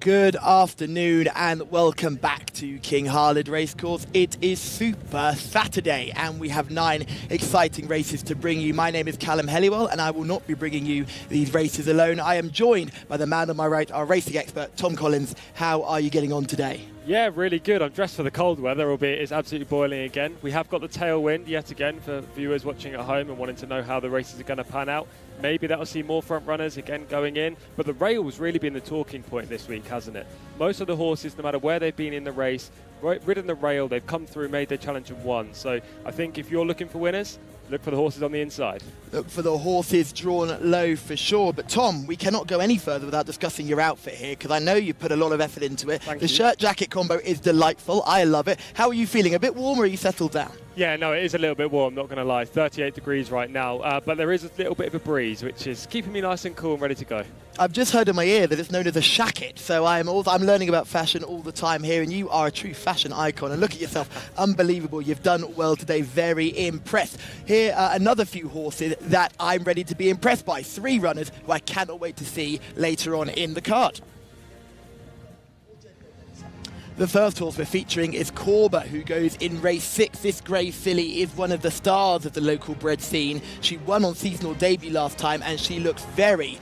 Good afternoon and welcome back to King Khalid Racecourse. It is Super Saturday and we have 9 exciting races to bring you. My name is Callum Helliwell and I will not be bringing you these races alone. I am joined by the man on my right, our racing expert, Tom Collins. How are you getting on today? Yeah, really good. I'm dressed for the cold weather, albeit it's absolutely boiling again. We have got the tailwind yet again for viewers watching at home and wanting to know how the races are going to pan out. Maybe that'll see more front runners again going in, but the rail's really been the talking point this week, hasn't it? Most of the horses, no matter where they've been in the race, ridden the rail, they've come through, made their challenge and won. So I think if you're looking for winners, look for the horses on the inside. Look for the horses drawn low for sure. But Tom, we cannot go any further without discussing your outfit here, because I know you put a lot of effort into it. Thank the you. shirt-jacket combo is delightful. I love it. How are you feeling? A bit warm or are you settled down? Yeah, no, it is a little bit warm, not going to lie. 38 degrees right now, but there is a little bit of a breeze, which is keeping me nice and cool and ready to go. I've just heard in my ear that it's known as a shacket, so I'm learning about fashion all the time here, and you are a true fashion icon. And look at yourself, unbelievable. You've done well today, very impressed. Here are another few horses that I'm ready to be impressed by. 3 runners who I cannot wait to see later on in the card. The first horse we're featuring is Corba, who goes in race 6. This grey filly is one of the stars of the local bred scene. She won on seasonal debut last time and she looks very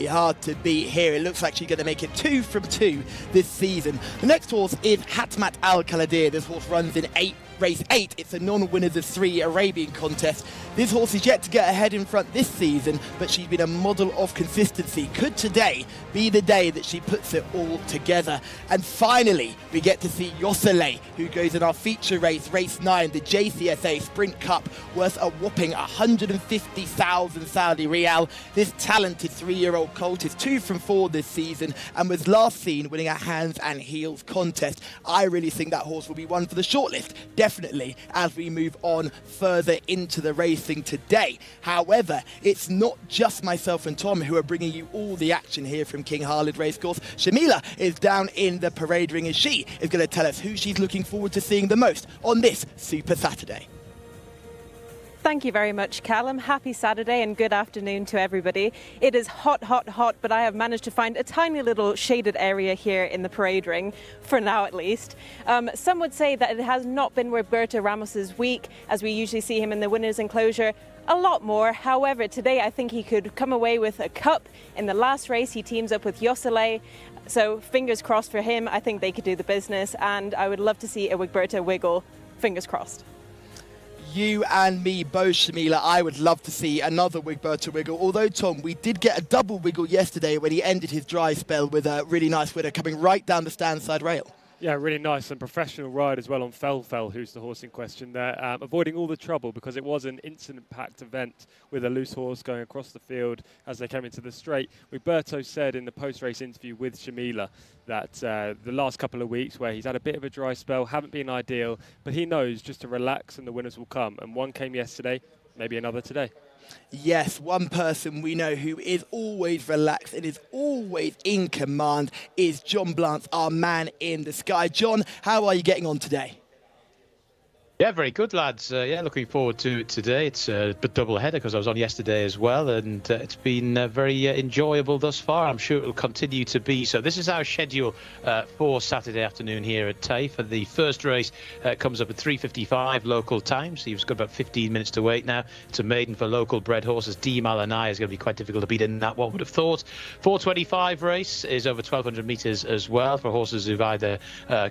hard to beat here. It looks like she's going to make it 2 from 2 this season. The next horse is Hatmat Al Kaladir. This horse runs in race 8. It's a non-winners of 3 Arabian contest. This horse is yet to get ahead in front this season, but she's been a model of consistency. Could today be the day that she puts it all together? And finally, we get to see Jcsa, who goes in our feature race, race 9, the Jcsa Sprint Cup, worth a whopping 150,000 Saudi Riyal. This talented 3-year-old colt is 2 from 4 this season and was last seen winning a hands and heels contest. I really think that horse will be one for the shortlist, definitely, as we move on further into the racing today. However, it's not just myself and Tom who are bringing you all the action here from King Khalid Racecourse. Shamila is down in the parade ring and she is going to tell us who she's looking forward to seeing the most on this Super Saturday. Thank you very much, Callum. Happy Saturday and good afternoon to everybody. It is hot, but I have managed to find a tiny little shaded area here in the parade ring, for now at least. Some would say that it has not been Roberto Ramos's week, as we usually see him in the winner's enclosure a lot more. However, today I think he could come away with a cup. In the last race, he teams up with Jcsa. So fingers crossed for him. I think they could do the business, and I would love to see a Roberto wiggle. Fingers crossed. You and me both, Shamila. I would love to see another Wigberta wiggle. Although, Tom, we did get a double wiggle yesterday when he ended his dry spell with a really nice winner coming right down the stand side rail. Yeah, really nice and professional ride as well on Fell, who's the horse in question there, avoiding all the trouble because it was an incident-packed event with a loose horse going across the field as they came into the straight. Roberto said in the post-race interview with Shamila that the last couple of weeks where he's had a bit of a dry spell haven't been ideal, but he knows just to relax and the winners will come. And one came yesterday, maybe another today. Yes, one person we know who is always relaxed and is always in command is John Blance, our man in the sky. John, how are you getting on today? Yeah, very good, lads. Yeah, looking forward to today. It's a double header because I was on yesterday as well, and it's been very enjoyable thus far. I'm sure it will continue to be so. This is our schedule for Saturday afternoon here at Taif. And the first race comes up at 3:55 local time, so you've got about 15 minutes to wait now. It's a maiden for local bred horses. D Malanai is going to be quite difficult to beat in that one, would have thought. 4:25 race is over 1,200 metres as well for horses who've either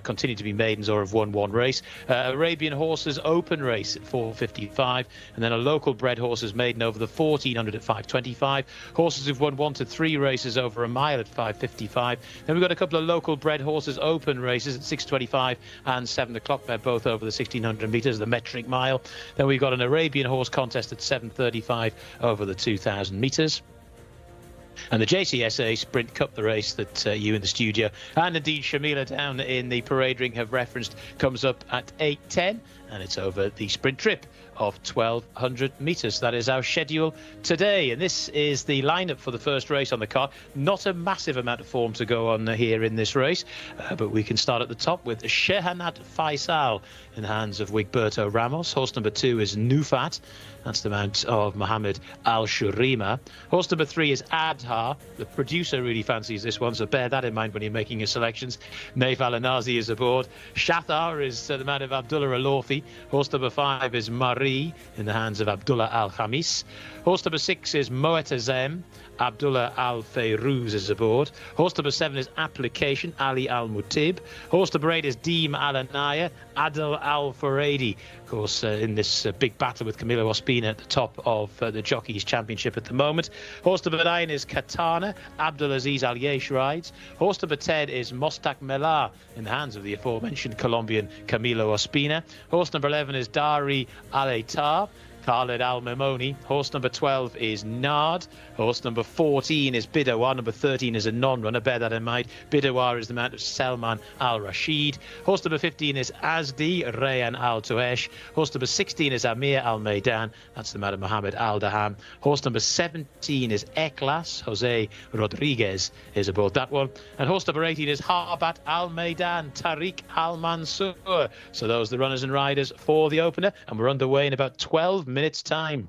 continued to be maidens or have won one race. Arabian horse open race at 4:55, and then a local bred horses maiden over the 1,400 at 5:25. Horses who've won 1 to 3 races over a mile at 5:55. Then we've got a couple of local bred horses open races at 6:25 and 7 o'clock. They're both over the 1,600 metres, the metric mile. Then we've got an Arabian horse contest at 7:35 over the 2,000 metres. And the Jcsa Sprint Cup, the race that you in the studio and indeed Shamila down in the parade ring have referenced, comes up at 8:10, and it's over the sprint trip of 1,200 metres. That is our schedule today. And this is the lineup for the first race on the card. Not a massive amount of form to go on here in this race, but we can start at the top with Shehanat Faisal in the hands of Wigberto Ramos. Horse number 2 is Nufat. That's the mount of Mohammed Al Shurima. Horse number 3 is Adha. The producer really fancies this one, so bear that in mind when you're making your selections. Naif Al-Anazi is aboard. Shathar is the mount of Abdullah Al-Orfi. Horse number 5 is Marie in the hands of Abdullah Al-Khamis. Horse number 6 is Moet Azem. Abdullah Al-Fayrouz is aboard. Horse number 7 is Application, Ali Al-Mutib. Horse number 8 is Deem Al-Anaya, Adil Al-Furedi. Of course, in this big battle with Camilo Ospina at the top of the Jockeys Championship at the moment. Horse number 9 is Katana, Abdulaziz Al-Yesh rides. Horse number 10 is Mostak Melah in the hands of the aforementioned Colombian Camilo Ospina. Horse number 11 is Dari Al-Etar. Khaled Al-Memoni. Horse number 12 is Nard. Horse number 14 is Bidawar. Number 13 is a non-runner. Bear that in mind. Bidawar is the mount of Salman Al-Rashid. Horse number 15 is Azdi Rayan Al-Tuesh. Horse number 16 is Amir Al-Maidan. That's the mount of Mohammed Al-Daham. Horse number 17 is Eklas. Jose Rodriguez is aboard that one. And horse number 18 is Harbat Al-Maidan. Tariq Al-Mansur. So those are the runners and riders for the opener. And we're underway in about 12 minutes time.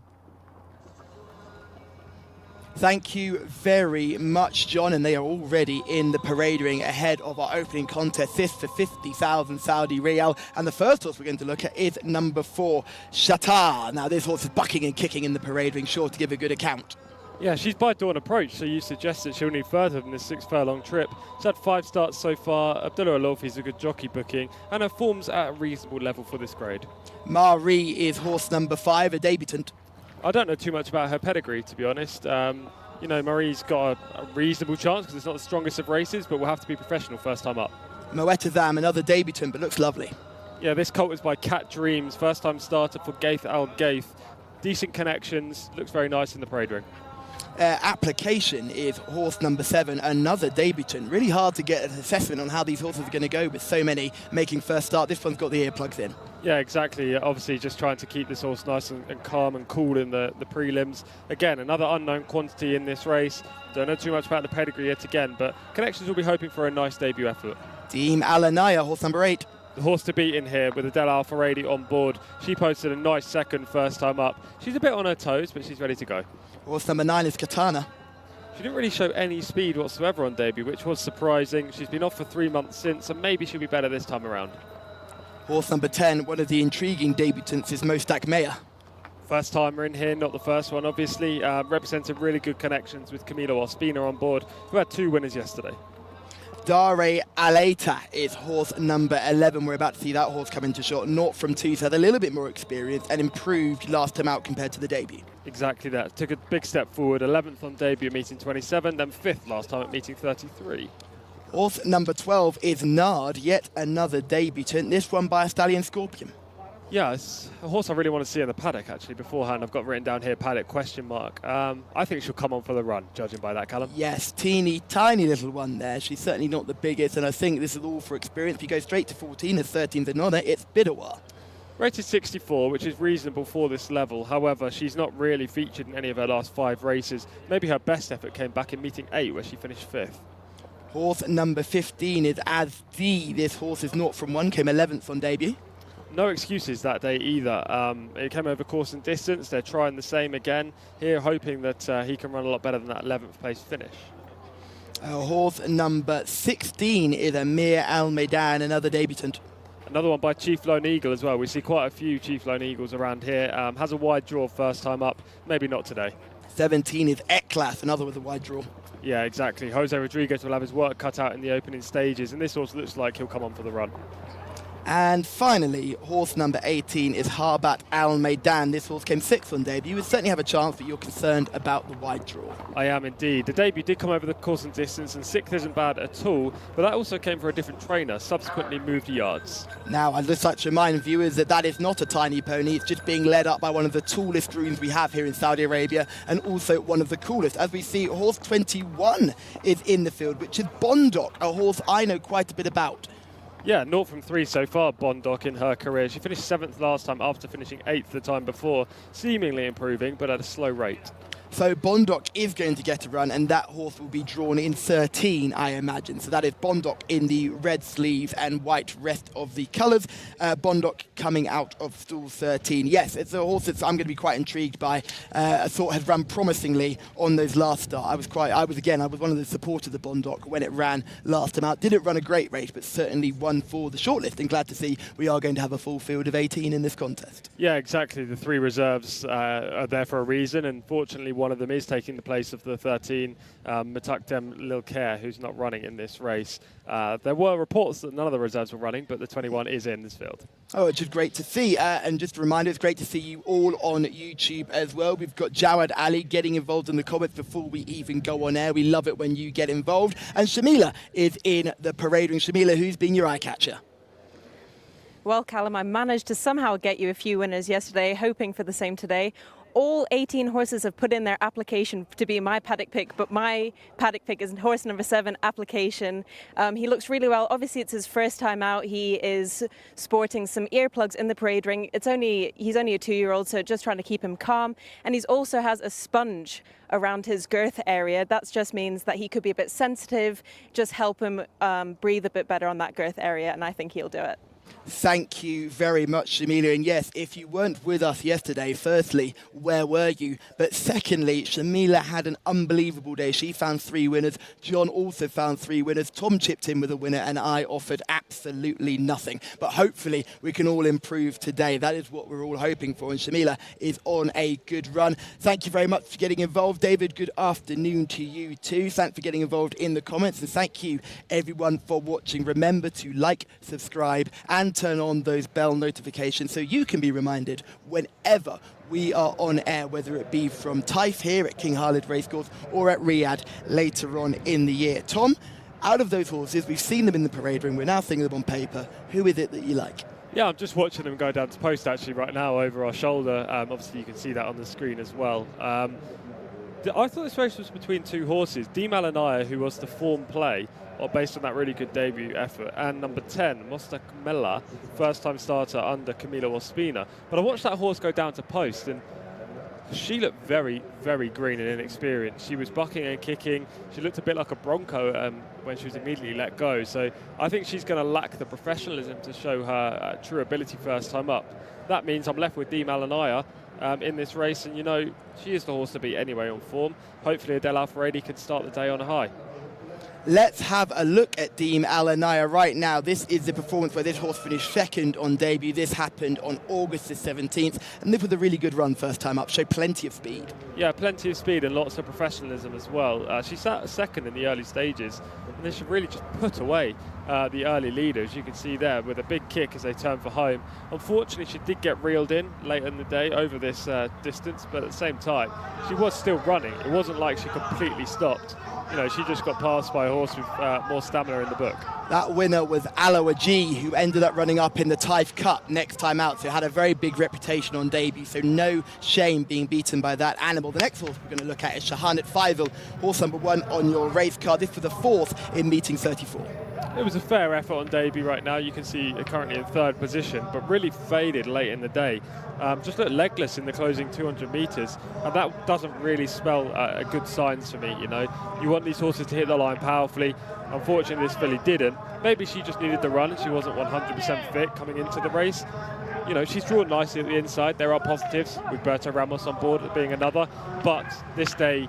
Thank you very much, John, and they are already in the parade ring ahead of our opening contest. This for 50,000 Saudi Riyal, and the first horse we're going to look at is number 4, Shatar. Now this horse is bucking and kicking in the parade ring, sure to give a good account. Yeah, she's by dawn approach, so you suggest that she'll need further than this 6 furlong trip. She's had 5 starts so far. Abdullah Al-Orfi's a good jockey booking, and her form's at a reasonable level for this grade. Marie is horse number 5, a debutant. I don't know too much about her pedigree, to be honest. You know, Marie's got a reasonable chance because it's not the strongest of races, but we'll have to be professional first time up. Moet Azam, another debutant, but looks lovely. Yeah, this colt is by Cat Dreams, first time starter for Gaith Al Gaith. Decent connections, looks very nice in the parade ring. Application is horse number 7, another debutant. Really hard to get an assessment on how these horses are going to go with so many making first start. This one's got the earplugs in. Yeah, exactly. Obviously just trying to keep this horse nice and calm and cool in the prelims. Again, another unknown quantity in this race. Don't know too much about the pedigree yet again, but connections will be hoping for a nice debut effort. Deem Al-Anaya, horse number 8. The horse to beat in here with Adele Al-Faredi on board. She posted a nice second first time up. She's a bit on her toes, but she's ready to go. Horse number 9 is Katana. She didn't really show any speed whatsoever on debut, which was surprising. She's been off for 3 months since, and maybe she'll be better this time around. Horse number 10, one of the intriguing debutants, is Mostak Melah. First timer in here, not the first one, obviously. Represented really good connections with Camilo Ospina on board, who had 2 winners yesterday. Dare Aleta is horse number 11. We're about to see that horse come into shot. 0 from 2, so had a little bit more experience and improved last time out compared to the debut. Exactly that. Took a big step forward. 11th on debut at meeting 27, then 5th last time at meeting 33. Horse number 12 is Nard, yet another debutant. This one by a Stallion Scorpion. Yeah, it's a horse I really want to see in the paddock, actually. Beforehand, I've got written down here, paddock, question mark. I think she'll come on for the run, judging by that, Callum. Yes, teeny, tiny little one there. She's certainly not the biggest, and I think this is all for experience. If you go straight to 14 as 13th in honour, it's Bidawar. Rated 64, which is reasonable for this level. However, she's not really featured in any of her last 5 races. Maybe her best effort came back in meeting 8, where she finished 5th. Horse number 15 is Azdi. This horse is 0 from 1, came 11th on debut. No excuses that day either. It came over course and distance. They're trying the same again here, hoping that he can run a lot better than that 11th place finish. Horse number 16 is Amir Al-Maidan, another debutant. Another one by Chief Lone Eagle as well. We see quite a few Chief Lone Eagles around here. Has a wide draw first time up. Maybe not today. 17 is Eklas, another with a wide draw. Yeah, exactly. Jose Rodriguez will have his work cut out in the opening stages, and this horse looks like he'll come on for the run. And finally, horse number 18 is Harbat Al-Maidan. This horse came 6th on debut. You would certainly have a chance, but you're concerned about the wide draw. I am indeed. The debut did come over the course and distance, and 6th isn't bad at all, but that also came for a different trainer, subsequently moved yards. Now, I'd just like to remind viewers that that is not a tiny pony. It's just being led up by one of the tallest grooms we have here in Saudi Arabia, and also one of the coolest. As we see, horse 21 is in the field, which is Bondok, a horse I know quite a bit about. Yeah, 0 from 3 so far, Bondoc, in her career. She finished 7th last time after finishing 8th the time before, seemingly improving, but at a slow rate. So Bondoc is going to get a run, and that horse will be drawn in 13, I imagine. So that is Bondoc in the red sleeves and white rest of the colours. Bondoc coming out of stall 13. Yes, it's a horse that I'm going to be quite intrigued by. I thought has run promisingly on those last start. I was one of the supporters of Bondoc when it ran last time out. Didn't run a great race, but certainly won for the shortlist. And glad to see we are going to have a full field of 18 in this contest. Yeah, exactly. The 3 reserves are there for a reason, and fortunately one of them is taking the place of the 13, Matukdem Lilker, who's not running in this race. There were reports that none of the reserves were running, but the 21 is in this field. Oh, it's just great to see. And just a reminder, it's great to see you all on YouTube as well. We've got Jawad Ali getting involved in the comments before we even go on air. We love it when you get involved. And Shamila is in the parade ring. Shamila, who's been your eye catcher? Well, Callum, I managed to somehow get you a few winners yesterday, hoping for the same today. All 18 horses have put in their application to be my paddock pick, but my paddock pick is horse number 7, Application. He looks really well. Obviously, it's his first time out. He is sporting some earplugs in the parade ring. He's only a 2-year-old, so just trying to keep him calm. And he also has a sponge around his girth area. That just means that he could be a bit sensitive, just help him breathe a bit better on that girth area, and I think he'll do it. Thank you very much, Shamila. And yes, if you weren't with us yesterday, firstly, where were you? But secondly, Shamila had an unbelievable day. She found 3 winners. John also found 3 winners. Tom chipped in with a winner, and I offered absolutely nothing. But hopefully, we can all improve today. That is what we're all hoping for. And Shamila is on a good run. Thank you very much for getting involved. David, good afternoon to you too. Thanks for getting involved in the comments. And thank you, everyone, for watching. Remember to like, subscribe, and turn on those bell notifications so you can be reminded whenever we are on air, whether it be from Taif here at King Khalid Racecourse or at Riyadh later on in the year. Tom, out of those horses, we've seen them in the parade ring, we're now seeing them on paper. Who is it that you like? Yeah, I'm just watching them go down to post actually right now over our shoulder. Obviously, you can see that on the screen as well. I thought this race was between 2 horses. D. Malanaya, who was the form play, or based on that really good debut effort, and number 10, Mostak Mella, first-time starter under Camilo Ospina. But I watched that horse go down to post, and she looked very, very green and inexperienced. She was bucking and kicking. She looked a bit like a bronco when she was immediately let go. So I think she's going to lack the professionalism to show her true ability first time up. That means I'm left with D. Malanaya in this race, and you know, she is the horse to beat anyway on form. Hopefully Adele Alfaredi can start the day on a high. Let's have a look at Deem Alanaya right now. This is the performance where this horse finished 2nd on debut. This happened on August the 17th, and this was a really good run first time up. Showed plenty of speed. Yeah, plenty of speed and lots of professionalism as well. She sat 2nd in the early stages, and then she really just put away the early leaders. You can see there with a big kick as they turn for home. Unfortunately, she did get reeled in late in the day over this distance, but at the same time, she was still running. It wasn't like she completely stopped. You know, she just got passed by a horse with more stamina in the book. That winner was Alawaji, who ended up running up in the Taif Cup next time out, so had a very big reputation on debut, so no shame being beaten by that animal. The next horse we're going to look at is Shahanat Faisal, horse number 1 on your race card. This was the 4th in meeting 34. It was a fair effort on debut right now. You can see currently in 3rd position, but really faded late in the day. Just looked legless in the closing 200 metres, and that doesn't really spell a good signs for me, you know. You want these horses to hit the line powerfully. Unfortunately, this filly didn't. Maybe she just needed the run and she wasn't 100% fit coming into the race. You know, she's drawn nicely at the inside. There are positives with Berta Ramos on board being another, but this day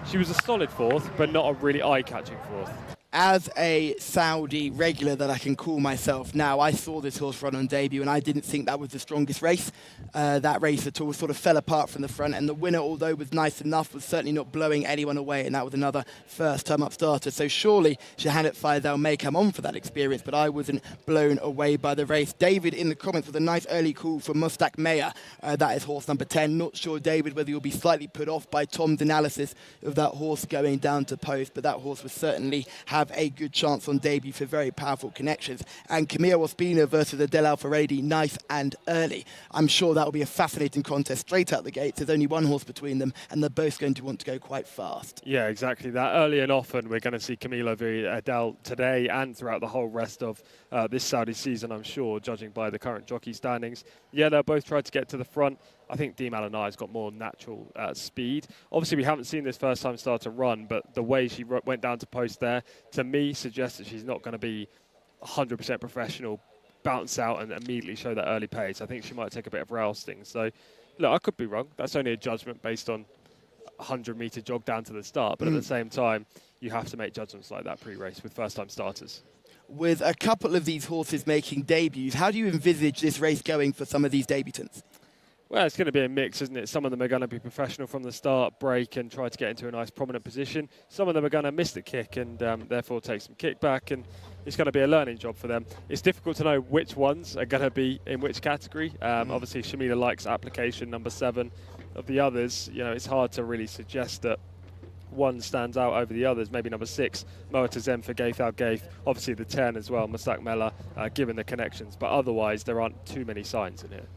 she was a solid 4th, but not a really eye-catching 4th. As a Saudi regular that I can call myself now, I saw this horse run on debut and I didn't think that was the strongest race. That race at all sort of fell apart from the front, and the winner, although was nice enough, was certainly not blowing anyone away, and that was another first-time up starter. So surely Shahanat Faisal may come on for that experience, but I wasn't blown away by the race. David in the comments with a nice early call for Mustaq Meya. That is horse number 10. Not sure, David, whether you'll be slightly put off by Tom's analysis of that horse going down to post, but that horse was certainly having have a good chance on debut for very powerful connections. And Camilla Ospina versus Adele Alfaredi, nice and early. I'm sure that will be a fascinating contest straight out the gate. There's only one horse between them, and they're both going to want to go quite fast. Yeah, exactly that. Early and often, we're going to see Camilo v Adele today and throughout the whole rest of this Saudi season, I'm sure, judging by the current jockey standings. Yeah, they'll both try to get to the front. I think Di Malanai's got more natural speed. Obviously, we haven't seen this first-time starter run, but the way she went down to post there, to me, suggests that she's not going to be 100% professional, bounce out and immediately show that early pace. I think she might take a bit of rousting. So, look, I could be wrong. That's only a judgment based on a 100-metre jog down to the start. But at the same time, you have to make judgments like that pre-race with first-time starters. With a couple of these horses making debuts, how do you envisage this race going for some of these debutants? Well, it's going to be a mix, isn't it? Some of them are going to be professional from the start, break and try to get into a nice prominent position. Some of them are going to miss the kick and therefore take some kickback, and it's going to be a learning job for them. It's difficult to know which ones are going to be in which category. Obviously, Shamila likes application number 7. Of the others, you know, it's hard to really suggest that one stands out over the others. Maybe number 6, Moatazem for Gaith Al Gaith. Obviously the 10 as well, Mustaq Mela, given the connections. But otherwise, there aren't too many signs in here.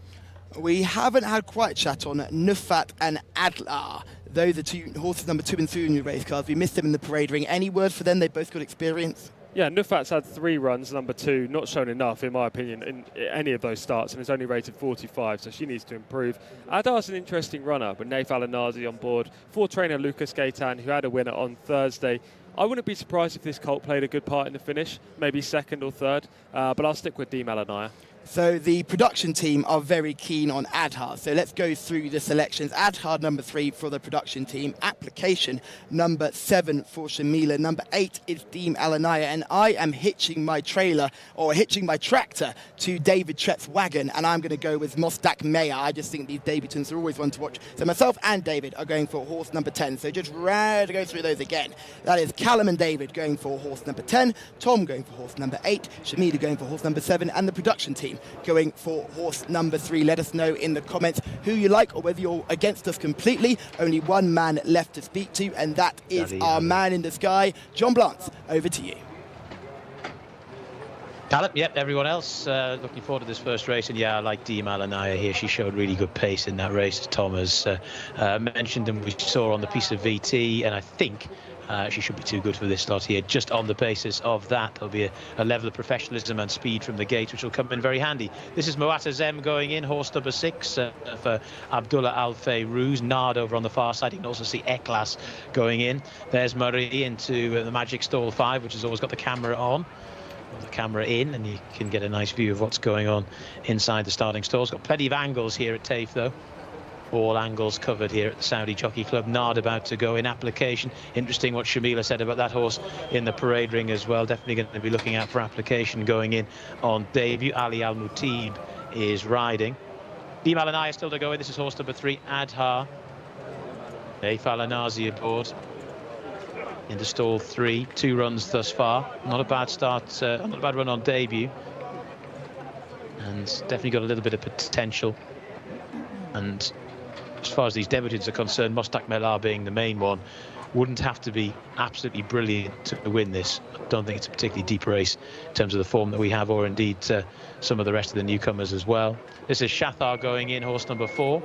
We haven't had quite chat on Nufat and Adlar. Those are two horses, number 2 and 3 in your race cards. We missed them in the parade ring. Any word for them? They both got experience. Yeah, Nufat's had 3 runs, number 2, not shown enough, in my opinion, in any of those starts, and is only rated 45, so she needs to improve. Adar's an interesting runner, with Naif Al-Anazi on board, for trainer Lucas Gaitan, who had a winner on Thursday. I wouldn't be surprised if this colt played a good part in the finish, maybe 2nd or 3rd, but I'll stick with Di Malanaya. So the production team are very keen on Adhar. So let's go through the selections. Adhar number 3 for the production team. Application number 7 for Shamila. Number 8 is Deem Alanaya. And I am hitching my tractor to David Trett's wagon. And I'm going to go with Mostaq Mea. I just think these debutants are always one to watch. So myself and David are going for horse number 10. So just to go through those again. That is Callum and David going for horse number 10. Tom going for horse number 8. Shamila going for horse number 7. And the production team going for horse number 3. Let us know in the comments who you like or whether you're against us completely. Only one man left to speak to, and that is our man in the sky, John Blance. Over to you. Callum, yep, everyone else looking forward to this first race, and yeah, I like Di Malanaya here. She showed really good pace in that race, as Tom has mentioned, and we saw on the piece of VT, and I think she should be too good for this slot here. Just on the basis of that, there'll be a level of professionalism and speed from the gate, which will come in very handy. This is Moatazem going in, horse number 6 for Abdullah Al Fayrouz. Nard over on the far side. You can also see Eklas going in. There's Murray into the Magic Stall 5, which has always got the camera on. The camera in, and you can get a nice view of what's going on inside the starting stalls. Got plenty of angles here at Taif, though. All angles covered here at the Saudi Jockey Club. Nard about to go in application. Interesting what Shamila said about that horse in the parade ring as well. Definitely going to be looking out for application going in on debut. Ali Al Mutib is riding. Di Malanaya still to go in. This is horse number 3, Adhar. Naif Al-Anazi aboard. Into stall 3, 2 runs thus far. Not a bad start, not a bad run on debut. And definitely got a little bit of potential. And as far as these debutants are concerned, Mostaq Mela being the main one, wouldn't have to be absolutely brilliant to win this. I don't think it's a particularly deep race in terms of the form that we have, or indeed some of the rest of the newcomers as well. This is Shathar going in, horse number 4.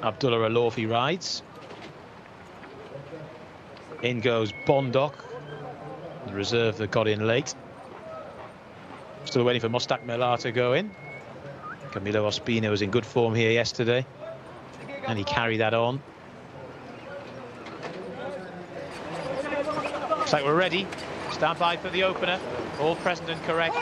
Abdullah Alofi rides. In goes Bondok, the reserve that got in late. Still waiting for Mostaq Mela to go in. Camilo Ospina was in good form here yesterday, and he carried that on. Looks like we're ready. Stand by for the opener. All present and correct.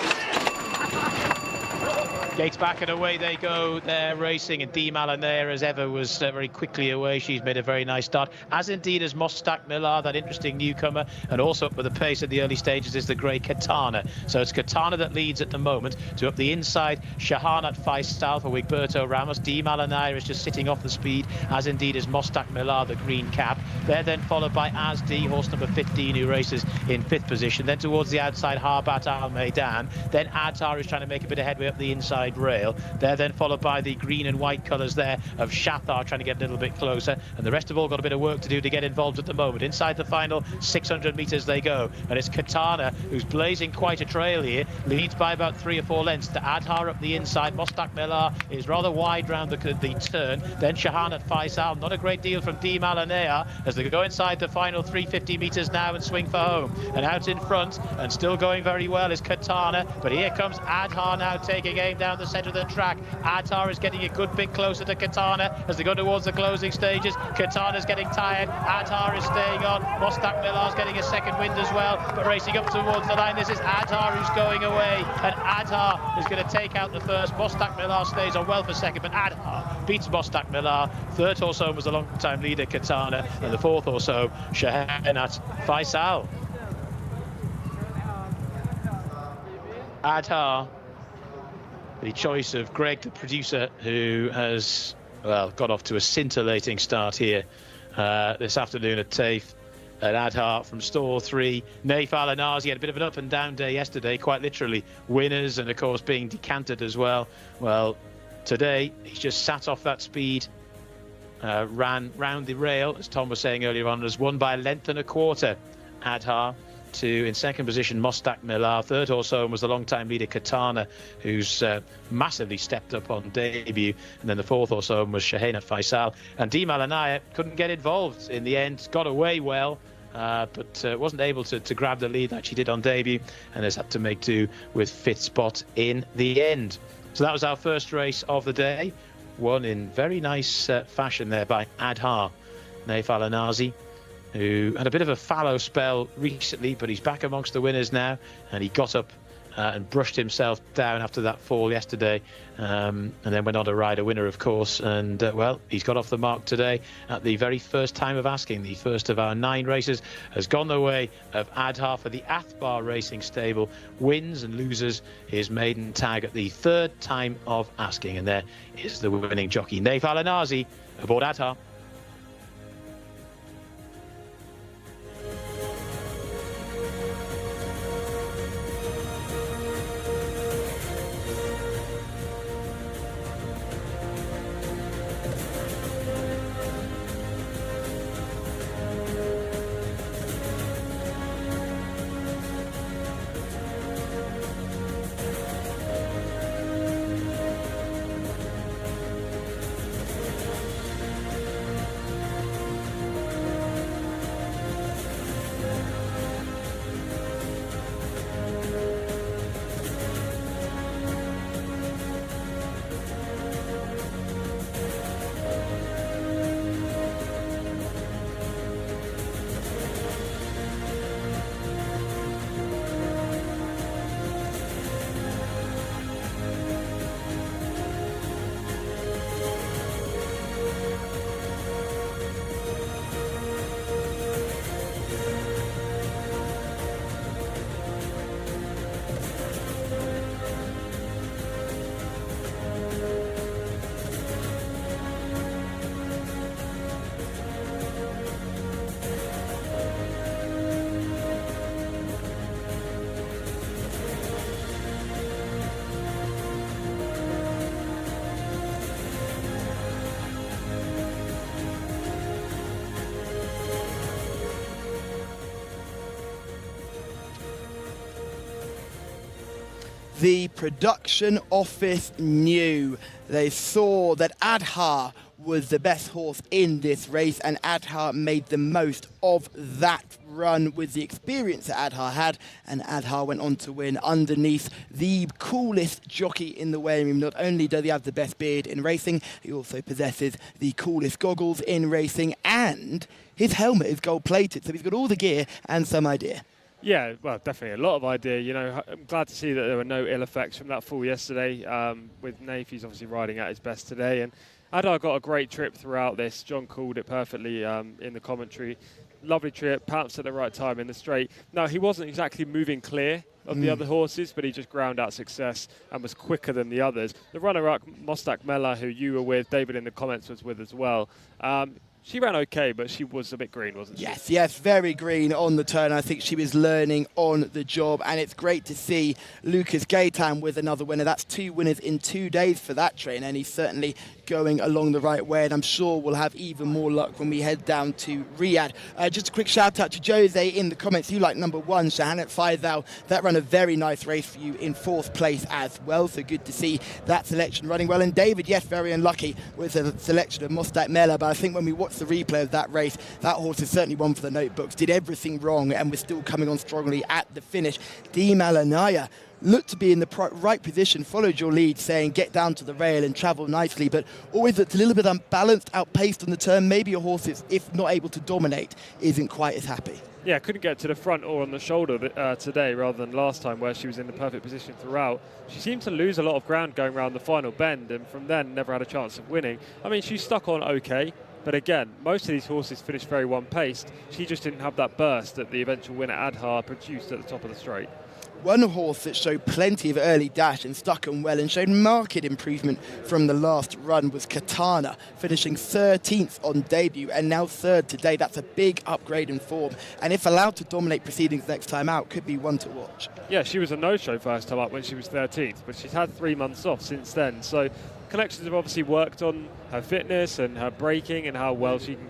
Gates back and away they go. They're racing, and Di Malanaya, as ever, was very quickly away. She's made a very nice start, as indeed as Mostaq Mela, that interesting newcomer. And also up with the pace at the early stages is the grey Katana. So it's Katana that leads at the moment. To up the inside, Shahanat Faisal for Wigberto Ramos. Di Malanaya is just sitting off the speed, as indeed is Mostaq Mela, the green cap. They're then followed by Asdi, horse number 15, who races in 5th position. Then towards the outside, Harbat Al Maidan. Then Adhar is trying to make a bit of headway way up the inside rail. They're then followed by the green and white colours there of Shathar trying to get a little bit closer, and the rest have all got a bit of work to do to get involved at the moment. Inside the final 600 metres they go, and it's Katana who's blazing quite a trail here, leads by about 3 or 4 lengths to Adhar up the inside. Mostak Millar is rather wide round the turn. Then Shahanat Faisal, not a great deal from Di Malanea as they go inside the final 350 metres now and swing for home. And out in front and still going very well is Katana, but here comes Adhar now taking aim down the centre of the track. Adhar is getting a good bit closer to Katana as they go towards the closing stages. Katana's getting tired, Adhar is staying on, Mostak Millar's getting a second wind as well, but racing up towards the line, this is Adhar who's going away, and Adhar is going to take out the first. Mostak Millar stays on well for second, but Adhar beats Mostak Millar. Third or so was the long-time leader Katana, and the fourth or so Shahanat Faisal. Adhar, the choice of Greg, the producer, who has, well, got off to a scintillating start here this afternoon at Taif. And Adhar from stall 3. Naif Al-Anazi had a bit of an up and down day yesterday, quite literally. Winners and, of course, being decanted as well. Well, today he's just sat off that speed, ran round the rail, as Tom was saying earlier on, has won by a length and a quarter. Adhar to, in second position, Mostak Millar. Third or so was the long-time leader Katana, who's massively stepped up on debut. And then the fourth or so was Shahanat Faisal. And Di Malanaya couldn't get involved in the end, got away well, but wasn't able to grab the lead that she did on debut, and has had to make do with fifth spot in the end. So that was our first race of the day, won in very nice fashion there by Adhar. Naif Al-Anazi, who had a bit of a fallow spell recently, but he's back amongst the winners now, and he got up and brushed himself down after that fall yesterday, and then went on to ride a winner, of course, and well, he's got off the mark today at the very first time of asking. The first of our 9 races has gone the way of Adhar for the Athbar Racing Stable, wins and loses his maiden tag at the third time of asking, and there is the winning jockey, Naif Al-Anazi, aboard Adhar. The production office knew. They saw that Adhar was the best horse in this race, and Adhar made the most of that run with the experience that Adhar had, and Adhar went on to win underneath the coolest jockey in the weighing room. Not only does he have the best beard in racing, he also possesses the coolest goggles in racing, and his helmet is gold-plated, so he's got all the gear and some idea. Yeah, well, definitely a lot of idea. You know, I'm glad to see that there were no ill effects from that fall yesterday. With Naif, he's obviously riding at his best today. And Adhar got a great trip throughout this. John called it perfectly in the commentary. Lovely trip, pounced at the right time in the straight. Now, he wasn't exactly moving clear of the other horses, but he just ground out success and was quicker than the others. The runner-up, Mostak Millar, who you were with, David in the comments was with as well. She ran okay, but she was a bit green, wasn't she? Yes, very green on the turn. I think she was learning on the job, and it's great to see Lucas Gaitan with another winner. That's 2 winners in 2 days for that train, and he's certainly going along the right way, and I'm sure we'll have even more luck when we head down to Riyadh. Just a quick shout out to Jose in the comments. You like number 1, Shahanet Faisal. That ran a very nice race for you in 4th place as well, so good to see that selection running well. And David, yes, very unlucky with the selection of Mostak Mela, but I think when we watch the replay of that race, that horse is certainly one for the notebooks. Did everything wrong and was still coming on strongly at the finish. Di Malanaya looked to be in the right position, followed your lead, saying get down to the rail and travel nicely, but always looked a little bit unbalanced, outpaced on the turn. Maybe a horse is, if not able to dominate, isn't quite as happy. Yeah, couldn't get to the front or on the shoulder today rather than last time where she was in the perfect position throughout. She seemed to lose a lot of ground going around the final bend, and from then never had a chance of winning. I mean, she stuck on okay, but again, most of these horses finished very one-paced. She just didn't have that burst that the eventual winner Adhar produced at the top of the straight. One horse that showed plenty of early dash and stuck on well and showed marked improvement from the last run was Katana, finishing 13th on debut and now 3rd today. That's a big upgrade in form, and if allowed to dominate proceedings next time out, could be one to watch. Yeah, she was a no-show first time up when she was 13th, but she's had 3 months off since then. So Collections have obviously worked on her fitness and her braking and how well she can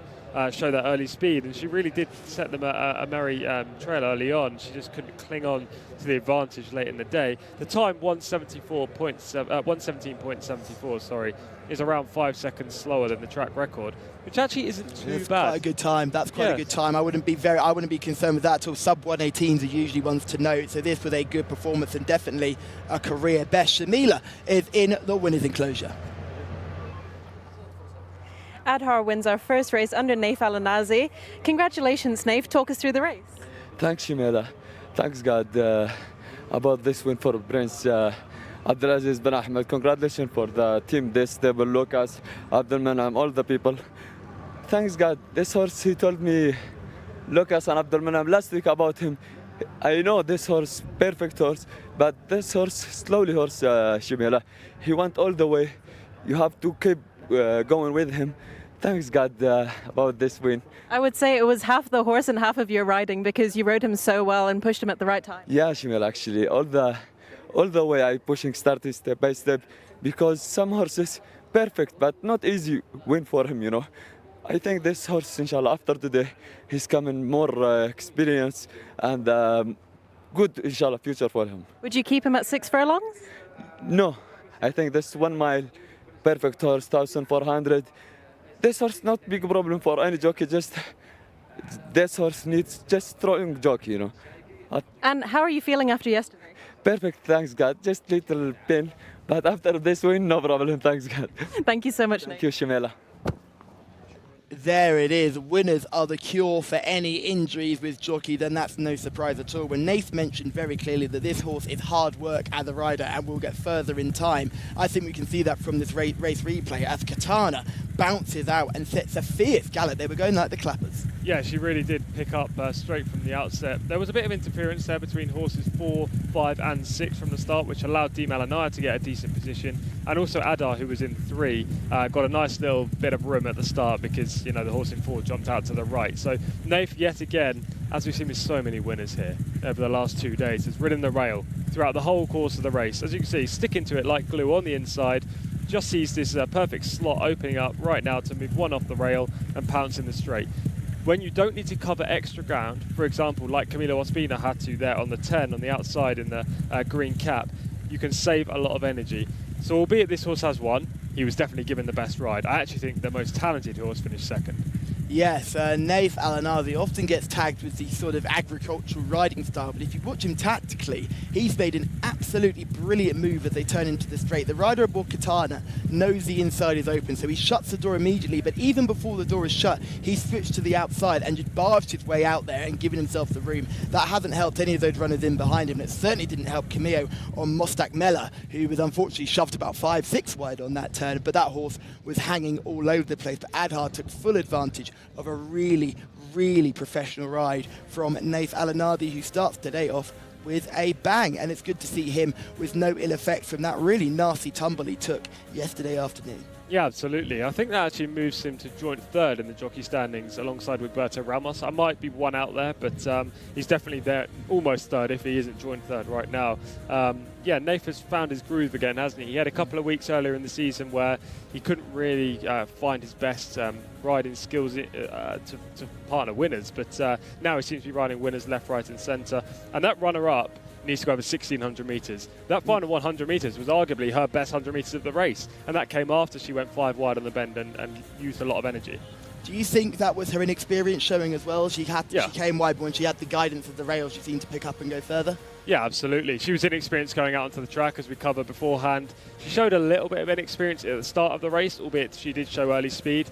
show that early speed, and she really did set them a merry trail early on. She just couldn't cling on to the advantage late in the day. The time 117.74, sorry, is around 5 seconds slower than the track record, which actually isn't too bad. Quite a good time. That's quite a good time. I wouldn't be concerned with that at all. Sub 118s are usually ones to note, so this was a good performance and definitely a career best. Shamila is in the winners' enclosure. Adhar wins our first race under Naif Al-Anazi. Congratulations, Naif. Talk us through the race. Thanks, Shamila. Thanks, God, about this win for Prince Abdulaziz bin Ahmed. Congratulations for the team, this stable, Lucas, Abdelmanam, all the people. Thanks, God. This horse, he told me, Lucas and Abdelmanam, last week about him. I know this horse, perfect horse, but this horse, slowly horse, Shamila. He went all the way. You have to keep going with him. Thanks, God, about this win. I would say it was half the horse and half of your riding, because you rode him so well and pushed him at the right time. Yeah, Shimel, actually, all the way I pushing, starting step by step, because some horses perfect, but not easy win for him, you know. I think this horse, inshallah, after today, he's coming more experience and good, inshallah, future for him. Would you keep him at 6 furlongs? No, I think this 1 mile, perfect horse, 1,400. This horse not big problem for any jockey. Just this horse needs just throwing jockey, you know. And how are you feeling after yesterday? Perfect, thanks God. Just little pain, but after this win, no problem. Thanks God. Thank you so much, Nick. Thank you, Shamela. There it is. Winners are the cure for any injuries with jockey, then that's no surprise at all. When Nath mentioned very clearly that this horse is hard work as a rider and will get further in time, I think we can see that from this race replay as Katana bounces out and sets a fierce gallop. They were going like the clappers. Yeah, she really did pick up straight from the outset. There was a bit of interference there between horses 4, 5 and 6 from the start, which allowed Di Malanaya to get a decent position. And also Adar, who was in 3, got a nice little bit of room at the start because, you know, the horse in 4 jumped out to the right. So Nath, yet again, as we've seen with so many winners here over the last 2 days, has ridden the rail throughout the whole course of the race. As you can see, sticking to it like glue on the inside. Just sees this perfect slot opening up right now to move one off the rail and pounce in the straight. When you don't need to cover extra ground, for example, like Camilo Ospina had to there on the 10 on the outside in the green cap, you can save a lot of energy. So albeit this horse has won, he was definitely given the best ride. I actually think the most talented horse finished second. Yes, Nath Al-Anazi often gets tagged with the sort of agricultural riding style, but if you watch him tactically, he's made an absolutely brilliant move as they turn into the straight. The rider aboard Katana knows the inside is open, so he shuts the door immediately, but even before the door is shut, he switched to the outside and just barged his way out there and given himself the room. That hasn't helped any of those runners in behind him, and it certainly didn't help Camillo on Mostak Mela, who was unfortunately shoved about 5-6 wide on that turn, but that horse was hanging all over the place. But Adhar took full advantage of a really professional ride from Nath Al-Anazi, who starts today off with a bang, and it's good to see him with no ill effects from that really nasty tumble he took yesterday afternoon. Yeah, absolutely. I think that actually moves him to joint third in the jockey standings alongside with Berto Ramos. I might be one out there, but he's definitely there, almost third if he isn't joint third right now. Yeah, Naif has found his groove again, hasn't he? He had a couple of weeks earlier in the season where he couldn't really find his best riding skills to partner winners, but now he seems to be riding winners left, right and centre. And that runner-up needs to go over 1,600 metres. That final 100 metres was arguably her best 100 metres of the race, and that came after she went 5 wide on the bend and used a lot of energy. Do you think that was her inexperience showing as well? She came wide, but when she had the guidance of the rail, she seemed to pick up and go further? Yeah, absolutely. She was inexperienced going out onto the track, as we covered beforehand. She showed a little bit of inexperience at the start of the race, albeit she did show early speed.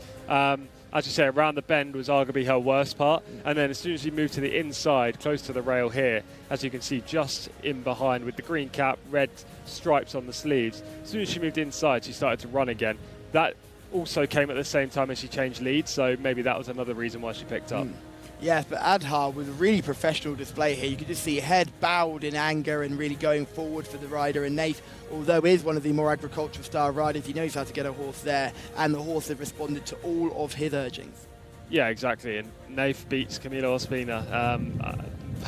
As you say, around the bend was arguably her worst part. And then as soon as she moved to the inside, close to the rail here, as you can see, just in behind with the green cap, red stripes on the sleeves. As soon as she moved inside, she started to run again. That also came at the same time as she changed lead, so maybe that was another reason why she picked up. Yes, but Adhar with a really professional display here. You could just see head bowed in anger and really going forward for the rider. And Naif, although is one of the more agricultural style riders, he knows how to get a horse there, and the horse has responded to all of his urgings. Yeah, exactly. And Naif beats Camilo Ospina.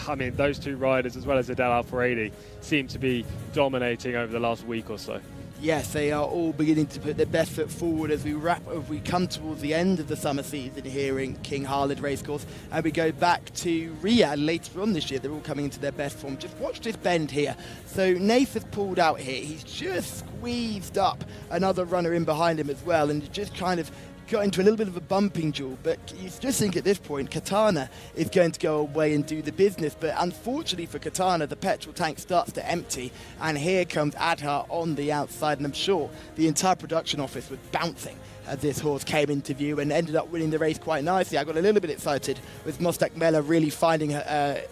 I mean, those two riders, as well as Adel Al-Faradi, seem to be dominating over the last week or so. Yes, they are all beginning to put their best foot forward as we come towards the end of the summer season here in King Khalid Racecourse, and we go back to Riyadh later on this year. They're all coming into their best form. Just watch this bend here. So Naif has pulled out here. He's just squeezed up another runner in behind him as well, and just kind of got into a little bit of a bumping duel, but you just think at this point Katana is going to go away and do the business. But unfortunately for Katana, the petrol tank starts to empty, and here comes Adhar on the outside, and I'm sure the entire production office was bouncing as this horse came into view and ended up winning the race quite nicely. I got a little bit excited with Mostak Mela really finding her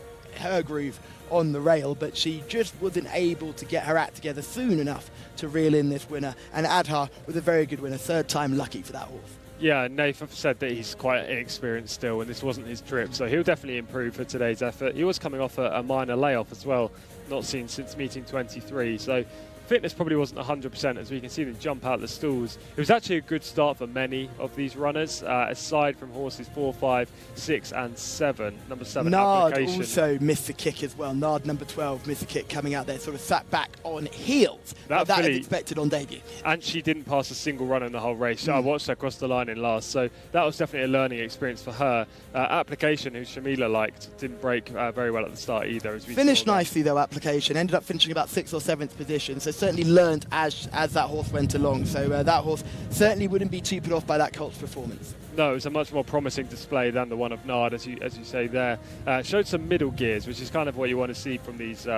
groove on the rail, but she just wasn't able to get her act together soon enough to reel in this winner, and Adhar was a very good winner, third time lucky for that horse. Yeah, Naif said that he's quite inexperienced still, and this wasn't his trip, so he'll definitely improve for today's effort. He was coming off a minor layoff as well, not seen since meeting 23, so fitness probably wasn't 100%, as we can see them jump out the stalls. It was actually a good start for many of these runners, aside from horses 4, 5, 6 and 7. Number 7, Nard Application. also missed the kick as well. Nard, number 12, missed the kick coming out there, sort of sat back on heels. That is expected on debut. And she didn't pass a single run in the whole race. I watched her cross the line in last, so that was definitely a learning experience for her. Application, who Shamila liked, didn't break very well at the start either. As we finished nicely though, Application. Ended up finishing about 6th or 7th position, so certainly learned as that horse went along. So that horse certainly wouldn't be too put off by that colt's performance. No, it was a much more promising display than the one of Nard, as you say there. Showed some middle gears, which is kind of what you want to see from these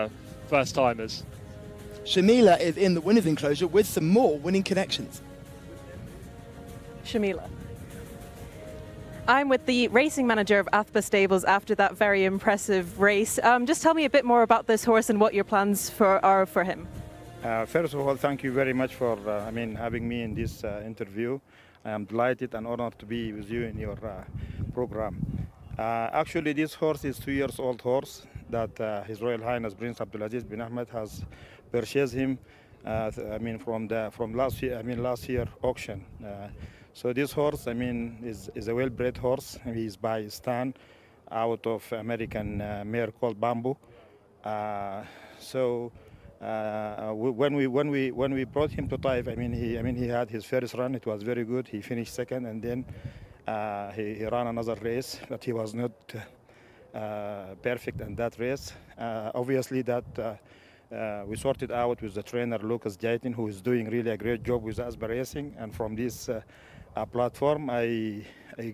first-timers. Shamila is in the winner's enclosure with some more winning connections. Shamila. I'm with the racing manager of Athba Stables after that very impressive race. Just tell me a bit more about this horse and what your plans are for him. First of all, thank you very much for having me in this interview. I am delighted and honored to be with you in your program. Actually, this horse is 2 years old horse that His Royal Highness Prince Abdulaziz bin Ahmed has purchased him. From last year auction. So this horse, is a well-bred horse. He's by Stan, out of American mare called Bamboo. When we brought him to Taif, he had his first run. It was very good. He finished second, and then he ran another race, but he was not perfect in that race. Obviously, that we sorted out with the trainer Lucas Jaitin, who is doing really a great job with Asba Racing. And from this platform, I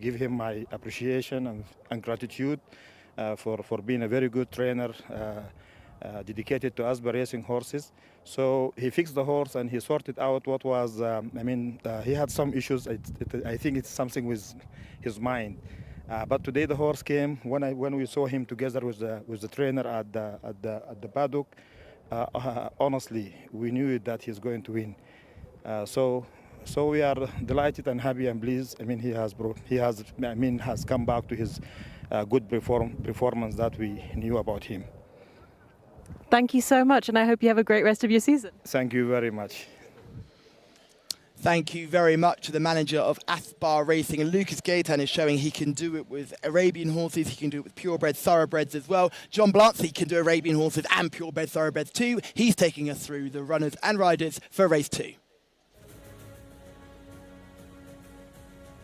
give him my appreciation and gratitude for being a very good trainer. Dedicated to Asba Racing horses. So he fixed the horse and he sorted out what was, he had some issues. I think it's something with his mind. But today the horse came, when we saw him together with the trainer at the paddock, honestly, we knew that he's going to win. So we are delighted and happy and pleased. He has come back to his good performance that we knew about him. Thank you so much, and I hope you have a great rest of your season. Thank you very much. Thank you very much to the manager of Aspar Racing. And Lucas Gaetan is showing he can do it with Arabian horses. He can do it with purebred thoroughbreds as well. John Blancy can do Arabian horses and purebred thoroughbreds too. He's taking us through the runners and riders for race 2.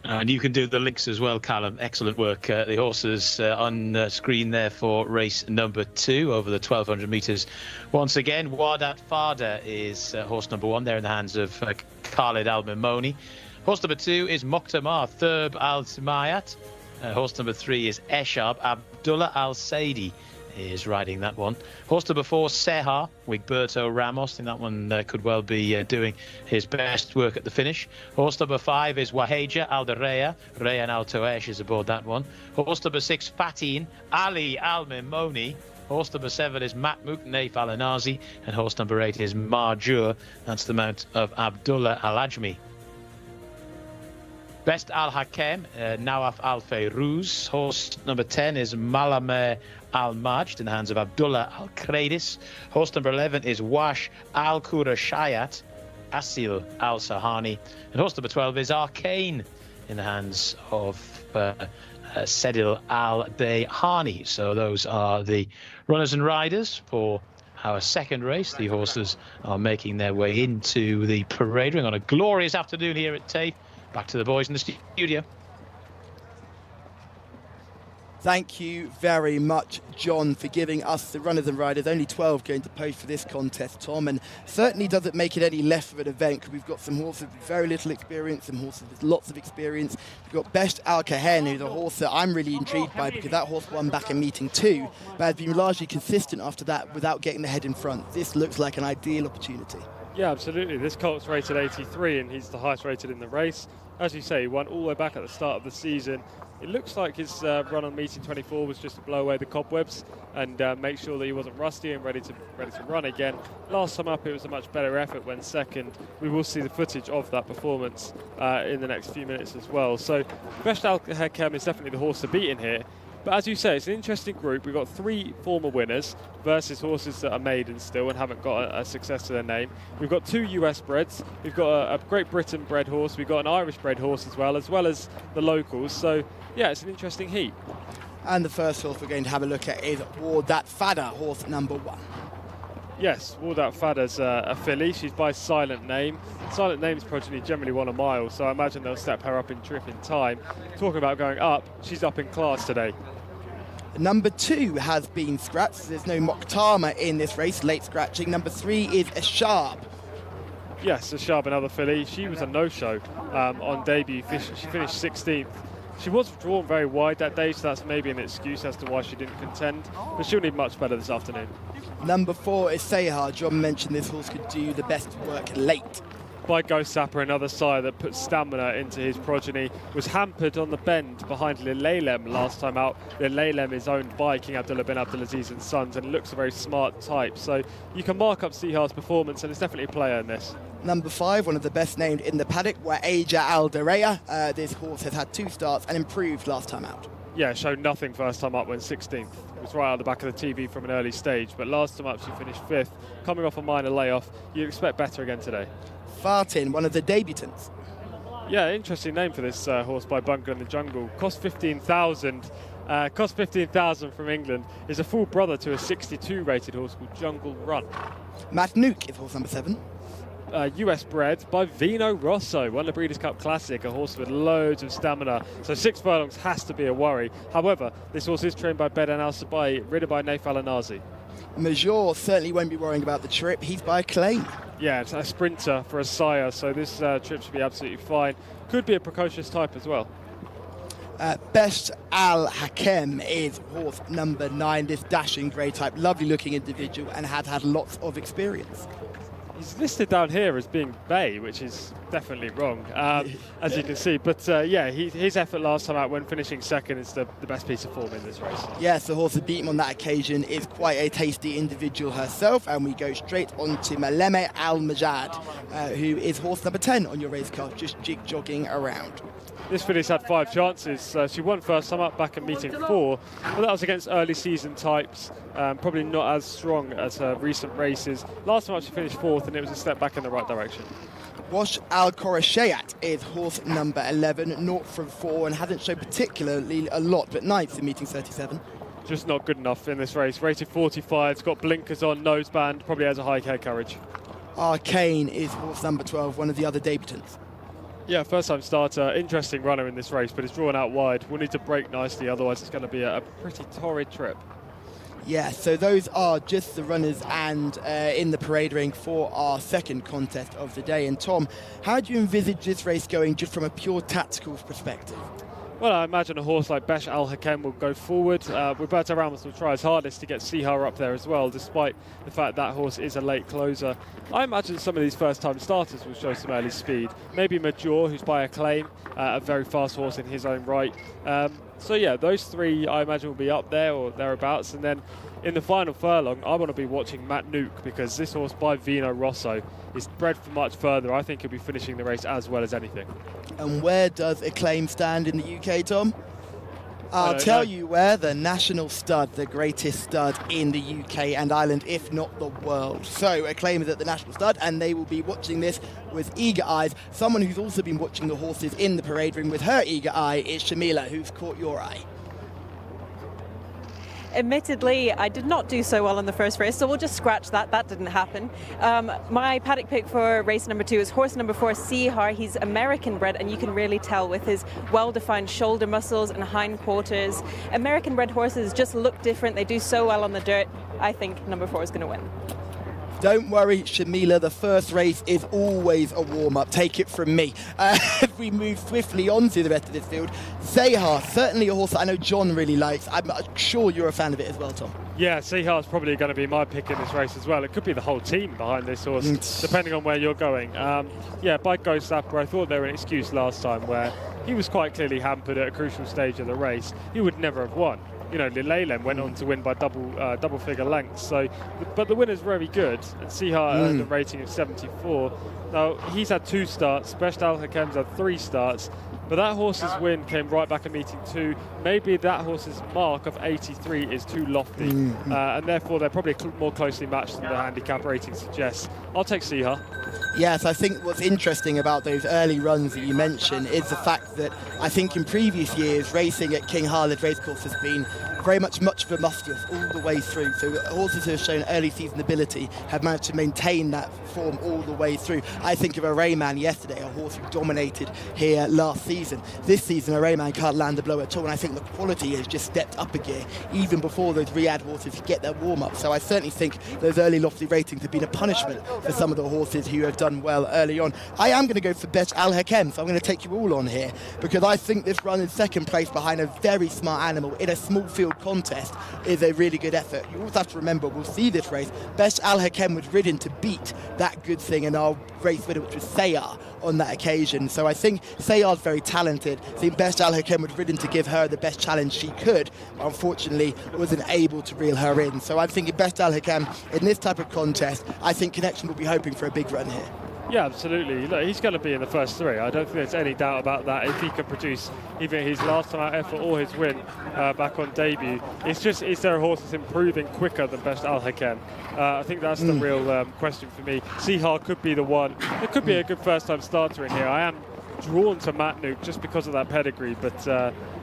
And you can do the links as well, Callum. Excellent work. The horses on screen there for race number 2 over the 1,200 metres. Once again, Wadat Fada is horse number 1 there in the hands of Khalid Al-Mimoni. Horse number 2 is Mokhtamar Thurb Al-Simayat. Horse number 3 is Eshab Abdullah Al-Saidi is riding that one. Horse number 4, Seha, Wigberto Ramos. I think that one could well be doing his best work at the finish. Horse number 5 is Waheja Aldareya. Rayan Al Toesh is aboard that one. Horse number 6, Fatin Ali Al Mimoni. Horse number 7 is Matmuk Naif Al Anazi. And horse number 8 is Marjur. That's the mount of Abdullah Al Ajmi. Best Al Hakem, Nawaf Al Fayrouz. Horse number 10 is Malame Al Majd in the hands of Abdullah Al Kradis. Horse number 11 is Wash Al Kurashayat, Asil Al Sahani. And horse number 12 is Arcane in the hands of Sedil Al Dayhani. So those are the runners and riders for our second race. The horses are making their way into the parade ring on a glorious afternoon here at Taif. Back to the boys in the studio. Thank you very much, John, for giving us the runners and riders. Only 12 going to post for this contest, Tom, and certainly doesn't make it any less of an event because we've got some horses with very little experience, some horses with lots of experience. We've got Best Al Kahen, who's a horse that I'm really intrigued by because that horse won back in meeting 2, but has been largely consistent after that without getting the head in front. This looks like an ideal opportunity. Yeah, absolutely. This colt's rated 83 and he's the highest rated in the race. As you say, he won all the way back at the start of the season. It looks like his run on meeting 24 was just to blow away the cobwebs and make sure that he wasn't rusty and ready to run again. Last time up, it was a much better effort when second. We will see the footage of that performance in the next few minutes as well. So Best Al Hakem is definitely the horse to beat in here. But as you say, it's an interesting group. We've got 3 former winners versus horses that are maiden still and haven't got a success to their name. We've got 2 US breds. We've got a Great Britain bred horse. We've got an Irish bred horse as well as the locals. So, yeah, it's an interesting heat. And the first horse we're going to have a look at is Wadat Fada, horse number 1. Yes, Wadat Fada's a filly. She's by Silent Name. Silent Name's progeny generally won a mile, so I imagine they'll step her up in trip in time. Talking about going up, she's up in class today. Number 2 has been scratched. There's no Mokhtama in this race, late scratching. Number 3 is Eshab. Yes, Eshab, another filly. She was a no-show on debut. She finished 16th. She was drawn very wide that day, so that's maybe an excuse as to why she didn't contend. But she'll need much better this afternoon. Number 4 is Seha. John mentioned this horse could do the best work late. By Ghost Sapper, another sire that put stamina into his progeny, was hampered on the bend behind Lilaylem last time out. Lilaylem is owned by King Abdullah bin Abdulaziz and Sons and looks a very smart type. So you can mark up Seha's performance and it's definitely a player in this. Number 5, one of the best named in the paddock, Waheja Aldareya. This horse has had 2 starts and improved last time out. Yeah, showed nothing first time up, went 16th. It was right out the back of the TV from an early stage, but last time up she finished 5th. Coming off a minor layoff, you'd expect better again today. Fatin, one of the debutants. Yeah, interesting name for this horse by Bungle in the Jungle. Cost 15,000. Cost 15,000 from England. Is a full brother to a 62 rated horse called Jungle Run. Matt Nuke is horse number 7. US bred by Vino Rosso, won the Breeders' Cup Classic, a horse with loads of stamina, so 6 furlongs has to be a worry. However, this horse is trained by Bedan Al Sabai, ridden by Naif Al Anazi. Major certainly won't be worrying about the trip, he's by Claim. Yeah, it's a sprinter for a sire, so this trip should be absolutely fine. Could be a precocious type as well. Best Al Hakem is horse number 9, this dashing grey type, lovely looking individual and had lots of experience. He's listed down here as being bay, which is definitely wrong, as you can see. But yeah, his effort last time out when finishing second is the best piece of form in this race. Yes, the horse that beat him on that occasion is quite a tasty individual herself, and we go straight on to Maleme Al-Majad, who is horse number 10 on your race card, just jogging around. This filly's had 5 chances. She won first time up back at meeting 4, but that was against early season types, probably not as strong as her recent races. Last time up she finished 4th, and it was a step back in the right direction. Wash Al Korashayat is horse number 11, 0 from 4, and hasn't shown particularly a lot, but 9th in meeting 37. Just not good enough in this race. Rated 45, it's got blinkers on, noseband, probably has a high K courage. Arcane is horse number 12, one of the other debutants. Yeah, first-time starter, interesting runner in this race, but it's drawn out wide. We'll need to brake nicely, otherwise it's going to be a pretty torrid trip. Yeah, so those are just the runners and in the parade ring for our second contest of the day. And Tom, how do you envisage this race going just from a pure tactical perspective? Well, I imagine a horse like Besh Al Hakem will go forward. Roberto Ramos will try his hardest to get Sihar up there as well, despite the fact that horse is a late closer. I imagine some of these first-time starters will show some early speed. Maybe Major, who's by Acclaim, a very fast horse in his own right. So yeah, those 3 I imagine will be up there or thereabouts. And then in the final furlong, I want to be watching Matt Nuke, because this horse by Vino Rosso is bred for much further. I think he'll be finishing the race as well as anything. And where does Acclaim stand in the UK, Tom? I'll tell you where, the national stud, the greatest stud in the UK and Ireland, if not the world. So Acclaim is at the national stud, and they will be watching this with eager eyes. Someone who's also been watching the horses in the parade ring with her eager eye is Shamila, who's caught your eye. Admittedly, I did not do so well in the first race, so we'll just scratch that. That didn't happen. My paddock pick for race number 2 is horse number 4, Sihar. He's American bred, and you can really tell with his well-defined shoulder muscles and hindquarters. American bred horses just look different. They do so well on the dirt. I think number 4 is going to win. Don't worry, Shamila, the first race is always a warm-up. Take it from me. If we move swiftly on to the rest of this field, Sihar, certainly a horse that I know John really likes. I'm sure you're a fan of it as well, Tom. Yeah, Sihar's probably going to be my pick in this race as well. It could be the whole team behind this horse, depending on where you're going. Yeah, by Ghost Zapper, I thought there was an excuse last time where he was quite clearly hampered at a crucial stage of the race. He would never have won. You know, Lilelen went on to win by double figure lengths. So, but the winner's very good, and Sihar earned a rating of 74. Now, he's had 2 starts. Besh Al Hakem's had 3 starts. But that horse's win came right back at meeting 2. Maybe that horse's mark of 83 is too lofty, and therefore they're probably more closely matched than the handicap rating suggests. I'll take Sihar. Yes, I think what's interesting about those early runs that you mentioned is the fact that I think in previous years racing at King Khalid Racecourse has been very much of a must-have all the way through. So horses who have shown early season ability have managed to maintain that form all the way through. I think of a Rayman yesterday, a horse who dominated here last season. This season, a Rayman can't land a blow at all, and I think the quality has just stepped up a gear even before those Riyadh horses get their warm-up. So I certainly think those early lofty ratings have been a punishment for some of the horses who have done well early on. I am going to go for Besh Al Hakem, so I'm going to take you all on here, because I think this run in second place behind a very smart animal in a small field contest is a really good effort. You also have to remember, we'll see this race, Besh Al Hakem was ridden to beat that good thing in our race winner, which was Sayar on that occasion. So I think Sayar's very talented. I think Besh Al Hakem was ridden to give her the best challenge she could, but unfortunately wasn't able to reel her in. So I'm thinking Besh Al Hakem in this type of contest, I think Connection will be hoping for a big run here. Yeah, absolutely. Look, he's going to be in the first 3. I don't think there's any doubt about that. If he can produce either his last time out effort or his win back on debut, it's just, is there a horse that's improving quicker than Besh Al Hakem? I think that's the real question for me. Sihar could be the one. It could be a good first-time starter in here. I am drawn to Matt Nuke just because of that pedigree, but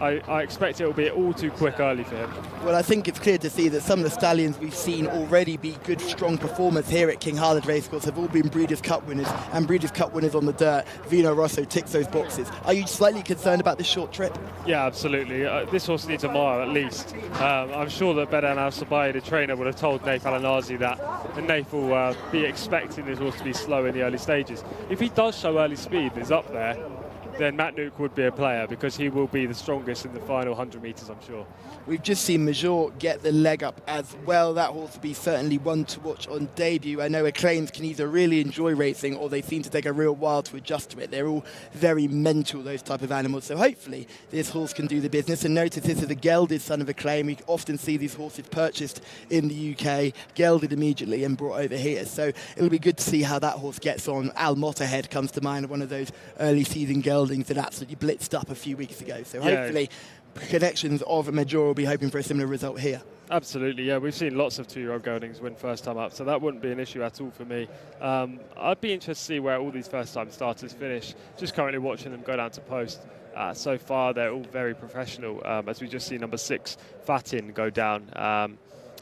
I expect it will be all too quick early for him. Well, I think it's clear to see that some of the stallions we've seen already be good, strong performers here at King Khalid Racecourse have all been Breeders' Cup winners, and Breeders' Cup winners on the dirt. Vino Rosso ticks those boxes. Are you slightly concerned about this short trip? Yeah, absolutely. This horse needs a mile at least. I'm sure that Bedan Al-Sabai, the trainer, would have told Naif Al-Anazi that, and Naif will be expecting this horse to be slow in the early stages. If he does show early speed and is up there, then Matt Nuke would be a player, because he will be the strongest in the final 100 metres, I'm sure. We've just seen Major get the leg up as well. That horse will be certainly one to watch on debut. I know Acclaims can either really enjoy racing or they seem to take a real while to adjust to it. They're all very mental, those type of animals. So hopefully this horse can do the business. And notice this is a gelded son of Acclaim. We often see these horses purchased in the UK, gelded immediately and brought over here. So it'll be good to see how that horse gets on. Al Motterhead comes to mind, one of those early season geldings that absolutely blitzed up a few weeks ago. So hopefully connections of Major will be hoping for a similar result here. Absolutely, yeah. We've seen lots of 2-year-old geldings win first time up, so that wouldn't be an issue at all for me. I'd be interested to see where all these first time starters finish. Just currently watching them go down to post. So far, they're all very professional, as we just see number 6, Fatin, go down.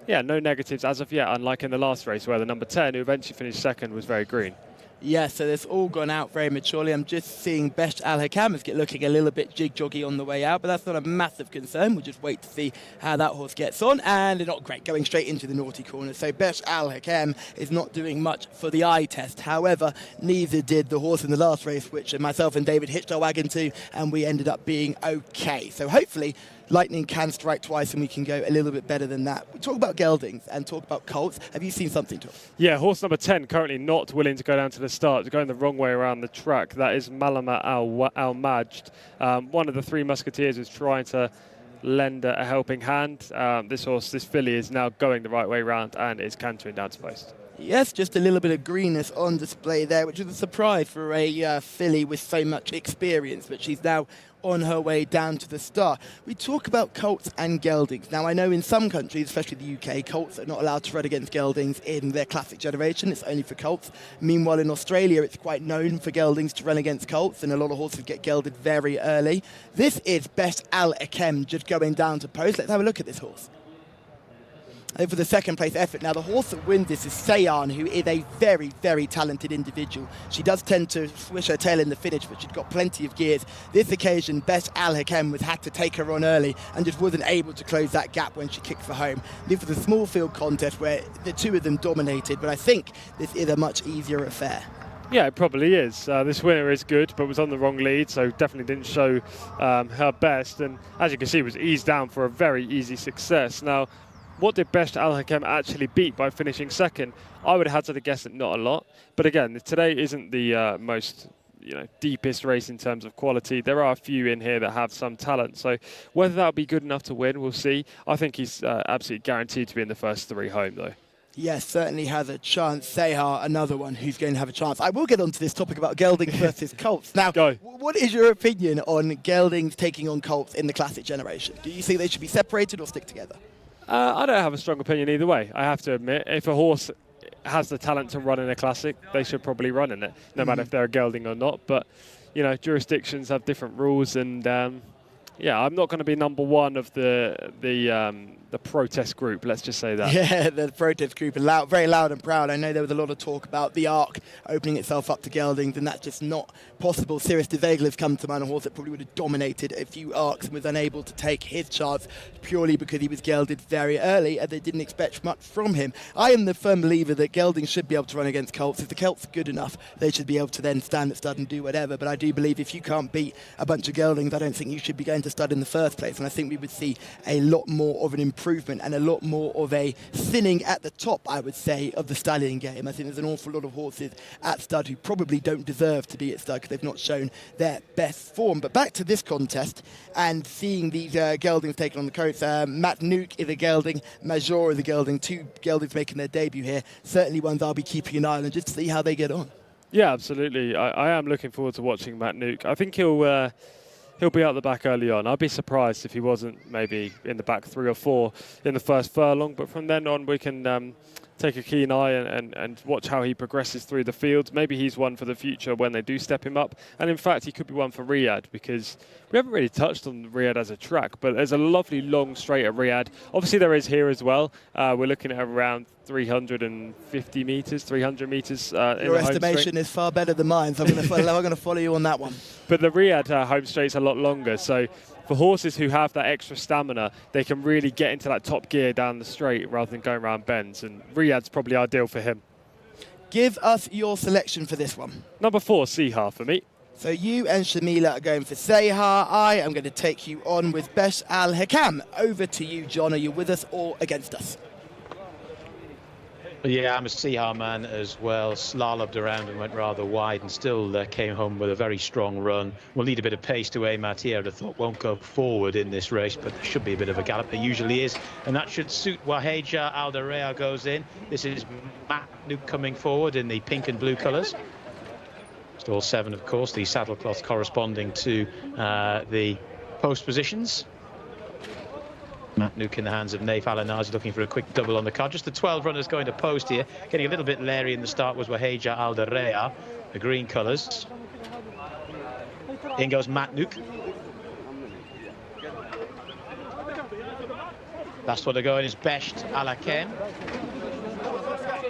Yeah, no negatives as of yet, unlike in the last race where the number 10, who eventually finished second, was very green. Yeah, so it's all gone out very maturely. I'm just seeing Best Al Hakam is looking a little bit jig-joggy on the way out, but that's not a massive concern. We'll just wait to see how that horse gets on. And they're not great, going straight into the naughty corner. So Best Al Hakam is not doing much for the eye test. However, neither did the horse in the last race, which myself and David hitched our wagon to, and we ended up being okay. So hopefully lightning can strike twice and we can go a little bit better than that. We talk about geldings and talk about colts. Have you seen something, Tom? Yeah, horse number 10 currently not willing to go down to the start, going the wrong way around the track. That is Malama Al-Majd. One of the 3 musketeers is trying to lend a helping hand. This filly is now going the right way around and is cantering down to post. Yes, just a little bit of greenness on display there, which is a surprise for a filly with so much experience, but she's now on her way down to the start. We talk about colts and geldings. Now, I know in some countries, especially the UK, colts are not allowed to run against geldings in their classic generation. It's only for colts. Meanwhile, in Australia, it's quite known for geldings to run against colts, and a lot of horses get gelded very early. This is Best Al Akem just going down to post. Let's have a look at this horse. For the second place effort. Now, the horse that wins this is Sayan, who is a very, very talented individual. She does tend to swish her tail in the finish, but she's got plenty of gears. This occasion, Best Al Hakem had to take her on early and just wasn't able to close that gap when she kicked for home. This was a small field contest where the two of them dominated, but I think this is a much easier affair. Yeah, it probably is. This winner is good, but was on the wrong lead, so definitely didn't show her best. And as you can see, was eased down for a very easy success. Now, what did Best Al Hakem actually beat by finishing second? I would have had to guess that not a lot. But again, today isn't the most deepest race in terms of quality. There are a few in here that have some talent. So whether that'll be good enough to win, we'll see. I think he's absolutely guaranteed to be in the first 3 home, though. Yes, certainly has a chance. Sehar, another one who's going to have a chance. I will get onto this topic about geldings versus colts. Now, what is your opinion on geldings taking on colts in the classic generation? Do you think they should be separated or stick together? I don't have a strong opinion either way, I have to admit. If a horse has the talent to run in a classic, they should probably run in it, no matter if they're a gelding or not. But, jurisdictions have different rules, and, I'm not going to be number one of the protest group, let's just say that. Yeah, the protest group are very loud and proud. I know there was a lot of talk about the Arc opening itself up to geldings, and that's just not possible. Sirius DeVegle has come to mind, a horse that probably would have dominated a few Arcs and was unable to take his chance purely because he was gelded very early and they didn't expect much from him. I am the firm believer that geldings should be able to run against colts. If the colts are good enough, they should be able to then stand at stud and do whatever. But I do believe if you can't beat a bunch of geldings, I don't think you should be going to stud in the first place. And I think we would see a lot more of an improvement and a lot more of a thinning at the top, I would say, of the stallion game. I think there's an awful lot of horses at stud who probably don't deserve to be at stud because they've not shown their best form. But back to this contest and seeing these geldings taken on the coast. Matt Nuke is a gelding, Major is a gelding, 2 geldings making their debut here. Certainly ones I'll be keeping an eye on just to see how they get on. Yeah, absolutely. I am looking forward to watching Matt Nuke. I think he'll be out the back early on. I'd be surprised if he wasn't maybe in the back 3 or 4 in the first furlong. But from then on, we can take a keen eye and watch how he progresses through the field. Maybe he's one for the future when they do step him up. And in fact, he could be one for Riyadh, because we haven't really touched on Riyadh as a track, but there's a lovely long straight at Riyadh. Obviously, there is here as well. We're looking at around 350 metres, 300 metres. Your estimation is far better than mine, so I'm going to follow you on that one. But the Riyadh home straight's a lot longer, so for horses who have that extra stamina, they can really get into that top gear down the straight rather than going around bends, and Riyadh's probably ideal for him. Give us your selection for this one. Number 4, Sehar for me. So you and Shamila are going for Seha. I am going to take you on with Besh Al Hakam. Over to you, John. Are you with us or against us? Yeah, I'm a Seha man as well. Slalomed around and went rather wide and still came home with a very strong run. We'll need a bit of pace to aim at here. I thought won't go forward in this race, but there should be a bit of a gallop. There usually is, and that should suit. Waheja Alderea goes in. This is Matt Nuke coming forward in the pink and blue colours. Stall 7, of course, the saddlecloth corresponding to the post positions. Matt Nuke in the hands of Naif Alanazi, looking for a quick double on the card. Just the 12 runners going to post here. Getting a little bit leery in the start was Waheja Alderea, the green colours. In goes Matt Nuke. Last one to go in is Besht Alakem.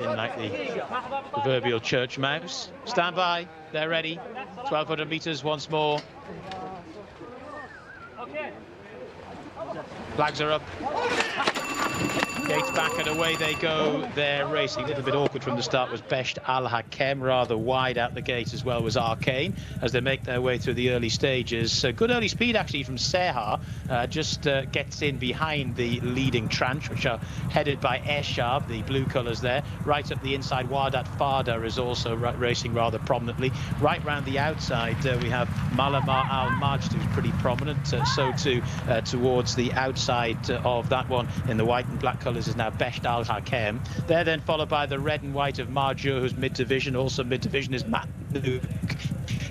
In like the proverbial church mouse. Stand by, they're ready. 1200 metres once more. Flags are up. Gates back and away they go. They're racing. A little bit awkward from the start was Besht Al Hakem. Rather wide out the gate as well was Arcane as they make their way through the early stages. Good early speed actually from Seha. Just gets in behind the leading tranche, which are headed by Eshab, the blue colours there. Right up the inside, Wadat Fada is also racing rather prominently. Right round the outside we have Malamar Al Majd, who's pretty prominent. So too towards the outside of that one in the white and black colours is now Besht Al Hakem. They're then followed by the red and white of Marjo, who's mid-division. Also mid-division is Matt Nuke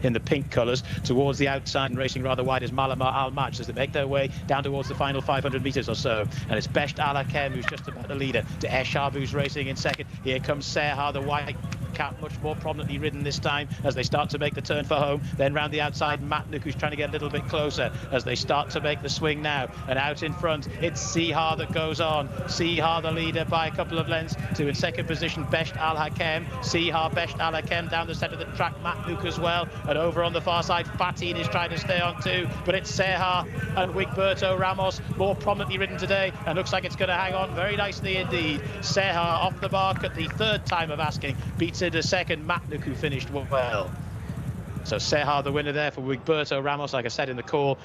in the pink colours. Towards the outside and racing rather wide is Malamar Al Majd as they make their way down towards the final 500 metres or so. And it's Besht Al Hakem who's just about the leader to Eshab, who's racing in second. Here comes Seha, the white cap, much more prominently ridden this time as they start to make the turn for home. Then round the outside, Matt Nuke, who's trying to get a little bit closer as they start to make the swing now. And out in front, it's Seha that goes on. Seha, the leader, by a couple of lengths. To in second position, Besht Al Hakem. Seha, Besht Al Hakem down the centre of the track. Matt Nuke as well. And over on the far side, Fatin is trying to stay on too. But it's Seha and Wigberto Ramos, more prominently ridden today. And looks like it's going to hang on very nicely indeed. Seha off the mark at the third time of asking. Beats into second, Matt Nuke, who finished well. So Seha, the winner there for Wigberto Ramos. Like I said in the call,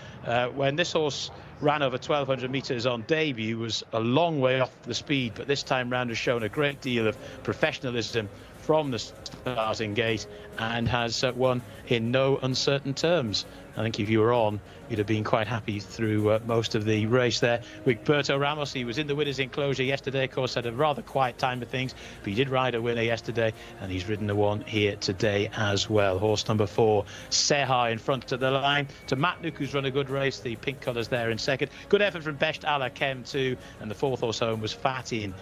when this horse ran over 1200 metres on debut, was a long way off the speed, but this time round has shown a great deal of professionalism from the starting gate and has won in no uncertain terms. I think if you were on, you'd have been quite happy through most of the race there. Wigberto Ramos, he was in the winner's enclosure yesterday, of course, had a rather quiet time of things, but he did ride a winner yesterday, and he's ridden the one here today as well. Horse number 4, Seha, in front of the line. To Matt Nuke, who's run a good race, the pink colours there in second. Good effort from Besht Al Hakem too, and the fourth horse home was Fatin,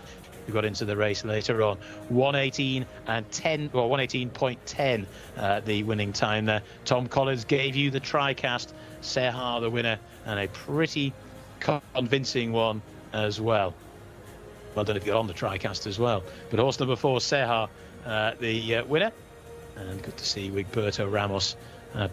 who got into the race later on. 1:18 and 10, well, 1:18.10 the winning time there. Tom Collins gave you the TriCast. Seha the winner, and a pretty convincing one as well. Well done if you got on the TriCast as well. But horse number 4, Seha, the winner, and good to see Wigberto Ramos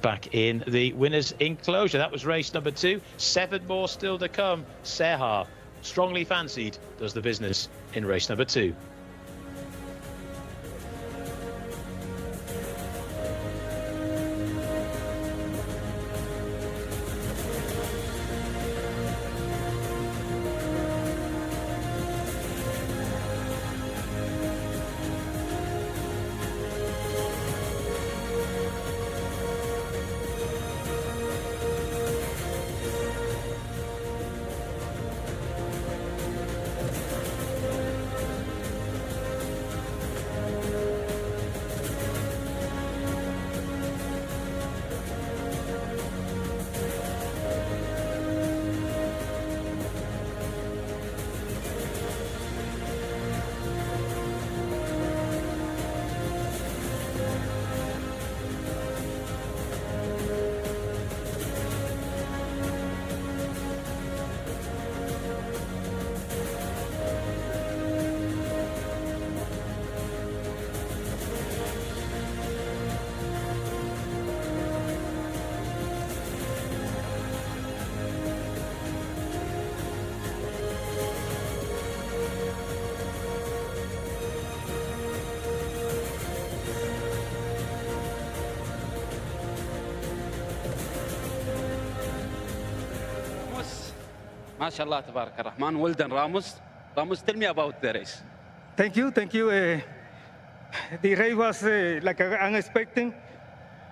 back in the winner's enclosure. That was race number 2. 7 more still to come. Seha, strongly fancied, does the business in race number 2. MashaAllah, Tabarak Rahman. Well done, Ramos. Ramos, tell me about the race. Thank you, thank you. The race was like unexpected.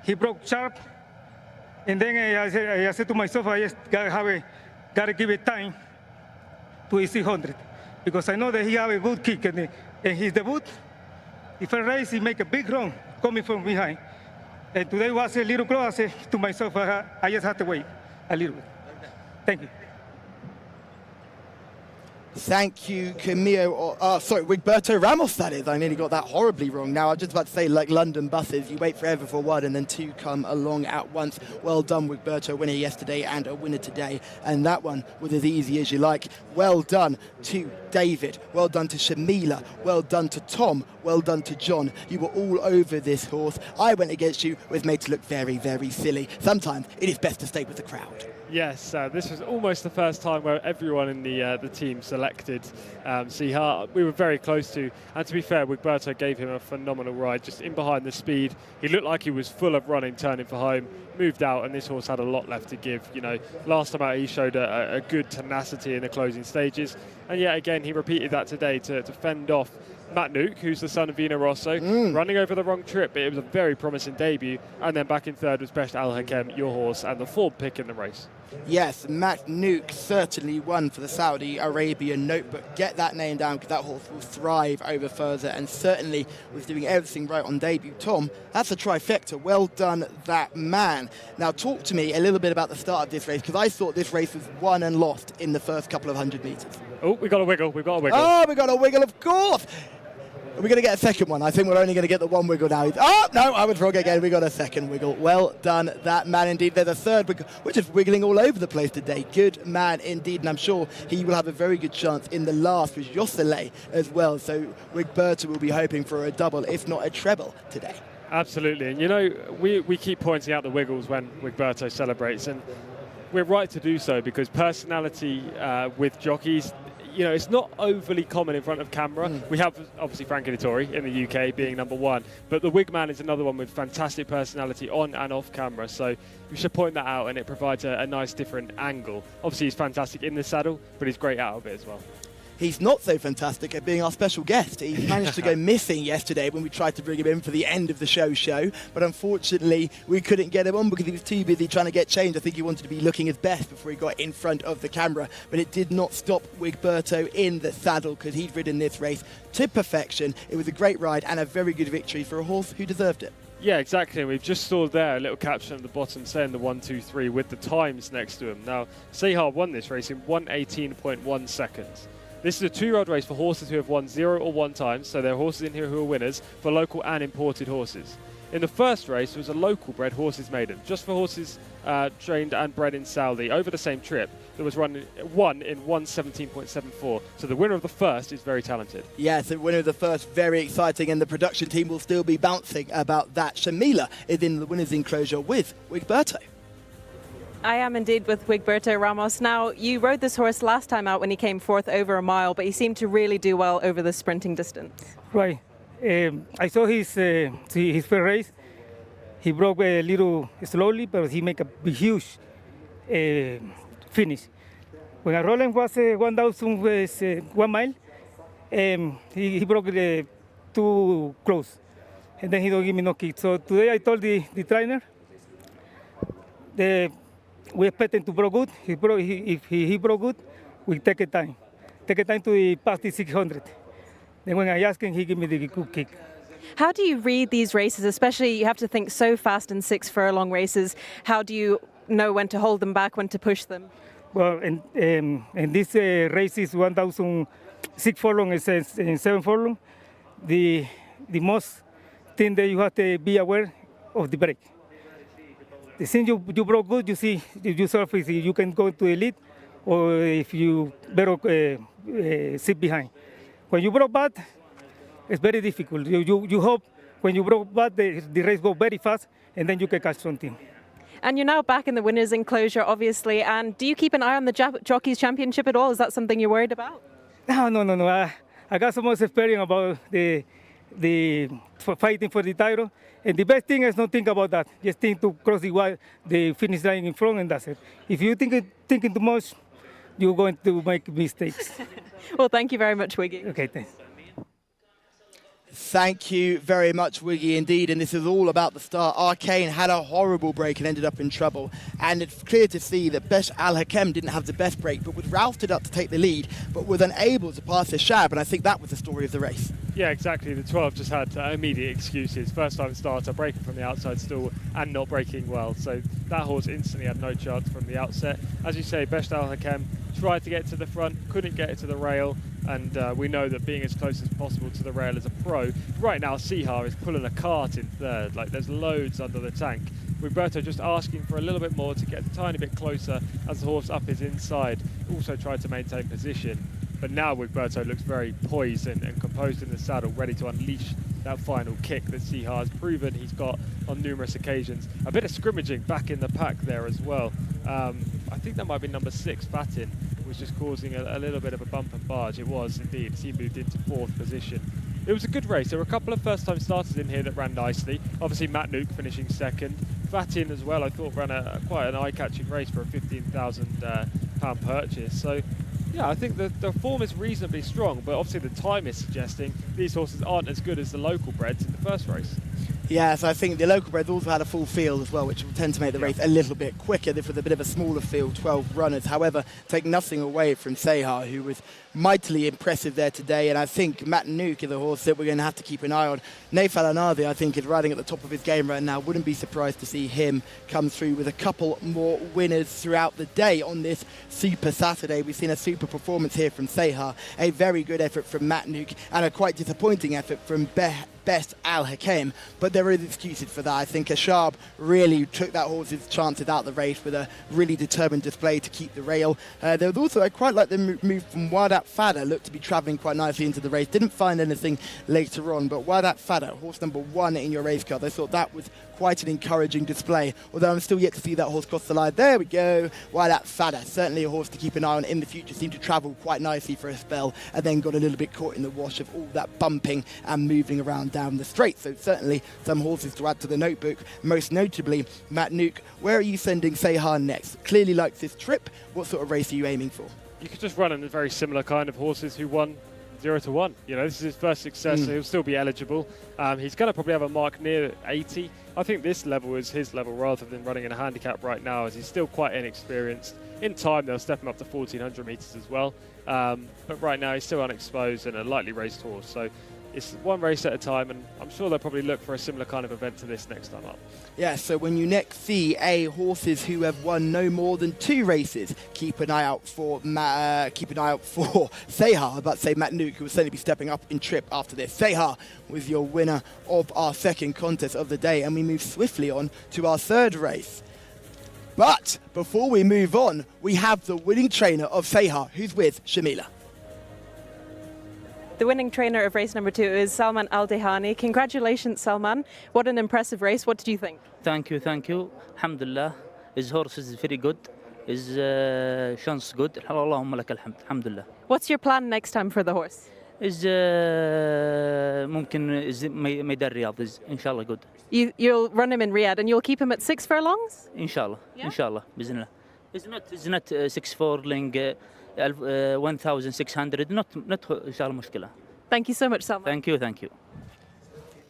He broke sharp, and then I said to myself, I just gotta give it time to his 600 because I know that he have a good kick, and his debut, the first race, he make a big run coming from behind. And today was a little close. I said to myself, I just have to wait a little bit. Thank you. Thank you, Camillo. Wigberto Ramos, that is. I nearly got that horribly wrong. Now, I was just about to say, like London buses, you wait forever for one and then two come along at once. Well done, Wigberto, winner yesterday and a winner today. And that one was as easy as you like. Well done to David. Well done to Shamila. Well done to Tom. Well done to John. You were all over this horse. I went against you. It was made to look very, very silly. Sometimes it is best to stay with the crowd. Yes, this was almost the first time where everyone in the team selected Jcsa. We were very close to, and to be fair, Wigberto gave him a phenomenal ride, just in behind the speed. He looked like he was full of running, turning for home, moved out, and this horse had a lot left to give. You know, last time out he showed a good tenacity in the closing stages, and yet again he repeated that today to fend off Matt Nuke, who's the son of Vina Rosso, running over the wrong trip, but it was a very promising debut. And then back in third was Best Al Hakem, your horse, and the fourth pick in the race. Yes, Matt Nuke certainly won for the Saudi Arabian Notebook. Get that name down because that horse will thrive over further and certainly was doing everything right on debut. Tom, that's a trifecta. Well done, that man. Now talk to me a little bit about the start of this race because I thought this race was won and lost in the first couple of 100 metres. Oh, we got a wiggle. We've got a wiggle. Oh, we got a wiggle, of course. Are we going to get a second one? I think we're only going to get the one wiggle now. Oh, no, I was wrong again. We got a second wiggle. Well done, that man indeed. There's a third wiggle. We're just wiggling all over the place today. Good man indeed. And I'm sure he will have a very good chance in the last with Jcsa as well. So Wigberto will be hoping for a double, if not a treble today. Absolutely. And, you know, we keep pointing out the wiggles when Wigberto celebrates. And we're right to do so because personality with jockeys, you know, it's not overly common in front of camera. We have, obviously, Frankie Dettori in the UK being number one, but the Wigman is another one with fantastic personality on and off camera, so we should point that out, and it provides a nice different angle. Obviously, he's fantastic in the saddle, but he's great out of it as well. He's not so fantastic at being our special guest. He managed to go missing yesterday when we tried to bring him in for the end of the show, but unfortunately we couldn't get him on because he was too busy trying to get changed. I think he wanted to be looking his best before he got in front of the camera, but it did not stop Wigberto in the saddle because he'd ridden this race to perfection. It was a great ride and a very good victory for a horse who deserved it. Yeah, exactly. We've just saw there a little caption at the bottom saying the 1, 2, 3 with the times next to him. Now, Jcsa won this race in 1:18.1 seconds. This is a two-year-old race for horses who have won 0 or 1 times, so there are horses in here who are winners for local and imported horses. In the first race, it was a local-bred horses maiden, just for horses trained and bred in Saudi over the same trip that was won in 1:17.74. So the winner of the first is very talented. Yes, the winner of the first, very exciting, and the production team will still be bouncing about that. Shamila is in the winner's enclosure with Wigberto. I am indeed with Wigberto Ramos. Now, you rode this horse last time out when he came fourth over a mile, but he seemed to really do well over the sprinting distance. Right. I saw his first race. He broke a little slowly, but he made a huge finish. When a Roland was 1 mile, he broke too close, and then he don't give me no kick. So today I told the trainer, we expect him to broke good. If he broke good, we take a time. Take a time to pass the 600. Then when I ask him, he give me the good kick. How do you read these races, especially you have to think so fast in 6 furlong races? How do you know when to hold them back, when to push them? Well, in this race is 1,006 furlong and 7 furlong. The most thing that you have to be aware of the break. The thing you broke good, you see yourself if you can go to elite or if you better sit behind. When you broke bad, it's very difficult. You hope when you broke bad, the race go very fast and then you can catch something. And you're now back in the winner's enclosure, obviously. And do you keep an eye on the Jockeys Championship at all? Is that something you're worried about? No. I got so much experience about the fighting for the title. And the best thing is not think about that. Just think to cross the finish line in front, and that's it. If you thinking too much, you're going to make mistakes. Well, thank you very much, Wiggy. Okay, thanks. Thank you very much, Wiggy, indeed. And this is all about the start. Arcane had a horrible break and ended up in trouble. And it's clear to see that Besh Al-Hakem didn't have the best break, but was routed up to take the lead, but was unable to pass the Shab. And I think that was the story of the race. Yeah, exactly. The 12 just had immediate excuses. First time starter, breaking from the outside stall and not breaking well. So that horse instantly had no chance from the outset. As you say, Besh Al-Hakem tried to get to the front, couldn't get it to the rail. And we know that being as close as possible to the rail as a pro. Right now, Sihar is pulling a cart in third. Like, there's loads under the tank. Roberto just asking for a little bit more to get a tiny bit closer as the horse up his inside. Also tried to maintain position. But now Roberto looks very poised and composed in the saddle, ready to unleash that final kick that Sihar has proven he's got on numerous occasions. A bit of scrimmaging back in the pack there as well. I think that might be number 6, Fatin, was just causing a little bit of a bump and barge. It was indeed, as he moved into 4th position. It was a good race. There were a couple of first-time starters in here that ran nicely. Obviously, Matt Nuke finishing 2nd. Fatin as well, I thought, ran quite an eye-catching race for a £15,000 purchase. So, yeah, I think the form is reasonably strong, but obviously the time is suggesting these horses aren't as good as the local breds in the first race. Yeah, so I think the local breds also had a full field as well, which will tend to make the race a little bit quicker. This was a bit of a smaller field, 12 runners. However, take nothing away from Sehar, who was mightily impressive there today. And I think Matt Nuke is a horse that we're going to have to keep an eye on. Naif Al-Anadi, I think, is riding at the top of his game right now. Wouldn't be surprised to see him come through with a couple more winners throughout the day on this Super Saturday. We've seen a super performance here from Sehar, a very good effort from Matt Nuke, and a quite disappointing effort from Best Al-Hakem, but there is excuses for that. I think Ashab really took that horse's chances out the race with a really determined display to keep the rail. There was also, I quite like the move from Wadat Fada, looked to be travelling quite nicely into the race. Didn't find anything later on, but Wadat Fada, horse number 1 in your race card, I thought that was quite an encouraging display, although I'm still yet to see that horse cross the line. There we go, Wadat Fada, certainly a horse to keep an eye on in the future. Seemed to travel quite nicely for a spell and then got a little bit caught in the wash of all that bumping and moving around down the straight. So certainly some horses to add to the notebook, most notably Matt Nuke. Where are you sending Sehar next? Clearly likes this trip. What sort of race are you aiming for? You could just run in a very similar kind of horses who won 0 to 1. You know, this is his first success, so he'll still be eligible. He's going to probably have a mark near 80. I think this level is his level rather than running in a handicap right now, as he's still quite inexperienced. In time, they'll step him up to 1,400 metres as well. But right now, he's still unexposed and a lightly raced horse. So it's one race at a time, and I'm sure they'll probably look for a similar kind of event to this next time up. Yeah, so when you next see horses who have won no more than 2 races, keep an eye out for Sehar. I'm about to say Matt Nuke, who will certainly be stepping up in trip after this. Sehar was your winner of our second contest of the day, and we move swiftly on to our third race. But before we move on, we have the winning trainer of Sehar, who's with Shamila. The winning trainer of race number 2 is Salman Al-Dehani. Congratulations, Salman. What an impressive race. What did you think? Thank you. Alhamdulillah. His horse is very good. His chance good. Allahumma lak alhamd. Alhamdulillah. What's your plan next time for the horse? Is ممكن ميدان رياض is inshallah good. You'll run him in Riyadh and you'll keep him at 6 furlongs? Inshallah. Yeah? Inshallah. بإذن الله. It's not 6 furlong 1,600. Not إن شاء الله مشكلة. Thank you so much, Salman. Thank you.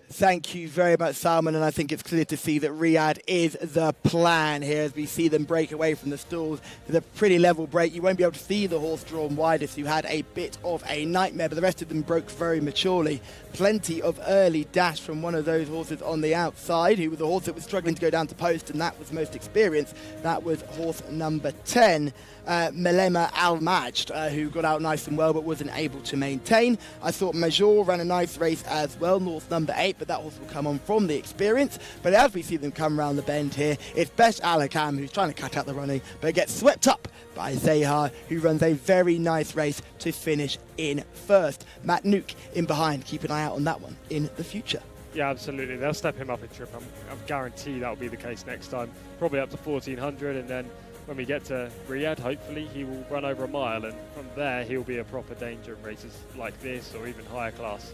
Thank you very much, Salman, and I think it's clear to see that Riyadh is the plan here as we see them break away from the stalls. It's a pretty level break. You won't be able to see the horse drawn widest, who had a bit of a nightmare, but the rest of them broke very maturely. Plenty of early dash from one of those horses on the outside, who was the horse that was struggling to go down to post, and that was most experienced. That was horse number 10. Melema Al-Majd, who got out nice and well but wasn't able to maintain. I thought Major ran a nice race as well, North number 8, but that horse will come on from the experience. But as we see them come around the bend here, it's Besh Al-Hakem who's trying to cut out the running, but gets swept up by Sehar, who runs a very nice race to finish in first. Matt Nuke in behind. Keep an eye out on that one in the future. Yeah, absolutely. They'll step him up in trip. I'm guaranteed that will be the case next time. Probably up to 1,400, and then when we get to Riyadh, hopefully he will run over a mile, and from there he'll be a proper danger in races like this or even higher class.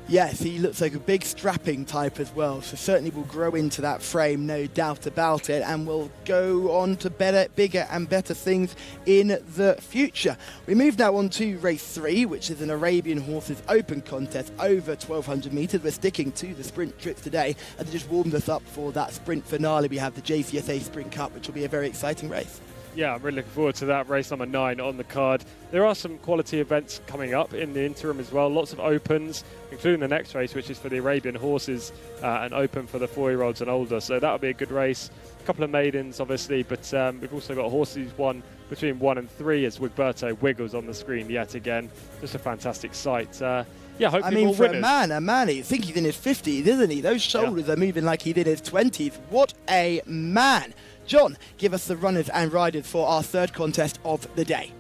Yes, he looks like a big strapping type as well, so certainly will grow into that frame, no doubt about it, and will go on to better, bigger and better things in the future. We move now on to race 3, which is an Arabian Horses Open contest over 1,200 metres. We're sticking to the sprint trips today, and it just warmed us up for that sprint finale. We have the Jcsa Sprint Cup, which will be a very exciting race. Yeah, I'm really looking forward to that. Race number 9 on the card. There are some quality events coming up in the interim as well. Lots of opens, including the next race, which is for the Arabian Horses, and open for the 4-year-olds and older. So that'll be a good race. A couple of maidens, obviously, but we've also got horses won between 1 and 3 as Wigberto wiggles on the screen yet again. Just a fantastic sight. Yeah, hopefully more for winners. a man, I think he's in his 50s, isn't he? Those shoulders are moving like he's in his 20s. What a man! John, give us the runners and riders for our third contest of the day.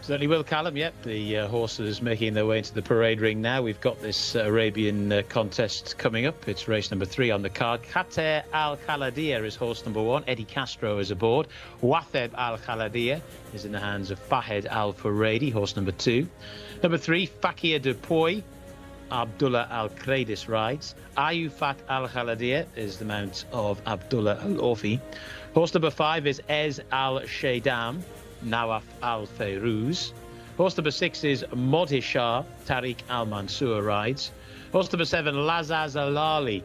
Certainly will, Callum. Yep, the horses making their way into the parade ring now. We've got this Arabian contest coming up. It's race number 3 on the card. Khater Al-Khaladia is horse number 1. Eddie Castro is aboard. Watheb Al-Khaladia is in the hands of Fahed Al-Furedi, horse number 2. Number 3, Fakir de Poy. Abdullah Al-Kradis rides. Ayufat Al-Khaladia is the mount of Abdullah Al-Orfi. Horse number 5 is Ez Al-Shaydam, Nawaf Al-Fayruz. Horse number 6 is Modhishar, Tariq Al-Mansour rides. Horse number 7, Lazaz Al-Ali,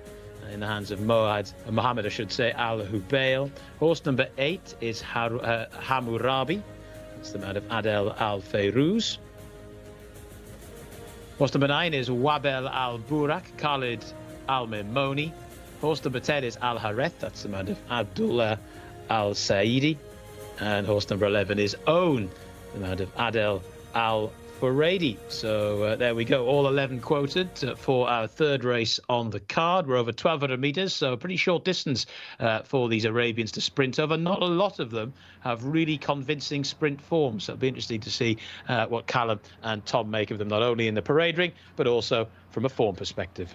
in the hands of Mohammed, Al-Hubail. Horse number 8 is Hammurabi. That's the mount of Adel Al-Fayruz. Horse number 9 is Wabel Al-Burak, Khalid Al-Mimoni. Horse number 10 is Al-Hareth, that's the mount of Abdullah Al-Saidi. And horse number 11 is Own, the mount of Adel Al-Furedi. So there we go, all 11 quoted for our third race on the card. We're over 1,200 metres, so a pretty short distance for these Arabians to sprint over. Not a lot of them have really convincing sprint form, so it'll be interesting to see what Callum and Tom make of them, not only in the parade ring, but also from a form perspective.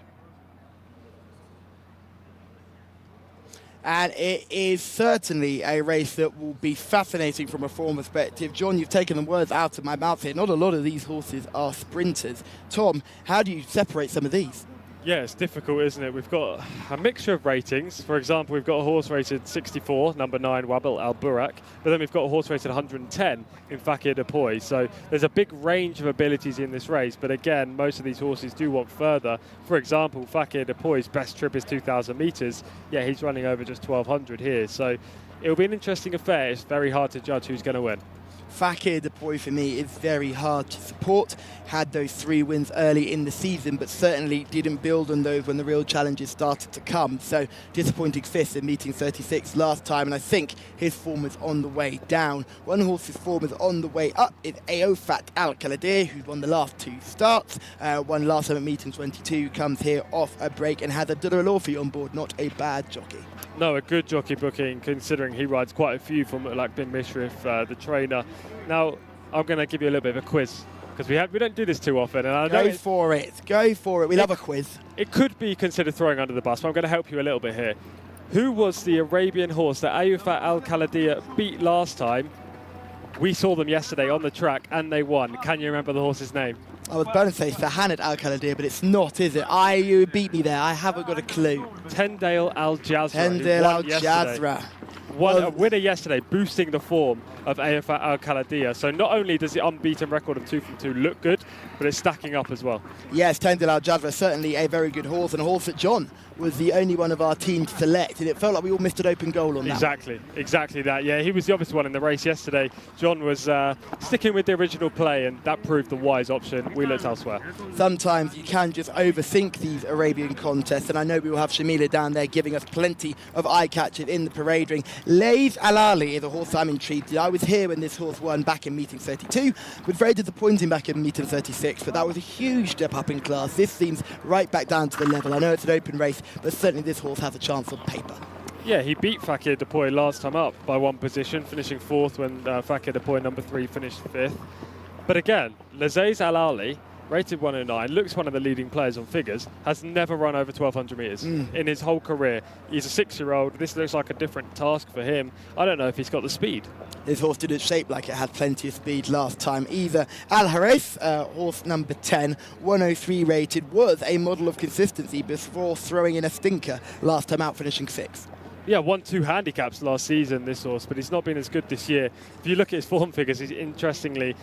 And it is certainly a race that will be fascinating from a form perspective. John, you've taken the words out of my mouth here. Not a lot of these horses are sprinters. Tom, how do you separate some of these? Yeah, it's difficult, isn't it? We've got a mixture of ratings. For example, we've got a horse rated 64, number 9, Wabel Al-Burak, but then we've got a horse rated 110 in Fakir de Poy. So there's a big range of abilities in this race, but again, most of these horses do want further. For example, Fakir de Poy's best trip is 2,000 metres. Yeah, he's running over just 1,200 here. So it'll be an interesting affair. It's very hard to judge who's going to win. Fakir de Poy for me is very hard to support. Had those 3 wins early in the season, but certainly didn't build on those when the real challenges started to come. So disappointing 5th in meeting 36 last time, and I think his form is on the way down. One horse's form is on the way up is Ayufat Al-Khaladia, who's won the last 2 starts. Won last time at meeting 22, comes here off a break and has Abdullah Al-Orfi on board. Not a bad jockey. No, a good jockey booking, considering he rides quite a few from like Bin Mishrif, the trainer. Now, I'm going to give you a little bit of a quiz, because we don't do this too often. And I know Go for it. We love a quiz. It could be considered throwing under the bus, but I'm going to help you a little bit here. Who was the Arabian horse that Ayufat Al-Khaladia beat last time? We saw them yesterday on the track, and they won. Can you remember the horse's name? I was about to say Sahanat Al-Khaladia, but it's not, is it? You beat me there. I haven't got a clue. Tendale Al-Jazra. Tendale Al-Jazra. Won a winner yesterday, boosting the form of Ayufat Al-Khaladia. So not only does the unbeaten record of 2 from 2 look good, but it's stacking up as well. Yes, Tendale Al-Jazra, certainly a very good horse, and a horse that John was the only one of our team to select, and it felt like we all missed an open goal on that. Exactly that. Yeah, he was the obvious one in the race yesterday. John was sticking with the original play, and that proved the wise option. We looked elsewhere. Sometimes you can just overthink these Arabian contests, and I know we will have Shamila down there giving us plenty of eye catches in the parade ring. Lays Al-Ali is a horse I'm intrigued in. I was here when this horse won back in meeting 32. Was very disappointing back in meeting 36, but that was a huge step up in class. This seems right back down to the level. I know it's an open race, but certainly this horse has a chance on paper. Yeah, he beat Fakir de Poy last time up by 1 position, finishing 4th when Fakir de Poy number 3 finished 5th. But again, Lazays Al-Ali rated 109, looks one of the leading players on figures, has never run over 1,200 metres in his whole career. He's a 6-year-old. This looks like a different task for him. I don't know if he's got the speed. This horse didn't shape like it had plenty of speed last time either. Al Harith, horse number 10, 103 rated, was a model of consistency before throwing in a stinker last time out, finishing 6th. Yeah, won 2 handicaps last season, this horse, but he's not been as good this year. If you look at his form figures, he's interestingly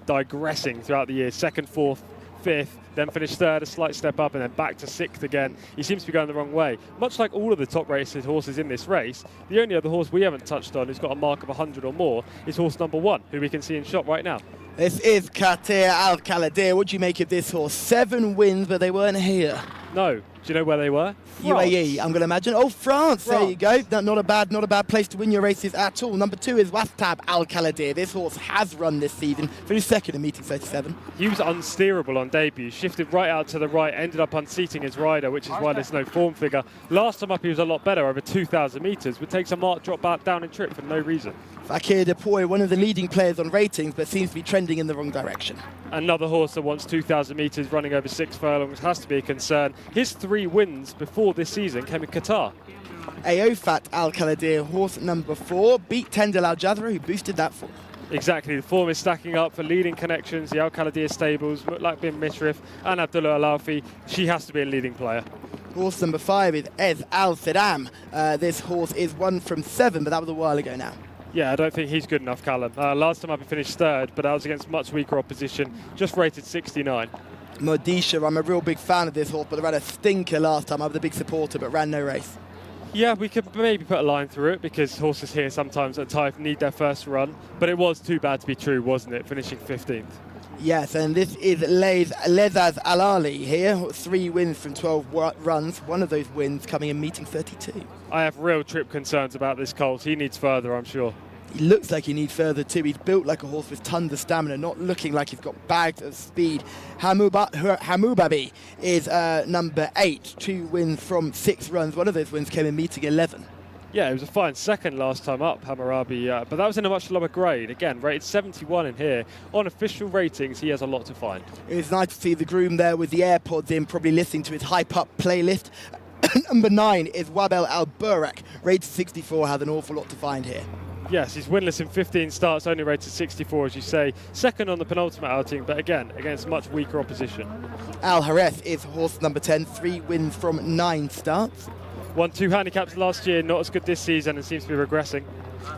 digressing throughout the year. 2nd, 4th, 5th, then finished 3rd, a slight step up, and then back to 6th again. He seems to be going the wrong way. Much like all of the top rated horses in this race, the only other horse we haven't touched on who's got a mark of 100 or more is horse number 1, who we can see in shot right now. This is Katir Al-Kaladir. What do you make of this horse? 7 wins, but they weren't here. No. Do you know where they were? UAE, I'm going to imagine. Oh, France. There you go. Not a bad place to win your races at all. Number 2 is Wastab Al-Kaladir. This horse has run this season. Finished 2nd in meeting 37. He was unsteerable on debut. Shifted right out to the right, ended up unseating his rider, which is why there's no form figure. Last time up, he was a lot better, over 2,000 metres, but takes a marked drop back down in trip for no reason. Fakir Depoy, one of the leading players on ratings, but seems to be trending in the wrong direction. Another horse that wants 2,000 metres, running over 6 furlongs, has to be a concern. His 3 wins before this season came in Qatar. Aofat Al-Kaladir, horse number 4, beat Tendel Al-Jazra, who boosted that form. Exactly, the form is stacking up for leading connections. The Al-Kaladir stables, Mutlaq bin Mishrif and Abdullah Al-Alfi. She has to be a leading player. Horse number 5 is Ez Al-Sidam. This horse is 1 from 7, but that was a while ago now. Yeah, I don't think he's good enough, Callum. Last time up he finished 3rd, but that was against much weaker opposition, just rated 69. Modisha, I'm a real big fan of this horse, but I ran a stinker last time. I was a big supporter, but ran no race. Yeah, we could maybe put a line through it, because horses here sometimes at Taif need their first run, but it was too bad to be true, wasn't it, finishing 15th? Yes, and this is Lezaz Al-Ali here, 3 wins from 12 runs, one of those wins coming in meeting 32. I have real trip concerns about this colt. He needs further, I'm sure. He looks like he needs further too. He's built like a horse with tons of stamina, not looking like he's got bags of speed. Hamubabi is number 8, 2 wins from 6 runs. One of those wins came in meeting 11. Yeah, it was a fine 2nd last time up, Hammurabi, but that was in a much lower grade. Again, rated 71 in here. On official ratings, he has a lot to find. It was nice to see the groom there with the AirPods in, probably listening to his Hype Up playlist. Number 9 is Wabel Al-Burak, rated 64, has an awful lot to find here. Yes, he's winless in 15 starts, only rated 64, as you say. 2nd on the penultimate outing, but again, against much weaker opposition. Al Harith is horse number 10, 3 wins from 9 starts. Won 2 handicaps last year, not as good this season, and seems to be regressing.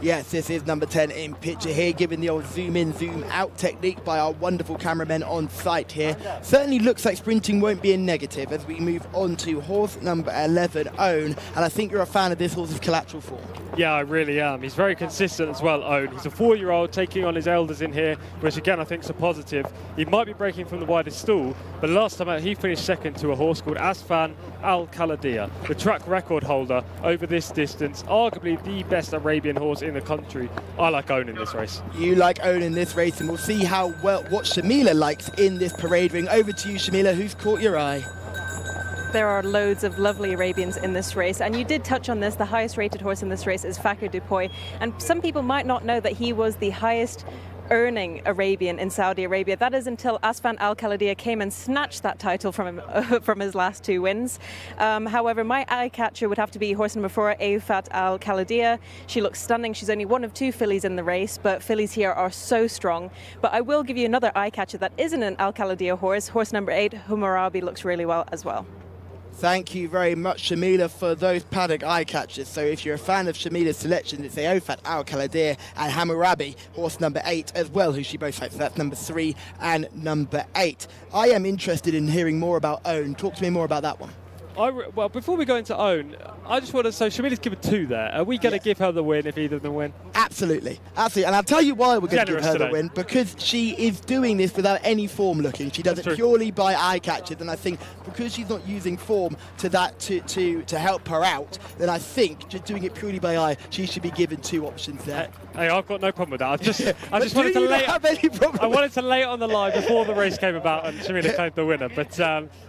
Yes, this is number 10 in picture here, given the old zoom in, zoom out technique by our wonderful cameramen on site here. Certainly looks like sprinting won't be a negative as we move on to horse number 11, Own. And I think you're a fan of this horse's collateral form. Yeah, I really am. He's very consistent as well, Own. He's a 4-year-old taking on his elders in here, which again I think is a positive. He might be breaking from the widest stall, but last time out he finished 2nd to a horse called Asfan Al-Kaladir, the track record holder over this distance, arguably the best Arabian horse in the country. I like Own in this race. You like Own in this race, and we'll see how well what Shamila likes in this parade ring. Over to you, Shamila. Who's caught your eye? There are loads of lovely Arabians in this race, and you did touch on this. The highest rated horse in this race is Fakir Dupoy, and some people might not know that he was the highest earning Arabian in Saudi Arabia. That is until Asfan Al-Kaladir came and snatched that title from him from his last 2 wins. However, my eye catcher would have to be horse number 4, Aofat Al-Kaladir. She looks stunning. She's only one of 2 fillies in the race, but fillies here are so strong. But I will give you another eye catcher that isn't an Al-Kaladir horse. Horse number 8, Hammurabi, looks really well as well. Thank you very much, Shamila, for those paddock eye catchers. So if you're a fan of Shamila's selection, it's Aofat Al-Kaladir and Hammurabi, horse number 8 as well, who she both likes. So that's number 3 and number 8. I am interested in hearing more about Own. Talk to me more about that one. Well, before we go into Own, I just want to say Shamila's given 2 there. Are we going to give her the win if either of them win? Absolutely. Absolutely. And I'll tell you why we're going to give her today. the win. Because she is doing this without any form looking. She does it purely by eye catches. And I think because she's not using form to help her out, then I think just doing it purely by eye, she should be given 2 options there. Hey, I've got no problem with that. I just wanted to lay it on the line before the race came about and Shamila claimed the winner. But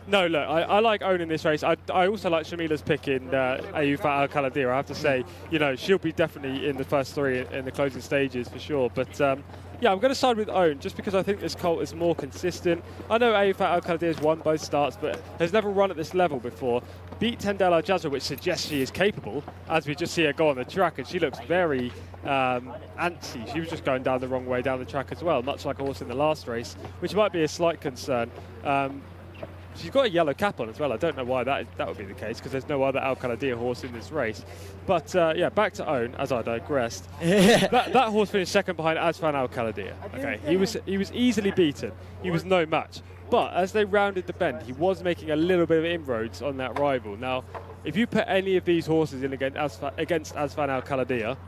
no, look, I like owning this race. I also like Shamila's pick in Aofat Al-Kaladir. I have to say, you know, she'll be definitely in the first 3 in the closing stages for sure. But Yeah, I'm going to side with Own just because I think this colt is more consistent. I know Ayfat Al-Khaldir has won both starts, but has never run at this level before. Beat Tendel Jcsa, which suggests she is capable, as we just see her go on the track, and she looks very antsy. She was just going down the wrong way down the track as well, much like a horse in the last race, which might be a slight concern. She's got a yellow cap on as well. I don't know why that would be the case, because there's no other Al-Khaldir horse in this race. But yeah, back to Own, as I digressed. that horse finished second behind Asfan Al-Khaldir. Okay, he was easily beaten. He was no match. But as they rounded the bend, he was making a little bit of inroads on that rival. Now, if you put any of these horses in against Asfan Al-Khaldir,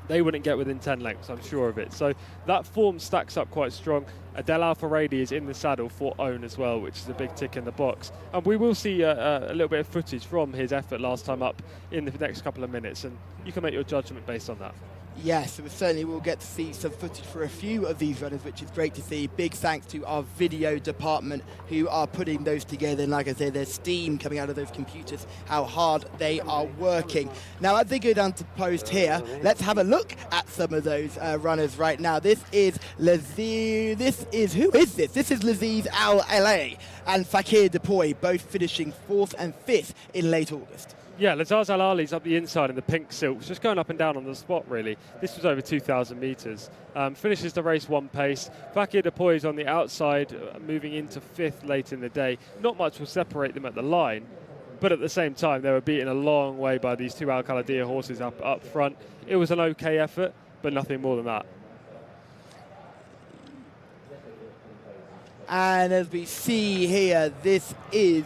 they wouldn't get within 10 lengths, I'm sure of it. So that form stacks up quite strong. Adel Al-Faradi is in the saddle for Own as well, which is a big tick in the box. And we will see a little bit of footage from his effort last time up in the next couple of minutes, and you can make your judgment based on that. Yes, we certainly will get to see some footage for a few of these runners, which is great to see. Big thanks to our video department who are putting those together. And like I said, there's steam coming out of those computers, how hard they are working. Now, as they go down to post here, let's have a look at some of those runners right now. This is Laziz. Who is this? This is Laziz Al-Alay and Fakir Depoy, both finishing 4th and 5th in late August. Yeah, Lazaz Al-Ali's up the inside in the pink silks, just going up and down on the spot, really. This was over 2,000 metres. Finishes the race 1 pace. Fakir Depoy is on the outside, moving into 5th late in the day. Not much will separate them at the line, but at the same time, they were beaten a long way by these 2 Al-Khaldir horses up front. It was an okay effort, but nothing more than that. And as we see here, this is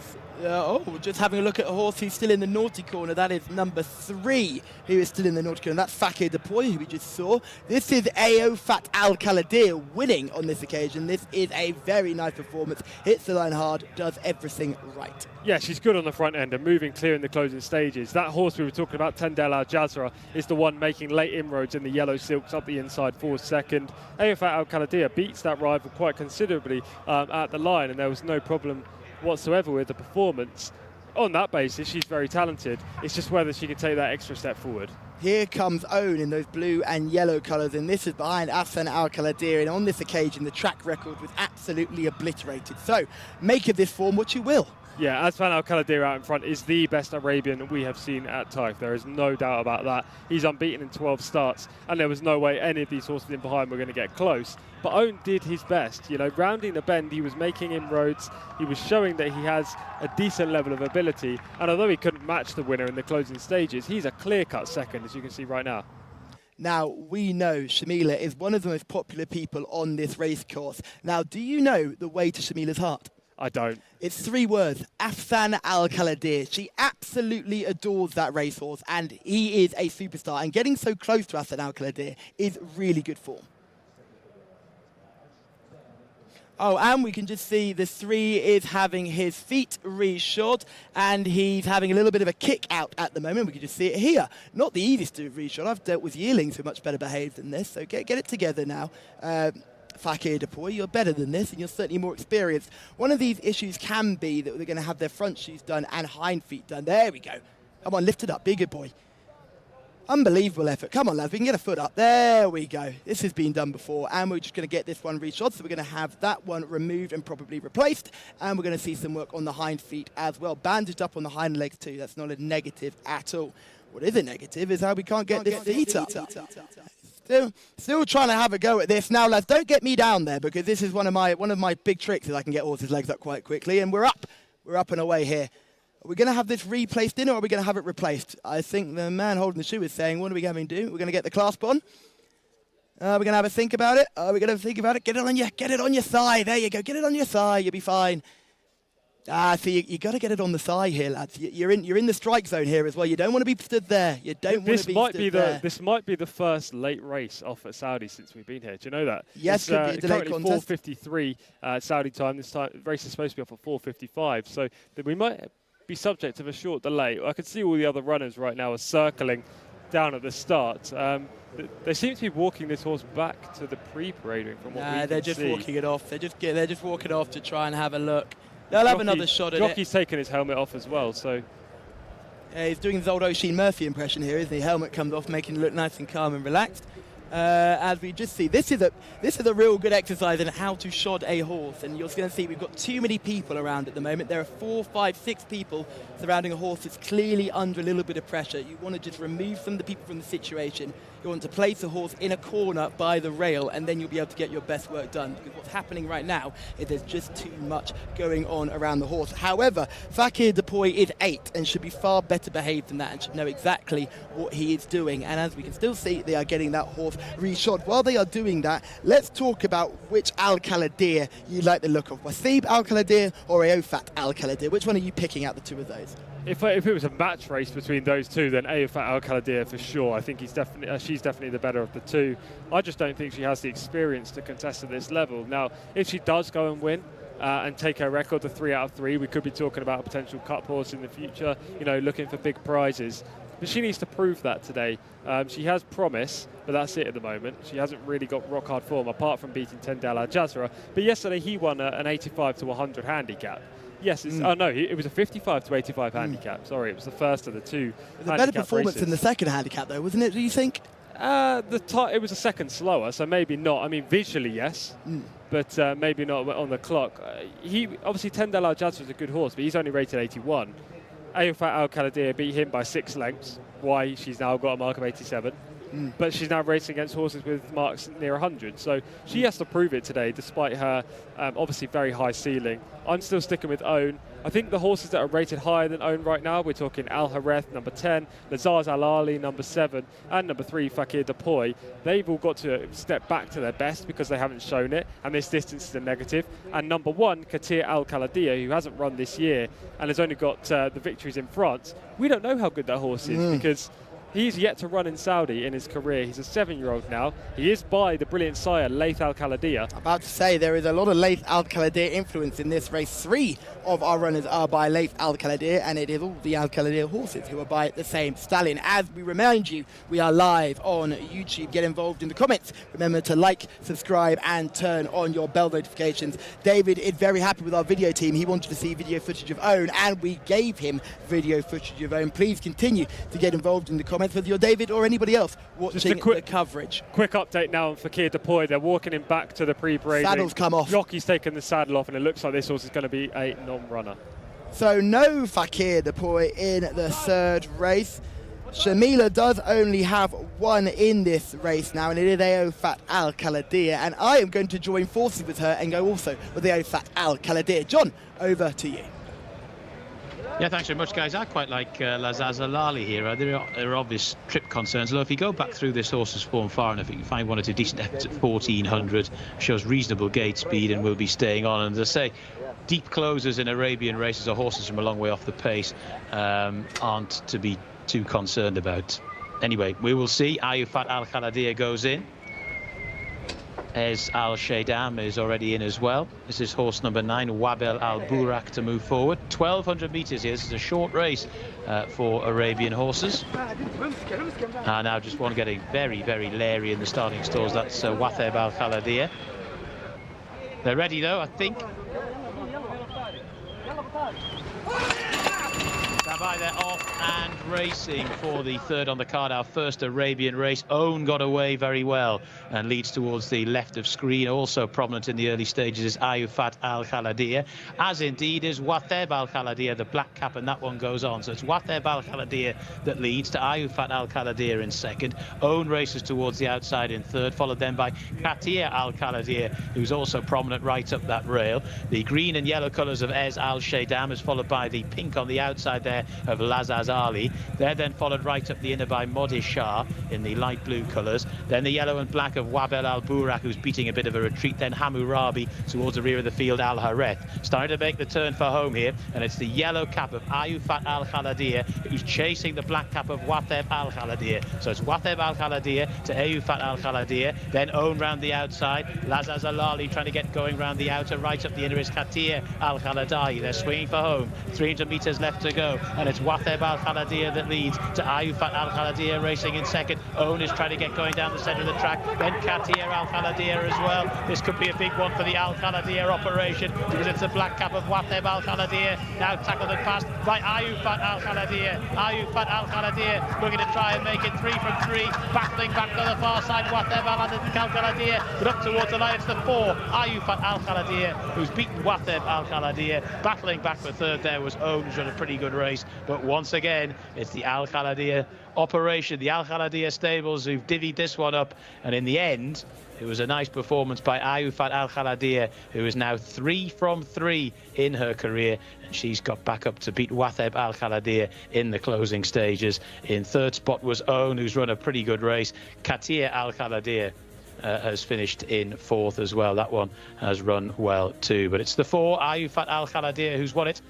just having a look at a horse who's still in the naughty corner. That is number 3 who is still in the naughty corner. That's Fakir Depoy, who we just saw. This is Ayfat Al-Khaldir winning on this occasion. This is a very nice performance. Hits the line hard, does everything right. Yeah, she's good on the front end and moving clear in the closing stages. That horse we were talking about, Tendel Jcsa, is the one making late inroads in the yellow silks up the inside for second. Ayfat Al-Khaldir beats that rival quite considerably at the line, and there was no problem whatsoever with the performance. On that basis, she's very talented. It's just whether she can take that extra step forward. Here comes Own in those blue and yellow colours, and this is behind Afsan Al-Khaldir, and on this occasion the track record was absolutely obliterated. So make of this form what you will. Yeah, Asfan Al-Khaldir out in front is the best Arabian we have seen at Taif. There is no doubt about that. He's unbeaten in 12 starts, and there was no way any of these horses in behind were going to get close. But Own did his best. You know, rounding the bend, he was making inroads. He was showing that he has a decent level of ability. And although he couldn't match the winner in the closing stages, he's a clear-cut second, as you can see right now. Now, we know Shamila is one of the most popular people on this race course. Now, do you know the way to Shamila's heart? I don't. It's 3 words, Afsan Al-Khaldir. She absolutely adores that racehorse, and he is a superstar. And getting so close to Afsan Al-Khaldir is really good form. Oh, and we can just see the 3 is having his feet reshod, and he's having a little bit of a kick out at the moment. We can just see it here. Not the easiest to reshod. I've dealt with yearlings who are much better behaved than this, so get it together now. Fakir Depoy, you're better than this, and you're certainly more experienced. One of these issues can be that they're going to have their front shoes done and hind feet done. There we go. Come on, lift it up. Be a good boy. Unbelievable effort. Come on, lads. We can get a foot up. There we go. This has been done before, and we're just going to get this one reshod. So we're going to have that one removed and probably replaced, and we're going to see some work on the hind feet as well. Bandaged up on the hind legs too. That's not a negative at all. What is a negative is how we can't get this feet up. Still trying to have a go at this. Now, lads, don't get me down there, because this is one of my big tricks, is I can get horses' legs up quite quickly, and we're up and away here. Are we going to have this replaced in, or are we going to have it replaced? I think the man holding the shoe is saying, what are we going to do? We're going to get the clasp on. We're going to have a think about it. We're going to think about it. Get it on your thigh. There you go. Get it on your thigh. You'll be fine. See, you got to get it on the thigh here, lads. You're in the strike zone here as well. You don't want to be stood there. You don't want to be stood there. This might be the first late race off at Saudi since we've been here. Do you know that? Yes, could be a delayed contest. 4:53 Saudi time. This time, the race is supposed to be off at 4:55. So we might be subject of a short delay. I can see all the other runners right now are circling down at the start. They seem to be walking this horse back to the pre-parade ring from what we can see. They're just walking it off. They're just walking off to try and have a look. They'll have another shot at it. Jockey's taken his helmet off as well, so... Yeah, he's doing his old Oisin Murphy impression here, isn't he? Helmet comes off, making it look nice and calm and relaxed. as we just see. This is a real good exercise in how to shod a horse, and you're going to see we've got too many people around at the moment. There are 4, 5, 6 people surrounding a horse that's clearly under a little bit of pressure. You want to just remove some of the people from the situation. You want to place the horse in a corner by the rail, and then you'll be able to get your best work done, because what's happening right now is there's just too much going on around the horse. However, Fakir Depoy is 8 and should be far better behaved than that and should know exactly what he is doing, and as we can still see, they are getting that horse reshod. While they are doing that, let's talk about which Al Kaladir you like the look of. Wasib Al Kaladir or Aofat Al Kaladir? Which one are you picking out the two of those? If it was a match race between those two, then Aofat Al Kaladir for sure. I think she's definitely the better of the two. I just don't think she has the experience to contest at this level. Now, if she does go and win and take her record to 3 out of 3, we could be talking about a potential cup horse in the future, you know, looking for big prizes. But she needs to prove that today. She has promise, but that's it at the moment. She hasn't really got rock hard form apart from beating Tendal Al-Jazra. But yesterday he won an 85 to 100 handicap. Yes, it was a 55 to 85 handicap. Sorry, it was the first of the two. It was a better performance in the second handicap, though, wasn't it? Do you think? It was a second slower, so maybe not. I mean, visually, yes, but maybe not on the clock. Obviously Tendal Al-Jazra is a good horse, but he's only rated 81. Aofat Al Kaladir beat him by 6 lengths. Why? She's now got a mark of 87. But she's now racing against horses with marks near 100. So she has to prove it today, despite her obviously very high ceiling. I'm still sticking with Own. I think the horses that are rated higher than Own right now, we're talking Al Hareth, number 10, Lazaz Al Ali, number 7, and number 3, Fakir Depoy. They've all got to step back to their best because they haven't shown it, and this distance is a negative. And number 1, Katir Al Kaladir, who hasn't run this year and has only got the victories in France. We don't know how good that horse is because he's yet to run in Saudi in his career. He's a 7-year-old now. He is by the brilliant sire, Laith Al Kaladir. About to say, there is a lot of Laith Al Kaladir influence in this race. 3 of our runners are by Laith Al Kaladir, and it is all the Al Kaladir horses who are by the same stallion. As we remind you, we are live on YouTube. Get involved in the comments. Remember to like, subscribe, and turn on your bell notifications. David is very happy with our video team. He wanted to see video footage of Own, and we gave him video footage of Own. Please continue to get involved in the comments, whether you're David or anybody else watching the coverage. Quick update now on Fakir Depoy. They're walking him back to the pre-parade. Saddle's come off. Jockey's taken the saddle off, and it looks like this horse is going to be a non-runner. So no Fakir Depoy in the 3rd race. Shamila does only have 1 in this race now, and it is Aofat Al Kaladir, and I am going to join forces with her and go also with the Aofat Al Kaladir. John, over to you. Yeah, thanks very much, guys. I quite like Lazaz Al Ali here. There are obvious trip concerns. Although if you go back through this horse's form far enough, you can find 1 or 2 decent efforts at 1400. Shows reasonable gate speed and will be staying on. And as I say, deep closers in Arabian races or horses from a long way off the pace aren't to be too concerned about. Anyway, we will see. Aofat Al Kaladir goes in. Ez Al Shaydam is already in as well. This is horse number 9, Wabel Al Burak, to move forward. 1200 metres here. This is a short race for Arabian horses. Now just one getting very, very leery in the starting stalls. That's Watheb Al Kaladir. They're ready though, I think. They're off and racing for the 3rd on the card, our first Arabian race. Own got away very well and leads towards the left of screen. Also prominent in the early stages is Aofat Al Kaladir, as indeed is Watheb Al Kaladir, the black cap, and that one goes on. So it's Watheb Al Kaladir that leads to Aofat Al Kaladir in 2nd. Own races towards the outside in 3rd, followed then by Katir Al Kaladir, who's also prominent right up that rail. The green and yellow colours of Ez Al Shaydam is followed by the pink on the outside there of Lazaz Ali. They're then followed right up the inner by Modi Shah in the light blue colours. Then the yellow and black of Wabel Al Burak, who's beating a bit of a retreat. Then Hammurabi towards the rear of the field, Al Hareth. Starting to make the turn for home here, and it's the yellow cap of Aofat Al Kaladir who's chasing the black cap of Watheb Al Kaladir. So it's Watheb Al Kaladir to Aofat Al Kaladir, then Own round the outside. Lazaz Al Ali trying to get going round the outer. Right up the inner is Katir Al Khaladai. They're swinging for home. 300 metres left to go, and and it's Watheb Al Khaladia that leads to Ayufat Al Khaladia racing in second. Owen is trying to get going down the centre of the track, then Katia Al Khaladia as well. This could be a big one for the Al Khaladia operation, because it's the black cap of Watheb Al Khaladia, now tackled and passed by Ayufat Al Khaladia. Ayufat Al Khaladia looking to try and make it 3 from 3, battling back to the far side. Watheb Al Khaladia, but up towards the line, it's the 4, Ayufat Al Khaladia, who's beaten Watheb Al Khaladia. Battling back for third there was Owen, who's run a pretty good race, but once again it's the Al Khaladia operation, the Al Khaladia stables, who've divvied this one up, and in the end it was a nice performance by Ayufat Al Khaladia, who is now 3 from 3 in her career, and she's got back up to beat Watheb Al Khaladia in the closing stages. In third spot was Owen, who's run a pretty good race. Katia Al Khaladia has finished in fourth as well. That one has run well too, but it's the 4, Ayufat Al Khaladia, who's won it,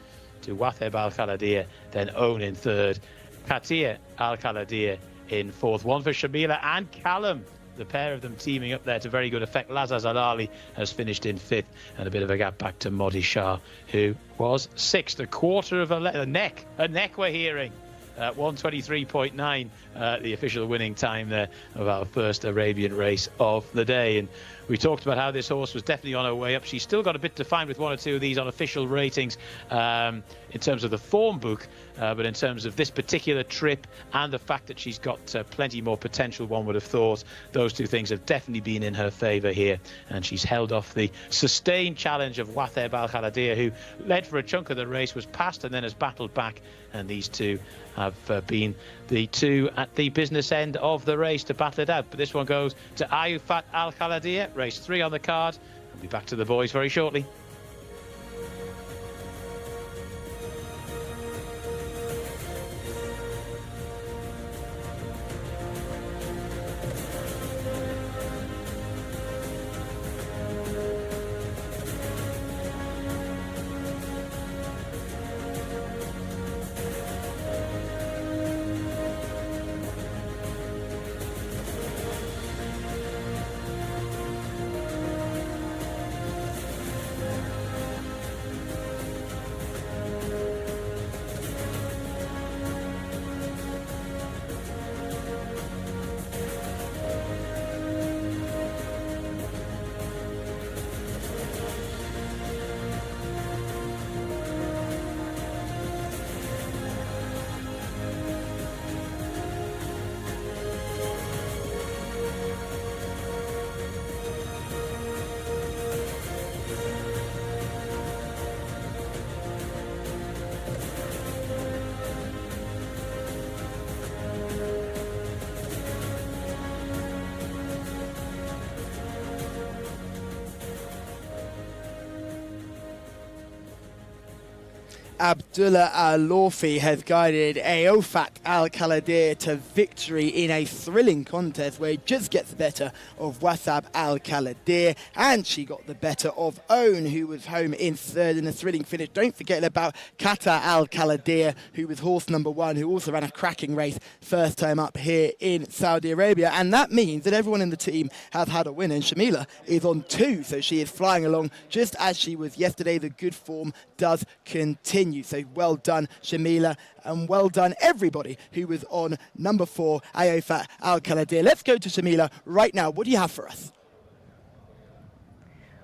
to Watheb Al Khaladia, then Owen in third, Katia Al Khaladia in fourth. One for Shamila and Callum, the pair of them teaming up there to very good effect. Lazar Zalali has finished in fifth, and a bit of a gap back to Modi Shah, who was sixth. A quarter of a neck we're hearing. 1:23.9, the official winning time there of our first Arabian race of the day. And we talked about how this horse was definitely on her way up. She's still got a bit to find with one or two of these on official ratings in terms of the form book, but in terms of this particular trip and the fact that she's got plenty more potential, one would have thought, those two things have definitely been in her favour here. And she's held off the sustained challenge of Watheb Al Khaladia, who led for a chunk of the race, was passed and then has battled back. And these two have been the two at the business end of the race to battle it out. But this one goes to Ayufat Al Khaladia, race 3 on the card. We'll be back to the boys very shortly. Abdullah Al-Lawfi has guided Ayufat Al Khaladia to victory in a thrilling contest where he just gets the better of Watheb Al Khaladia, and she got the better of Owen, who was home in third in a thrilling finish. Don't forget about Qatar Al Khaladia, who was horse number 1, who also ran a cracking race first time up here in Saudi Arabia. And that means that everyone in the team has had a win, and Shamila is on 2, so she is flying along just as she was yesterday. The good form does continue. So well done, Shamila, and well done everybody who was on number 4, Ayufat Al Khaladia. Let's go to Shamila right now. What do you have for us?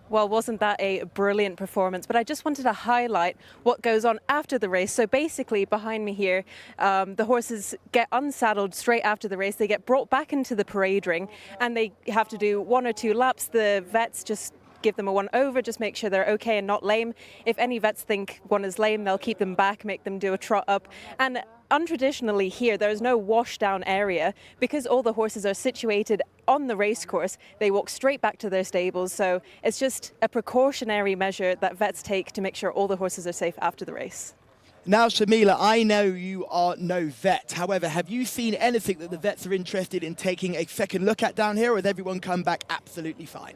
Well, wasn't that a brilliant performance? But I just wanted to highlight what goes on after the race. So basically, behind me here, the horses get unsaddled straight after the race. They get brought back into the parade ring, and they have to do 1 or 2 laps. The vets just give them a one over, just make sure they're okay and not lame. If any vets think one is lame, they'll keep them back, make them do a trot up. And untraditionally here, there is no wash down area because all the horses are situated on the racecourse. They walk straight back to their stables. So it's just a precautionary measure that vets take to make sure all the horses are safe after the race. Now, Shamila, I know you are no vet. However, have you seen anything that the vets are interested in taking a second look at down here, or has everyone come back absolutely fine?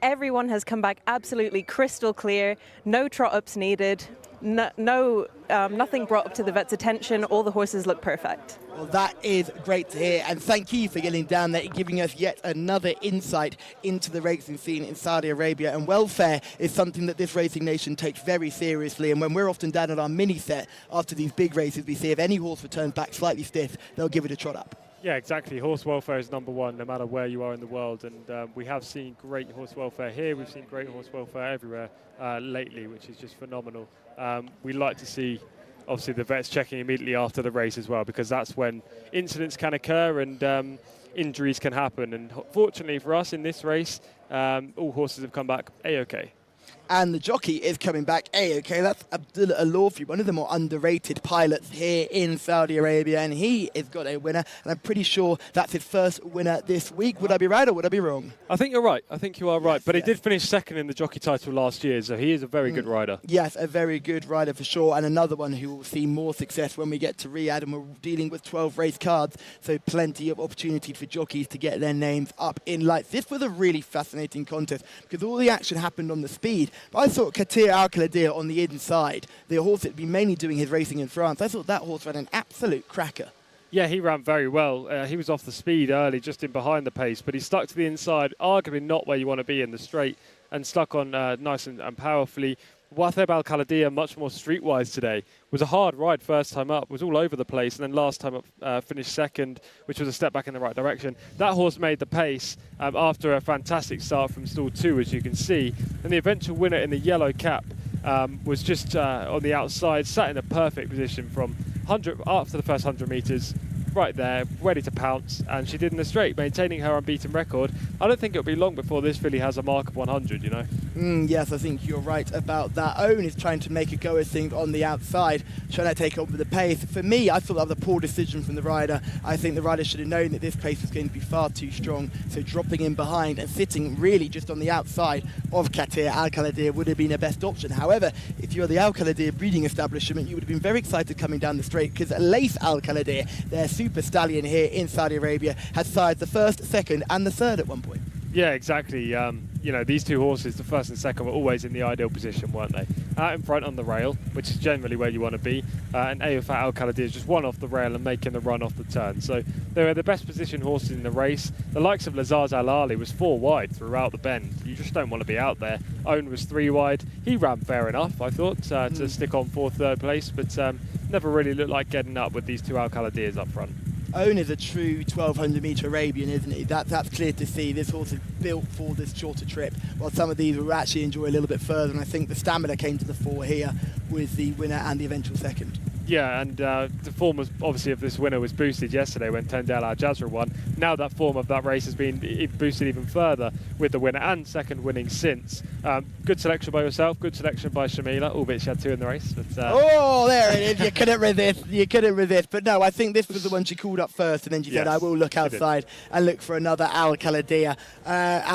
Everyone has come back absolutely crystal clear, no trot ups needed. Nothing brought up to the vet's attention. All the horses look perfect. Well, that is great to hear, and thank you for getting down there and giving us yet another insight into the racing scene in Saudi Arabia. And welfare is something that this racing nation takes very seriously, and when we're often down at our mini set after these big races, we see if any horse returns back slightly stiff, they'll give it a trot up. Yeah, exactly. Horse welfare is number one, no matter where you are in the world. And we have seen great horse welfare here. We've seen great horse welfare everywhere lately, which is just phenomenal. We like to see, obviously, the vets checking immediately after the race as well, because that's when incidents can occur and injuries can happen. And fortunately for us in this race, all horses have come back A-OK. And the jockey is coming back A-OK. That's Abdullah Al-Lawfi, one of the more underrated pilots here in Saudi Arabia, and he has got a winner, and I'm pretty sure that's his first winner this week. Would I be right or would I be wrong? I think you're right. I think you are right. Yes, but he did finish second in the jockey title last year, so he is a very good rider. Yes, a very good rider for sure, and another one who will see more success when we get to Riyadh, and we're dealing with 12 race cards, so plenty of opportunity for jockeys to get their names up in lights. This was a really fascinating contest because all the action happened on the speed. But I thought Qatir Al-Khaladir on the inside, the horse that had been mainly doing his racing in France, I thought that horse ran an absolute cracker. Yeah, he ran very well. He was off the speed early, just in behind the pace, but he stuck to the inside, arguably not where you want to be in the straight, and stuck on nice and powerfully. Watheb Al-Khaladir, much more streetwise today, was a hard ride first time up, was all over the place, and then last time up finished second, which was a step back in the right direction. That horse made the pace after a fantastic start from stall 2, as you can see, and the eventual winner in the yellow cap was just on the outside, sat in a perfect position from 100 after the first 100 metres, right there, ready to pounce, and she did in the straight, maintaining her unbeaten record. I don't think it'll be long before this filly has a mark of 100, you know. Yes, I think you're right about that. Owen is trying to make a go of things on the outside, trying to take over the pace. For me, I thought that was a poor decision from the rider. I think the rider should have known that this pace was going to be far too strong, so dropping in behind and sitting really just on the outside of Qatir Al-Khaladir would have been a best option. However, if you're the Al-Khaladir breeding establishment, you would have been very excited coming down the straight, because Lace Al-Khaladir, their super stallion here in Saudi Arabia, had sired the first, second and the third at one point. Yeah, exactly. You know, these two horses, the first and second, were always in the ideal position, weren't they? Out in front on the rail, which is generally where you want to be, and Ayufat Al-Khaladir is just one off the rail and making the run off the turn. So they were the best positioned horses in the race. The likes of Lazaz Al-Ali was 4 wide throughout the bend. You just don't want to be out there. Owen was 3 wide. He ran fair enough, I thought, to stick on 4th, 3rd place, but never really looked like getting up with these two Al-Khaladir's up front. Owen is a true 1200 metre Arabian, isn't he? That's clear to see. This horse is built for this shorter trip, while some of these will actually enjoy a little bit further, and I think the stamina came to the fore here with the winner and the eventual second. Yeah, and the form was obviously of this winner was boosted yesterday when Tendel Al Jazra won. Now that form of that race has been boosted even further with the winner and second winning since. Good selection by yourself, good selection by Shamila, albeit she had 2 in the race. But, oh, there it is. You couldn't resist. You couldn't resist. But no, I think this was the one she called up first, and then she said, I will look outside and look for another Al-Khaladir.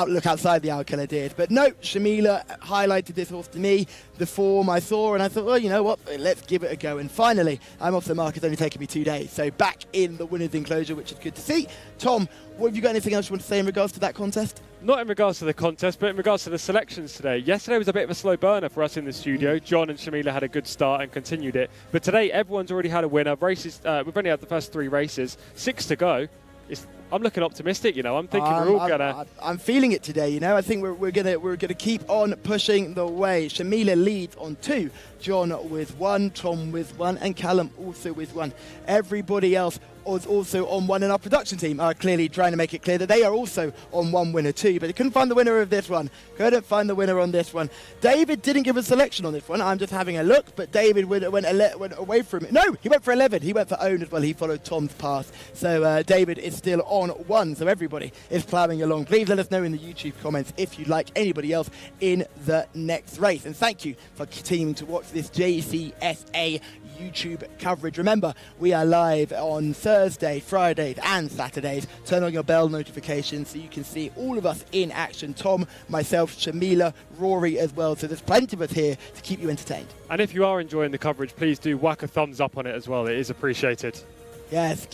Look outside the Al-Khaladir. But no, Shamila highlighted this horse to me, the form I saw, and I thought, well, you know what, let's give it a go. And finally, I'm off the mark. It's only taken me 2 days. So back in the winner's enclosure, which is good to see. Tom, have you got anything else you want to say in regards to that contest? Not in regards to the contest, but in regards to the selections today. Yesterday was a bit of a slow burner for us in the studio. John and Shamila had a good start and continued it. But today, everyone's already had a winner. Races, we've only had the first 3 races, 6 to go. I'm looking optimistic, you know. I'm thinking we're all gonna. I'm feeling it today, you know. I think we're gonna keep on pushing the way. Shamila leads on 2, John with 1, Tom with 1, and Callum also with 1. Everybody else was also on 1, and our production team are clearly trying to make it clear that they are also on 1 winner too, but they couldn't find the winner of this one. Couldn't find the winner on this one. David didn't give a selection on this one. I'm just having a look, but David went away from it. No, he went for 11. He went for Owen as well. He followed Tom's path. So David is still on 1. So everybody is ploughing along. Please let us know in the YouTube comments if you'd like anybody else in the next race. And thank you for continuing to watch this Jcsa YouTube coverage. Remember, we are live on Thursday, Fridays and Saturdays. Turn on your bell notifications so you can see all of us in action. Tom, myself, Shamila, Rory as well. So there's plenty of us here to keep you entertained. And if you are enjoying the coverage, please do whack a thumbs up on it as well. It is appreciated. Yes,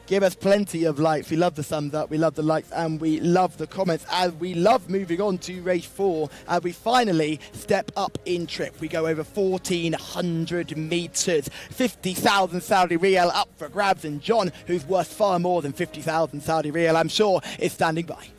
Give us plenty of likes. We love the thumbs up, we love the likes, and we love the comments, as we love moving on to race 4 as we finally step up in trip. We go over 1,400 metres, 50,000 Saudi Riyal up for grabs, and John, who's worth far more than 50,000 Saudi Riyal, I'm sure, is standing by.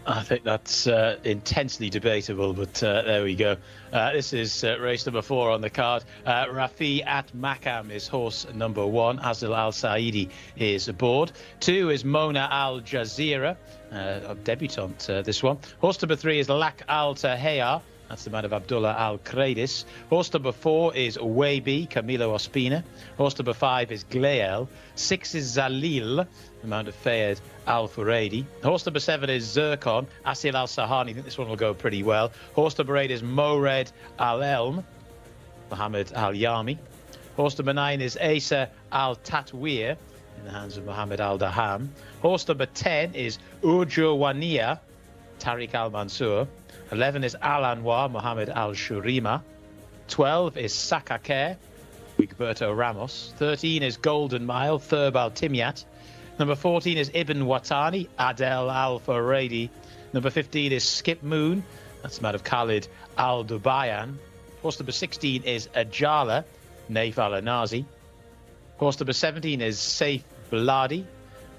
I think that's intensely debatable, but there we go. This is race number 4 on the card. Rafi at Makam is horse number 1. Azil Al Saidi is aboard. 2 is Mona Al Jazeera, a debutant, this one. Horse number 3 is Lak Al Tahea. That's the man of Abdullah Al Kradis. Horse number 4 is Weibi, Camilo Ospina. Horse number 5 is Glael. 6 is Zalil, the man of Fayed Al Furedi. Horse number 7 is Zircon, Asil Al Sahani. I think this one will go pretty well. Horse number 8 is Mored Al Elm, Mohammed Al Yami. Horse number 9 is Asa Al Tatwir, in the hands of Mohammed Al Daham. Horse number 10 is Ujo Wania, Tariq Al Mansour. 11 is Al Anwar, Mohammed Al Shurima. 12 is Sakake, Wigberto Ramos. 13 is Golden Mile, Thurb Al Timyat. Number 14 is Ibn Watani, Adel Al Faradi. Number 15 is Skip Moon, that's the man of Khalid Al Dubayan. Horse number 16 is Ajala, Naif Al Anazi. Horse number 17 is Saif Biladi,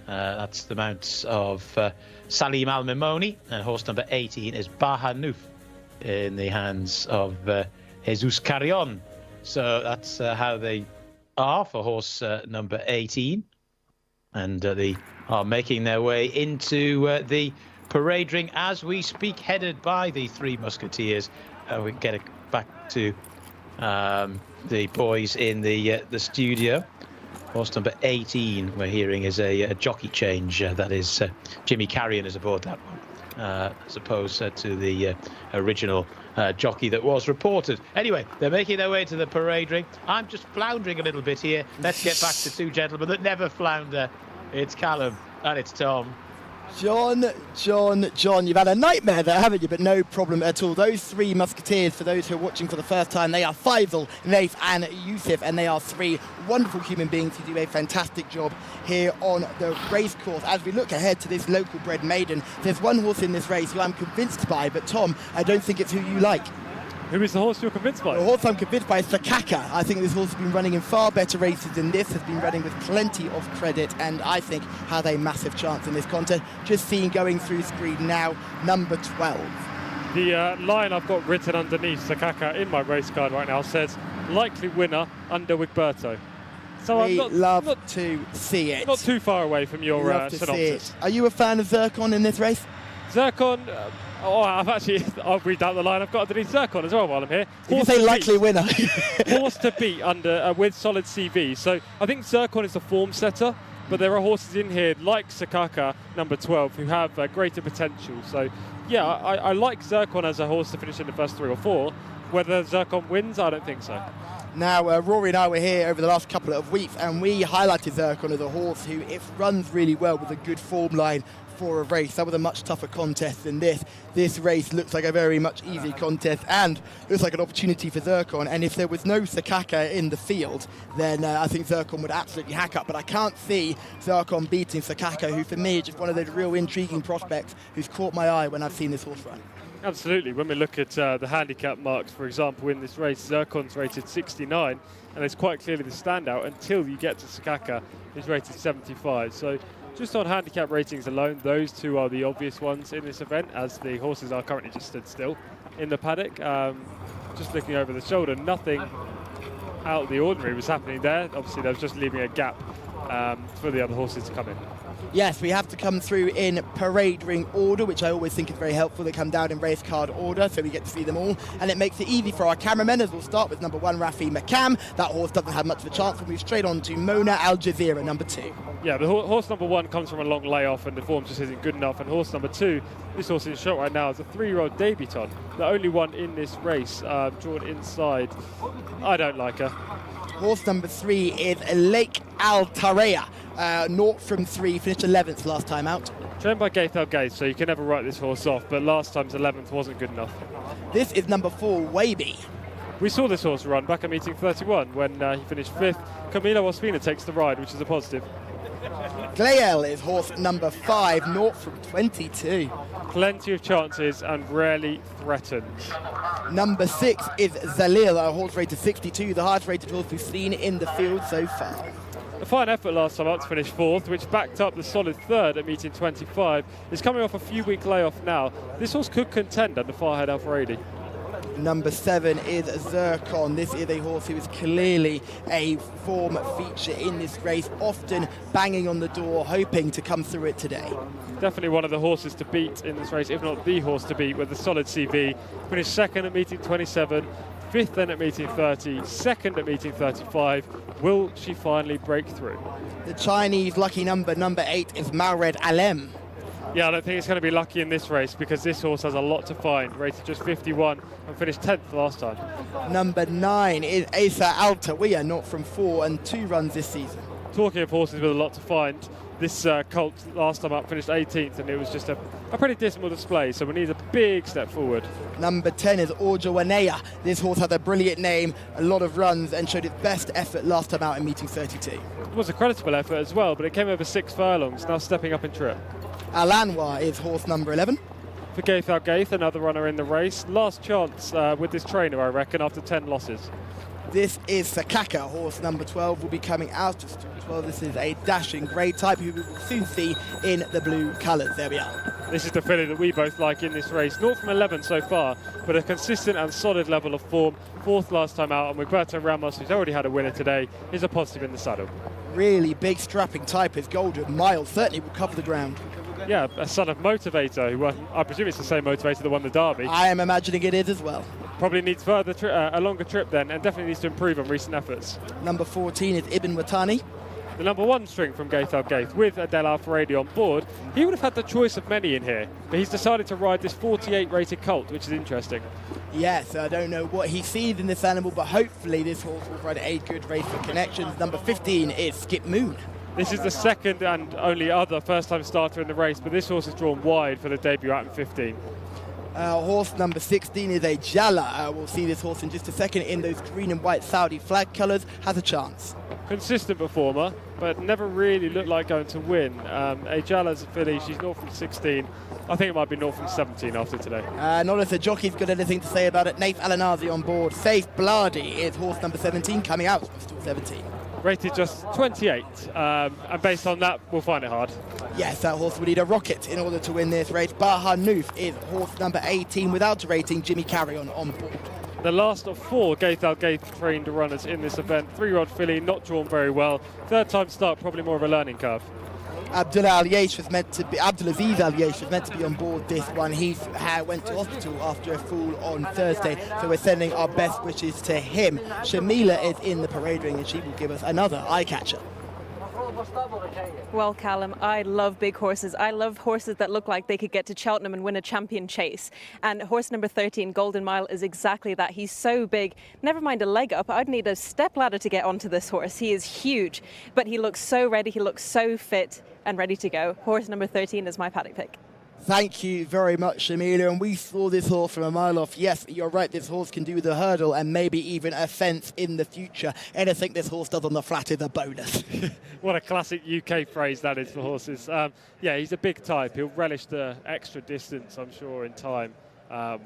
that's the mount of Salim Al Mimoni. And horse number 18 is Bahanuf, in the hands of Jesus Carrion. So that's how they are for horse number 18. And they are making their way into the parade ring as we speak, headed by the 3 Musketeers. We get it back to the boys in the studio. Horse number 18, we're hearing, is a jockey change. That is Jimmy Carrion is aboard that one, as opposed to the original jockey that was reported. Anyway, they're making their way to the parade ring. I'm just floundering a little bit here. Let's get back to 2 gentlemen that never flounder. It's Callum and it's Tom. John, you've had a nightmare there, haven't you? But no problem at all. Those 3 Musketeers, for those who are watching for the first time, they are Faisal, Naif and Yusuf, and they are 3 wonderful human beings who do a fantastic job here on the race course. As we look ahead to this local bred maiden, there's one horse in this race who I'm convinced by, but Tom, I don't think it's who you like. Who is the horse you're convinced by? The horse I'm convinced by is Sakaka. I think this horse has been running in far better races than this, has been running with plenty of credit, and I think had a massive chance in this contest. Just seen going through screen now, number 12. The line I've got written underneath Sakaka in my race card right now says, likely winner under Wigberto. So we love to see it. Not too far away from your synopsis. Are you a fan of Zircon in this race? Zircon... I'll read out the line I've got underneath Zircon as well while I'm here. You say likely winner. Horse to beat under with solid CV. So I think Zircon is a form setter, but there are horses in here like Sakaka, number 12, who have greater potential. So yeah, I like Zircon as a horse to finish in the first 3 or 4. Whether Zircon wins, I don't think so. Now, Rory and I were here over the last couple of weeks, and we highlighted Zircon as a horse who, if runs really well with a good form line for a race, that was a much tougher contest than this. This race looks like a very much easy contest and looks like an opportunity for Zircon. And if there was no Sakaka in the field, then I think Zircon would absolutely hack up. But I can't see Zircon beating Sakaka, who for me is just one of those real intriguing prospects who's caught my eye when I've seen this horse run. Absolutely. When we look at the handicap marks, for example, in this race, Zircon's rated 69, and it's quite clearly the standout until you get to Sakaka, who's rated 75. So just on handicap ratings alone, those 2 are the obvious ones in this event, as the horses are currently just stood still in the paddock. Just looking over the shoulder, nothing out of the ordinary was happening there. Obviously, they was just leaving a gap for the other horses to come in. Yes, we have to come through in parade ring order, which I always think is very helpful. They come down in race card order, so we get to see them all. And it makes it easy for our cameramen, as we'll start with number 1, Rafi Makam. That horse doesn't have much of a chance. We'll move straight on to Mona Al Jazeera, number 2. Yeah, the horse number 1 comes from a long layoff, and the form just isn't good enough. And horse number 2, this horse in shot right now, is a 3-year-old debutant, the only one in this race, drawn inside. I don't like her. Horse number 3 is Lake Al Tareya. 0 from 3, finished 11th last time out. Trained by Gaith Al Gaith, so you can never write this horse off, but last time's 11th wasn't good enough. This is number 4, Weibi. We saw this horse run back at meeting 31 when he finished 5th. Camilo Ospina takes the ride, which is a positive. Glael is horse number 5, 0 from 22. Plenty of chances and rarely threatened. Number 6 is Zalil, a horse rated 62, the highest rated horse we've seen in the field so far. A fine effort last time out to finish 4th, which backed up the solid 3rd at meeting 25. Is coming off a few-week layoff now. This horse could contend under Farhad Al-Faradi. Number 7 is Zircon. This is a horse who is clearly a form feature in this race, often banging on the door, hoping to come through it today. Definitely one of the horses to beat in this race, if not the horse to beat, with a solid CV. Finished 2nd at meeting 27, 5th then at meeting 30, 2nd at meeting 35. Will she finally break through? The Chinese lucky number 8, is Mawred Alem. Yeah, I don't think it's going to be lucky in this race because this horse has a lot to find. Rated just 51 and finished 10th last time. Number 9 is Asa Altawiya, not from 4 and 2 runs this season. Talking of horses with a lot to find, this colt last time up finished 18th and it was just a pretty dismal display, so we need a big step forward. Number 10 is Orjawanea. This horse had a brilliant name, a lot of runs, and showed its best effort last time out in meeting 32. It was a creditable effort as well, but it came over 6 furlongs, now stepping up in trip. Al-Anwar is horse number 11. For Gaith Al-Gaith, another runner in the race. Last chance with this trainer, I reckon, after 10 losses. This is Sakaka, horse number 12, will be coming out of stall 12. This is a dashing grey type who we will soon see in the blue colours. There we are. This is the filly that we both like in this race. 0 from 11 so far, but a consistent and solid level of form. 4th last time out, and Roberto Ramos, who's already had a winner today, is a positive in the saddle. Really big strapping type is Golden Mile, certainly will cover the ground. Yeah, a son of Motivator, who won, I presume it's the same Motivator that won the Derby. I am imagining it is as well. Probably needs further a longer trip then, and definitely needs to improve on recent efforts. Number 14 is Ibn Watani. The number 1 string from Gaith Al-Gaith with Adel Al-Faradi on board. He would have had the choice of many in here, but he's decided to ride this 48 rated colt, which is interesting. Yes, I don't know what he sees in this animal, but hopefully this horse will ride a good race for connections. Number 15 is Skip Moon. This is the second and only other first-time starter in the race, but this horse is drawn wide for the debut out in 15. Horse number 16 is a Jala. We'll see this horse in just a second in those green and white Saudi flag colours. Has a chance. Consistent performer, but never really looked like going to win. A Jala's a filly. She's 0 from 16. I think it might be 0 from 17 after today. Not if the jockey's got anything to say about it. Naif Alanazi on board. Safe Bladi is horse number 17 coming out of stall 17. Rated just 28, and based on that, we'll find it hard. Yes, that horse would need a rocket in order to win this race. Baha Noof is horse number 18 without a rating. Jimmy Carrion on board. The last of 4 Gaith Al-Gaith trained runners in this event. 3-year-old filly, not drawn very well. 3rd time start, probably more of a learning curve. Abdulaziz Al-Yesh was meant to be on board this one. He went to hospital after a fall on Thursday, so we're sending our best wishes to him. Shamila is in the parade ring and she will give us another eye catcher. Well, Callum, I love big horses. I love horses that look like they could get to Cheltenham and win a champion chase. And horse number 13, Golden Mile, is exactly that. He's so big. Never mind a leg up. I'd need a step ladder to get onto this horse. He is huge, but he looks so ready. He looks so fit and ready to go. Horse number 13 is my paddock pick. Thank you very much, Shamila. And we saw this horse from a mile off. Yes, you're right, this horse can do the hurdle and maybe even a fence in the future. Anything this horse does on the flat is a bonus. What a classic UK phrase that is for horses. Yeah, he's a big type. He'll relish the extra distance, I'm sure, in time. I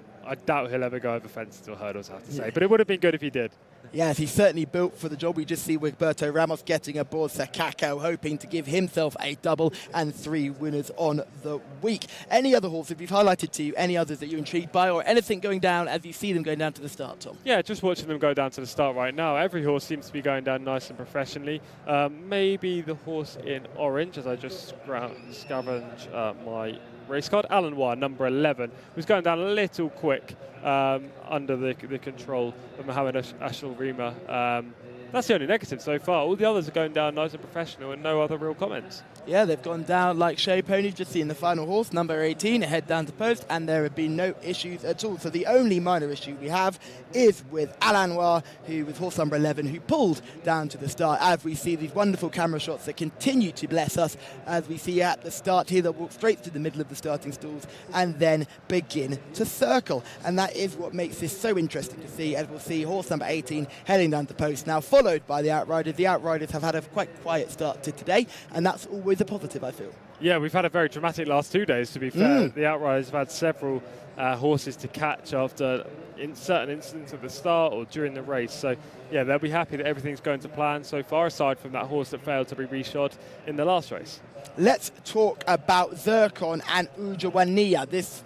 doubt he'll ever go over fences or hurdles, I have to say. But it would have been good if he did. Yes, he's certainly built for the job. We just see Roberto Ramos getting aboard Sakako, hoping to give himself a double and 3 winners on the week. Any other horses we've highlighted to you, any others that you're intrigued by, or anything going down as you see them going down to the start, Tom? Yeah, just watching them go down to the start right now. Every horse seems to be going down nice and professionally. Maybe the horse in orange, as I just scavenge my race card. Alan Wire, number 11, was going down a little quick under the control of Mohamed Ashal Rima. That's the only negative so far. All the others are going down nice and professional and no other real comments. Yeah, they've gone down like show ponies. Just seen the final horse, number 18, head down to post, and there have been no issues at all. So the only minor issue we have is with Al-Anwar, who was horse number 11, who pulled down to the start. As we see these wonderful camera shots that continue to bless us, as we see at the start here, they'll walk straight to the middle of the starting stalls and then begin to circle. And that is what makes this so interesting to see, as we'll see horse number 18 heading down to post now, followed by the Outriders. The Outriders have had a quite quiet start to today, and that's always a positive, I feel. Yeah, we've had a very dramatic last 2 days, to be fair. The Outriders have had several horses to catch after in certain incidents at the start or during the race. So, yeah, they'll be happy that everything's going to plan so far, aside from that horse that failed to be reshod in the last race. Let's talk about Zircon and Ujawania. This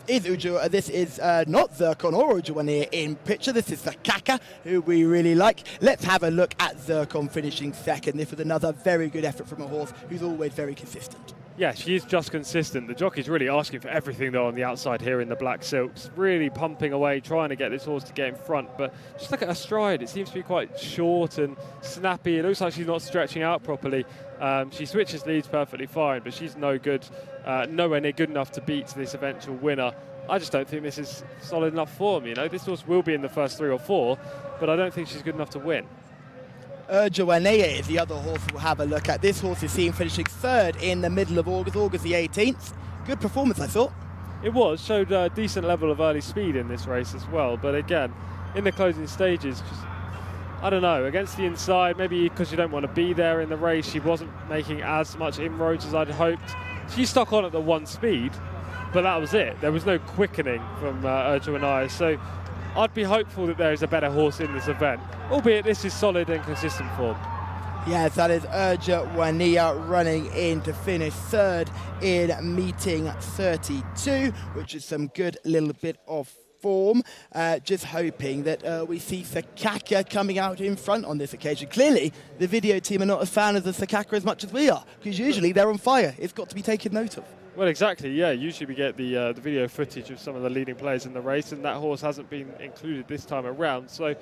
is not Zircon or Ujawania in picture. This is Sakaka, who we really like. Let's have a look at Zircon finishing second. This was another very good effort from a horse who's always very consistent. Yeah, she is just consistent. The jockey's really asking for everything, though, on the outside here in the black silks. Really pumping away, trying to get this horse to get in front. But just look at her stride. It seems to be quite short and snappy. It looks like she's not stretching out properly. She switches leads perfectly fine, but she's no good, nowhere near good enough to beat this eventual winner. I just don't think this is solid enough form. You know, this horse will be in the first 3 or 4, but I don't think she's good enough to win. Joanea is the other horse we'll have a look at. This horse is seen finishing third in the middle of August the 18th. Good performance, I thought. It was, showed a decent level of early speed in this race as well. But again, in the closing stages, just, I don't know, against the inside, maybe because you don't want to be there in the race, she wasn't making as much inroads as I'd hoped. She stuck on at the 1 speed, but that was it. There was no quickening from Joanea. So I'd be hopeful that there is a better horse in this event, albeit this is solid and consistent form. Yes, that is Wania running in to finish third in meeting 32, which is some good little bit of form. Just hoping that we see Sakaka coming out in front on this occasion. Clearly, the video team are not as fan of the Sakaka as much as we are, because usually they're on fire. It's got to be taken note of. Well, exactly, yeah. Usually we get the video footage of some of the leading players in the race, and that horse hasn't been included this time around. So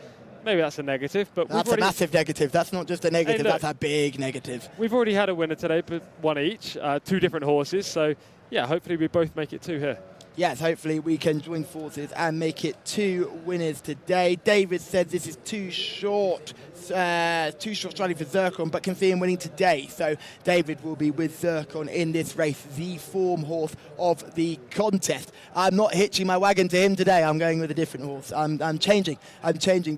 maybe that's a negative. But that's a massive negative. That's not just a negative, hey, look, that's a big negative. We've already had a winner today, but one each, 2 different horses. So, yeah, hopefully we both make it 2 here. Yes, hopefully we can join forces and make it 2 winners today. David said this is too short striding for Zircon, but can see him winning today. So David will be with Zircon in this race, the form horse of the contest. I'm not hitching my wagon to him today. I'm going with a different horse. I'm changing.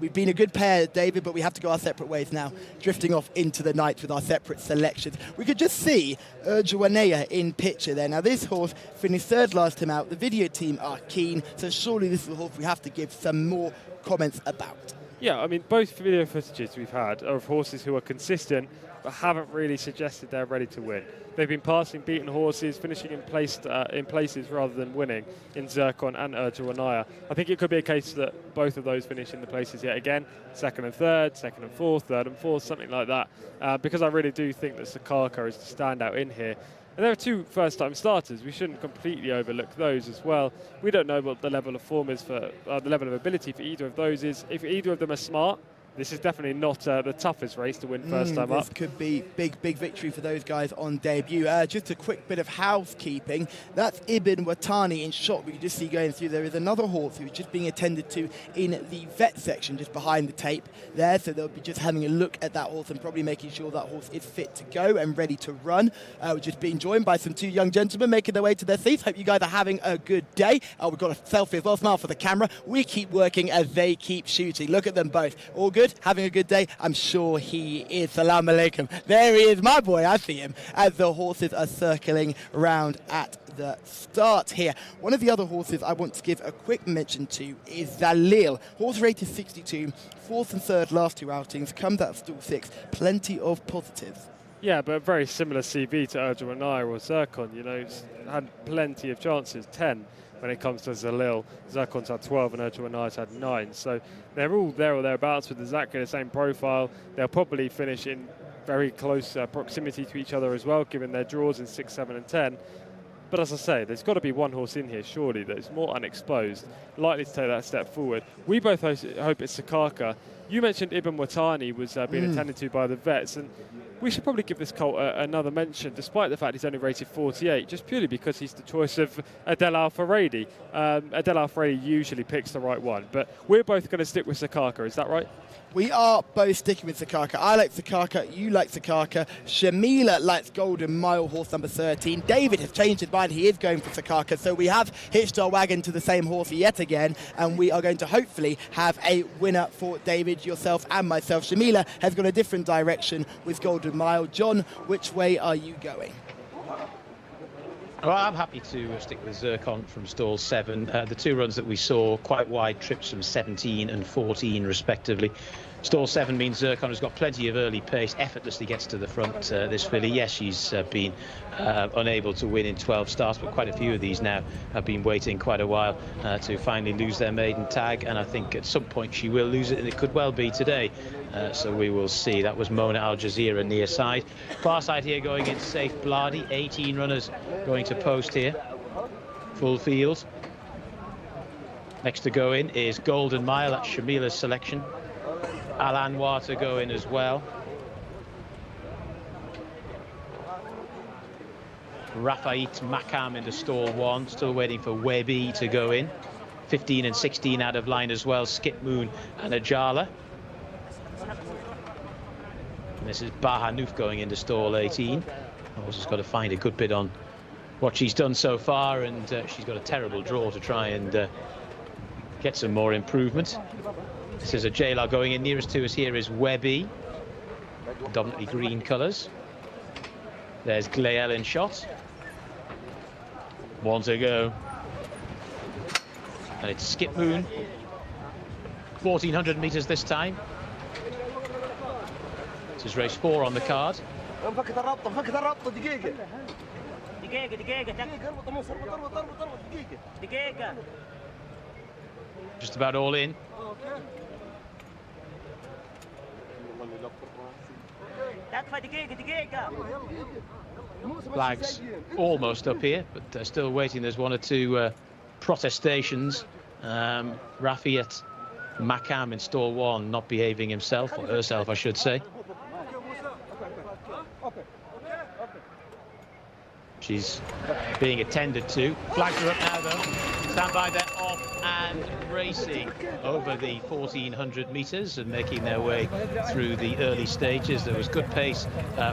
We've been a good pair, David, but we have to go our separate ways now, drifting off into the night with our separate selections. We could just see Joanea in picture there. Now, this horse finished third last time out. The video team are keen, so surely this is a horse we have to give some more comments about. Yeah, I mean, both video footages we've had are of horses who are consistent but haven't really suggested they're ready to win. They've been passing beaten horses, finishing in places rather than winning in Zircon and Joanea. I think it could be a case that both of those finish in the places yet again, second and third, second and fourth, third and fourth, something like that, because I really do think that Sakaka is the standout in here. And there are 2 first-time starters. We shouldn't completely overlook those as well. We don't know what the level of form is for the level of ability for either of those is. If either of them are smart, this is definitely not the toughest race to win first time up. This could be big victory for those guys on debut. Just a quick bit of housekeeping. That's Ibn Watani in shot. We can just see going through. There is another horse who's just being attended to in the vet section just behind the tape there. So they'll be just having a look at that horse and probably making sure that horse is fit to go and ready to run. We're just being joined by some 2 young gentlemen making their way to their seats. Hope you guys are having a good day. We've got a selfie as well. Smile for the camera. We keep working as they keep shooting. Look at them both. All good? Having a good day? I'm sure he is. Salam alaikum. There he is, my boy. I see him as the horses are circling round at the start here. One of the other horses I want to give a quick mention to is Zalil. Horse rated 62, 4th and 3rd last 2 outings, comes out of stall 6. Plenty of positives. Yeah, but very similar CV to Joanea or Zircon. You know, had plenty of chances, 10. When it comes to Zalil, Zircon's had 12 and Joanea's had 9. So they're all there or thereabouts with exactly the same profile. They'll probably finish in very close proximity to each other as well, given their draws in 6, 7 and 10. But as I say, there's got to be one horse in here, surely, that is more unexposed, likely to take that step forward. We both hope it's Sakaka. You mentioned Ibn Watani was being attended to by the vets, and we should probably give this colt another mention, despite the fact he's only rated 48, just purely because he's the choice of Adel Al-Faradi. Adel Al-Faradi usually picks the right one, but we're both going to stick with Sakaka, is that right? We are both sticking with Sakaka. I like Sakaka, you like Sakaka. Shamila likes Golden Mile, horse number 13. David has changed his mind, he is going for Sakaka. So we have hitched our wagon to the same horse yet again, and we are going to hopefully have a winner for David, yourself and myself. Shamila has gone a different direction with Golden Mile. John, which way are you going? Well, I'm happy to stick with Zircon from stall 7. The two runs that we saw, quite wide trips from 17 and 14 respectively. Stall 7 means Zircon has got plenty of early pace, effortlessly gets to the front, this filly. Yes, she's been unable to win in 12 starts, but quite a few of these now have been waiting quite a while to finally lose their maiden tag, and I think at some point she will lose it, and it could well be today. So we will see. That was Mona Al Jazeera near side. Far side here going in Safe Bladi. 18 runners going to post here. Full field. Next to go in is Golden Mile. That's Shamila's selection. Al Anwar to go in as well. Rafait Makam into stall 1. Still waiting for Webby to go in. 15 and 16 out of line as well. Skip Moon and Ajala. And this is Bahanouf going into stall 18. Horse has got to find a good bit on what she's done so far, and she's got a terrible draw to try and get some more improvement. This is a Jailer going in. Nearest to us here is Webby. Dominantly green colours. There's Glael in shot. One to go. And it's Skip Moon. 1,400 metres this time. This is race 4 on the card. Just about all in. Flags almost up here, but still waiting. There's one or two protestations. Rafiat Makam in stall 1 not behaving himself, or herself I should say. She's being attended to. Flags are up now though. Stand by, they're off and racing over the 1,400 metres and making their way through the early stages. There was good pace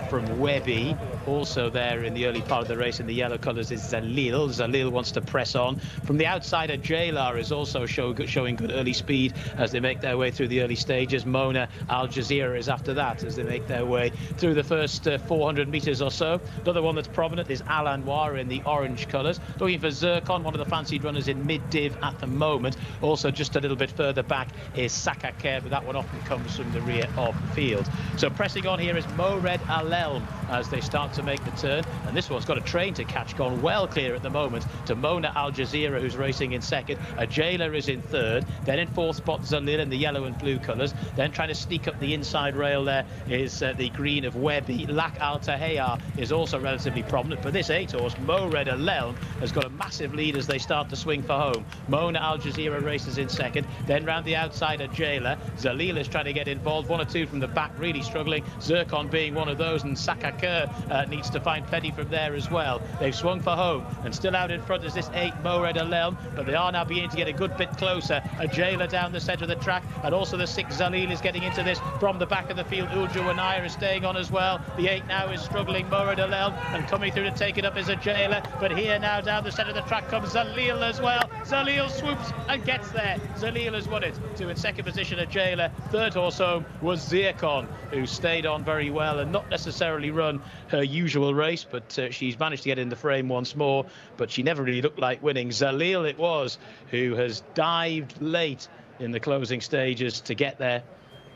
from Webby. Also there in the early part of the race in the yellow colours is Zalil. Zalil wants to press on. From the outside, Jailar is also showing good early speed as they make their way through the early stages. Mona Al Jazeera is after that as they make their way through the first 400 metres or so. Another one that's prominent is Al Anwar in the orange colours. Looking for Zircon, one of the fancied runners in mid-div at the moment. Also just a little bit further back is Sakaker, but that one often comes from the rear of the field. So pressing on here is Mored Al Elm as they start to make the turn, and this one's got a train to catch, gone well clear at the moment to Mona Al Jazeera, who's racing in second. A Jailer is in third, then in fourth spot Zalil in the yellow and blue colours, then trying to sneak up the inside rail there is the green of Webby. Lak Al Tahayar is also relatively prominent, but this 8-horse Mored Al Elm has got a massive lead as they start to swing for home. Mona Al Jazeera races in second, then round the outside a Jailer. Zalil is trying to get involved, one or two from the back really struggling, Zircon being one of those, and Sakaker needs to find plenty from there as well. They've swung for home, and still out in front is this 8 Mored Al Elm, but they are now beginning to get a good bit closer. A Jailer down the centre of the track, and also the 6 Zalil is getting into this from the back of the field. Ulja Wanaya is staying on as well. The 8 now is struggling, Mored Al Elm, and coming through to take it up is a Jailer, but here now down the centre of the track comes Zalil as well. Zalil swoops and gets there. Zalil has won it. To in second position a Jailer. Third horse home was Zircon, who stayed on very well and not necessarily run her usual race, but she's managed to get in the frame once more, but she never really looked like winning. Zalil it was who has dived late in the closing stages to get there.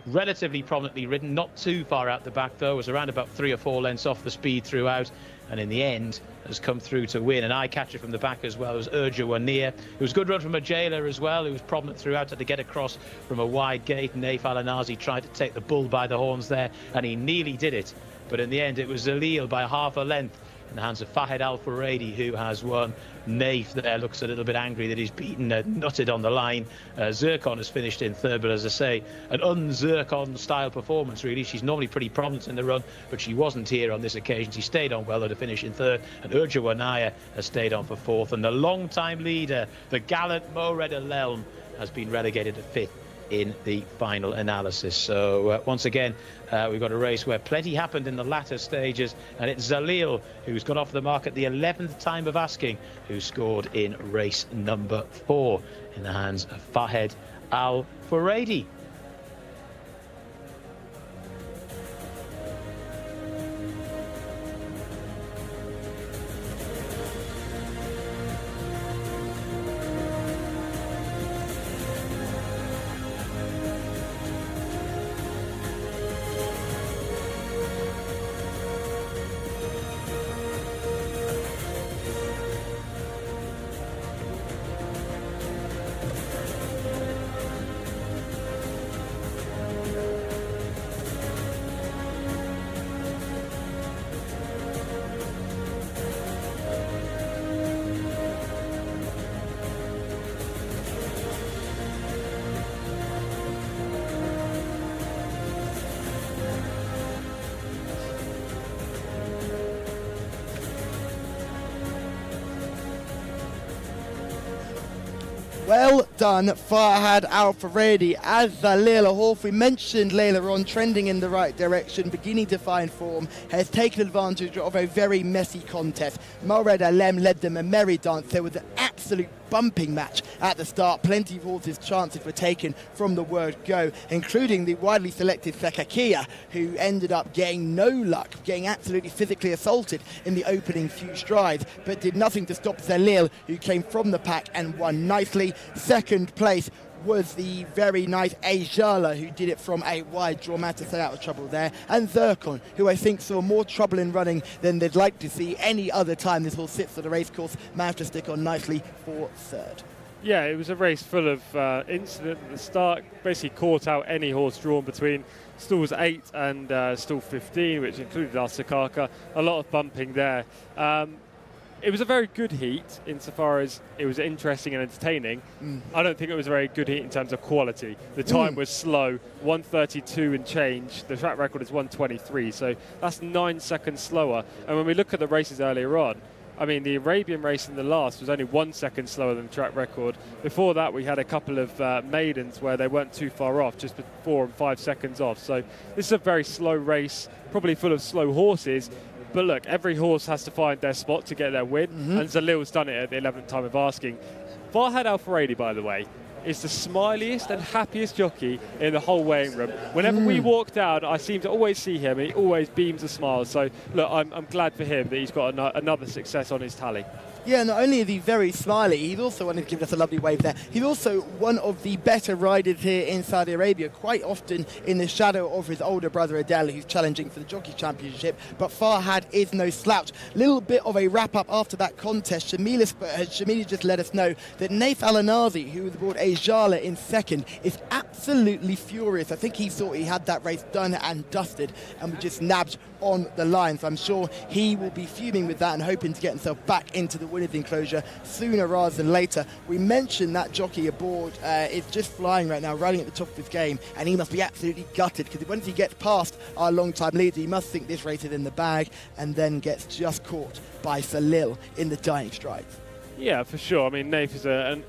Relatively prominently ridden, not too far out the back though, was around about 3 or 4 lengths off the speed throughout, and in the end has come through to win. An eye catcher from the back as well was Urja Wanir. It was a good run from a Jailer as well, who was prominent throughout, had to get across from a wide gate, and Naif Al-Anazi tried to take the bull by the horns there, and he nearly did it, but in the end it was Zalil by half a length in the hands of Fahed Al Furedi, who has won. Naif there looks a little bit angry that he's beaten, nutted on the line. Zircon has finished in third, but as I say, an un-Zircon style performance really. She's normally pretty prominent in the run, but she wasn't here on this occasion. She stayed on well to finish in third, and Urja Wanaya has stayed on for fourth, and the long-time leader, the gallant Mored Alelm, has been relegated to fifth in the final analysis. So once again, we've got a race where plenty happened in the latter stages, and it's Zalil who's gone off the mark at the 11th time of asking, who scored in race number 4 in the hands of Fahed Al Furedi. Well done, Farhad Al Furedi. As Zalil, a horse we mentioned later on, trending in the right direction, beginning to find form, has taken advantage of a very messy contest. Mored Alem led them a merry dance. There was an absolute bumping match at the start. Plenty of horses' chances were taken from the word go, including the widely selected Sekakia, who ended up getting no luck, getting absolutely physically assaulted in the opening few strides, but did nothing to stop Zalil, who came from the pack and won nicely. Second place was the very nice Jcsa, who did it from a wide draw. Man to stay out of trouble there. And Zircon, who I think saw more trouble in running than they'd like to see any other time this horse sits at the racecourse, managed to stick on nicely for third. Yeah, it was a race full of incident at the start. Basically caught out any horse drawn between stalls 8 and stall 15, which included our Sakaka. A lot of bumping there. It was a very good heat insofar as it was interesting and entertaining. I don't think it was a very good heat in terms of quality. The time was slow, 1:32 and change. The track record is 1:23, so that's 9 seconds slower. And when we look at the races earlier on, I mean, the Arabian race in the last was only 1 second slower than the track record. Before that, we had a couple of maidens where they weren't too far off, just 4 and 5 seconds off. So this is a very slow race, probably full of slow horses. But look, every horse has to find their spot to get their win, and Zalil's done it at the 11th time of asking. Farhad Al Furedi, by the way, is the smiliest and happiest jockey in the whole weighing room. Whenever we walk down, I seem to always see him, and he always beams a smile. So, look, I'm glad for him that he's got another success on his tally. Yeah, not only is he very smiley, he's also one who's given us a lovely wave there. He's also one of the better riders here in Saudi Arabia, quite often in the shadow of his older brother Adel, who's challenging for the Jockey Championship. But Farhad is no slouch. Little bit of a wrap-up after that contest. Shamila just let us know that Naif Al-Anazi, who was aboard Jcsa in second, is absolutely furious. I think he thought he had that race done and dusted and was just nabbed on the line. So I'm sure he will be fuming with that and hoping to get himself back into the winner's enclosure sooner rather than later. We mentioned that jockey aboard is just flying right now, riding at the top of his game, and he must be absolutely gutted because once he gets past our long-time leader, he must think this race is in the bag, and then gets just caught by Zalil in the dying strides. Yeah, for sure. I mean, Naif is an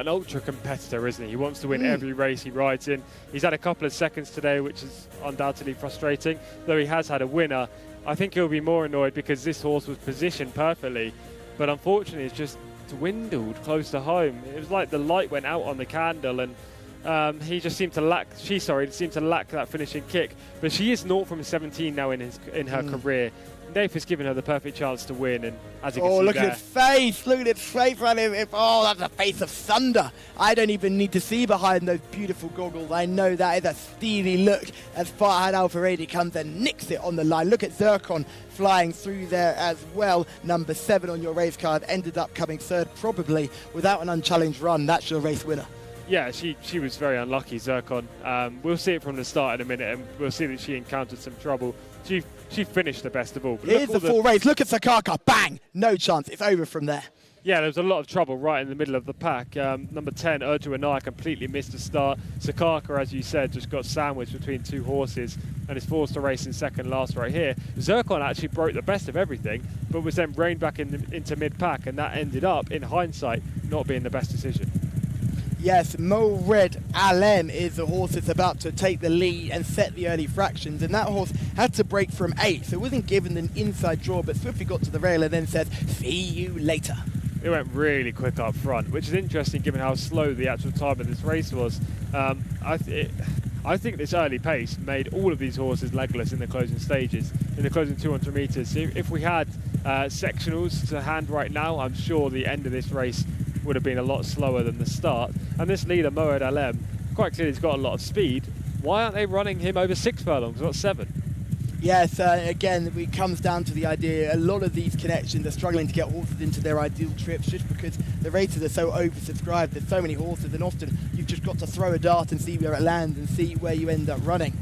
ultra competitor, isn't he? He wants to win every race he rides in. He's had a couple of seconds today, which is undoubtedly frustrating. Though he has had a winner, I think he'll be more annoyed because this horse was positioned perfectly. But unfortunately, it's just dwindled close to home. It was like the light went out on the candle, and he just seemed to lack. She seemed to lack that finishing kick. But she is 0 from 17 now in her career. Naif has given her the perfect chance to win, and as you can see look there, at his face! Look at his face right here! Oh, that's a face of thunder! I don't even need to see behind those beautiful goggles. I know that is a steely look as Farhad Al Furedi comes and nicks it on the line. Look at Zircon flying through there as well. Number 7 on your race card ended up coming third, probably without an unchallenged run. That's your race winner. Yeah, she was very unlucky, Zircon. We'll see it from the start in a minute, and we'll see that she encountered some trouble. She she finished the best of all. But Here's the full race. Look at Sakaka. Bang! No chance. It's over from there. Yeah, there was a lot of trouble right in the middle of the pack. Number 10, Urjuanai, completely missed the start. Sakaka, as you said, just got sandwiched between two horses and is forced to race in second last right here. Zircon actually broke the best of everything, but was then reined back into mid-pack, and that ended up, in hindsight, not being the best decision. Yes, Mored Alem is the horse that's about to take the lead and set the early fractions, and that horse had to break from 8, so it wasn't given an inside draw, but swiftly got to the rail and then said, see you later. It went really quick up front, which is interesting given how slow the actual time of this race was. I think this early pace made all of these horses legless in the closing stages, in the closing 200 metres. If we had sectionals to hand right now, I'm sure the end of this race would have been a lot slower than the start. And this leader, Moed Alem, quite clearly has got a lot of speed. Why aren't they running him over 6 furlongs, not 7? Yes, again, it comes down to the idea a lot of these connections are struggling to get horses into their ideal trips just because the races are so oversubscribed. There's so many horses, and often you've just got to throw a dart and see where it lands and see where you end up running.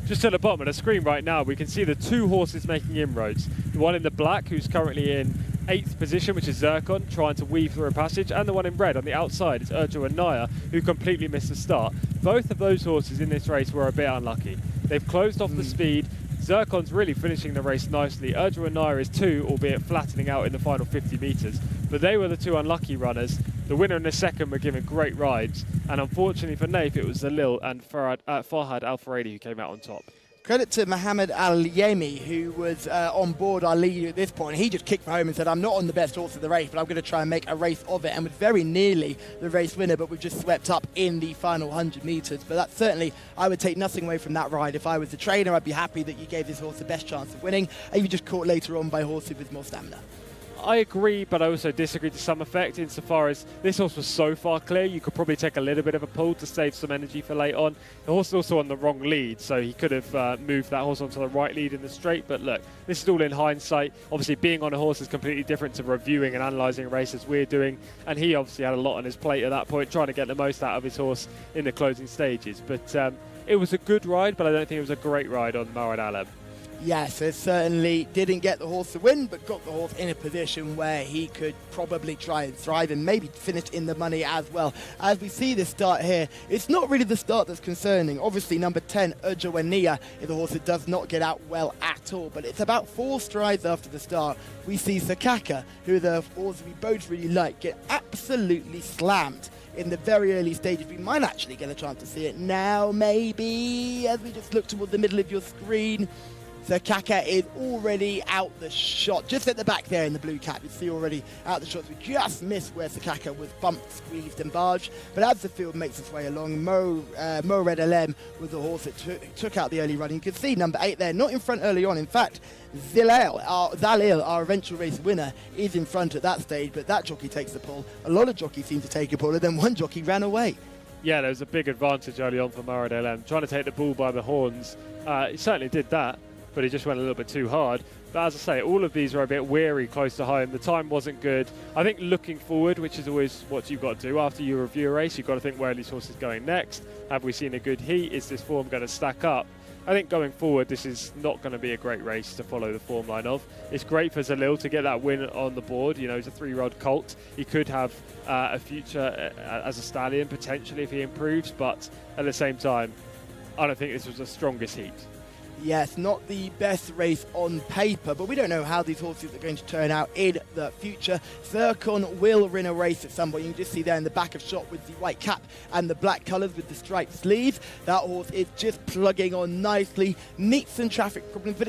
Just at the bottom of the screen right now, we can see the 2 horses making inroads. The one in the black, who's currently in 8th position, which is Zircon, trying to weave through a passage, and the one in red on the outside is Urjuanai, who completely missed the start. Both of those horses in this race were a bit unlucky. They've closed off the speed. Zircon's really finishing the race nicely. Urjuanai is 2, albeit flattening out in the final 50 metres. But they were the 2 unlucky runners. The winner and the second were given great rides. And unfortunately for Naif, it was Zalil and Farhad Al-Faredi who came out on top. Credit to Mohammed Al-Yemi, who was on board our lead at this point. He just kicked for home and said, I'm not on the best horse of the race, but I'm going to try and make a race of it, and was very nearly the race winner, but we've just swept up in the final 100 metres. But that certainly, I would take nothing away from that ride. If I was the trainer, I'd be happy that you gave this horse the best chance of winning, and you just caught later on by horses with more stamina. I agree, but I also disagree to some effect insofar as this horse was so far clear, you could probably take a little bit of a pull to save some energy for late on. The horse is also on the wrong lead, so he could have moved that horse onto the right lead in the straight. But look, this is all in hindsight. Obviously, being on a horse is completely different to reviewing and analysing a race as we're doing. And he obviously had a lot on his plate at that point, trying to get the most out of his horse in the closing stages. But it was a good ride, but I don't think it was a great ride on Moed Alem. Yes, it certainly didn't get the horse to win, but got the horse in a position where he could probably try and thrive and maybe finish in the money as well. As we see this start here, it's not really the start that's concerning. Obviously, number 10, Urjuanai, is a horse that does not get out well at all, but it's about 4 strides after the start. We see Sakaka, who the horse we both really like, get absolutely slammed in the very early stages. We might actually get a chance to see it now, maybe, as we just look toward the middle of your screen. Sakaka is already out the shot, just at the back there in the blue cap. You see already out the shots. We just missed where Sakaka was bumped, squeezed and barged. But as the field makes its way along, Moed Alem was the horse that took out the early run. You can see number 8 there, not in front early on. In fact, Zalil, our eventual race winner, is in front at that stage, but that jockey takes the pull. A lot of jockeys seem to take a pull, and then one jockey ran away. Yeah, there was a big advantage early on for Moed Alem, trying to take the bull by the horns. He certainly did that, but he just went a little bit too hard. But as I say, all of these are a bit weary close to home. The time wasn't good. I think looking forward, which is always what you've got to do after you review a race, you've got to think where are these horses going next? Have we seen a good heat? Is this form going to stack up? I think going forward, this is not going to be a great race to follow the form line of. It's great for Zalil to get that win on the board. You know, he's a 3-year-old colt. He could have a future as a stallion, potentially, if he improves. But at the same time, I don't think this was the strongest heat. Yes, not the best race on paper, but we don't know how these horses are going to turn out in the future. Zircon will win a race at some point. You can just see there in the back of shot with the white cap and the black colours with the striped sleeves. That horse is just plugging on nicely, meets some traffic problems, but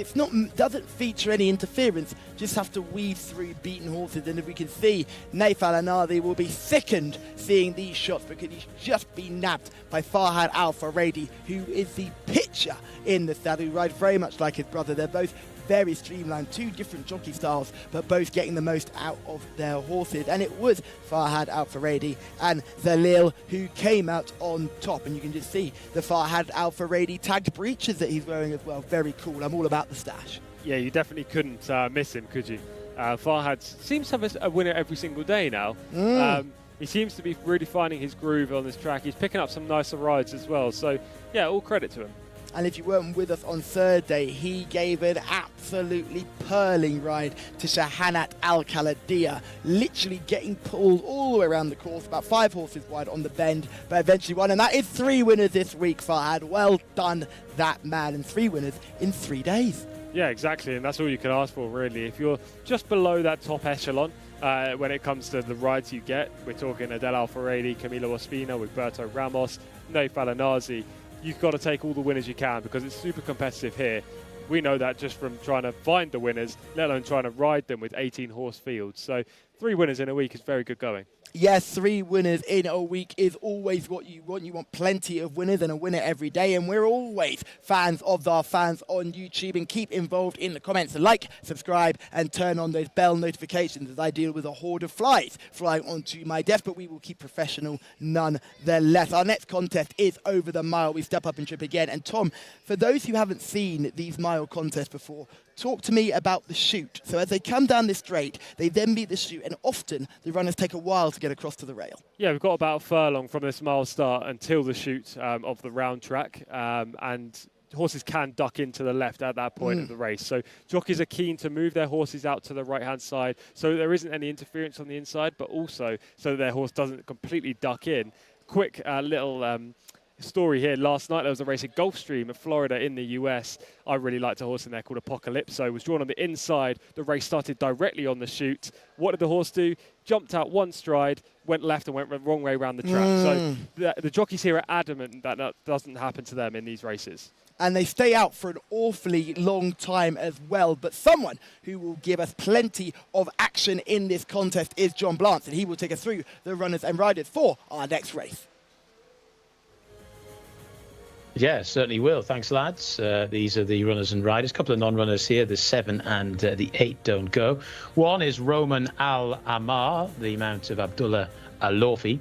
doesn't feature any interference. Just have to weave through beaten horses, and if we can see, Naif Al-Anadi will be sickened seeing these shots because he's just been nabbed by Farhad Al-Faredi, who is the pitcher in the saddle, who rides very much like his brother. They're both very streamlined, 2 different jockey styles, but both getting the most out of their horses. And it was Farhad Al-Faredi and Zalil who came out on top. And you can just see the Farhad Al-Faredi tagged breeches that he's wearing as well. Very cool. I'm all about the stash. Yeah, you definitely couldn't miss him, could you? Farhad seems to have a winner every single day now. He seems to be really finding his groove on this track. He's picking up some nicer rides as well. So, yeah, all credit to him. And if you weren't with us on Thursday, he gave an absolutely purling ride to Shahanat Al-Khaladiya, literally getting pulled all the way around the course, about 5 horses wide on the bend, but eventually won. And that is 3 winners this week, Farhad. Well done, that man, and 3 winners in 3 days. Yeah, exactly, and that's all you can ask for, really. If you're just below that top echelon, when it comes to the rides you get, we're talking Adel Al-Faredi, Camilo Ospina, Roberto Ramos, Naif Al-Anazi, you've got to take all the winners you can because it's super competitive here. We know that just from trying to find the winners, let alone trying to ride them with 18 horse fields. So 3 winners in a week is very good going. Yes, 3 winners in a week is always what you want. You want plenty of winners and a winner every day. And we're always fans of our fans on YouTube. And keep involved in the comments. Like, subscribe, and turn on those bell notifications as I deal with a horde of flies flying onto my desk. But we will keep professional nonetheless. Our next contest is over the mile. We step up and trip again. And Tom, for those who haven't seen these mile contests before, talk to me about the chute. So as they come down this straight, they then meet the chute, and often the runners take a while to get across to the rail. Yeah, we've got about a furlong from this mile start until the chute of the round track, and horses can duck into the left at that point of the race. So jockeys are keen to move their horses out to the right-hand side so there isn't any interference on the inside, but also so their horse doesn't completely duck in. Quick little story here. Last night there was a race at Gulfstream at Florida in the US. I really liked a horse in there called Apocalypso. It was drawn on the inside. The race started directly on the chute. What did the horse do? Jumped out one stride, went left and went the wrong way around the track. So the jockeys here are adamant that that doesn't happen to them in these races. And they stay out for an awfully long time as well. But someone who will give us plenty of action in this contest is John Blance, and he will take us through the runners and riders for our next race. Yeah, certainly will. Thanks, lads. These are the runners and riders. A couple of non-runners here. The 7 and the 8 don't go. One is Roman Al-Amar, the mount of Abdullah Al-Lofi.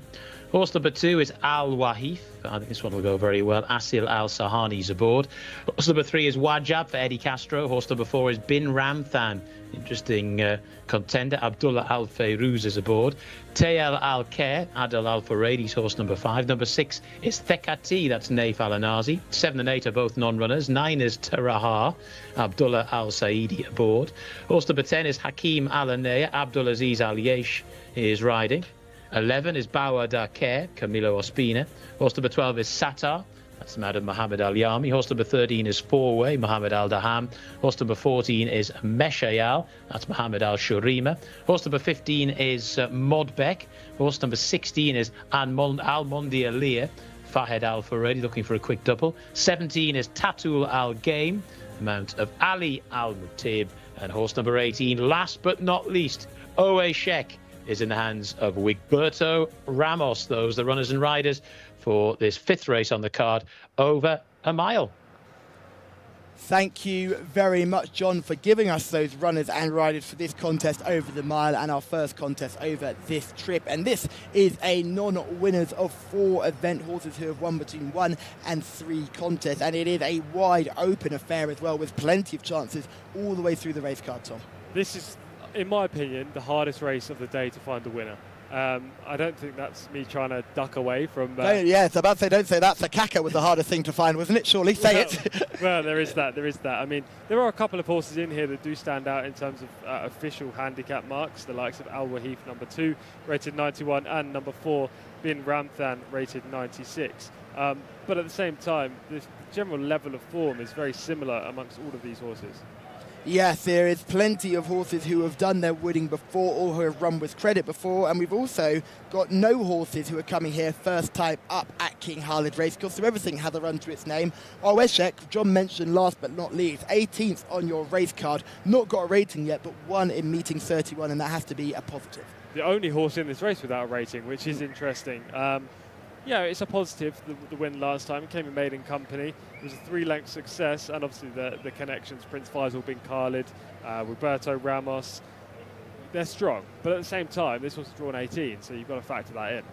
Horse number 2 is Al-Wahif. I think this one will go very well. Asil Al-Sahani's aboard. Horse number 3 is Wajab for Eddie Castro. Horse number 4 is Bin Ramthan. Interesting contender. Abdullah Al-Fayruz is aboard. Tayel Al-Khair, Adel Al-Faredi's horse number 5. Number 6 is Thekati, that's Naif Al-Anazi. 7 and 8 are both non-runners. 9 is Tarahar, Abdullah Al-Saidi aboard. Horse number 10 is Hakim Al-Anaya, Abdulaziz Al-Yesh is riding. 11 is Bawa Daker, Camilo Ospina. Horse number 12 is Satar, that's Madam Mohammed Al Yami. Horse number 13 is Four-Way, Mohammed Al Daham. Horse number 14 is Meshayal, that's Mohammed Al Shurima. Horse number 15 is Modbek. Horse number 16 is Al Mondi Aliyah, Fahed Al Faredi looking for a quick double. 17 is Tatul Al Game, mount of Ali Al Mutib. And horse number 18, last but not least, Owe Sheikh, is in the hands of Wigberto Ramos. Those the runners and riders for this 5th race on the card, over a mile. Thank you very much, John, for giving us those runners and riders for this contest over the mile and our first contest over this trip. And this is a non-winners of 4 event horses who have won between 1 and 3 contests. And it is a wide open affair as well, with plenty of chances all the way through the race card, Tom. This is, in my opinion, the hardest race of the day to find a winner. I don't think that's me trying to duck away from... Yes, about to say, don't say that. Sakaka was the hardest thing to find, wasn't it? Surely, say it. Well, there is that. I mean, there are a couple of horses in here that do stand out in terms of official handicap marks, the likes of Al Wahif, number 2, rated 91, and number 4, Bin Ramthan, rated 96. But at the same time, the general level of form is very similar amongst all of these horses. Yes, there is plenty of horses who have done their winning before or who have run with credit before, and we've also got no horses who are coming here first time up at King Khalid Racecourse, so everything has a run to its name. Oweshek, John mentioned last but not least, 18th on your race card, not got a rating yet, but won in meeting 31, and that has to be a positive. The only horse in this race without a rating, which is interesting. Yeah, it's a positive, the win last time. It came in maiden company. It was a 3-length success, and obviously the connections, Prince Faisal bin Khalid, Roberto Ramos, they're strong. But at the same time, this was drawn 18, so you've got to factor that in.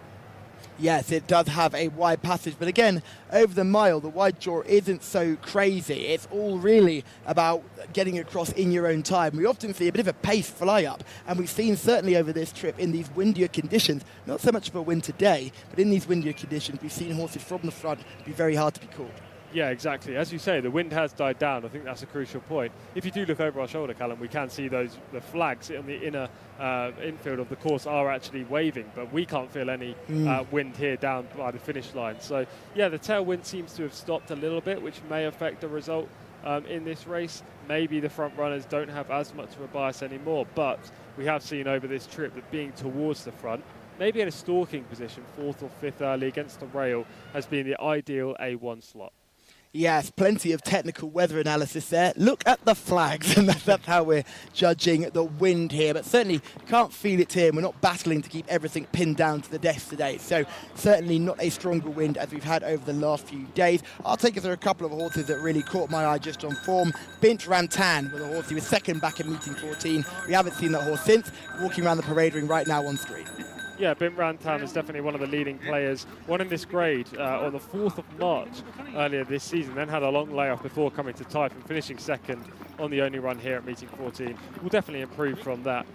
Yes, it does have a wide passage, but again, over the mile, the wide draw isn't so crazy. It's all really about getting across in your own time. We often see a bit of a pace fly up, and we've seen certainly over this trip in these windier conditions, not so much of a wind today, but in these windier conditions, we've seen horses from the front be very hard to be caught. Yeah, exactly. As you say, the wind has died down. I think that's a crucial point. If you do look over our shoulder, Callum, we can see the flags on the inner infield of the course are actually waving, but we can't feel any wind here down by the finish line. So, yeah, the tailwind seems to have stopped a little bit, which may affect the result in this race. Maybe the front runners don't have as much of a bias anymore, but we have seen over this trip that being towards the front, maybe in a stalking position, 4th or 5th early against the rail, has been the ideal A1 slot. Yes, plenty of technical weather analysis there. Look at the flags, and that's how we're judging the wind here. But certainly can't feel it here. We're not battling to keep everything pinned down to the desk today. So certainly not a stronger wind as we've had over the last few days. I'll take you through a couple of horses that really caught my eye just on form. Bint Ramtan was a horse who was second back in meeting 14. We haven't seen that horse since. Walking around the parade ring right now on screen. Yeah, Bint Ramtan is definitely one of the leading players. Won in this grade on the 4th of March earlier this season, then had a long layoff before coming to Taif and finishing second on the only run here at meeting 14. Will definitely improve from that.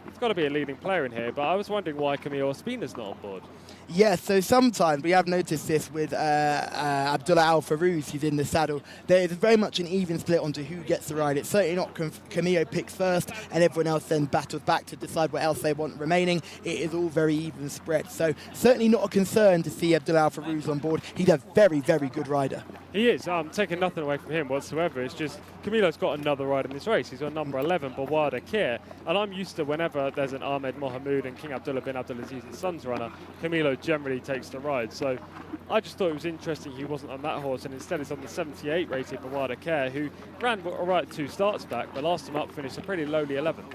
It's got to be a leading player in here, but I was wondering why Camille Ospina's not on board. Yeah, so sometimes we have noticed this with Abdullah Al Farouz, who's in the saddle. There is very much an even split onto who gets the ride. It's certainly not Camillo picks first and everyone else then battles back to decide what else they want remaining. It is all very even spread. So certainly not a concern to see Abdullah Al Farouz on board. He's a very, very good rider. He is. I'm taking nothing away from him whatsoever. It's just Camillo's got another ride in this race. He's on number 11, Bawada Kir. And I'm used to whenever there's an Ahmed Mohamed and King Abdullah bin Abdulaziz and Sons runner, Camillo generally takes the ride. So I just thought it was interesting he wasn't on that horse, and instead it's on the 78 rated Bawada Kir, who ran all right 2 starts back, but last time up finished a pretty lowly 11th.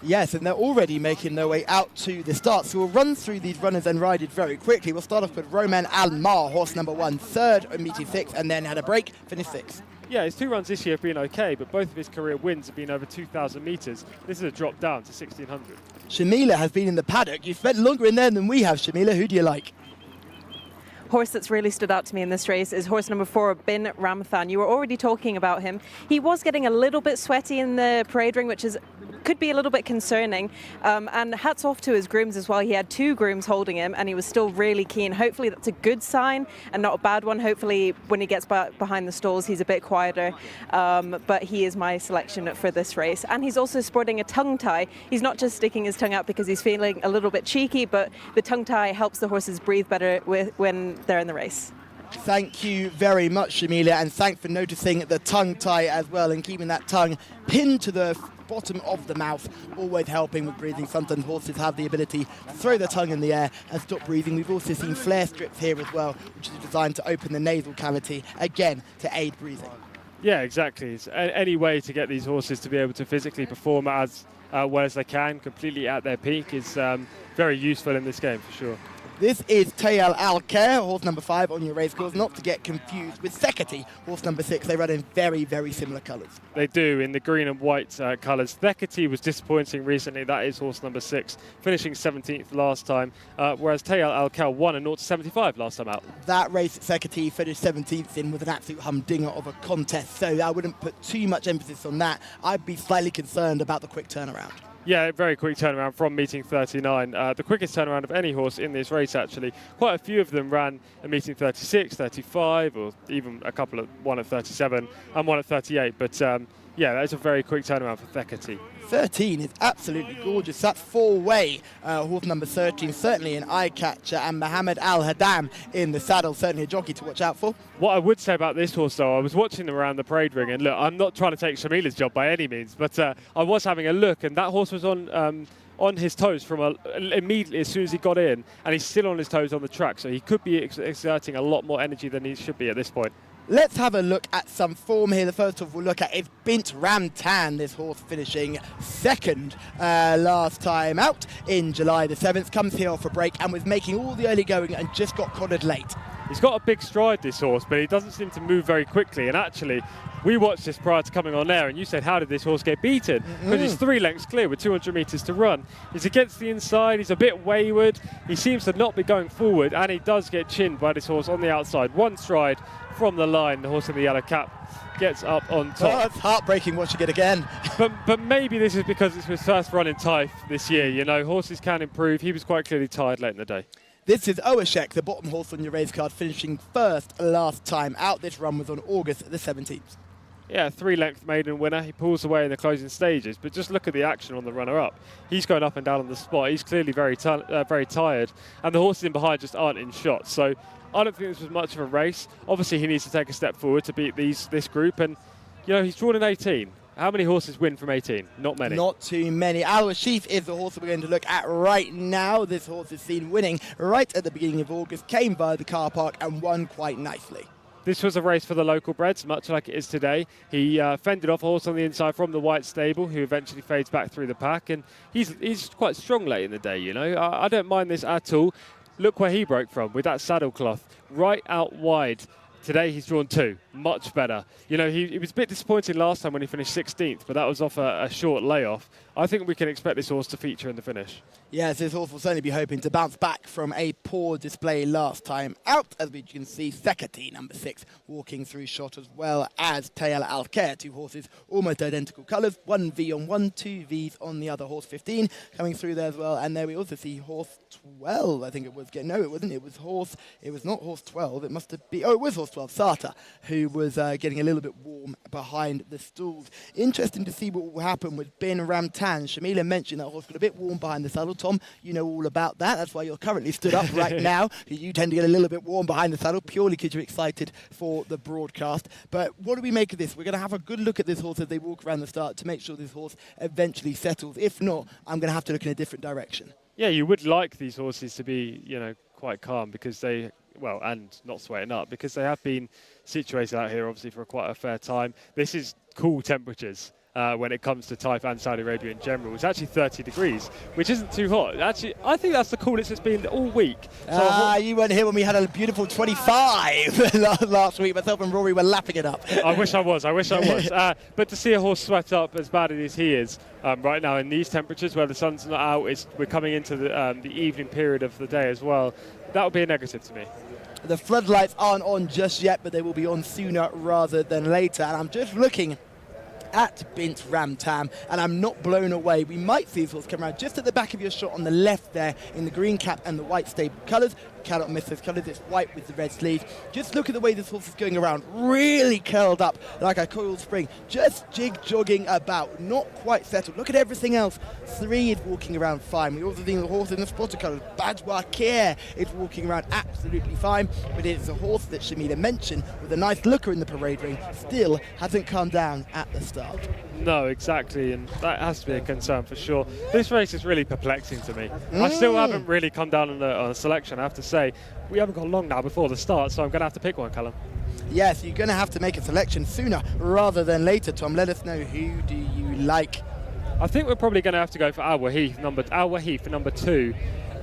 Yes, and they're already making their way out to the start. So we'll run through these runners and ride it very quickly. We'll start off with Roman Al-Mar, horse number 1, third at meeting 6, and then had a break, finished 6th. Yeah, his 2 runs this year have been okay, but both of his career wins have been over 2,000 metres. This is a drop down to 1,600. Shamila has been in the paddock. You've spent longer in there than we have, Shamila. Who do you like? Horse that's really stood out to me in this race is horse number 4, Bin Ramthan. You were already talking about him. He was getting a little bit sweaty in the parade ring, which could be a little bit concerning. And hats off to his grooms as well. He had 2 grooms holding him and he was still really keen. Hopefully that's a good sign and not a bad one. Hopefully when he gets behind the stalls, he's a bit quieter. But he is my selection for this race. And he's also sporting a tongue tie. He's not just sticking his tongue out because he's feeling a little bit cheeky, but the tongue tie helps the horses breathe better when they're in the race. Thank you very much, Shamila, and thanks for noticing the tongue tie as well and keeping that tongue pinned to the bottom of the mouth, always helping with breathing. Sometimes horses have the ability to throw their tongue in the air and stop breathing. We've also seen flare strips here as well, which is designed to open the nasal cavity, again, to aid breathing. Yeah, exactly. It's any way to get these horses to be able to physically perform as well as they can, completely at their peak, is very useful in this game for sure. This is Tayal Al-Khair, horse number 5 on your race course, not to get confused with Thekati, horse number 6. They run in very, very similar colours. They do, in the green and white colours. Thekati was disappointing recently. That is horse number 6, finishing 17th last time, whereas Tayal Al-Khair won a 0-75 last time out. That race at Thekati finished 17th in with an absolute humdinger of a contest, so I wouldn't put too much emphasis on that. I'd be slightly concerned about the quick turnaround. Yeah, very quick turnaround from meeting 39. The quickest turnaround of any horse in this race, actually. Quite a few of them ran a meeting 36, 35, or even one at 37 and one at 38. But yeah, that's a very quick turnaround for Thekati. 13 is absolutely gorgeous. That's 4-way. Horse number 13, certainly an eye-catcher, and Mohammed Al-Hadam in the saddle, certainly a jockey to watch out for. What I would say about this horse, though, I was watching them around the parade ring, and look, I'm not trying to take Shamila's job by any means, but I was having a look, and that horse was on his toes from immediately as soon as he got in, and he's still on his toes on the track, so he could be exerting a lot more energy than he should be at this point. Let's have a look at some form here. The first horse we'll look at is Bint Ramtan, this horse finishing 2nd last time out in July the 7th. Comes here off a break and was making all the early going and just got collared late. He's got a big stride, this horse, but he doesn't seem to move very quickly. And actually, we watched this prior to coming on air, and you said, how did this horse get beaten? Because he's 3 lengths clear with 200 metres to run. He's against the inside, he's a bit wayward, he seems to not be going forward, and he does get chinned by this horse on the outside. 1 stride from the line, the horse in the yellow cap gets up on top. Oh, it's heartbreaking watching it again. but maybe this is because it's his first run in Taif this year. You know, horses can improve. He was quite clearly tired late in the day. This is Oashek, the bottom horse on your race card, finishing first last time out. This run was on August the 17th. Yeah, 3-length maiden winner. He pulls away in the closing stages, but just look at the action on the runner-up. He's going up and down on the spot. He's clearly very tired, and the horses in behind just aren't in shot. So I don't think this was much of a race. Obviously, he needs to take a step forward to beat this group, and he's drawn in 18. How many horses win from 18? Not many. Not too many. Our Sheaf is the horse we're going to look at right now. This horse is seen winning right at the beginning of August, came via the car park and won quite nicely. This was a race for the local breds, much like it is today. He fended off a horse on the inside from the white stable, who eventually fades back through the pack, and he's quite strong late in the day, I don't mind this at all. Look where he broke from with that saddle cloth, right out wide. Today he's drawn 2, much better. He was a bit disappointing last time when he finished 16th, but that was off a short layoff. I think we can expect this horse to feature in the finish. Yes, this horse will certainly be hoping to bounce back from a poor display last time out. As we can see, Sekati, number 6, walking through shot, as well as Tayal Al-Khair, 2 horses, almost identical colours, 1 V on one, 2 Vs on the other. Horse 15 coming through there as well. And there we also see horse 12, I think it was. No, it wasn't. It was not horse 12. It must have been, it was horse 12, Sata, who was getting a little bit warm behind the stalls. Interesting to see what will happen with Bin Ramtan. Shamila mentioned that horse got a bit warm behind the saddle. Tom, you know all about that. That's why you're currently stood up right now. You tend to get a little bit warm behind the saddle purely because you're excited for the broadcast. But what do we make of this? We're going to have a good look at this horse as they walk around the start to make sure this horse eventually settles. If not, I'm going to have to look in a different direction. Yeah, you would like these horses to be, quite calm because and not sweating up, because they have been situated out here obviously for quite a fair time. This is cool temperatures. When it comes to Taif and Saudi Arabia in general. It's actually 30 degrees, which isn't too hot. Actually, I think that's the coolest it's been all week. You weren't here when we had a beautiful 25 last week. Myself and Rory were lapping it up. I wish I was. But to see a horse sweat up as bad as he is right now in these temperatures where the sun's not out, we're coming into the evening period of the day as well, that would be a negative to me. The floodlights aren't on just yet, but they will be on sooner rather than later. And I'm just looking at Bint Ramtam, and I'm not blown away. We might see this horse come around just at the back of your shot on the left there in the green cap and the white stable colours. Cannot miss those colours. It's white with the red sleeves. Just look at the way this horse is going around. Really curled up like a coiled spring. Just jogging about. Not quite settled. Look at everything else. 3 is walking around fine. We also see the horse in the spotter colours. Bajwa Care is walking around absolutely fine. But it's a horse that Shamila mentioned with a nice looker in the parade ring. Still hasn't come down at the start. No, exactly, and that has to be a concern for sure. This race is really perplexing to me. I still haven't really come down on a selection, I have to say. We haven't got long now before the start, so I'm going to have to pick one, Callum. Yes, you're going to have to make a selection sooner rather than later, Tom. Let us know, who do you like? I think we're probably going to have to go for Al Wahif for number 2.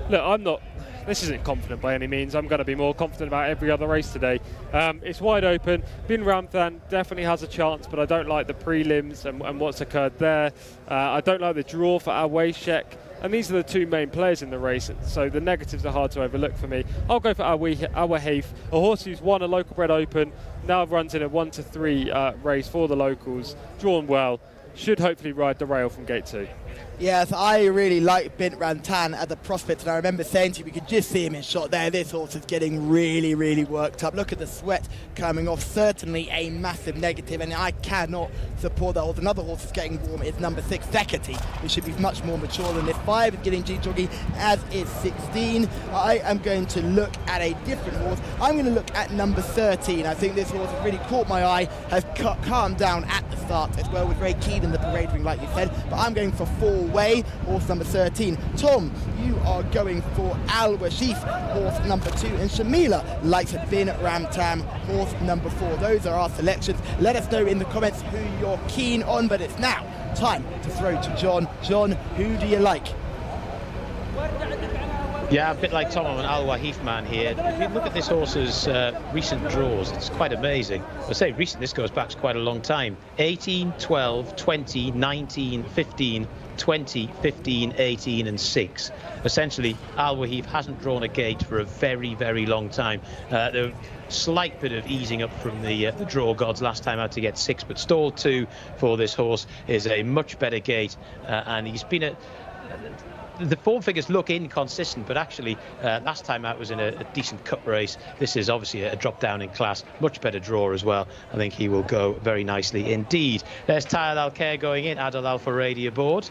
Look, this isn't confident by any means. I'm going to be more confident about every other race today. It's wide open. Bin Ramthan definitely has a chance, but I don't like the prelims and what's occurred there. I don't like the draw for Awashek. And these are the 2 main players in the race, so the negatives are hard to overlook for me. I'll go for Awahif, a horse who's won a local bred open, now runs in a 1-to-3 race for the locals, drawn well, should hopefully ride the rail from gate 2. Yes, I really like Bint Ramtan at the prospect, and I remember saying to you, we could just see him in shot there. This horse is getting really, really worked up. Look at the sweat coming off. Certainly a massive negative, and I cannot support that horse. Another horse that's getting warm is number 6, Zekati, who should be much more mature than this. 5 is getting G-joggy, as is 16. I am going to look at a different horse. I'm going to look at number 13. I think this horse has really caught my eye, has calmed down at the start as well, was very keen in the parade ring, like you said, but I'm going for 4 Way, horse number 13. Tom, you are going for Al Washif, horse number 2, and Shamila likes Bin Ramtam, horse number 4. Those are our selections. Let us know in the comments who you're keen on, but it's now time to throw to John. John, who do you like? Yeah, a bit like Tom, I'm an Al Wahif man here. If you look at this horse's recent draws, it's quite amazing. I say recent, this goes back to quite a long time. 18, 12, 20, 19, 15, 20, 15, 18 and 6. Essentially, Al Wahif hasn't drawn a gate for a very, very long time. The slight bit of easing up from the draw gods last time out to get 6, but stall 2 for this horse is a much better gate, and he's been the form figures look inconsistent, but actually last time out was in a decent cup race. This is obviously a drop down in class, much better draw as well. I think he will go very nicely indeed. There's Taif Al-Khair going in, Adel Al-Furedi aboard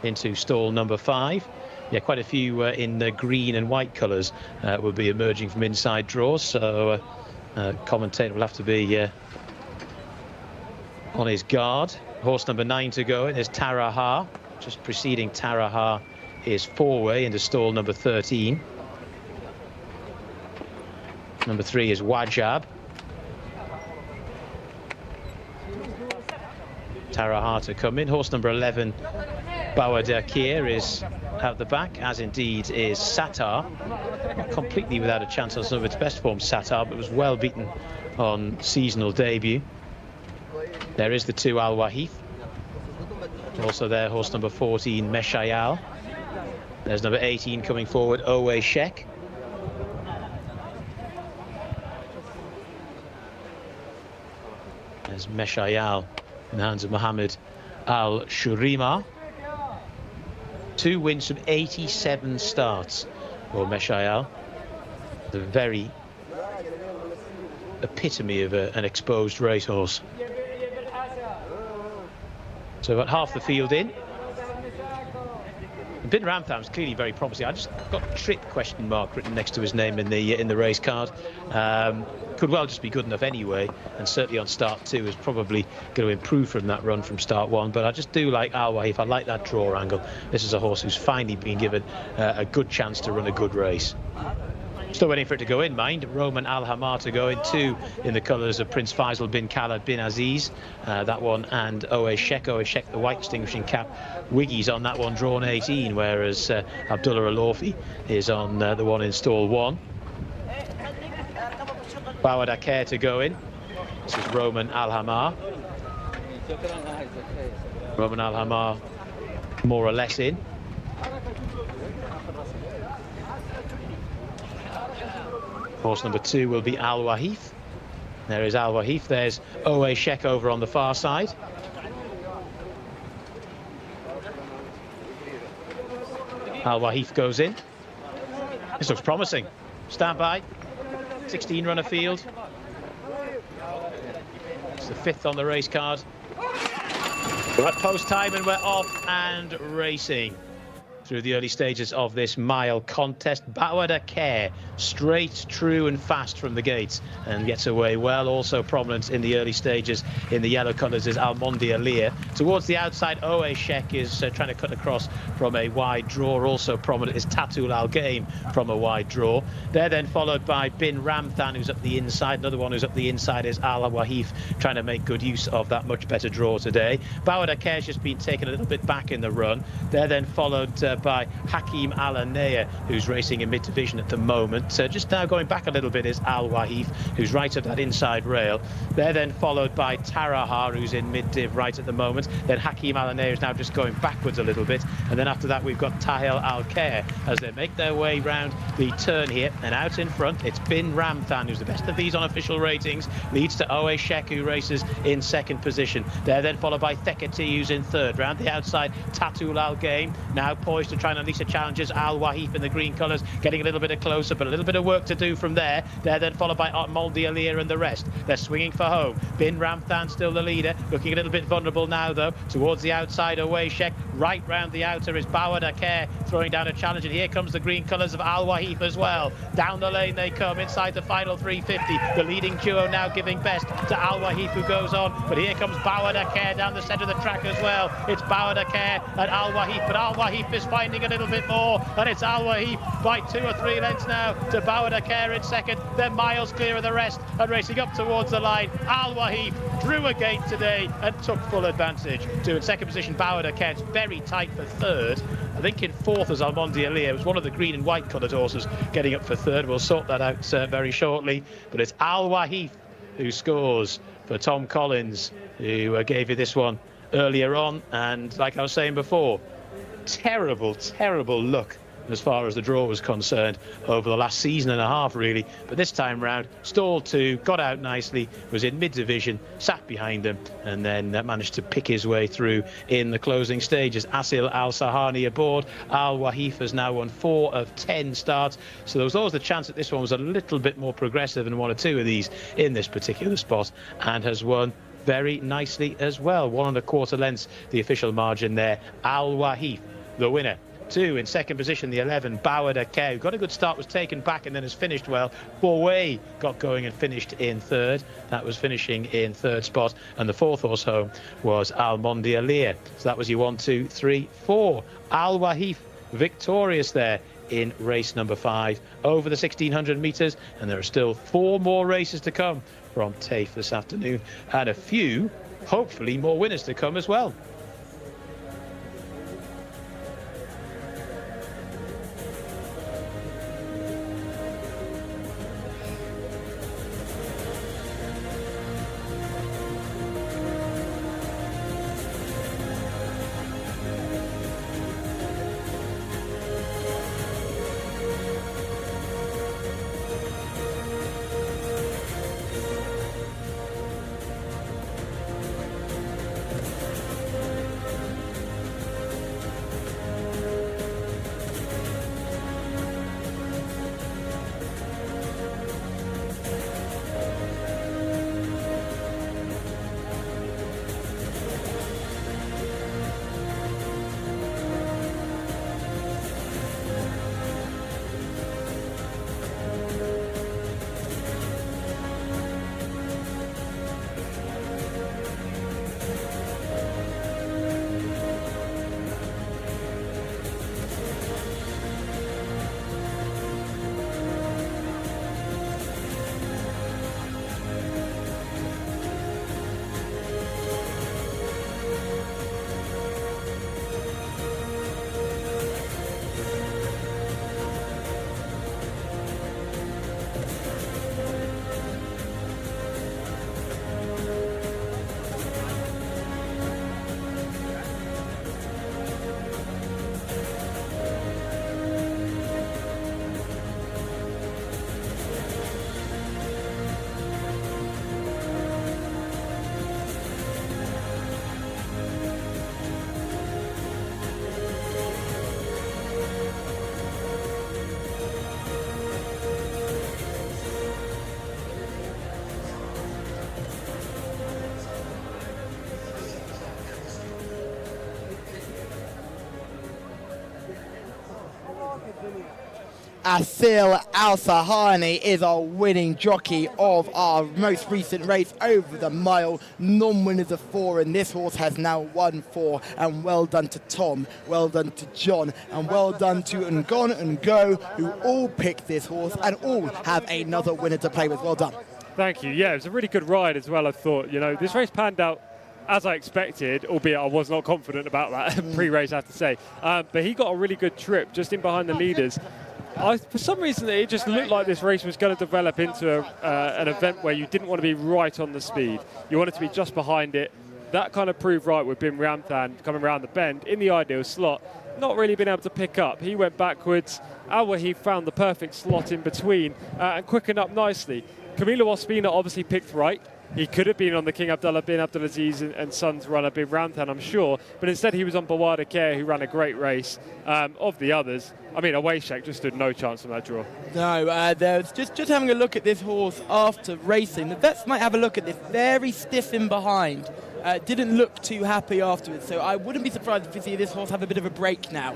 into stall number 5. Yeah, quite a few in the green and white colours will be emerging from inside draws, so commentator will have to be on his guard. Horse number 9 to go in is Taraha. Just preceding Taraha is Four-Way into stall number 13. Number 3 is Wajab. Taraha to come in. Horse number 11, Bawadakir, is out the back, as indeed is Satar. Not completely without a chance on some of its best form, Satar, but was well beaten on seasonal debut. There is the 2 Al Wahif. Also there, horse number 14, Meshayal. There's number 18 coming forward, Owe Sheikh. There's Meshayal in the hands of Mohammed Al Shurima. 2 wins from 87 starts for Meshayal. The very epitome of an exposed racehorse. So about half the field in. Bin Ramtham's clearly very promising. I just got Trick question mark written next to his name in the race card. Could well just be good enough anyway, and certainly on start 2 is probably going to improve from that run from start 1. But I just do like Al Wahif. I like that draw angle. This is a horse who's finally been given a good chance to run a good race. Still waiting for it to go in, mind. Roman Al Hamar to go in, 2 in the colours of Prince Faisal bin Khaled bin Aziz. That one, and Owe Sheikh, the white distinguishing cap. Wiggy's on that one, drawn 18, whereas Abdullah Alofi is on the one in stall 1. Bawadakir to go in. This is Roman Al Hamar. Roman Al Hamar more or less in. Horse number 2 will be Al Wahif. There is Al Wahif. There's Owe Sheikh over on the far side. Al Wahif goes in. This looks promising. Stand by. 16 runner field. It's the 5th on the race card. We're at post time and we're off and racing through the early stages of this mile contest. Bawadakir, straight, true and fast from the gates, and gets away well. Also prominent in the early stages in the yellow colours is Almondi Alir. Towards the outside, Owe Sheikh is trying to cut across from a wide draw. Also prominent is Tatul Al Game from a wide draw. They're then followed by Bin Ramthan, who's up the inside. Another one who's up the inside is Al Wahif, trying to make good use of that much better draw today. Bawadakir's just been taken a little bit back in the run. They're then followed by Hakim Al-Anaya, who's racing in mid-division at the moment. Just now going back a little bit is Al Wahif, who's right at that inside rail. They're then followed by Taraha, who's in mid-div right at the moment. Then Hakim Al-Anaya is now just going backwards a little bit. And then after that, we've got Taif Al-Khair as they make their way round the turn here. And out in front, it's Bin Ramthan, who's the best of these on official ratings, leads to Owe Sheikh, who races in 2nd position. They're then followed by Thekati, who's in 3rd. Round the outside, Tatul Al Game, now poised to try and unleash a challenges. Al Wahif in the green colours, getting a little bit closer, but a little bit of work to do from there. They're then followed by Moldi Alir and the rest. They're swinging for home. Bin Ramthan still the leader, looking a little bit vulnerable now though. Towards the outside, Owe Sheikh. Right round the outer is Bawadakir throwing down a challenge, and here comes the green colours of Al Wahif as well. Down the lane they come, inside the final 350. The leading duo now giving best to Al Wahif, who goes on, but here comes Bawadakir down the centre of the track as well. It's Bawadakir and Al Wahif, but Al Wahif is finding a little bit more, and it's Al Wahif by 2 or 3 lengths now to Bawadakir in 2nd. They're miles clear of the rest and racing up towards the line. Al Wahif drew a gate today and took full advantage. In 2nd position, Bawadakir. It's very tight for 3rd. I think in 4th is Almondi Alir. It was one of the green and white coloured horses getting up for 3rd. We'll sort that out very shortly. But it's Al Wahif who scores for Tom Collins, who gave you this one earlier on. And like I was saying before, terrible luck as far as the draw was concerned over the last season and a half, really. But this time round, stalled 2, got out nicely, was in mid-division, sat behind them, and then managed to pick his way through in the closing stages. Asil Al-Sahani aboard. Al-Wahif has now won 4 of 10 starts, so there was always the chance that this one was a little bit more progressive than 1 or 2 of these in this particular spot, and has won very nicely as well. 1 1/4 lengths, the official margin there. Al-Wahif, the winner. 2 in second position, the 11, Bawada Kew. Got a good start, was taken back and then has finished well. Bouway got going and finished in 3rd. That was finishing in 3rd spot. And the 4th horse home was Al Mondialir. So that was your 1, 2, 3, 4. Al Wahif victorious there in race number 5 over the 1600 metres. And there are still 4 more races to come from Taif this afternoon. And a few, hopefully, more winners to come as well. Asil Al-Sahani is our winning jockey of our most recent race over the mile. Non-winners of 4, and this horse has now won 4. And well done to Tom, well done to John, and well done to Ngon and Go, who all picked this horse and all have another winner to play with. Well done. Thank you. Yeah, it was a really good ride as well, I thought. You know, this race panned out as I expected, albeit I was not confident about that pre-race, I have to say. But he got a really good trip just in behind the leaders. For some reason, it just looked like this race was going to develop into an event where you didn't want to be right on the speed. You wanted to be just behind it. That kind of proved right with Bim Ramthan coming around the bend in the ideal slot. Not really been able to pick up. He went backwards. Al-Wahif found the perfect slot in between and quickened up nicely. Camilo Ospina obviously picked right. He could have been on the King Abdullah bin Abdulaziz and Sons runner, Bim Ramthan, I'm sure. But instead, he was on Bawada Kew, who ran a great race. Of the others, I mean, Awayshek just stood no chance on that draw. No, there's just having a look at this horse after racing. The vets might have a look at this. Very stiff in behind. Didn't look too happy afterwards. So I wouldn't be surprised if we see this horse have a bit of a break now.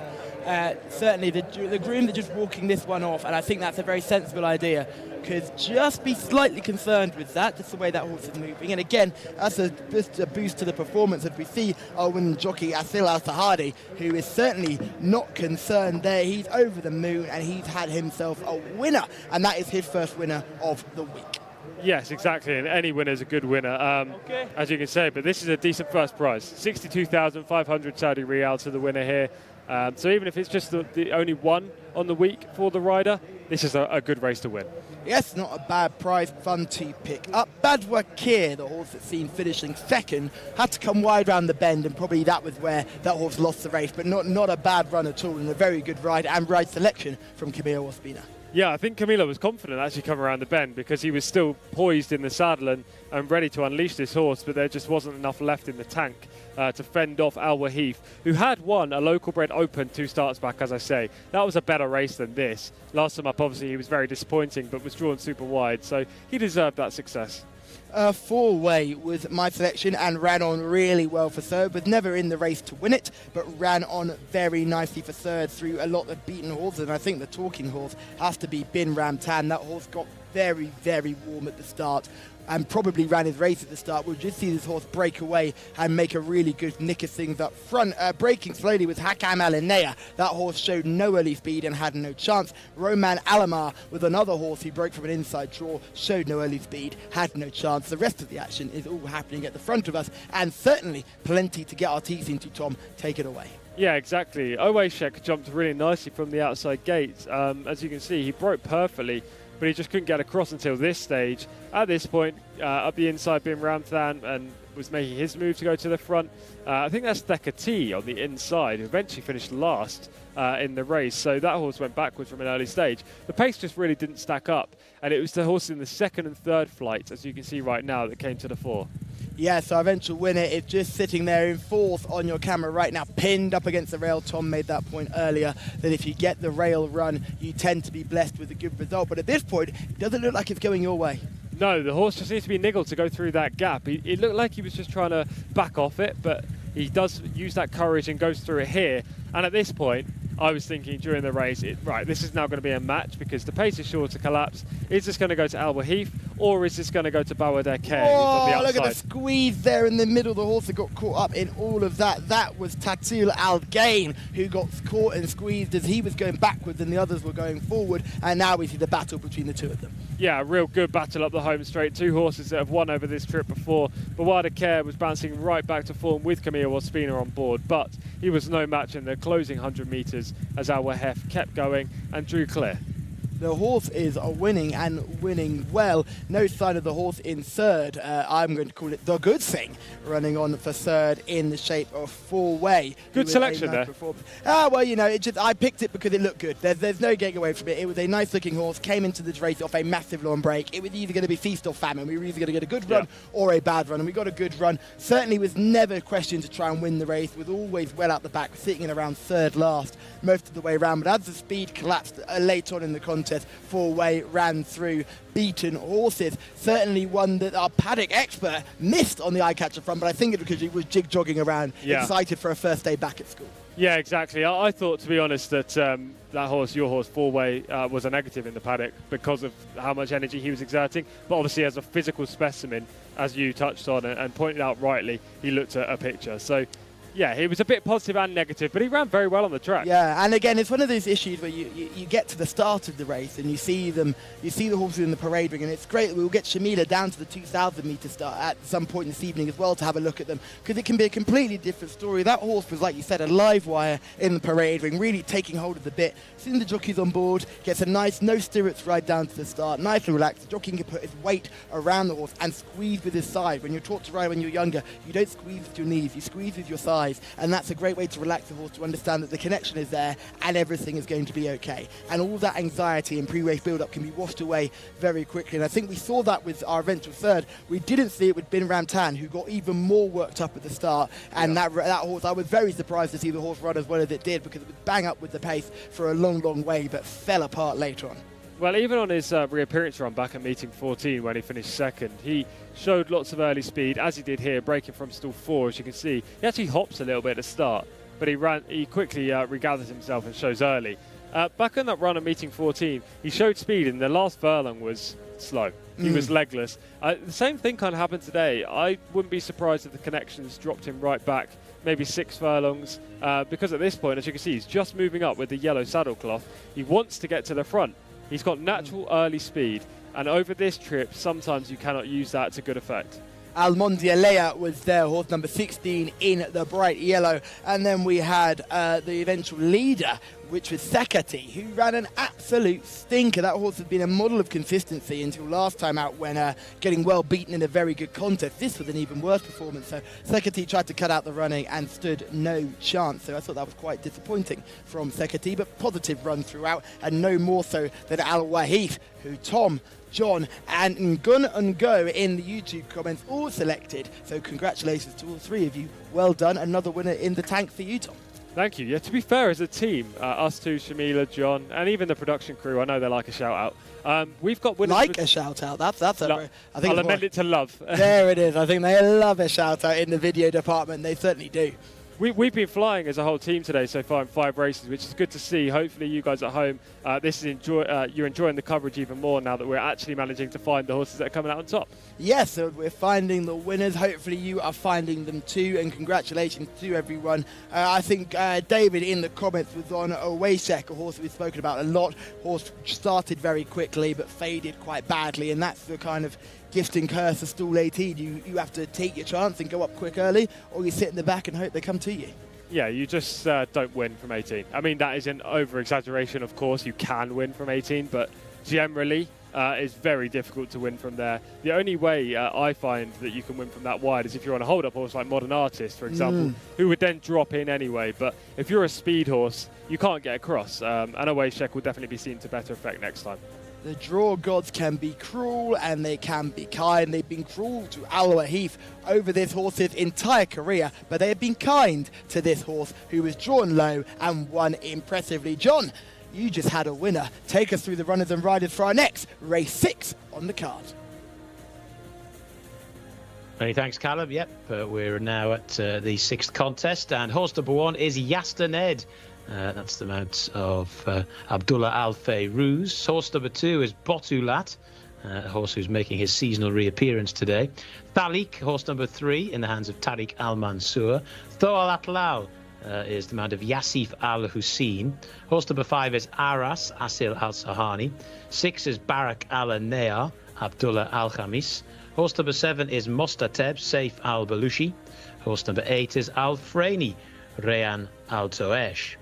Certainly, the grooms are just walking this one off, and I think that's a very sensible idea. Because just be slightly concerned with that, just the way that horse is moving. And again, that's just a boost to the performance as we see our winning jockey Asil Al-Sahani, who is certainly not concerned there. He's over the moon and he's had himself a winner, and that is his first winner of the week. Yes, exactly, and any winner is a good winner, as you can say. But this is a decent first prize, 62,500 Saudi Riyal to the winner here. So even if it's just the only one on the week for the rider, this is a good race to win. Yes, not a bad prize, fun to pick up. Badwakir, the horse that's seen finishing second, had to come wide round the bend, and probably that was where that horse lost the race, but not a bad run at all, and a very good ride and ride selection from Camilo Ospina. Yeah, I think Camilo was confident actually coming around the bend because he was still poised in the saddle and ready to unleash this horse, but there just wasn't enough left in the tank to fend off Al Wahif, who had won a local bred open 2 starts back, as I say. That was a better race than this. Last time up, obviously, he was very disappointing, but was drawn super wide, so he deserved that success. 4-way was my selection and ran on really well for third. Was never in the race to win it, but ran on very nicely for third through a lot of beaten horses. And I think the talking horse has to be Bin Ram Tan. That horse got very, very warm at the start and probably ran his race at the start. We'll just see this horse break away and make a really good nick of things up front. Breaking slowly was Hakam Alinea. That horse showed no early speed and had no chance. Roman Alamar was another horse who broke from an inside draw, showed no early speed, had no chance. The rest of the action is all happening at the front of us, and certainly plenty to get our teeth into. Tom, take it away. Yeah, exactly. Owashek jumped really nicely from the outside gate. As you can see, he broke perfectly, but he just couldn't get across until this stage. At this point, up the inside, Bin Ramthan and was making his move to go to the front. I think that's Theka T on the inside, who eventually finished last in the race. So that horse went backwards from an early stage. The pace just really didn't stack up, and it was the horse in the second and third flight, as you can see right now, that came to the fore. Yes, our eventual winner is just sitting there in fourth on your camera right now, pinned up against the rail. Tom made that point earlier, that if you get the rail run, you tend to be blessed with a good result. But at this point, it doesn't look like it's going your way. No, the horse just needs to be niggled to go through that gap. It looked like he was just trying to back off it, but he does use that courage and goes through it here. And at this point, I was thinking during the race, right, this is now going to be a match because the pace is sure to collapse. Is this going to go to Al Wahif, or is this going to go to Bawader K? Oh, look at the squeeze there in the middle. The horse that got caught up in all of that. That was Tatil Al Gain, who got caught and squeezed as he was going backwards and the others were going forward. And now we see the battle between the two of them. Yeah, a real good battle up the home straight. Two horses that have won over this trip before. Bawader K was bouncing right back to form with Camilo Ospina on board, but he was no match in the closing 100 metres as Al Wahif kept going and drew clear. The horse is winning and winning well. No sign of the horse in third. I'm going to call it the good thing, running on for third in the shape of 4-way. Good selection there. Well, you know, I picked it because it looked good. There's no getting away from it. It was a nice looking horse, came into this race off a massive long break. It was either going to be feast or famine. We were either going to get a good run or a bad run, and we got a good run. Certainly was never questioned to try and win the race, was always well out the back, sitting in around third last most of the way around. But as the speed collapsed late on in the contest, 4-way ran through beaten horses. Certainly one that our paddock expert missed on the eye catcher front, but I think it's because he was jig-jogging around, excited for a first day back at school. Yeah, exactly. I thought, to be honest, that that horse, your horse, 4-way, was a negative in the paddock because of how much energy he was exerting. But obviously, as a physical specimen, as you touched on and pointed out rightly, he looked at a picture. So, yeah, he was a bit positive and negative, but he ran very well on the track. Yeah, and again, it's one of those issues where you get to the start of the race and you see the horses in the parade ring, and it's great. We'll get Shamila down to the 2,000-metre start at some point this evening as well to have a look at them, because it can be a completely different story. That horse was, like you said, a live wire in the parade ring, really taking hold of the bit. Soon the jockey's on board, gets a nice no stirrups ride down to the start, nice and relaxed. The jockey can put his weight around the horse and squeeze with his side. When you're taught to ride when you're younger, you don't squeeze with your knees, you squeeze with your thighs. And that's a great way to relax the horse, to understand that the connection is there and everything is going to be okay. And all that anxiety and pre-race build-up can be washed away very quickly. And I think we saw that with our eventual third. We didn't see it with Bin Ramtan, who got even more worked up at the start. And that horse, I was very surprised to see the horse run as well as it did, because it was bang up with the pace for a long, long way, but fell apart later on. Well, even on his reappearance run back at meeting 14 when he finished second, he showed lots of early speed, as he did here, breaking from stall 4, as you can see. He actually hops a little bit at the start, but he quickly regathers himself and shows early. Back on that run at meeting 14, he showed speed, and the last furlong was slow. He was legless. The same thing kind of happened today. I wouldn't be surprised if the connections dropped him right back, maybe 6 furlongs, because at this point, as you can see, he's just moving up with the yellow saddle cloth. He wants to get to the front. He's got natural early speed, and over this trip, sometimes you cannot use that to good effect. Almondialea was there, horse number 16 in the bright yellow. And then we had the eventual leader, which was Sekati, who ran an absolute stinker. That horse has been a model of consistency until last time out when getting well beaten in a very good contest. This was an even worse performance. So Sekati tried to cut out the running and stood no chance. So I thought that was quite disappointing from Sekati, but positive run throughout, and no more so than Al Wahif, who Tom, John and Ngun Ngo in the YouTube comments all selected. So congratulations to all three of you. Well done. Another winner in the tank for you, Tom. Thank you. Yeah, to be fair, as a team, us two, Shamila, John, and even the production crew, I know they like a shout out. We've got winners. Like a shout out. That's a very, I think I'll amend it to love. There it is. I think they love a shout out in the video department. They certainly do. We've been flying as a whole team today so far in 5 races, which is good to see. Hopefully you guys at home, you're enjoying the coverage even more now that we're actually managing to find the horses that are coming out on top. Yes, so we're finding the winners. Hopefully you are finding them too, and congratulations to everyone. I think David in the comments was on Jcsa, a horse we've spoken about a lot. Horse started very quickly but faded quite badly, and that's the kind of gift and curse of Stall 18. You have to take your chance and go up quick early, or you sit in the back and hope they come to you. Yeah, you just don't win from 18. I mean, that is an over-exaggeration, of course. You can win from 18, but generally it's very difficult to win from there. The only way I find that you can win from that wide is if you're on a hold-up horse like Modern Artist, for example, who would then drop in anyway. But if you're a speed horse, you can't get across. And Jcsa will definitely be seen to better effect next time. The draw gods can be cruel and they can be kind. They've been cruel to Al Wahif over this horse's entire career, but they have been kind to this horse who was drawn low and won impressively. John, you just had a winner. Take us through the runners and riders for our next race 6 on the card. Many thanks, Callum. Yep, we're now at the 6th contest, and horse number 1 is Yastaned. That's the mount of Abdullah Al Fayrouz. Horse number 2 is Botulat, a horse who's making his seasonal reappearance today. Thalik, horse number 3, in the hands of Tariq Al Mansour. Thoal Atlal is the mount of Yasif Al Hussein. Horse number 5 is Aras Asil Al Sahani. 6 is Barak Al Nea, Abdullah Al Khamis. Horse number 7 is Mostateb Saif Al Balushi. Horse number 8 is Al Frani Rayan Al Toesh.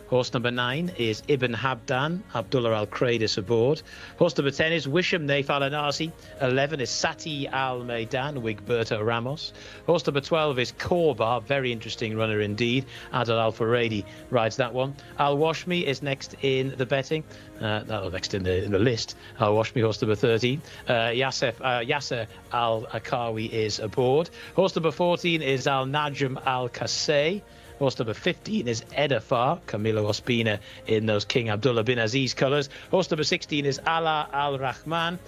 Horse number 9 is Ibn Habdan, Abdullah Al-Kradis aboard. Horse number 10 is Wisham Naif Al-Anasi. 11 is Sati Al-Maidan, Wigberto Ramos. Horse number 12 is Korba, very interesting runner indeed. Adil Al-Faradi rides that one. Al-Washmi is next in the betting. Next in the list. Al-Washmi, horse number 13. Yasser Al-Akawi is aboard. Horse number 14 is Al-Najm Al-Kasey. Horse number 15 is Edafar, Camilo Ospina in those King Abdullah bin Aziz colours. Horse number 16 is Ala Al-Rahman,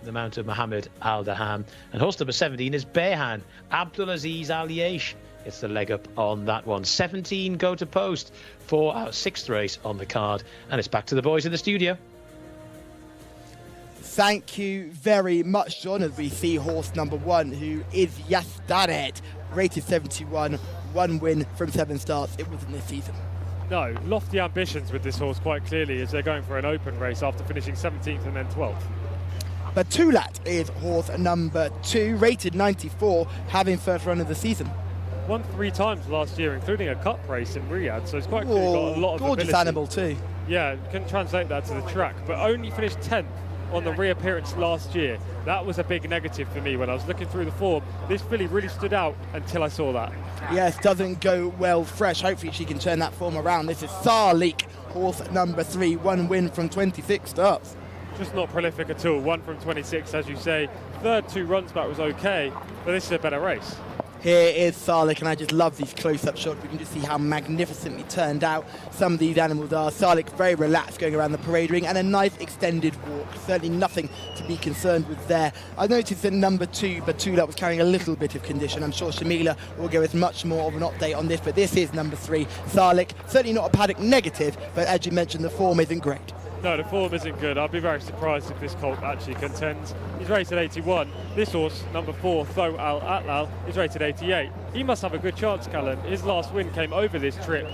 the mount of Mohammed Al-Daham. And horse number 17 is Behan, Abdulaziz Al-Yesh. It's the leg up on that one. 17 go to post for our 6th race on the card. And it's back to the boys in the studio. Thank you very much, John, as we see horse number 1, who is Yastared, rated 71, 1 win from 7 starts. It wasn't this season. No, lofty ambitions with this horse quite clearly as they're going for an open race after finishing 17th and then 12th. Batulat is horse number 2, rated 94, having first run of the season. Won 3 times last year, including a cup race in Riyadh, so it's quite clearly got a lot of gorgeous ability. Animal too. Yeah, can translate that to the track, but only finished 10th on the reappearance last year. That was a big negative for me when I was looking through the form. This filly really stood out until I saw that. Yes, doesn't go well fresh. Hopefully she can turn that form around. This is Sarlik, horse number 3, 1 win from 26 starts. Just not prolific at all. 1 from 26, as you say. Third 2 runs back was okay, but this is a better race. Here is Sarlik, and I just love these close-up shots. We can just see how magnificently turned out some of these animals are. Sarlik very relaxed going around the parade ring, and a nice extended walk. Certainly nothing to be concerned with there. I noticed that number 2, Batula, was carrying a little bit of condition. I'm sure Shamila will give us much more of an update on this, but this is number 3, Sarlik. Certainly not a paddock negative, but as you mentioned, the form isn't great. No, the form isn't good. I'd be very surprised if this colt actually contends. He's rated 81. This horse, number 4, Tho Al Atlal, is rated 88. He must have a good chance, Callum. His last win came over this trip.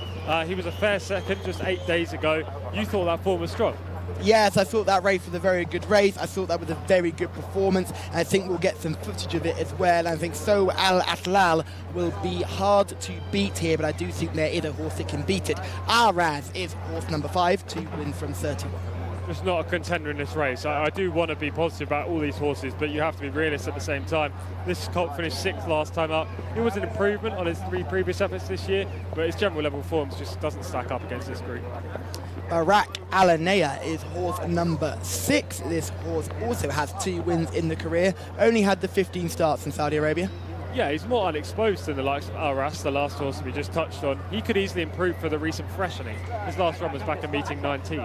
He was a fair second just 8 days ago. You thought that form was strong? Yes, I thought that race was a very good race. I thought that was a very good performance. And I think we'll get some footage of it as well. And I think So Al Atlal will be hard to beat here, but I do think there is a horse that can beat it. Araz is horse number 5, 2 wins from 31. Just not a contender in this race. I do want to be positive about all these horses, but you have to be realist at the same time. This colt finished 6th last time up. It was an improvement on his 3 previous efforts this year, but his general level forms just doesn't stack up against this group. Barak Alanea is horse number 6. This horse also has 2 wins in the career, only had the 15 starts in Saudi Arabia. Yeah, he's more unexposed than the likes of Aras, the last horse we just touched on. He could easily improve for the recent freshening. His last run was back in meeting 19.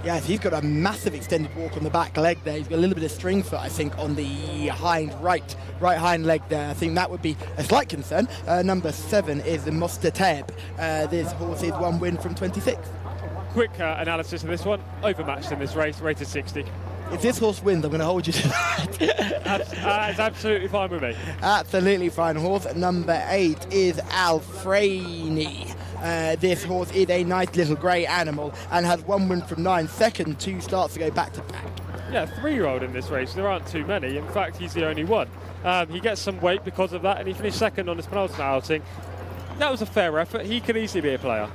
Yes, he's got a massive extended walk on the back leg there. He's got a little bit of string foot, I think, on the right hind leg there. I think that would be a slight concern. Number 7 is the Mostateb. This horse is 1 win from 26. Quick analysis of this one. Overmatched in this race, rated 60. If this horse wins, I'm going to hold you to that. It's absolutely fine with me. Absolutely fine. Horse number 8 is Alfrani. This horse is a nice little grey animal and has 1 win from 9. Second, 2 starts to go back to back. Yeah, 3-year-old in this race. There aren't too many. In fact, he's the only one. He gets some weight because of that, and he finished 2nd on his penultimate outing. That was a fair effort. He could easily be a player.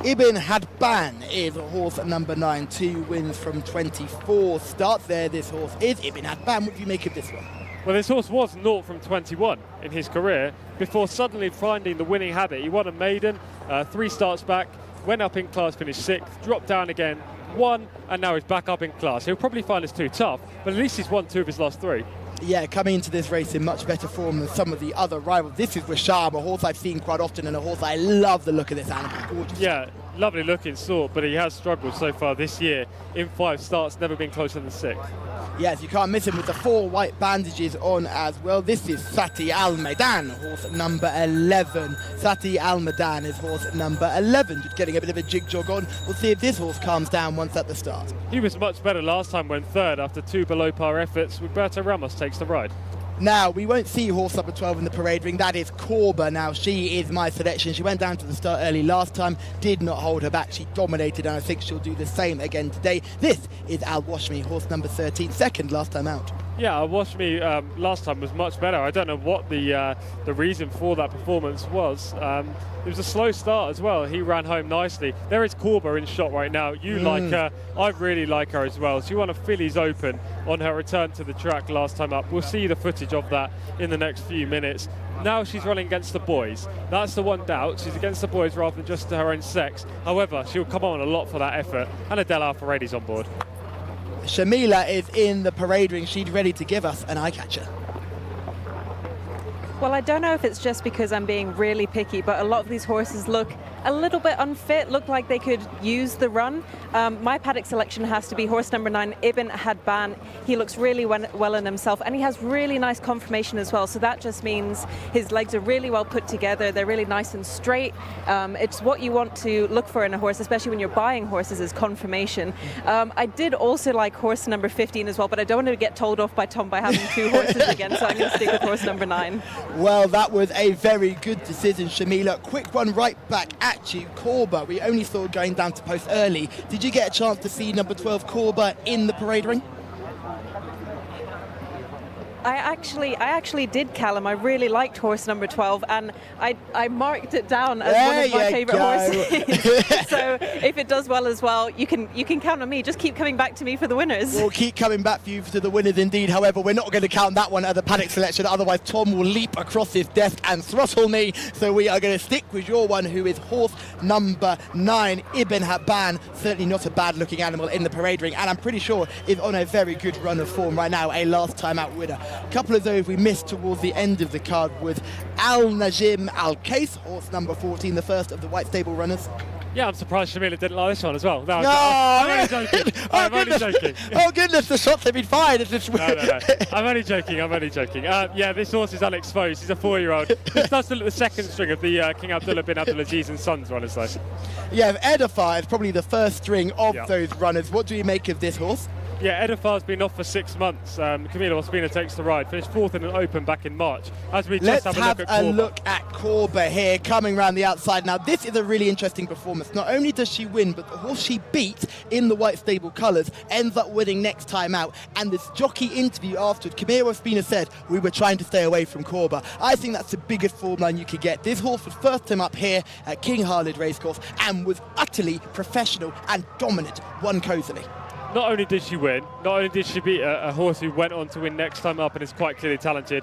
Ibn Hadban is horse number 9, 2 wins from 24 starts there. This horse is Ibn Hadban. What do you make of this one? Well, this horse was 0 from 21 in his career before suddenly finding the winning habit. He won a maiden, 3 starts back, went up in class, finished 6th, dropped down again, won, and now he's back up in class. He'll probably find this too tough, but at least he's won 2 of his last 3. Yeah, coming into this race in much better form than some of the other rivals. This is Washam, a horse I've seen quite often, and a horse I love the look of this animal. Gorgeous. Yeah, lovely looking sort, but he has struggled so far this year. In 5 starts, never been closer than 6th. Yes, you can't miss him with the 4 white bandages on as well. This is Sati Al Maidan, horse number 11. Sati Al Maidan is horse number 11. Just getting a bit of a jig jog on. We'll see if this horse calms down once at the start. He was much better last time when 3rd after 2 below par efforts. Roberto Ramos takes the ride. Now, we won't see horse number 12 in the parade ring. That is Corba. Now, she is my selection. She went down to the start early last time, did not hold her back. She dominated, and I think she'll do the same again today. This is Al Washmi, horse number 13, 2nd last time out. Yeah, Al Washmi last time was much better. I don't know what the reason for that performance was. It was a slow start as well. He ran home nicely. There is Corba in shot right now. You like her. I really like her as well. She won a Fillies Open on her return to the track last time up. We'll see the footage of that in the next few minutes. Now she's running against the boys. That's the one doubt. She's against the boys rather than just her own sex. However, she'll come on a lot for that effort. And Adele Alfaredi's on board. Shamila is in the parade ring. She's ready to give us an eye catcher. Well, I don't know if it's just because I'm being really picky, but a lot of these horses look a little bit unfit, look like they could use the run. My paddock selection has to be horse number 9, Ibn Hadban. He looks really well in himself, and he has really nice conformation as well. So that just means his legs are really well put together. They're really nice and straight. It's what you want to look for in a horse, especially when you're buying horses, is conformation. I did also like horse number 15 as well, but I don't want to get told off by Tom by having 2 horses again, so I'm going to stick with horse number 9. Well, that was a very good decision, Shamila. Quick one right back at you, Corba. We only saw going down to post early. Did you get a chance to see number 12 Corba in the parade ring? I actually did, Callum. I really liked horse number 12, and I marked it down as one of my favourite horses. So if it does well as well, you can count on me. Just keep coming back to me for the winners. We'll keep coming back for you to the winners indeed. However, we're not going to count that one as a paddock selection. Otherwise, Tom will leap across his desk and throttle me. So we are going to stick with your one, who is horse number 9, Ibn Habban. Certainly not a bad-looking animal in the parade ring, and I'm pretty sure is on a very good run of form right now. A last-time-out winner. A couple of those we missed towards the end of the card with Al Najim Al Case, horse number 14, the first of the white stable runners. Yeah, I'm surprised Shamila didn't like this one as well. No, No! I'm only joking. I'm only joking. Oh goodness, the shots have been fired. It's just No. I'm only joking. Yeah, this horse is unexposed. He's a 4-year-old. This does look the second string of the King Abdullah bin Abdulaziz and Sons runners, though. Yeah, Edify is probably the first string of those runners. What do you make of this horse? Yeah, Edifar's been off for 6 months. Camilo Ospina takes the ride, finished 4th in an Open back in March. As we just Let's have have a look at Corba here, coming around the outside. Now, this is a really interesting performance. Not only does she win, but the horse she beat in the white stable colours ends up winning next time out. And this jockey interview afterwards, Camilo Ospina said, we were trying to stay away from Corba. I think that's the biggest form line you could get. This horse was first time up here at King Khalid Racecourse and was utterly professional and dominant, won cosily. Not only did she win, not only did she beat a horse who went on to win next time up and is quite clearly talented,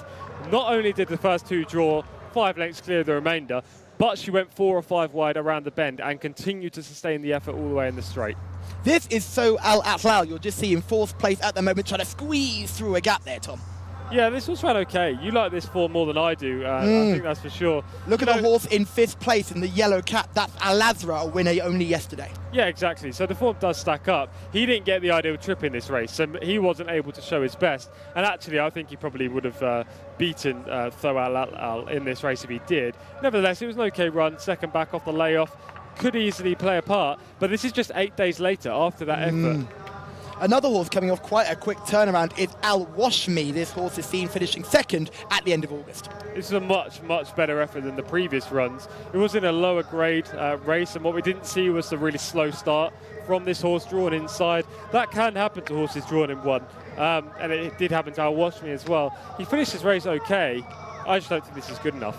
not only did the first two draw 5 lengths clear of the remainder, but she went 4 or 5 wide around the bend and continued to sustain the effort all the way in the straight. This is So Al Atlal. You'll just see in 4th place at the moment, trying to squeeze through a gap there, Tom. Yeah, this was ran okay. You like this form more than I do. I think that's for sure. Look at the horse in 5th place in the yellow cap. That's Al Azra, a winner only yesterday. Yeah, exactly. So the form does stack up. He didn't get the ideal trip in this race, so he wasn't able to show his best. And actually, I think he probably would have beaten So Al in this race if he did. Nevertheless, it was an okay run. Second back off the layoff. Could easily play a part. But this is just 8 days later after that effort. Another horse coming off quite a quick turnaround is Al Washmi. This horse is seen finishing 2nd at the end of August. This is a much, much better effort than the previous runs. It was in a lower grade race, and what we didn't see was the really slow start from this horse drawn inside. That can happen to horses drawn in 1, and it did happen to Al Washmi as well. He finished his race okay. I just don't think this is good enough.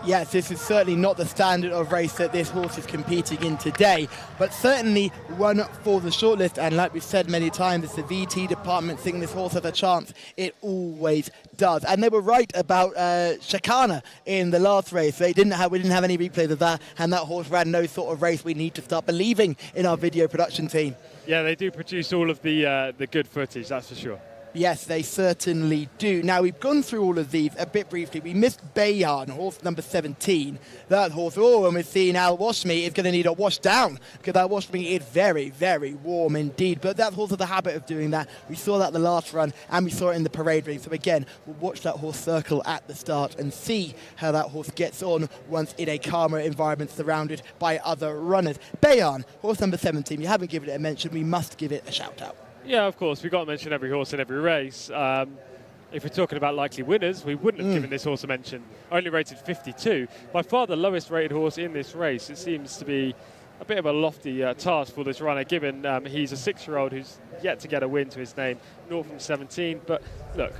Yes, this is certainly not the standard of race that this horse is competing in today, but certainly one for the shortlist. And like we've said many times, it's the VT department thinking this horse has a chance. It always does. And they were right about Shakana in the last race. We didn't have any replays of that, and that horse ran no sort of race. We need to start believing in our video production team. Yeah, they do produce all of the good footage, that's for sure. Yes, they certainly do. Now, we've gone through all of these a bit briefly. We missed Bayard, horse number 17. That horse, and we're seeing Al Washmi is going to need a wash down because Al Washmi is very, very warm indeed. But that horse has a habit of doing that. We saw that the last run and we saw it in the parade ring. So again, we'll watch that horse circle at the start and see how that horse gets on once in a calmer environment surrounded by other runners. Bayard, horse number 17. You haven't given it a mention. We must give it a shout out. Yeah, of course. We've got to mention every horse in every race. If we're talking about likely winners, we wouldn't have given this horse a mention. Only rated 52. By far the lowest rated horse in this race. It seems to be a bit of a lofty task for this runner, given he's a 6-year-old who's yet to get a win to his name, 0 from 17. But look,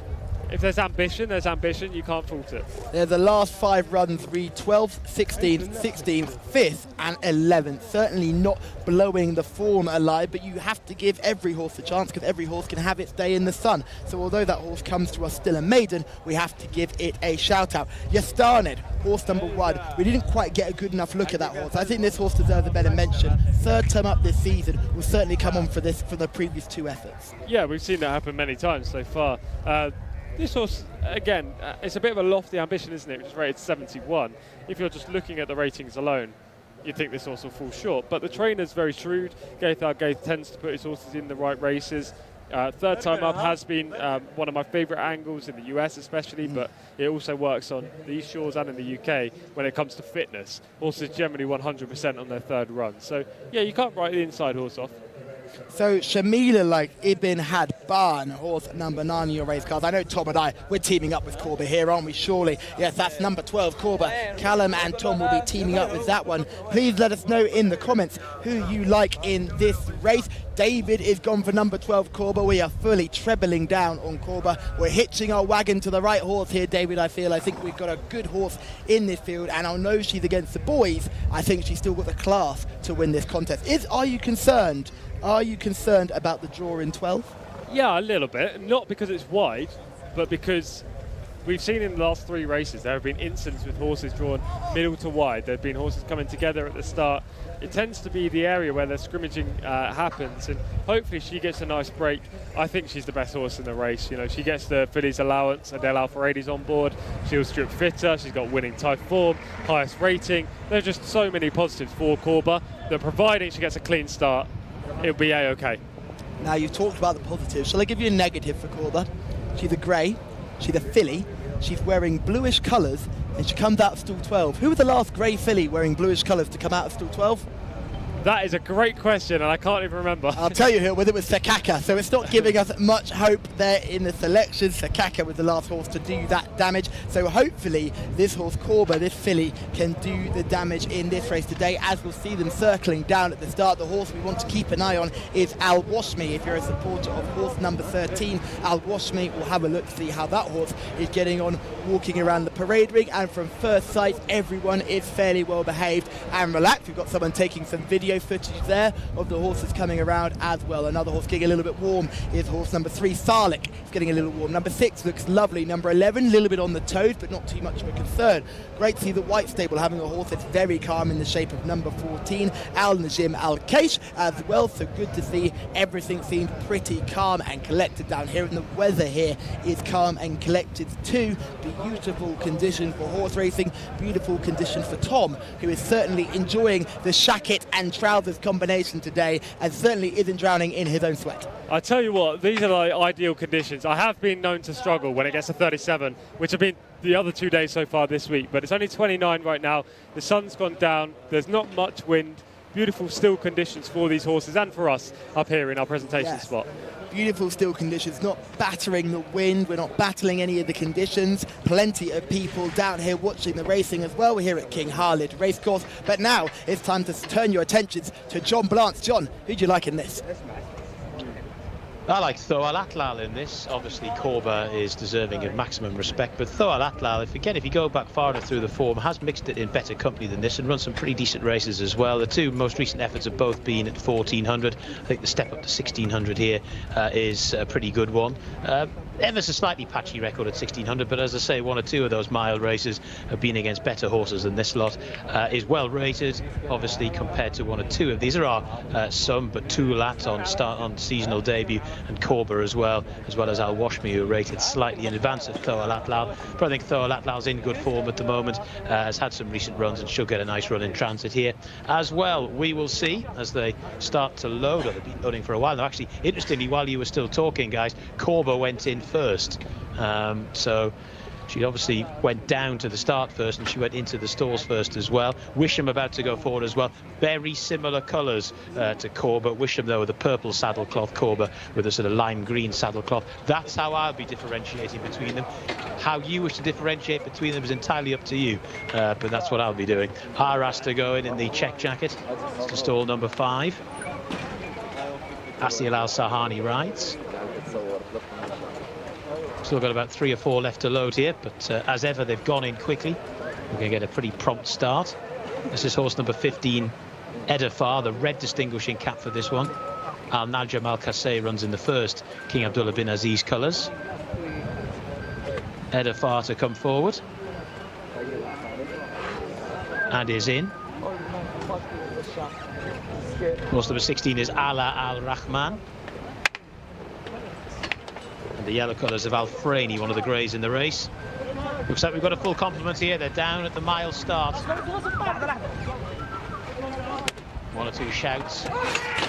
if there's ambition, you can't fault it. The last 5 runs read 12th, 16th, 16th, 5th and 11th. Certainly not blowing the form alive, but you have to give every horse a chance because every horse can have its day in the sun. So although that horse comes to us still a maiden, we have to give it a shout out. Yastaned, horse number 1. We didn't quite get a good enough look at that horse. I think this horse deserves a better mention. 3rd time up this season will certainly come on for the previous 2 efforts. Yeah, we've seen that happen many times so far. This horse, again, it's a bit of a lofty ambition, isn't it, which is rated 71. If you're just looking at the ratings alone, you'd think this horse will fall short. But the trainer's very shrewd. Gaith tends to put his horses in the right races. 3rd time up has been one of my favourite angles in the US especially, but it also works on these shores and in the UK when it comes to fitness. Horses generally 100% on their 3rd run. So, yeah, you can't write the inside horse off. So Shamila like Ibn Hadban, horse number 9 in your race cards. I know Tom and I, we're teaming up with Corba here, aren't we? Surely. Yes, that's number 12, Corba. Callum and Tom will be teaming up with that one. Please let us know in the comments who you like in this race. David is gone for number 12, Corba. We are fully trebling down on Corba. We're hitching our wagon to the right horse here, David, I feel. I think we've got a good horse in this field, and I know she's against the boys. I think she's still got the class to win this contest. Are you concerned? Are you concerned about the draw in 12? Yeah, a little bit. Not because it's wide, but because we've seen in the last 3 races there have been incidents with horses drawn middle to wide. There have been horses coming together at the start. It tends to be the area where the scrimmaging happens, and hopefully she gets a nice break. I think she's the best horse in the race. You know, she gets the fillies allowance, Adele Alfaradi's on board. She'll strip fitter. She's got winning Taif form, highest rating. There's just so many positives for Corba that providing she gets a clean start, it'll be a-okay. Now, you've talked about the positives. Shall I give you a negative for Corba? She's a grey, she's a filly, she's wearing bluish colours, and she comes out of stall 12. Who was the last grey filly wearing bluish colours to come out of stall 12? That is a great question, and I can't even remember. I'll tell you who, whether it was Sakaka, so it's not giving us much hope there in the selection. Sakaka was the last horse to do that damage, so hopefully this horse Corba, this filly, can do the damage in this race today, as we'll see them circling down at the start. The horse we want to keep an eye on is Al Washmi. If you're a supporter of horse number 13, Al Washmi, we'll have a look to see how that horse is getting on walking around the parade ring, and from first sight everyone is fairly well behaved and relaxed. We've got someone taking some video footage there of the horses coming around as well. Another horse getting a little bit warm is horse number 3, Sarlik. He's getting a little warm. Number 6 looks lovely. Number 11, a little bit on the toes, but not too much of a concern. Great to see the White Stable having a horse that's very calm in the shape of number 14, Al Najim Al Kaish, as well. So good to see everything seems pretty calm and collected down here, and the weather here is calm and collected too. Beautiful conditions for horse racing, beautiful conditions for Tom, who is certainly enjoying the shacket and trousers combination today, and certainly isn't drowning in his own sweat. I tell you what, these are the ideal conditions. I have been known to struggle when it gets to 37, which have been the other 2 days so far this week, but it's only 29 right now. The sun's gone down, there's not much wind, beautiful still conditions for these horses and for us up here in our presentation spot. Beautiful still conditions, not battering the wind, we're not battling any of the conditions. Plenty of people down here watching the racing as well. We're here at King Khalid Racecourse, but now it's time to turn your attentions to John Blance. John, who do you like in this? I like Tho Al Atlal in this. Obviously, Corba is deserving of maximum respect, but Tho Al Atlal, if you go back far enough through the form, has mixed it in better company than this and run some pretty decent races as well. The two most recent efforts have both been at 1400. I think the step up to 1600 here is a pretty good one. Ever so slightly patchy record at 1600, but as I say, one or two of those mile races have been against better horses than this lot. Is well rated, obviously, compared to one or two of these. There are some, but Tulat on seasonal debut, and Corba as well as Al Washmi, who are rated slightly in advance of Tho Al Atlal. But I think Tho Al Atlal's in good form at the moment, has had some recent runs and should get a nice run in transit here as well. We will see as they start to load. They've been loading for a while now. Actually, interestingly, while you were still talking, guys, Corba went in first, so she obviously went down to the start first, and she went into the stalls first as well. Wisham about to go forward as well. Very similar colours to Corba. Wisham, though, with a purple saddlecloth, Corba with a sort of lime green saddlecloth. That's how I'll be differentiating between them. How you wish to differentiate between them is entirely up to you, but that's what I'll be doing. Haras to go in the check jacket to stall number 5. Asiel Al Sahani rides. Still got about 3 or 4 left to load here, but as ever, they've gone in quickly. We're going to get a pretty prompt start. This is horse number 15, Edafar, the red distinguishing cap for this one. Al Najam Al Qasay runs in the first King Abdullah bin Aziz colours. Edafar to come forward. And is in. Horse number 16 is Ala Al Rahman. And the yellow colours of Al Frani, one of the greys in the race. Looks like we've got a full complement here. They're down at the mile start. 1 or 2 shouts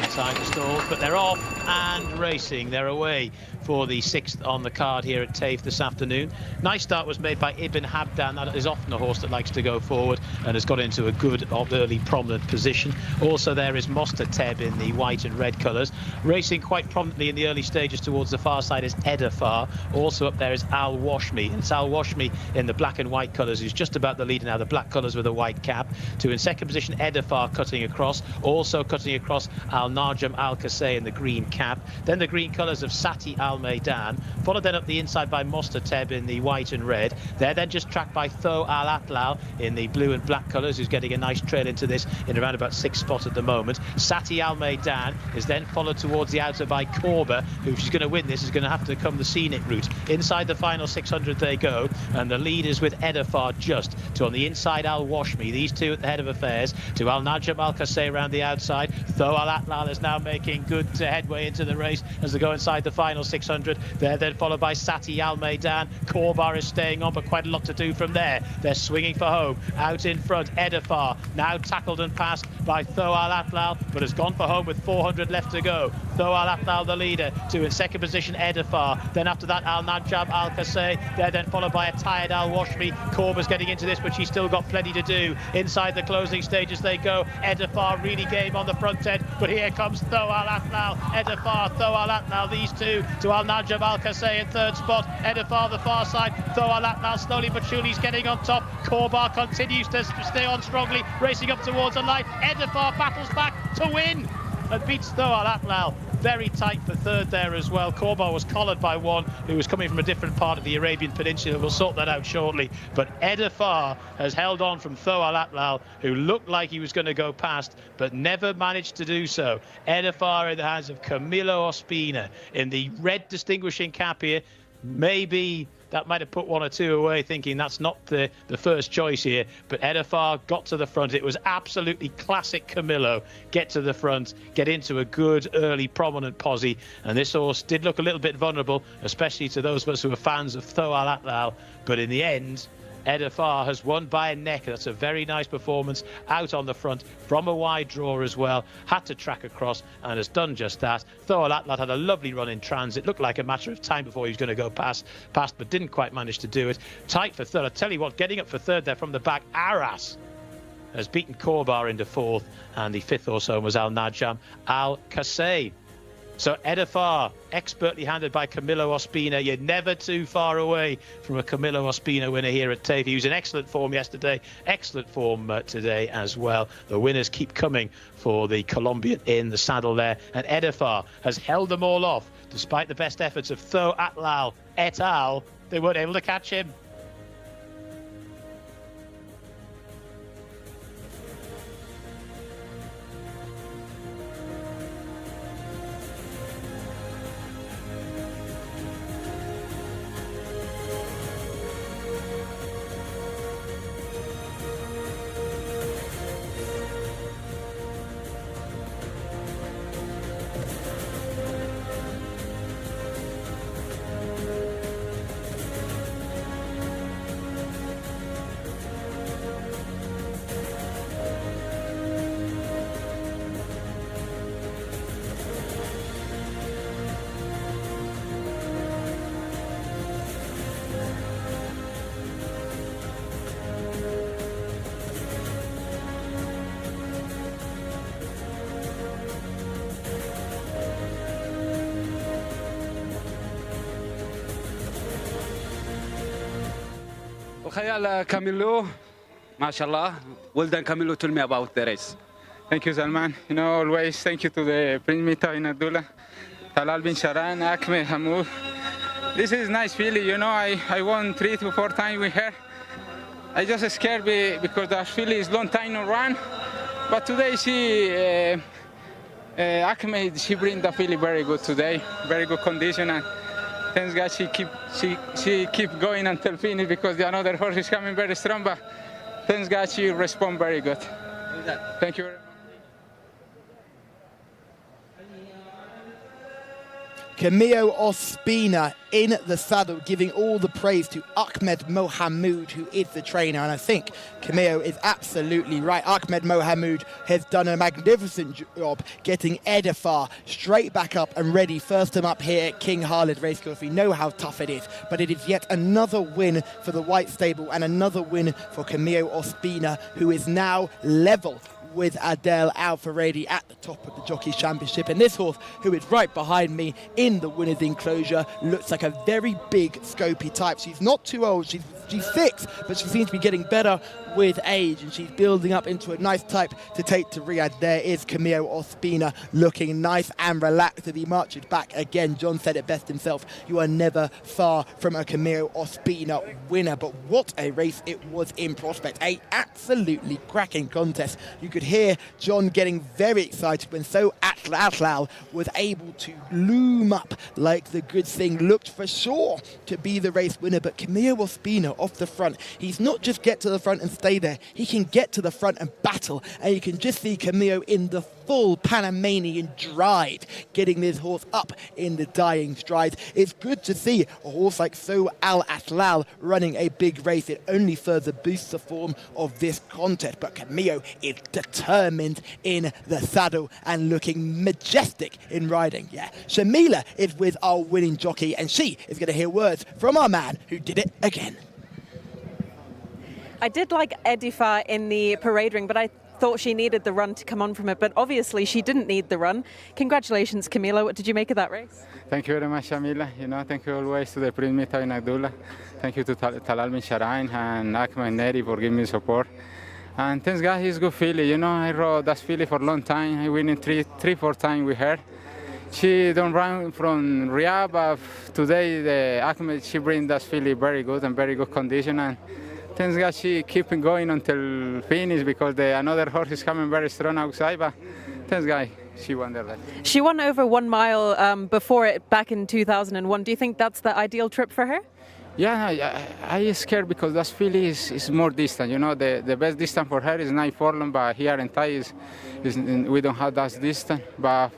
inside the stalls, but they're off and racing. They're away for the 6th on the card here at Taif this afternoon. Nice start was made by Ibn Habdan. That is often a horse that likes to go forward and has got into a good early prominent position. Also there is Mostateb in the white and red colours. Racing quite prominently in the early stages towards the far side is Edafar. Also up there is Al Washmi. It's Al Washmi in the black and white colours who's just about the leader now. The black colours with a white cap. To in second position Edafar cutting across. Also cutting across Al Najam Al Qasay in the green cap. Then the green colours of Sati Al Maidan, followed then up the inside by Mostateb in the white and red. They're then just tracked by Tho Al Atlal in the blue and black colours, who's getting a nice trail into this in around about 6th spot at the moment. Sati Al Maidan is then followed towards the outer by Corba, who, if she's going to win this, is going to have to come the scenic route. Inside the final 600 they go, and the lead is with Edafar just to on the inside Al Washmi. These two at the head of affairs to Al Najam Al Qasay around the outside. Tho Al Atlal is now making good headway into the race as they go inside the final 600. They're then followed by Sati Al Maidan. Corba is staying on, but quite a lot to do from there. They're swinging for home. Out in front, Edafar, now tackled and passed by Tho Al Atlal, but has gone for home with 400 left to go. Though Al Athlal the leader. To its second position, Edifar. Then after that, Al Najab, Al Qasay. They're then followed by a tired Al Washmi. Korba's getting into this, but she's still got plenty to do. Inside the closing stages they go. Edifar really game on the front end, but here comes Though Al Athlal. Edifar, Though Al Athlal, these two to Al Najab, Al Qasay in third spot. Edifar the far side. Though Al Athlal slowly but surely is getting on top. Korba continues to stay on strongly, racing up towards the line. Edifar battles back to win and beats Though Al Athlal. Very tight for third there as well. Korba was collared by one who was coming from a different part of the Arabian Peninsula. We'll sort that out shortly. But Edifar has held on from Though Al Athlal, who looked like he was going to go past, but never managed to do so. Edifar in the hands of Camilo Ospina in the red distinguishing cap here. Maybe that might have put one or two away, thinking that's not the first choice here. But Edifar got to the front. It was absolutely classic Camilo. Get to the front, get into a good, early, prominent posse. And this horse did look a little bit vulnerable, especially to those of us who are fans of Though Al Athlal. But in the end, Edifar has won by a neck. That's a very nice performance out on the front from a wide draw as well. Had to track across and has done just that. Though Al Athlal had a lovely run in transit. Looked like a matter of time before he was going to go past, but didn't quite manage to do it. Tight for third. I tell you what, getting up for third there from the back, Arras has beaten Korba into fourth, and the fifth horse home was Al Najam, Al Qasay. So Edifar, expertly handled by Camilo Ospina. You're never too far away from a Camilo Ospina winner here at Taif. He was in excellent form yesterday, excellent form today as well. The winners keep coming for the Colombian in the saddle there. And Edifar has held them all off, despite the best efforts of Though Athlal et al. They weren't able to catch him. Khayal Camilo, mashallah. Well done, Camilo. Tell me about the race. Thank you, Salman. You know, always thank you to the Prince Mita in Abdullah, Talal bin Sharan, Ahmed Hamoud. This is nice feeling. You know, I won 3 to 4 times with her. I just scared because the filly is long time no run. But today Ahmed, she bring the filly very good today, very good condition, and thanks God she keep going until finish because the another horse is coming very strong. But thanks God she respond very good. Thank you very much. Camilo Ospina in the saddle, giving all the praise to Ahmed Mohamud, who is the trainer. And I think Camilo is absolutely right. Ahmed Mohamud has done a magnificent job getting Edifar straight back up and ready. First time up here at King Khalid Racecourse. We know how tough it is, but it is yet another win for the White Stable and another win for Camilo Ospina, who is now level with Adel Al-Faradi at the top of the Jockeys Championship. And this horse, who is right behind me in the winner's enclosure, looks like a very big, scopy type. She's not too old. She's 6, but she seems to be getting better with age, and she's building up into a nice type to take to Riyadh. There is Camilo Ospina looking nice and relaxed as he marches back again. John said it best himself. You are never far from a Camilo Ospina winner, but what a race it was in prospect. A absolutely cracking contest. You could hear John getting very excited when Though Athlal was able to loom up like the good thing, looked for sure to be the race winner, but Camilo Ospina off the front. He's not just get to the front and stay there. He can get to the front and battle, and you can just see Camillo in the full Panamanian stride, getting this horse up in the dying strides. It's good to see a horse like So Al Atlal running a big race. It only further boosts the form of this contest, but Camillo is determined in the saddle and looking majestic in riding. Yeah, Shamila is with our winning jockey, and she is going to hear words from our man who did it again. I did like Edifa in the parade ring, but I thought she needed the run to come on from it, but obviously she didn't need the run. Congratulations, Camilo. What did you make of that race? Thank you very much, Shamila. You know, thank you always to the Prince Mita in Abdullah. Thank you to Talal bin Sharain and Akma and Neri for giving me support. And thanks God, he's good filly. You know, I rode that filly for a long time. I win in three, 4 times with her. She don't run from Riyadh, but today the Ahmed, she brings that filly very good and very good condition. And thanks God she keeping going until finish, because another horse is coming very strong outside. But thanks God she won the race. She won over 1 mile before it back in 2001. Do you think that's the ideal trip for her? Yeah, I scared because that filly is more distant. You know, the best distance for her is 9 furlong, but here in Taif we don't have that distance. But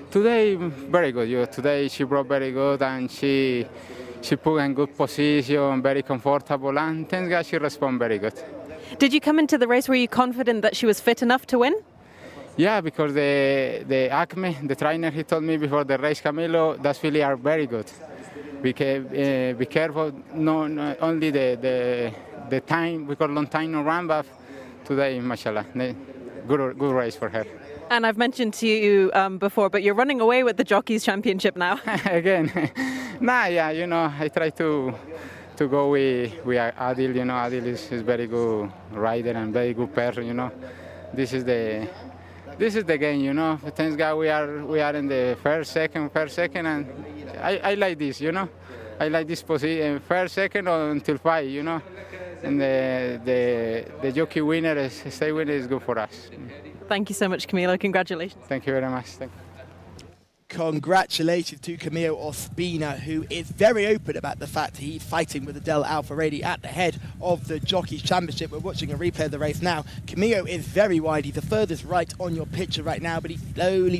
today, very good. Today she brought very good, and she put in good position, very comfortable, and thanks God she responded very good. Did you come into the race, were you confident that she was fit enough to win? Yeah, because the Acme, the trainer, he told me before the race, Camilo, that filly are very good. Be careful, no only the time, because long time no run, but today, mashallah, good race for her. And I've mentioned to you before, but you're running away with the Jockeys Championship now. Again, yeah, you know, I try to go with Adil. You know, Adil is very good rider and very good person. You know, this is the game. You know, thanks God we are in the first, second, and I like this. You know, I like this position, first, second until 5. You know, and the jockey winner, stay winner is good for us. Thank you so much, Camilo. Congratulations. Thank you very much. Thank you. Congratulations to Camilo Ospina, who is very open about the fact he's fighting with Adel Alfaredi at the head of the Jockeys Championship. We're watching a replay of the race now. Camilo is very wide. He's the furthest right on your picture right now, but he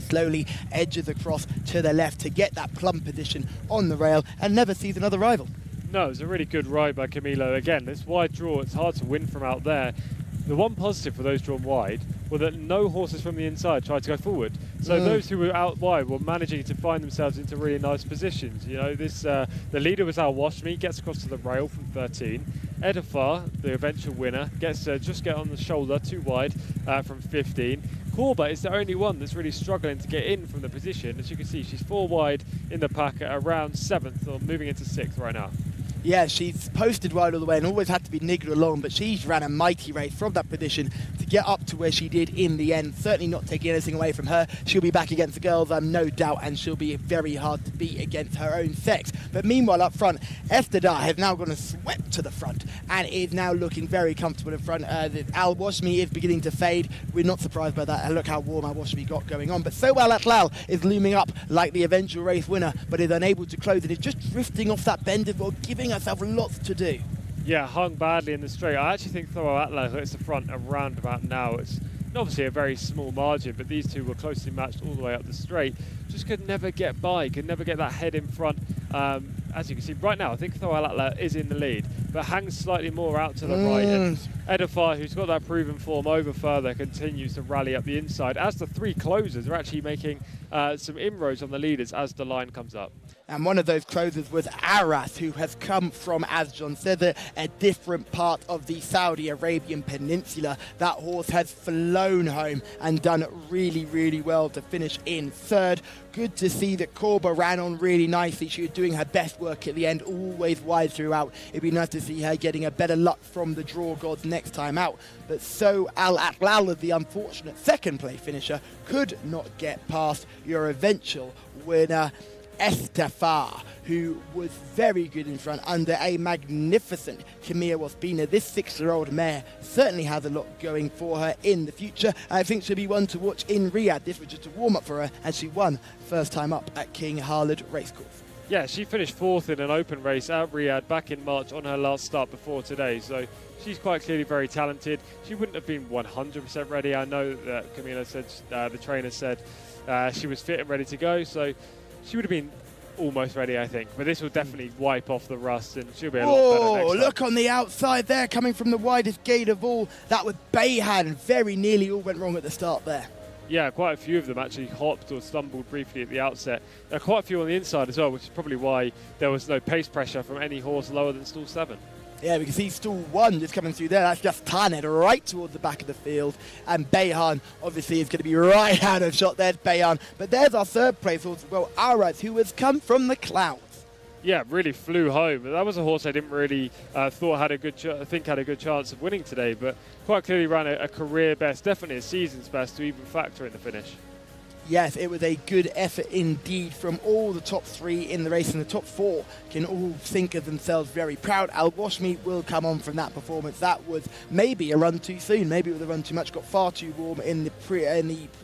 slowly edges across to the left to get that plumb position on the rail and never sees another rival. No, it was a really good ride by Camilo. Again, this wide draw, it's hard to win from out there. The one positive for those drawn wide were that no horses from the inside tried to go forward. So those who were out wide were managing to find themselves into really nice positions. You know, the leader was Al Washmi, gets across to the rail from 13. Edifar, the eventual winner, gets just get on the shoulder too wide from 15. Corba is the only one that's really struggling to get in from the position. As you can see, she's 4 wide in the pack at around 7th, or moving into 6th right now. Yeah, she's posted wide all the way and always had to be niggled along, but she's ran a mighty race from that position to get up to where she did in the end. Certainly not taking anything away from her. She'll be back against the girls, no doubt, and she'll be very hard to beat against her own sex. But meanwhile, up front, Estadar has now gone and swept to the front and is now looking very comfortable in front. Al Washmi is beginning to fade. We're not surprised by that. And look how warm Al Washmi got going on. But So Al Atlal is looming up like the eventual race winner, but is unable to close and is just drifting off that bend as well, giving herself lots to do. Yeah, hung badly in the straight. I actually think Thor Atlas hits the front around about now. It's obviously a very small margin, but these two were closely matched all the way up the straight. Just could never get by, could never get that head in front. As you can see right now, I think Thor Atlas is in the lead, but hangs slightly more out to the right. And Edify, who's got that proven form over further, continues to rally up the inside. As the 3 closers are actually making some inroads on the leaders as the line comes up. And one of those closers was Aras, who has come from, as John said, a different part of the Saudi Arabian peninsula. That horse has flown home and done really, really well to finish in 3rd. Good to see that Corba ran on really nicely. She was doing her best work at the end, always wide throughout. It'd be nice to see her getting a better luck from the draw gods next time out. But So Al Atlal, the unfortunate 2nd place finisher, could not get past your eventual winner, Estafar, who was very good in front under a magnificent Camilla Ospina. This 6-year-old mare certainly has a lot going for her in the future. I think she'll be one to watch in Riyadh. This was just a warm-up for her, and she won first time up at King Khalid Racecourse. Yeah, she finished 4th in an open race at Riyadh back in March on her last start before today. So she's quite clearly very talented. She wouldn't have been 100% ready. I know that Camila said, the trainer said she was fit and ready to go. So she would have been almost ready, I think. But this will definitely wipe off the rust and she'll be a lot better next time. Look on the outside there, coming from the widest gate of all. That was Bayhan. Very nearly all went wrong at the start there. Yeah, quite a few of them actually hopped or stumbled briefly at the outset. There are quite a few on the inside as well, which is probably why there was no pace pressure from any horse lower than stall 7. Yeah, we can see stall 1 just coming through there. That's just Taned right towards the back of the field. And Bayhan obviously is going to be right out of shot. There's Bayhan. But there's our 3rd place horse as well, Araz, who has come from the clouds. Yeah, really flew home. That was a horse I didn't really thought had a good had a good chance of winning today, but quite clearly ran a career best, definitely a season's best to even factor in the finish. Yes, it was a good effort indeed from all the top 3 in the race, and the top 4 can all think of themselves very proud. Al Washmi will come on from that performance. That was maybe a run too soon, maybe it was a run too much, got far too warm in the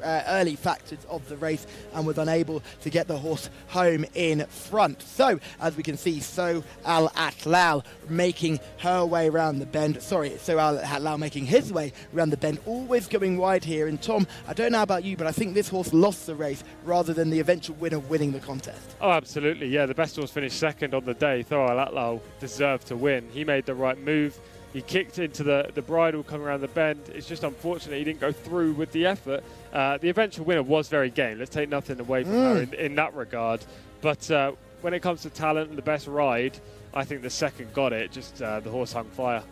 early factors of the race and was unable to get the horse home in front. So, as we can see, So Al Atlal making her way around the bend. So Al Atlal making his way around the bend, always going wide here. And Tom, I don't know about you, but I think this horse lost the race rather than the eventual winner winning the contest. Oh, absolutely. Yeah, the best horse finished 2nd on the day. Thor Al Atlal deserved to win. He made the right move. He kicked into the bridle coming around the bend. It's just unfortunate he didn't go through with the effort. The eventual winner was very game. Let's take nothing away from her in that regard. But when it comes to talent and the best ride, I think the 2nd got it. Just the horse hung fire.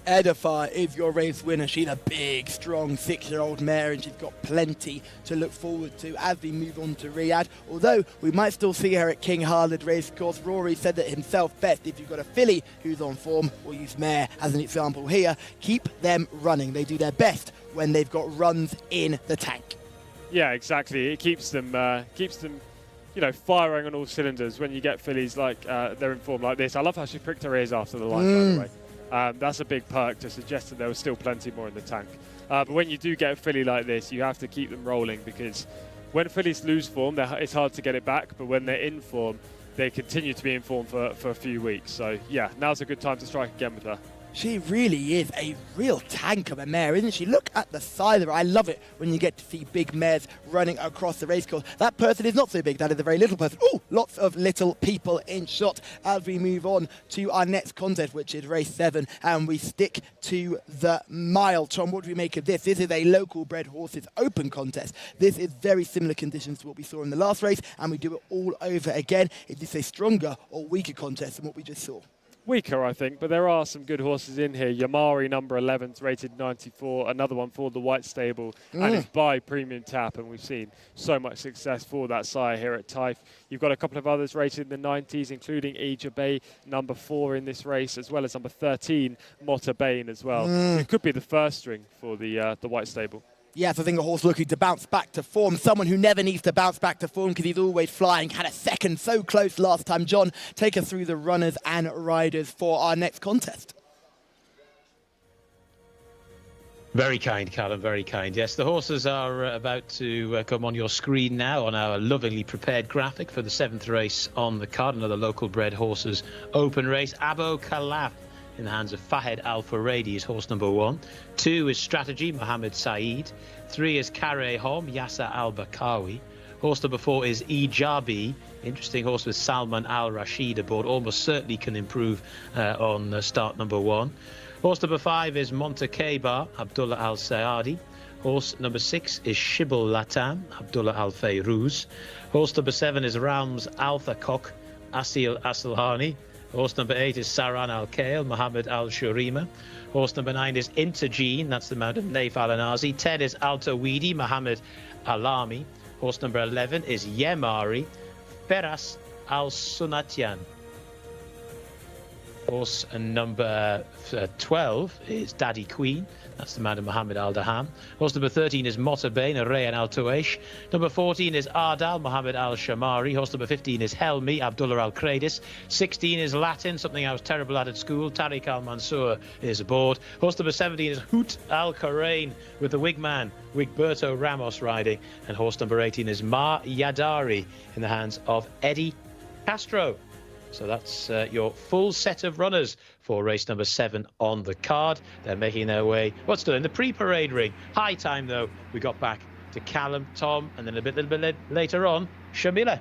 Edify is your race winner. She's a big, strong 6-year-old mare, and she's got plenty to look forward to as we move on to Riyadh. Although we might still see her at King Khalid Racecourse. Rory said that himself best. If you've got a filly who's on form, we'll use mare as an example here, keep them running. They do their best when they've got runs in the tank. Yeah, exactly. It keeps them, firing on all cylinders when you get fillies like they're in form like this. I love how she pricked her ears after the line, by the way. That's a big perk to suggest that there was still plenty more in the tank. But when you do get a filly like this, you have to keep them rolling, because when fillies lose form, it's hard to get it back. But when they're in form, they continue to be in form for a few weeks. So, yeah, now's a good time to strike again with her. She really is a real tank of a mare, isn't she? Look at the size of her. I love it when you get to see big mares running across the racecourse. That person is not so big. That is a very little person. Oh, lots of little people in shot as we move on to our next contest, which is race 7, and we stick to the mile. Tom, what do we make of this? This is a local bred horses open contest. This is very similar conditions to what we saw in the last race, and we do it all over again. Is this a stronger or weaker contest than what we just saw? Weaker, I think, but there are some good horses in here. Yamari, number 11's rated 94, another one for the White Stable, and it's by Premium Tap, and we've seen so much success for that sire here at Taif. You've got a couple of others rated in the 90s, including Jcsa, number 4 in this race, as well as number 13, Motabane as well. It could be the first string for the White Stable. Yes, I think a horse looking to bounce back to form. Someone who never needs to bounce back to form because he's always flying. Had a 2nd so close last time. John, take us through the runners and riders for our next contest. Very kind, Callum, very kind. Yes, the horses are about to come on your screen now on our lovingly prepared graphic for the 7th race on the card, another local bred horses open race. Abo Kalaf in the hands of Fahed Al Furedi is horse number 1. 2 is Strategy, Mohammed Saeed. 3 is Kare Hom, Yasser Al Bakawi. Horse number 4 is Ijabi, interesting horse with Salman Al Rashid aboard, almost certainly can improve on start number 1. Horse number 5 is Monte Keba, Abdullah Al Saadi. Horse number 6 is Shibul Latam, Abdullah Al Fayruz. Horse number 7 is Rams Alpha Kok, Asil Asilhani. Horse number 8 is Saran Al-Khail, Mohammed Al-Shurima. Horse number 9 is Intergene, that's the mount of Naif Al-Anazi. 10 is Al-Tawidi, Mohammed Alami. Horse number 11 is Yemari, Feras Al-Sunatyan. Horse number 12 is Daddy Queen. That's the man of Mohammed Al-Daham. Horse number 13 is Motabane, Rayan Al-Tuaish. Number 14 is Ardal, Mohammed Al-Shamari. Horse number 15 is Helmi, Abdullah Al-Kradis. 16 is Latin, something I was terrible at school. Tariq Al-Mansour is aboard. Horse number 17 is Hoot Al-Karain with the Wigman, Wigberto Ramos riding. And horse number 18 is Ma Yadari in the hands of Eddie Castro. So that's your full set of runners for race number 7 on the card. They're making their way, well, still in the pre-parade ring. High time, though, we got back to Callum, Tom, and then a little bit later on, Shamila.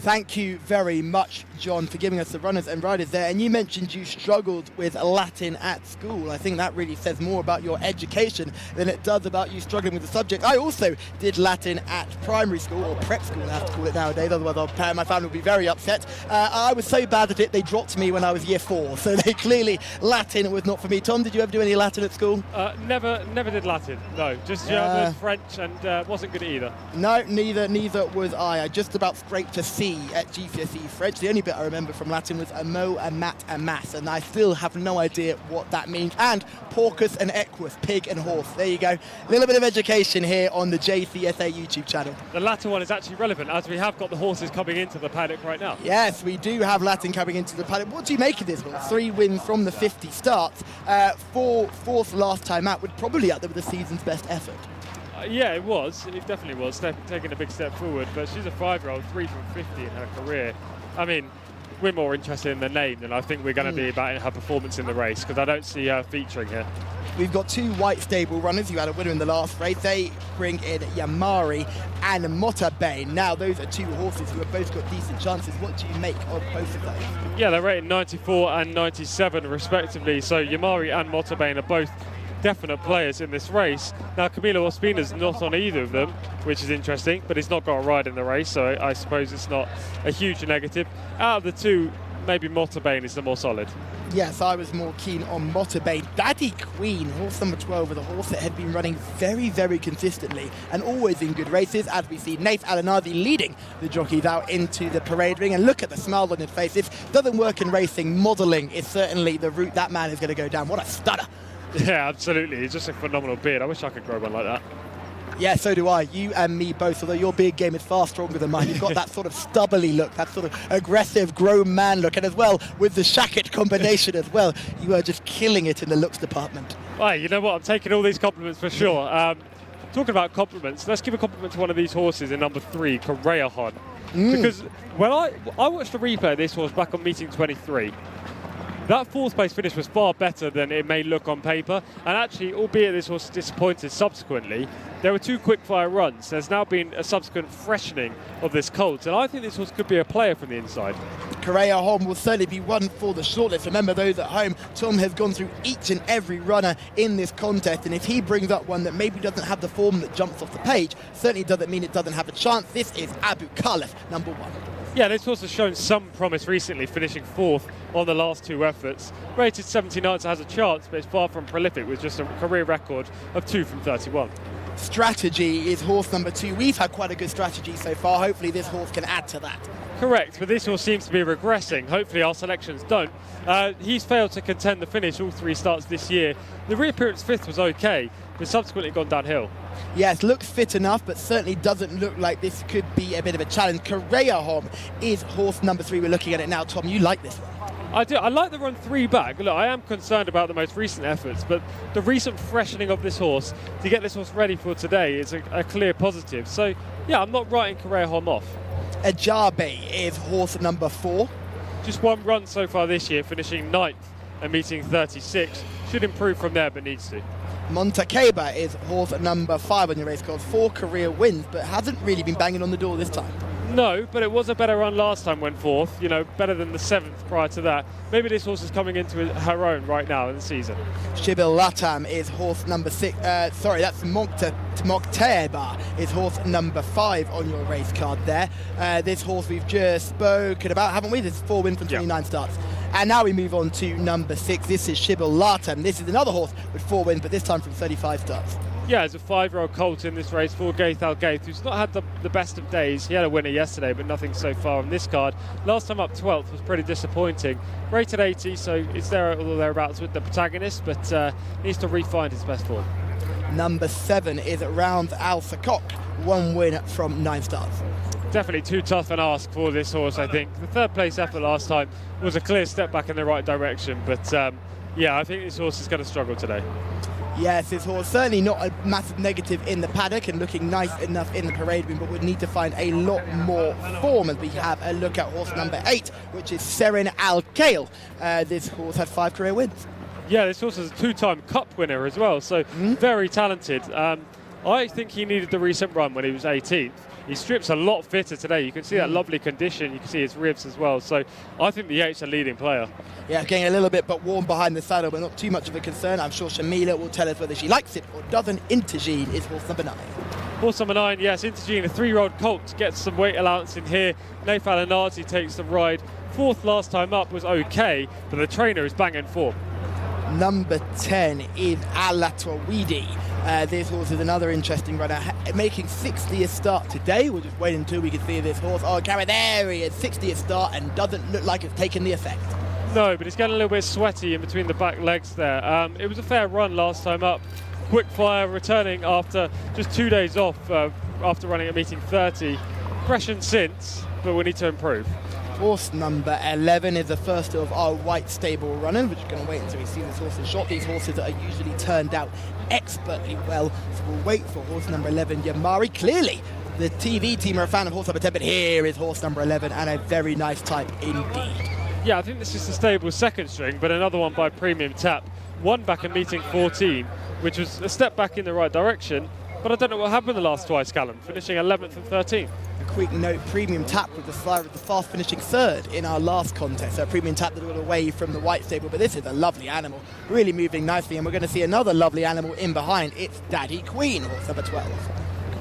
Thank you very much, John, for giving us the runners and riders there. And you mentioned you struggled with Latin at school. I think that really says more about your education than it does about you struggling with the subject. I also did Latin at primary school, or prep school, I have to call it nowadays, otherwise my family would be very upset. I was so bad at it, they dropped me when I was year 4, so they clearly, Latin was not for me. Tom, did you ever do any Latin at school? Never did Latin, no. Just German, French, and wasn't good at either. No, neither was I. I just about scraped a C at Jcsa French. The only bit I remember from Latin was a mo, a mat, a mass, and I still have no idea what that means. And porcus and equus, pig and horse. There you go. A little bit of education here on the Jcsa YouTube channel. The latter one is actually relevant, as we have got the horses coming into the paddock right now. Yes, we do have Latin coming into the paddock. What do you make of this horse? 3 wins from the 50 starts. Fourth last time out, would probably up there with the season's best effort. Yeah, it was. It definitely was. Taking a big step forward. But she's a 5-year-old, 3 from 50 in her career. I mean, we're more interested in the name than I think we're going to be about in her performance in the race, because I don't see her featuring here. We've got 2 white stable runners who had a winner in the last race. They bring in Yamari and Motabane. Now, those are 2 horses who have both got decent chances. What do you make of both of those? Yeah, they're rated 94 and 97 respectively. So Yamari and Motabane are both definite players in this race. Now, Camilo Ospina's not on either of them, which is interesting, but he's not got a ride in the race, so I suppose it's not a huge negative. Out of the 2, maybe Motabane is the more solid. Yes, I was more keen on Motabane. Daddy Queen, horse number 12, with a horse that had been running very, very consistently and always in good races, as we see Nath Alanazi leading the jockeys out into the parade ring. And look at the smile on his face. If it doesn't work in racing, modelling is certainly the route that man is going to go down. What a stunner. Yeah, absolutely. It's just a phenomenal beard. I wish I could grow one like that. Yeah, so do I. You and me both, although your beard game is far stronger than mine. You've got that sort of stubbornly look, that sort of aggressive, grown man look, and as well, with the shacket combination as well, you are just killing it in the looks department. Right, you know what? I'm taking all these compliments for sure. Talking about compliments, let's give a compliment to one of these horses in number 3, Correajon. Because when I watched the replay of this horse back on meeting 23, that 4th place finish was far better than it may look on paper, and actually, albeit this horse disappointed subsequently, there were 2 quick-fire runs. There's now been a subsequent freshening of this colt, and I think this horse could be a player from the inside. Correajon will certainly be one for the shortlist. Remember, those at home, Tom has gone through each and every runner in this contest, and if he brings up one that maybe doesn't have the form that jumps off the page, certainly doesn't mean it doesn't have a chance. This is Abu Khalif, number 1. Yeah, this horse has shown some promise recently, finishing 4th on the last 2 efforts. Rated 79, so has a chance, but it's far from prolific with just a career record of 2 from 31. Strategy is horse number 2. We've had quite a good strategy so far. Hopefully this horse can add to that. Correct, but this horse seems to be regressing. Hopefully our selections don't. He's failed to contend the finish all 3 starts this year. The reappearance 5th was okay, but subsequently gone downhill. Yes, looks fit enough, but certainly doesn't look like this could be a bit of a challenge. Correajon is horse number 3. We're looking at it now. Tom, you like this one? I do. I like the run 3 back. Look, I am concerned about the most recent efforts, but the recent freshening of this horse to get this horse ready for today is a clear positive. So, yeah, I'm not writing Correajon off. Ajabe is horse number 4. Just 1 run so far this year, finishing 9th and meeting 36. Should improve from there, but needs to. Montakeba is horse number 5 on your race card. 4 career wins, but hasn't really been banging on the door this time. No, but it was a better run last time when 4th, you know, better than the 7th prior to that. Maybe this horse is coming into her own right now in the season. Shibil Latam is horse number 6. That's Mokteba is horse number 5 on your race card there. This horse we've just spoken about, haven't we? This is 4 wins from 29 starts. And now we move on to number 6. This is Shibil Latam. This is another horse with 4 wins, but this time from 35 starts. Yeah, it's a 5-year-old colt in this race for Gaith Al Gaith, who's not had the best of days. He had a winner yesterday, but nothing so far on this card. Last time up 12th was pretty disappointing. Rated 80, so it's there or thereabouts with the protagonist, but needs to refine his best form. Number 7 is Round Al Sakok, 1 win from 9 starts. Definitely too tough an ask for this horse, I think. The 3rd place effort last time was a clear step back in the right direction, but yeah, I think this horse is going to struggle today. Yes, this horse certainly not a massive negative in the paddock and looking nice enough in the parade win, but would need to find a lot more form as we have a look at horse number 8, which is Seren Al Khail. This horse had 5 career wins. Yeah, this horse is a 2-time Cup winner as well, so very talented. I think he needed the recent run when he was 18th. He strips a lot fitter today. You can see that lovely condition. You can see his ribs as well. So I think the 8's a leading player. Yeah, getting a little bit but warm behind the saddle, but not too much of a concern. I'm sure Shamila will tell us whether she likes it or doesn't. Intergene is horse number 9. Horse number 9, yes, Intergene, a 3-year-old colt, gets some weight allowance in here. Naif Al-Anazi takes the ride. 4th last time up was okay, but the trainer is banging form. Number 10 is Alatawidi. This horse is another interesting runner, making 60th start today. We'll just wait until we can see this horse. Oh, Gareth, there he is, 60th start, and doesn't look like it's taken the effect. No, but he's getting a little bit sweaty in between the back legs there. It was a fair run last time up. Quick fire returning after just 2 days off after running at meeting 30. Impression since, but we need to improve. Horse number 11 is the first of our white stable runners. We're just going to wait until we see this horse in shot. These horses that are usually turned out expertly well. So we'll wait for horse number 11, Yamari. Clearly, the TV team are a fan of horse number 10, but here is horse number 11, and a very nice type indeed. Yeah, I think this is the stable's second string, but another one by Premium Tap. One back in meeting 14, which was a step back in the right direction, but I don't know what happened the last twice, Callum, finishing 11th and 13th. A quick note, Premium Tap with the fast finishing 3rd in our last contest. So Premium Tap a little away from the white stable, but this is a lovely animal, really moving nicely, and we're going to see another lovely animal in behind. It's Daddy Queen, horse number 12.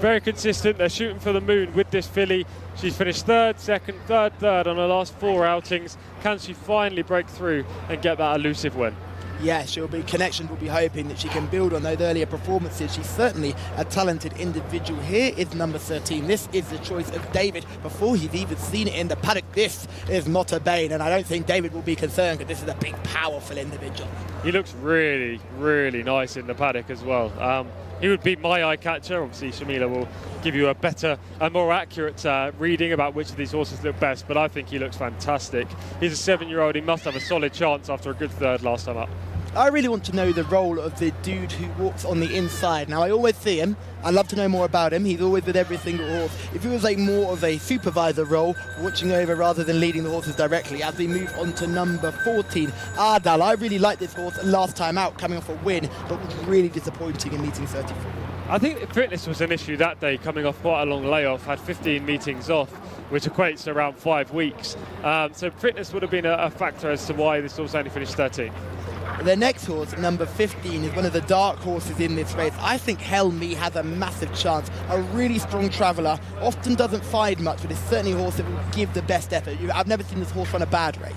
Very consistent, they're shooting for the moon with this filly. She's finished 3rd, 2nd, 3rd on her last 4 outings. Can she finally break through and get that elusive win? Yeah, Connection will be hoping that she can build on those earlier performances. She's certainly a talented individual. Here is number 13. This is the choice of David before he's even seen it in the paddock. This is Motta Bain, and I don't think David will be concerned because this is a big, powerful individual. He looks really, really nice in the paddock as well. He would be my eye catcher. Obviously, Shamila will give you a better and more accurate reading about which of these horses look best, but I think he looks fantastic. He's a 7-year-old. He must have a solid chance after a good 3rd last time up. I really want to know the role of the dude who walks on the inside. Now, I always see him. I love to know more about him. He's always with every single horse. If he was like more of a supervisor role, watching over rather than leading the horses directly, as we move on to number 14, Ardal. I really liked this horse last time out, coming off a win, but was really disappointing in meeting 34. I think fitness was an issue that day, coming off quite a long layoff, had 15 meetings off, which equates to around 5 weeks. So fitness would have been a factor as to why this horse only finished 13th. The next horse, number 15, is one of the dark horses in this race. I think Helmi has a massive chance. A really strong traveller, often doesn't find much, but it's certainly a horse that will give the best effort. I've never seen this horse run a bad race.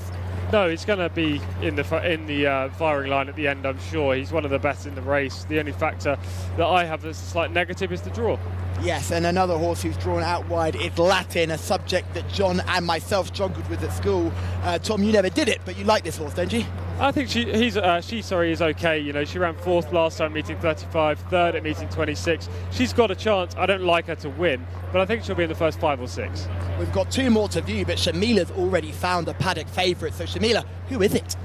No, he's going to be in the firing line at the end, I'm sure. He's one of the best in the race. The only factor that I have as a slight negative is the draw. Yes, and another horse who's drawn out wide is Latin, a subject that John and myself struggled with at school. Tom, you never did it, but you like this horse, don't you? I think she is okay. You know, she ran 4th last time, meeting 35, 3rd at meeting 26. She's got a chance. I don't like her to win, but I think she'll be in the first 5 or 6. We've got 2 more to view, but Shamila's already found a paddock favourite. So Shamila, who is it?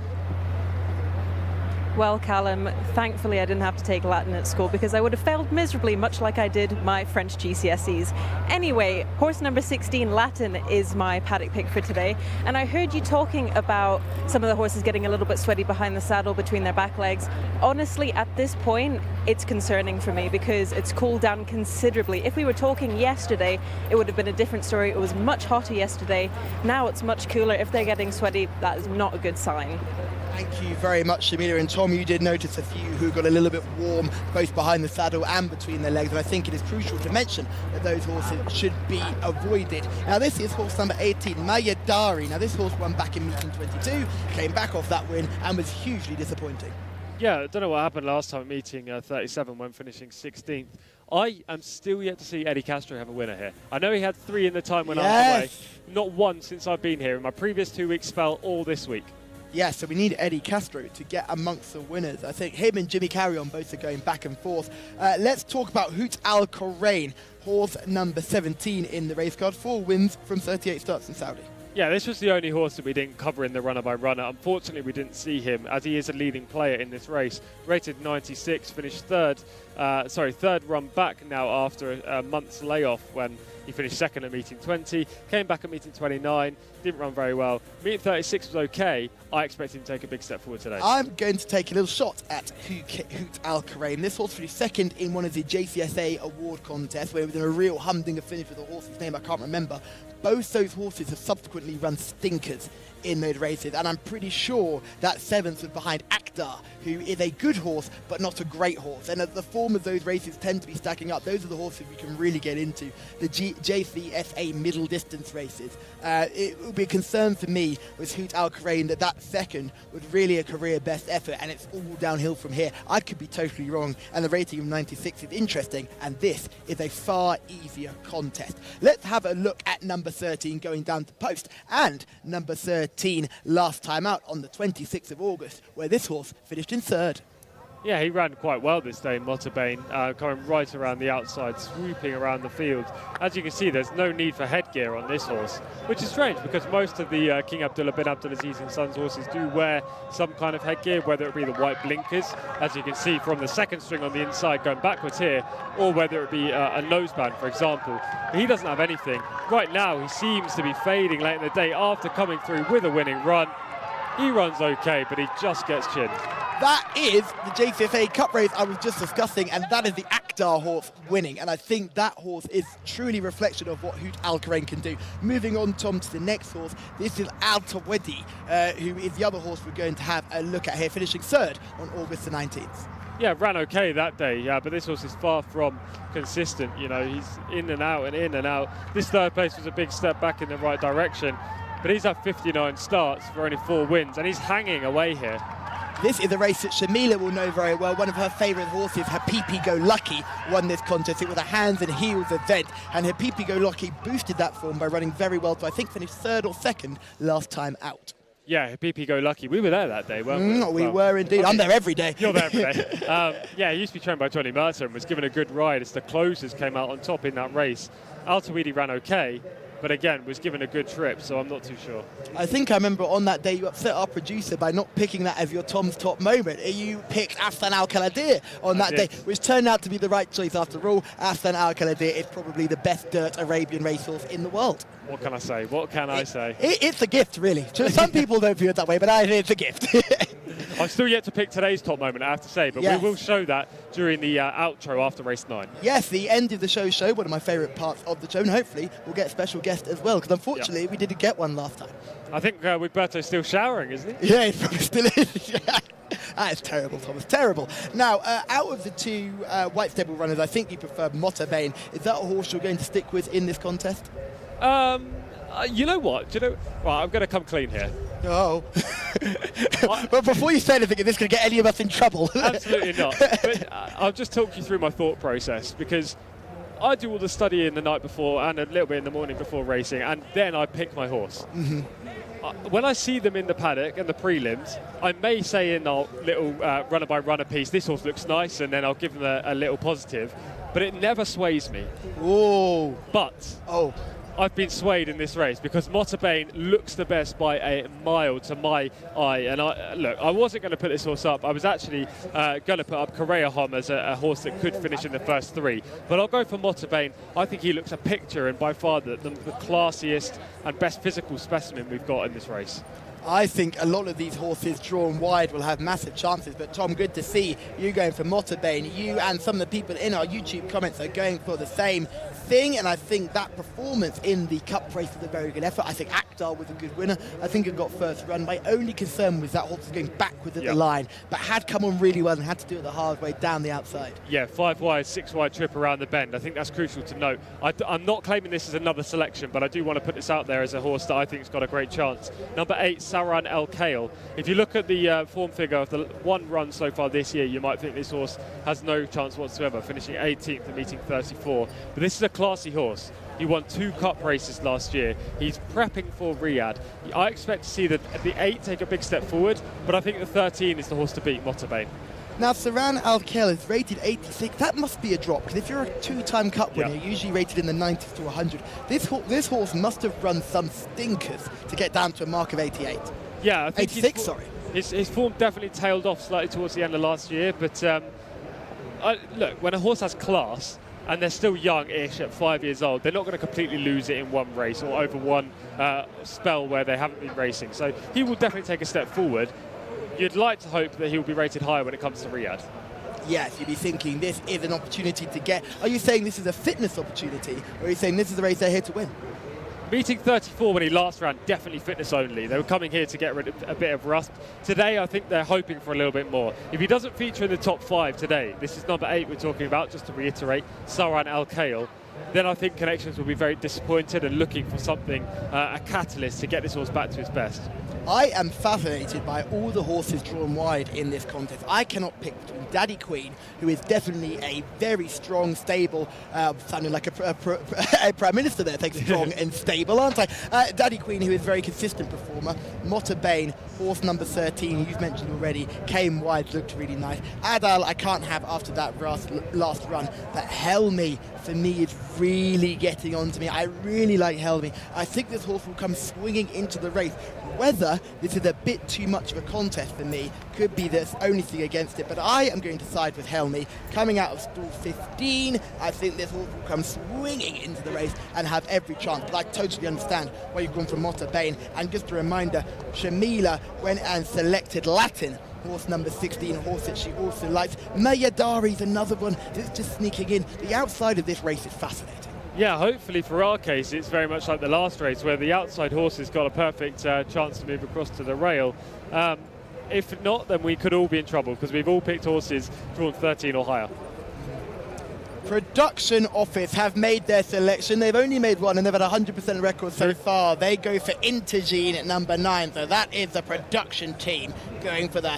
Well, Callum, thankfully I didn't have to take Latin at school because I would have failed miserably, much like I did my French GCSEs. Anyway, horse number 16, Latin, is my paddock pick for today. And I heard you talking about some of the horses getting a little bit sweaty behind the saddle between their back legs. Honestly, at this point, it's concerning for me because it's cooled down considerably. If we were talking yesterday, it would have been a different story. It was much hotter yesterday. Now it's much cooler. If they're getting sweaty, that is not a good sign. Thank you very much, Shamila. And Tom, you did notice a few who got a little bit warm, both behind the saddle and between their legs. And I think it is crucial to mention that those horses should be avoided. Now, this is horse number 18, Mayadari. Now, this horse won back in meeting 22, came back off that win, and was hugely disappointing. Yeah, I don't know what happened last time, meeting 37 when finishing 16th. I am still yet to see Eddie Castro have a winner here. I know he had 3 in the time when I was away. Not one since I've been here. In my previous 2 weeks spell, all this week. Yeah, so we need Eddie Castro to get amongst the winners. I think him and Jimmy Carrion both are going back and forth. Let's talk about Hoot Al Korain, horse number 17 in the race card. 4 wins from 38 starts in Saudi. Yeah, this was the only horse that we didn't cover in the runner by runner. Unfortunately, we didn't see him, as he is a leading player in this race. Rated 96, finished third run back now after a month's layoff when he finished second at meeting 20, came back at meeting 29, didn't run very well. Meeting 36 was okay. I expect him to take a big step forward today. I'm going to take a little shot at Hoot Al Karaim. This horse finished second in one of the Jcsa award contests, where it was in a real humdinger finish with a horse's name I can't remember. Both those horses have subsequently run stinkers in those races, and I'm pretty sure that seventh was behind Akdar, who is a good horse but not a great horse. And as the form of those races tend to be stacking up, those are the horses we can really get into, the Jcsa middle distance races. It would be a concern for me with Hoot Al Karaim that second was really a career best effort, and it's all downhill from here. I could be totally wrong, and the rating of 96 is interesting, and this is a far easier contest. Let's have a look at number 13 going down to post, and number 13 last time out on the 26th of August, where this horse finished in third. Yeah, he ran quite well this day, Motorbane, coming right around the outside, swooping around the field. As you can see, there's no need for headgear on this horse, which is strange because most of the King Abdullah bin Abdulaziz and Sons horses do wear some kind of headgear, whether it be the white blinkers, as you can see from the second string on the inside going backwards here, or whether it be a noseband, for example. But he doesn't have anything. Right now, he seems to be fading late in the day after coming through with a winning run. He runs okay, but he just gets chinned. That is the Jcsa Cup race I was just discussing, and that is the Akdar horse winning. And I think that horse is truly a reflection of what Hoot Al Karaim can do. Moving on, Tom, to the next horse. This is Al Tawedi, who is the other horse we're going to have a look at here, finishing third on August the 19th. Yeah, ran okay that day, yeah, but this horse is far from consistent. You know, he's in and out and in and out. This third place was a big step back in the right direction, but he's had 59 starts for only 4 wins, and he's hanging away here. This is a race that Shamila will know very well. One of her favourite horses, Hapipi Go Lucky, won this contest. It was a hands and heels event, and Hapipi Go Lucky boosted that form by running very well to, I think, finish third or second last time out. Yeah, Hapipi Go Lucky. We were there that day, weren't we? We were indeed. Okay. I'm there every day. You're there every day. Yeah, he used to be trained by Johnny Mercer and was given a good ride as the closers came out on top in that race. Al Tawedi ran okay, but again, was given a good trip, so I'm not too sure. I think I remember on that day you upset our producer by not picking that as your Tom's top moment. You picked Afsan Al Kaladir on that day, which turned out to be the right choice after all. Afsan Al Kaladir is probably the best dirt Arabian racehorse in the world. What can I say? What can I say? It's a gift, really. Some people don't view it that way, but it's a gift. I've still yet to pick today's top moment, I have to say, but we will show that during the outro after race 9. Yes, the end of the show, one of my favourite parts of the show, and hopefully we'll get a special guest as well, because unfortunately we didn't get one last time. I think Wigberto's still showering, isn't he? Yeah, he probably still is. That is terrible, Thomas, terrible. Now, out of the two white stable runners, I think you prefer Motorbane. Is that a horse you're going to stick with in this contest? You know what? Right, I'm going to come clean here. Oh. But before you say anything, is this going to get any of us in trouble? Absolutely not. But I'll just talk you through my thought process, because I do all the studying the night before and a little bit in the morning before racing, and then I pick my horse. Mm-hmm. When I see them in the paddock and the prelims, I may say in our little runner-by-runner piece, this horse looks nice, and then I'll give them a little positive, but it never sways me. Oh. But I've been swayed in this race because Motorbane looks the best by a mile to my eye. And I wasn't going to put this horse up. I was actually going to put up Correa Hom as a horse that could finish in the first 3. But I'll go for Motorbane. I think he looks a picture and by far the classiest and best physical specimen we've got in this race. I think a lot of these horses drawn wide will have massive chances, but Tom, good to see you going for Motorbane. You and some of the people in our YouTube comments are going for the same thing, and I think that performance in the Cup race was a very good effort. I think Akdar was a good winner. I think it got first run. My only concern was that horse was going backwards at the line, but had come on really well and had to do it the hard way down the outside. Yeah, 5 wide, 6 wide trip around the bend. I think that's crucial to note. I'm not claiming this as another selection, but I do want to put this out there as a horse that I think has got a great chance. Number 8, Saran El Kale. If you look at the form figure of the one run so far this year, you might think this horse has no chance whatsoever, finishing 18th and meeting 34. But this is a classy horse. He won 2 Cup races last year. He's prepping for Riyadh. I expect to see the 8 take a big step forward, but I think the 13 is the horse to beat, Motorbane. Now, Saran Al-Khail is rated 86. That must be a drop, because if you're a two-time Cup winner, you're usually rated in the 90s to 100. This horse must have run some stinkers to get down to a mark of 88. Yeah, I think 86, sorry. His form definitely tailed off slightly towards the end of last year, but look, when a horse has class, and they're still young-ish at 5 years old, they're not going to completely lose it in one race or over one spell where they haven't been racing. So he will definitely take a step forward. You'd like to hope that he'll be rated higher when it comes to Riyadh. Yes, you'd be thinking this is an opportunity to get... Are you saying this is a fitness opportunity, or are you saying this is the race they're here to win? Meeting 34 when he last ran, definitely fitness only. They were coming here to get rid of a bit of rust. Today, I think they're hoping for a little bit more. If he doesn't feature in the top 5 today, this is number 8 we're talking about, just to reiterate, Saran Al-Khail, then I think Connections will be very disappointed and looking for something, a catalyst to get this horse back to his best. I am fascinated by all the horses drawn wide in this contest. I cannot pick between Daddy Queen, who is definitely a very strong, stable, sounding like a Prime Minister there, thanks, strong and stable, aren't I? Daddy Queen, who is a very consistent performer. Motta Bain, horse number 13, you've mentioned already, came wide, looked really nice. Adal, I can't have after that last run, but Helmi, for me, is really getting on to me. I really like Helmi. I think this horse will come swinging into the race. Whether this is a bit too much of a contest for me could be the only thing against it, but I am going to side with Helmi. Coming out of stall 15, I think this horse will come swinging into the race and have every chance. But I totally understand why you've gone for Motta Bain. And just a reminder, Shamila went and selected Latin, horse number 16, a horse that she also likes. Mayadari's another one that's just sneaking in. The outside of this race is fascinating. Yeah, hopefully for our case, it's very much like the last race where the outside horses got a perfect chance to move across to the rail. If not, then we could all be in trouble because we've all picked horses drawn 13 or higher. Production Office have made their selection. They've only made one and they've had 100% record so far. They go for Intergene at number 9. So that is the production team going for the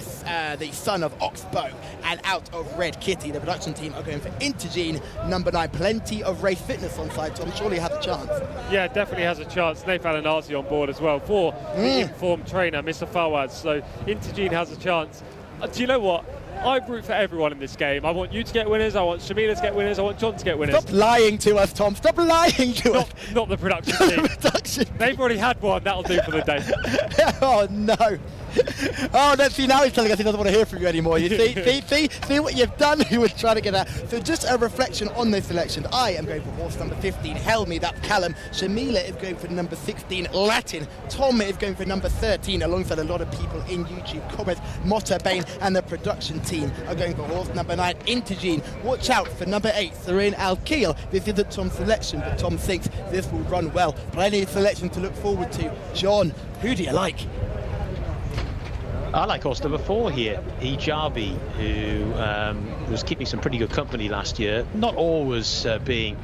son of Oxbow. And out of Red Kitty, the production team are going for Intergene, number 9. Plenty of race fitness on side, Tom. Surely has a chance. Yeah, definitely has a chance. Naif Alanazi on board as well for the informed trainer, Mr. Fawad. So Intergene has a chance. Do you know what? I root for everyone in this game. I want you to get winners, I want Shamila to get winners, I want John to get winners. Stop lying to us, Tom. Stop lying to us. Not the production team. They've already had one. That'll do for the day. Oh, no. Oh, let's see, now he's telling us he doesn't want to hear from you anymore. You see what you've done? He was trying to get that. So just a reflection on those selections. I am going for horse number 15, Helmi, that's Callum. Shamila is going for number 16, Latin. Tom is going for number 13, alongside a lot of people in YouTube comments. Motta Bain and the production team are going for horse number 9, Intergene. Watch out for number 8, Saran Al-Khail. This isn't Tom's selection, but Tom thinks this will run well. Plenty of selection to look forward to. John, who do you like? I like horse number 4 here, Hijabi, who was keeping some pretty good company last year. Not always being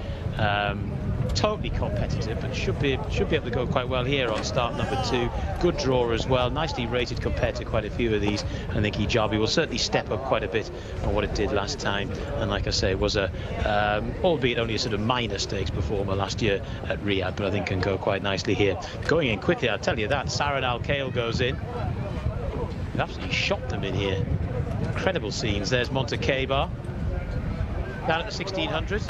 totally competitive, but should be able to go quite well here on start number 2. Good draw as well, nicely rated compared to quite a few of these. I think Hijabi will certainly step up quite a bit on what it did last time. And like I say, was albeit only a sort of minor stakes performer last year at Riyadh, but I think can go quite nicely here. Going in quickly, I'll tell you that. Saran Al-Khail goes in. They've absolutely shot them in here. Incredible scenes. There's Monte Keba down at the 1600.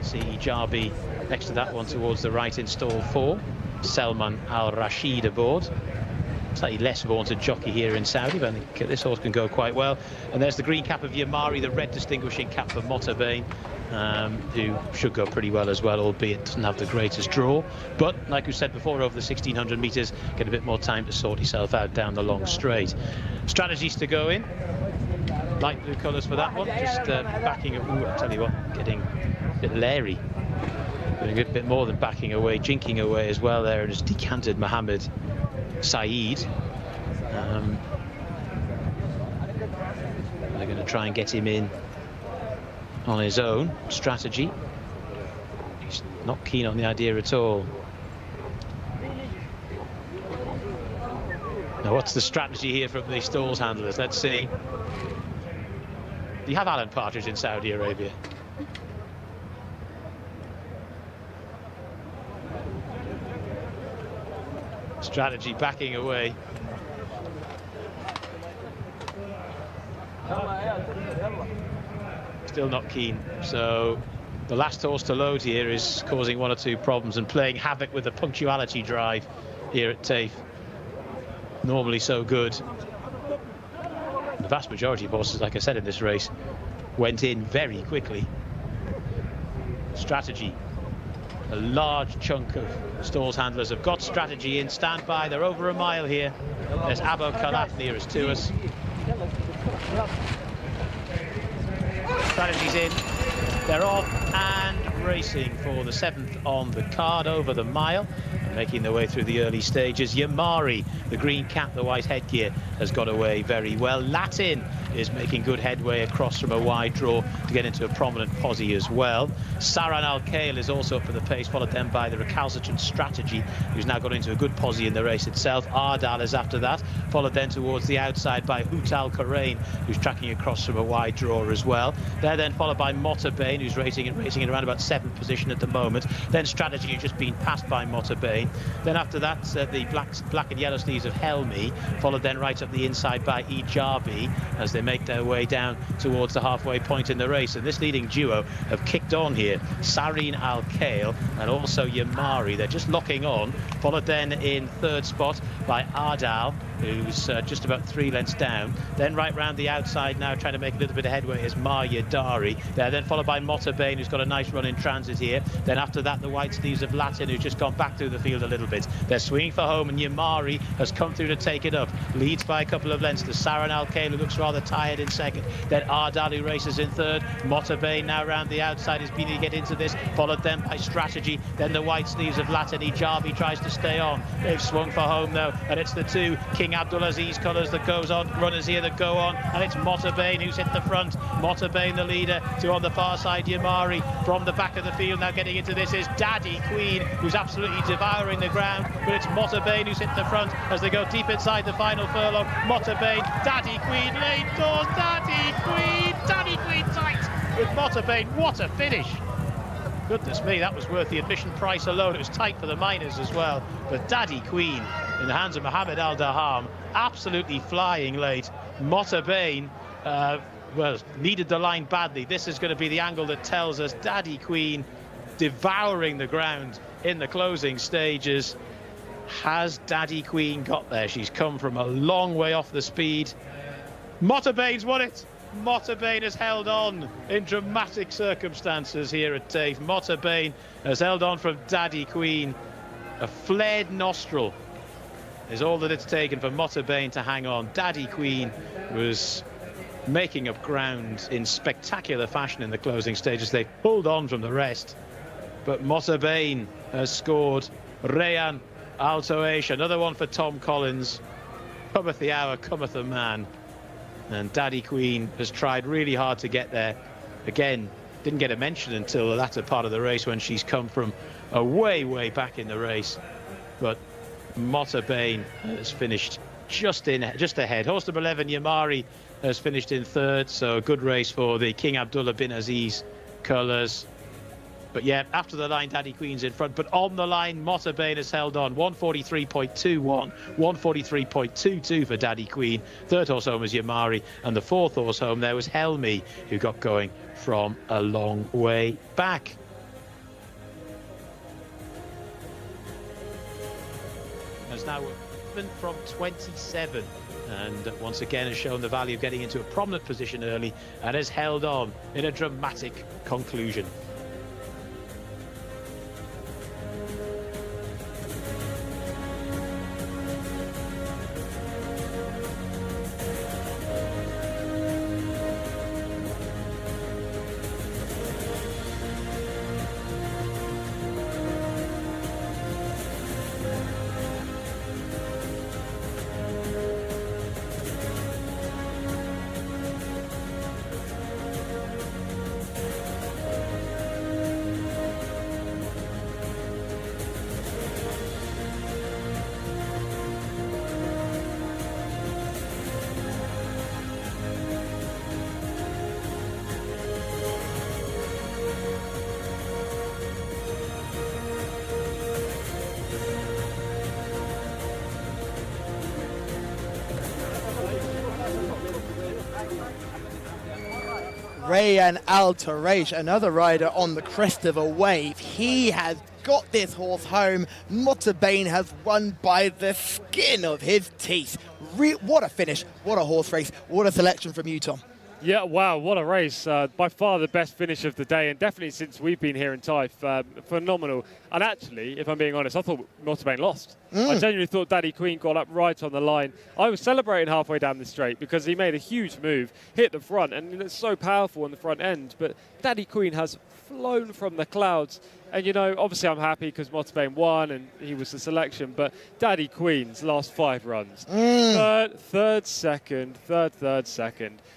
See Hijabi next to that one towards the right in stall 4. Salman Al Rashid aboard. Slightly less vaunted jockey here in Saudi, but I think this horse can go quite well. And there's the green cap of Yamari, the red distinguishing cap for Motta Bain, who should go pretty well as well, albeit doesn't have the greatest draw. But like we said before, over the 1600 metres, get a bit more time to sort yourself out down the long straight. Strategies to go in. Light blue colours for that one. Just backing it. Ooh, I'll tell you what, getting a bit leery. Doing a bit more than backing away, jinking away as well there, and just decanted Mohammed Saeed. They're going to try and get him in on his own strategy. He's not keen on the idea at all. Now, what's the strategy here from the stalls handlers? Let's see. Do you have Alan Partridge in Saudi Arabia? Strategy backing away. still not keen. So the last horse to load here is causing one or two problems and playing havoc with the punctuality drive here at Taif. Normally so good. The vast majority of horses, like I said, in this race went in very quickly. Strategy. A large chunk of stalls handlers have got strategy in. Stand by. They're over a mile here. There's Abo Kalaf nearest to us. Strategy's in. They're off and racing for the 7th on the card over the mile. Making their way through the early stages. Yamari, the green cap, the white headgear, has got away very well. Latin is making good headway across from a wide draw to get into a prominent posse as well. Saran Al-Khail is also up for the pace, followed then by the recalcitrant Strategy, who's now got into a good posse in the race itself. Ardal is after that, followed then towards the outside by Hutal Karain, who's tracking across from a wide draw as well. They're then followed by Motorbane, who's racing in around about 7th position at the moment. Then Strategy has just been passed by Motorbane. Then after that, the black and yellow sleeves of Helmi, followed then right up the inside by Ijabi as they make their way down towards the halfway point in the race. And this leading duo have kicked on here. Sarin Al-Khail and also Yamari. They're just locking on, followed then in 3rd spot by Ardal, who's just about 3 lengths down. Then right round the outside now, trying to make a little bit of headway, is Maya Dari. They're then followed by Motorbane, who's got a nice run in transit here. Then after that, the white sleeves of Latin, who's just gone back through the field a little bit. They're swinging for home, and Yamari has come through to take it up. Leads by a couple of lengths to Saran Al-Khail, who looks rather tired in 2nd. Then Ardal, who races in 3rd. Motorbane now round the outside is beginning to get into this, followed then by Strategy. Then the white sleeves of Latin. Ijabi tries to stay on. They've swung for home though, and it's the 2 King Abdulaziz colours that goes on, runners here that go on, and it's Motorbane who's hit the front. Motorbane the leader, to on the far side Yamari. From the back of the field now getting into this is Daddy Queen, who's absolutely devouring the ground, but it's Motorbane who's hit the front as they go deep inside the final furlong. Motorbane, Daddy Queen, lane doors, Daddy Queen tight with Motorbane. What a finish! Goodness me, that was worth the admission price alone. It was tight for the minors as well, but Daddy Queen in the hands of Mohammed Al-Daham, absolutely flying late. Motorbane well, needed the line badly. This is going to be the angle that tells us Daddy Queen devouring the ground in the closing stages. Has Daddy Queen got there? She's come from a long way off the speed. Motorbane's won it. Motorbane has held on in dramatic circumstances here at Taif. Motorbane has held on from Daddy Queen. A flared nostril is all that it's taken for Motorbane to hang on. Daddy Queen was making up ground in spectacular fashion in the closing stages. They pulled on from the rest, but Motorbane has scored. Rayan Altoaish, another one for Tom Collins. Cometh the hour, cometh the man. And Daddy Queen has tried really hard to get there. Again, didn't get a mention until the latter part of the race when she's come from a way back in the race. But Motorbane has finished just ahead. Horse number 11, Yamari, has finished in 3rd, so a good race for the King Abdullah bin Aziz colours. But yeah, after the line, Daddy Queen's in front, but on the line, Motorbane has held on. 143.21, 143.22 for Daddy Queen. 3rd horse home was Yamari, and the 4th horse home there was Helmi, who got going from a long way back. Has now won from 27, and once again has shown the value of getting into a prominent position early, and has held on in a dramatic conclusion. Rayan Al Taraish, another rider on the crest of a wave. He has got this horse home. Motorbane has won by the skin of his teeth. What a finish, what a horse race, what a selection from you, Tom. Yeah, wow, what a race. By far the best finish of the day, and definitely since we've been here in Taif. Phenomenal. And actually, if I'm being honest, I thought Motorbane lost. I genuinely thought Daddy Queen got up right on the line. I was celebrating halfway down the straight because he made a huge move, hit the front, and it's so powerful on the front end. But Daddy Queen has flown from the clouds. And, you know, obviously I'm happy because Motorbane won and he was the selection, but Daddy Queen's last 5 runs. Third, second.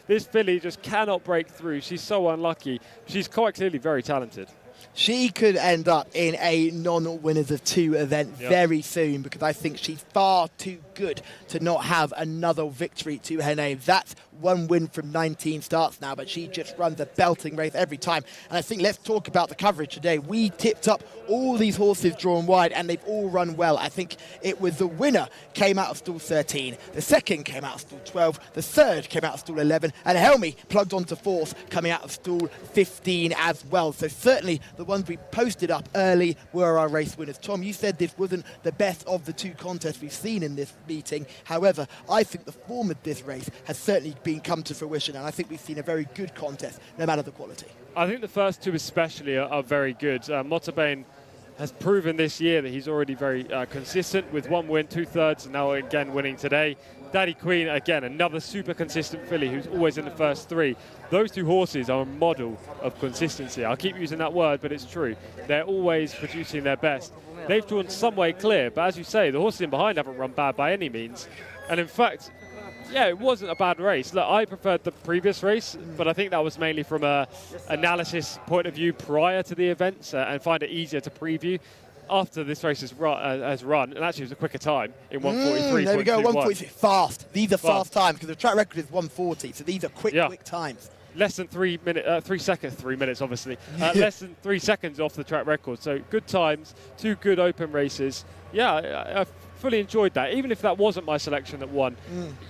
This filly just cannot break through. She's so unlucky. She's quite clearly very talented. She could end up in a non-winners of 2 event very soon, because I think she's far too good to not have another victory to her name. That's 1 win from 19 starts now, but she just runs a belting race every time. And I think let's talk about the coverage today. We tipped up all these horses drawn wide, and they've all run well. I think it was the winner came out of stall 13, the second came out of stall 12, the third came out of stall 11, and Helmi plugged onto 4th, coming out of stall 15 as well. So certainly the ones we posted up early were our race winners. Tom, you said this wasn't the best of the 2 contests we've seen in this meeting. However, I think the form of this race has certainly come to fruition, and I think we've seen a very good contest, no matter the quality. I think the first 2 especially are very good. Motorbane has proven this year that he's already very consistent with 1 win, 2/3, and now again winning today. Daddy Queen, again, another super consistent filly who's always in the first 3. Those 2 horses are a model of consistency. I'll keep using that word, but it's true. They're always producing their best. They've drawn some way clear, but as you say, the horses in behind haven't run bad by any means. And in fact, yeah, it wasn't a bad race. Look, I preferred the previous race, but I think that was mainly from a analysis point of view prior to the events, and find it easier to preview. After this race has run, and actually it was a quicker time in 1:43. There we go, 1:40, fast. These are fast times, because the track record is 1:40, so these are quick times. Less than 3 minutes, obviously. Less than 3 seconds off the track record. So good times, 2 good open races. Yeah, I fully enjoyed that. Even if that wasn't my selection that won,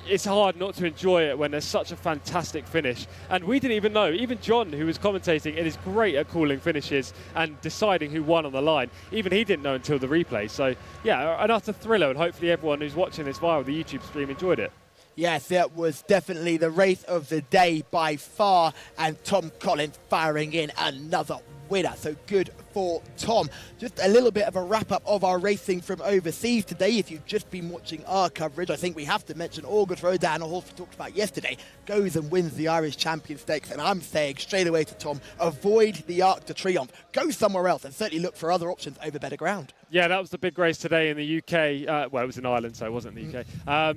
it's hard not to enjoy it when there's such a fantastic finish. And we didn't even know. Even John, who was commentating, it is great at calling finishes and deciding who won on the line. Even he didn't know until the replay. So yeah, an utter thriller, and hopefully everyone who's watching this via the YouTube stream enjoyed it. Yes, it was definitely the race of the day by far, and Tom Collins firing in another winner. So good for Tom. Just a little bit of a wrap-up of our racing from overseas today. If you've just been watching our coverage, I think we have to mention August Rodin, a horse we talked about yesterday, goes and wins the Irish Champion Stakes. And I'm saying straight away to Tom, avoid the Arc de Triomphe. Go somewhere else and certainly look for other options over better ground. Yeah, that was the big race today in the UK. Well, it was in Ireland, so it wasn't in the UK.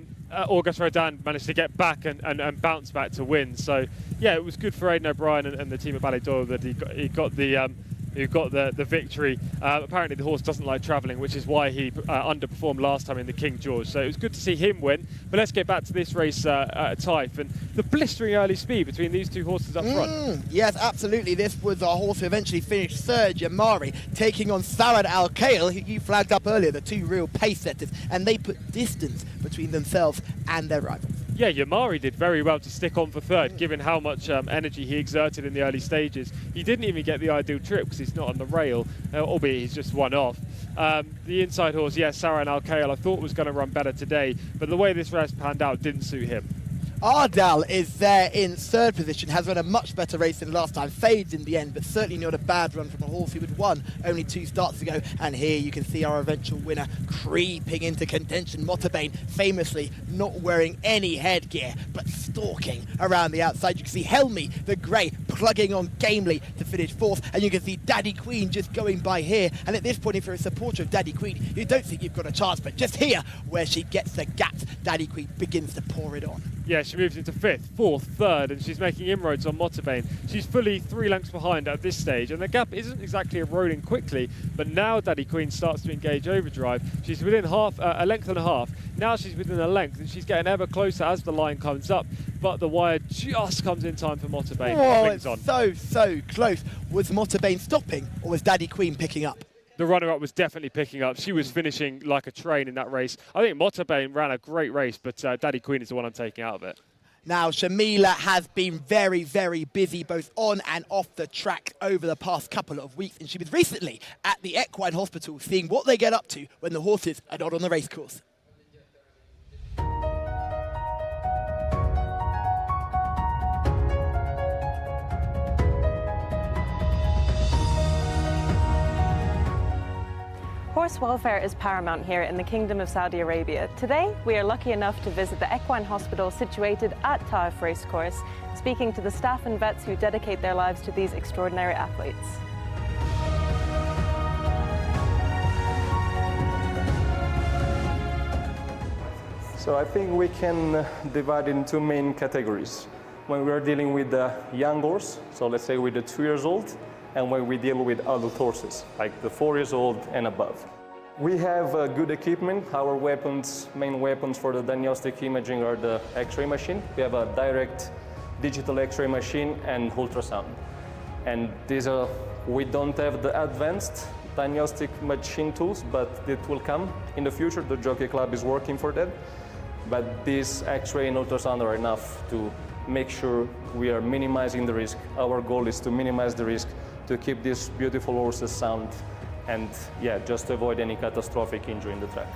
August Rodin managed to get back and bounce back to win. So, yeah, it was good for Aidan O'Brien and the team at Ballydoyle that he got the victory. Apparently the horse doesn't like travelling, which is why he underperformed last time in the King George. So it was good to see him win. But let's get back to this race at Taif and the blistering early speed between these 2 horses up front. Yes, absolutely. This was a horse who eventually finished third, Yamari, taking on Sarad Al Khail, who you flagged up earlier, the 2 real pace setters, and they put distance between themselves and their rivals. Yeah, Yamari did very well to stick on for third, given how much energy he exerted in the early stages. He didn't even get the ideal trip because he's not on the rail, albeit he's just one off. The inside horse, Sarah Al Khail, I thought was going to run better today, but the way this race panned out didn't suit him. Ardal is there in third position, has run a much better race than last time, fades in the end, but certainly not a bad run from a horse who had won only 2 starts ago. And here you can see our eventual winner creeping into contention. Motorbane famously not wearing any headgear, but stalking around the outside. You can see Helmi, the grey, plugging on gamely to finish 4th, and you can see Daddy Queen just going by here. And at this point, if you're a supporter of Daddy Queen, you don't think you've got a chance, but just here, where she gets the gaps, Daddy Queen begins to pour it on. Yeah, she moves into 5th, 4th, 3rd, and she's making inroads on Motorbane. She's fully 3 lengths behind at this stage, and the gap isn't exactly eroding quickly, but now Daddy Queen starts to engage overdrive. She's within a length and a half. Now she's within a length, and she's getting ever closer as the line comes up, but the wire just comes in time for Motorbane. Oh, it's so close. Was Motorbane stopping, or was Daddy Queen picking up? The runner-up was definitely picking up. She was finishing like a train in that race. I think Motorbane ran a great race, but Daddy Queen is the one I'm taking out of it. Now, Jcsa has been very, very busy both on and off the track over the past couple of weeks, and she was recently at the Equine Hospital seeing what they get up to when the horses are not on the racecourse. Horse welfare is paramount here in the Kingdom of Saudi Arabia. Today, we are lucky enough to visit the Equine Hospital situated at Taif Racecourse, speaking to the staff and vets who dedicate their lives to these extraordinary athletes. So I think we can divide in two main categories. When we are dealing with the young horse, so let's say with the 2 years old, and when we deal with adult horses, like the 4 years old and above. We have good equipment. Our main weapons for the diagnostic imaging are the X-ray machine. We have a direct digital X-ray machine and ultrasound. And we don't have the advanced diagnostic machine tools, but it will come in the future. The Jockey Club is working for that. But these X-ray and ultrasound are enough to make sure we are minimizing the risk. Our goal is to minimize the risk, to keep these beautiful horses sound, and just to avoid any catastrophic injury in the track.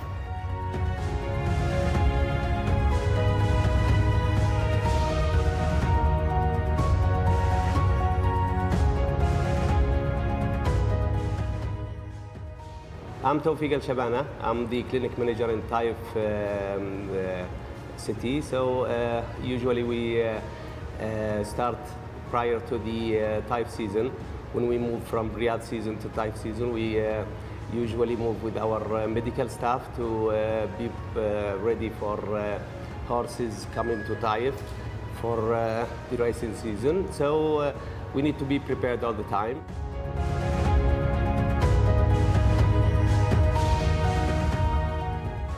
I'm Taufik Al-Shabana. I'm the clinic manager in Taif city. So usually we start prior to the Taif season. When we move from Riyadh season to Taif season, we usually move with our medical staff to be ready for horses coming to Taif for the racing season. So we need to be prepared all the time.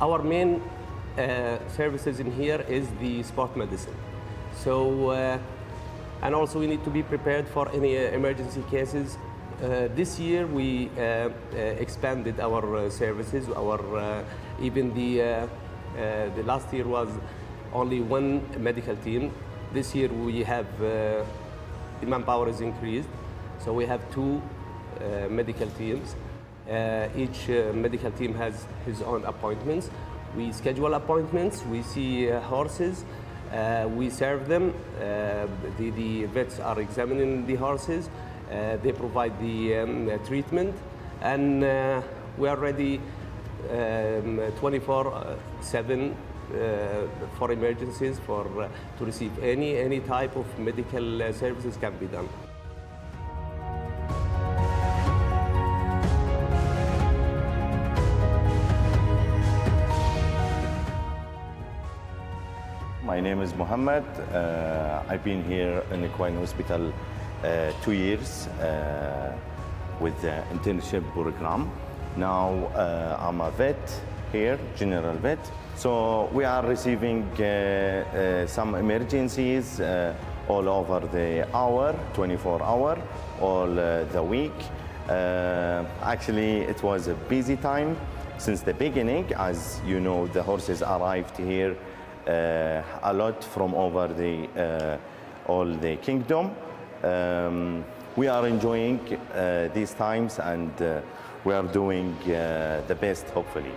Our main services in here is the sport medicine. So, and also we need to be prepared for any emergency cases. This year we expanded our services. Even the last year was only one medical team. This year we have the manpower is increased, so we have two medical teams. Each medical team has his own appointments. We schedule appointments, we see horses, we serve them. The vets are examining the horses, they provide the treatment, and we are ready 24/7 for emergencies, to receive any type of medical services can be done. My name is Mohammed. I've been here in Equine Hospital 2 years with the internship program. Now I'm a vet here, general vet. So we are receiving some emergencies all over the hour, 24 hour, all the week. Actually, it was a busy time since the beginning. As you know, the horses arrived here a lot from over all the kingdom. We are enjoying these times, and we are doing the best, hopefully.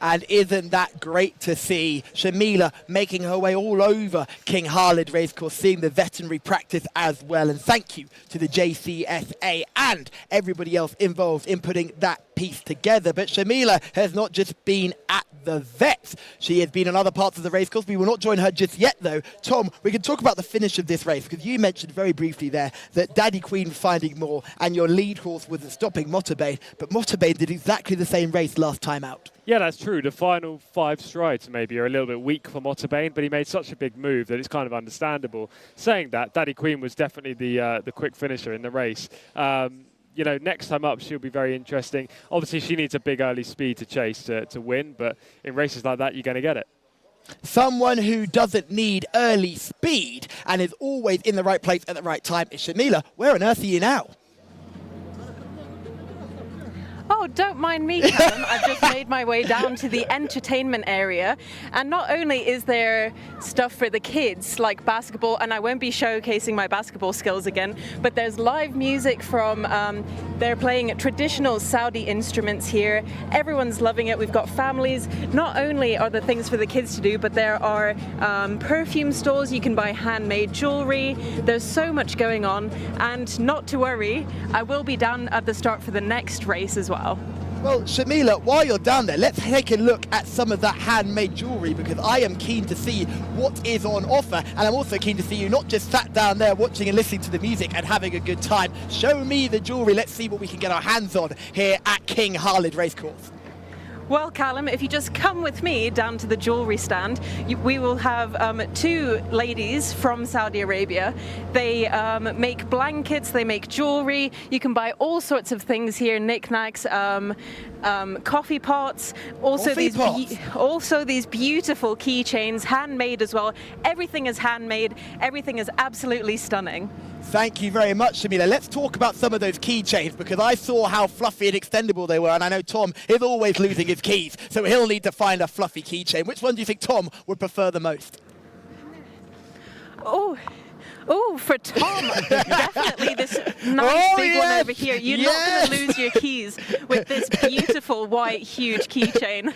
And isn't that great to see? Jcsa making her way all over King Khalid Racecourse, seeing the veterinary practice as well. And thank you to the Jcsa and everybody else involved in putting that piece together. But Jcsa has not just been at the vets. She has been in other parts of the racecourse. We will not join her just yet, though. Tom, we can talk about the finish of this race, because you mentioned very briefly there that Daddy Queen finding more and your lead horse wasn't stopping Motorbane, but Motorbane did exactly the same race last time out. Yeah, that's true. The final 5 strides maybe are a little bit weak for Motorbane, but he made such a big move that it's kind of understandable. Saying that, Daddy Queen was definitely the quick finisher in the race. You know, next time up, she'll be very interesting. Obviously, she needs a big early speed to chase to win, but in races like that, you're going to get it. Someone who doesn't need early speed and is always in the right place at the right time is Jcsa. Where on earth are you now? don't mind me, Callum. I've just made my way down to the entertainment area, and not only is there stuff for the kids like basketball, and I won't be showcasing my basketball skills again, but there's live music from, they're playing traditional Saudi instruments here. Everyone's loving it. We've got families. Not only are there things for the kids to do, but there are perfume stores. You can buy handmade jewelry. There's so much going on, and not to worry, I will be down at the start for the next race as well. Well, Shamila, while you're down there, let's take a look at some of that handmade jewellery, because I am keen to see what is on offer, and I'm also keen to see you not just sat down there watching and listening to the music and having a good time. Show me the jewellery. Let's see what we can get our hands on here at King Khalid Racecourse. Well, Callum, if you just come with me down to the jewellery stand, we will have two ladies from Saudi Arabia. They make blankets, they make jewellery. You can buy all sorts of things here, knickknacks, coffee pots, also these beautiful keychains, handmade as well. Everything is handmade, everything is absolutely stunning. Thank you very much, Shamila. Let's talk about some of those keychains, because I saw how fluffy and extendable they were, and I know Tom is always losing his keys, so he'll need to find a fluffy keychain. Which one do you think Tom would prefer the most? Oh, for Tom, definitely this nice big one over here. You're not going to lose your keys with this beautiful white huge keychain.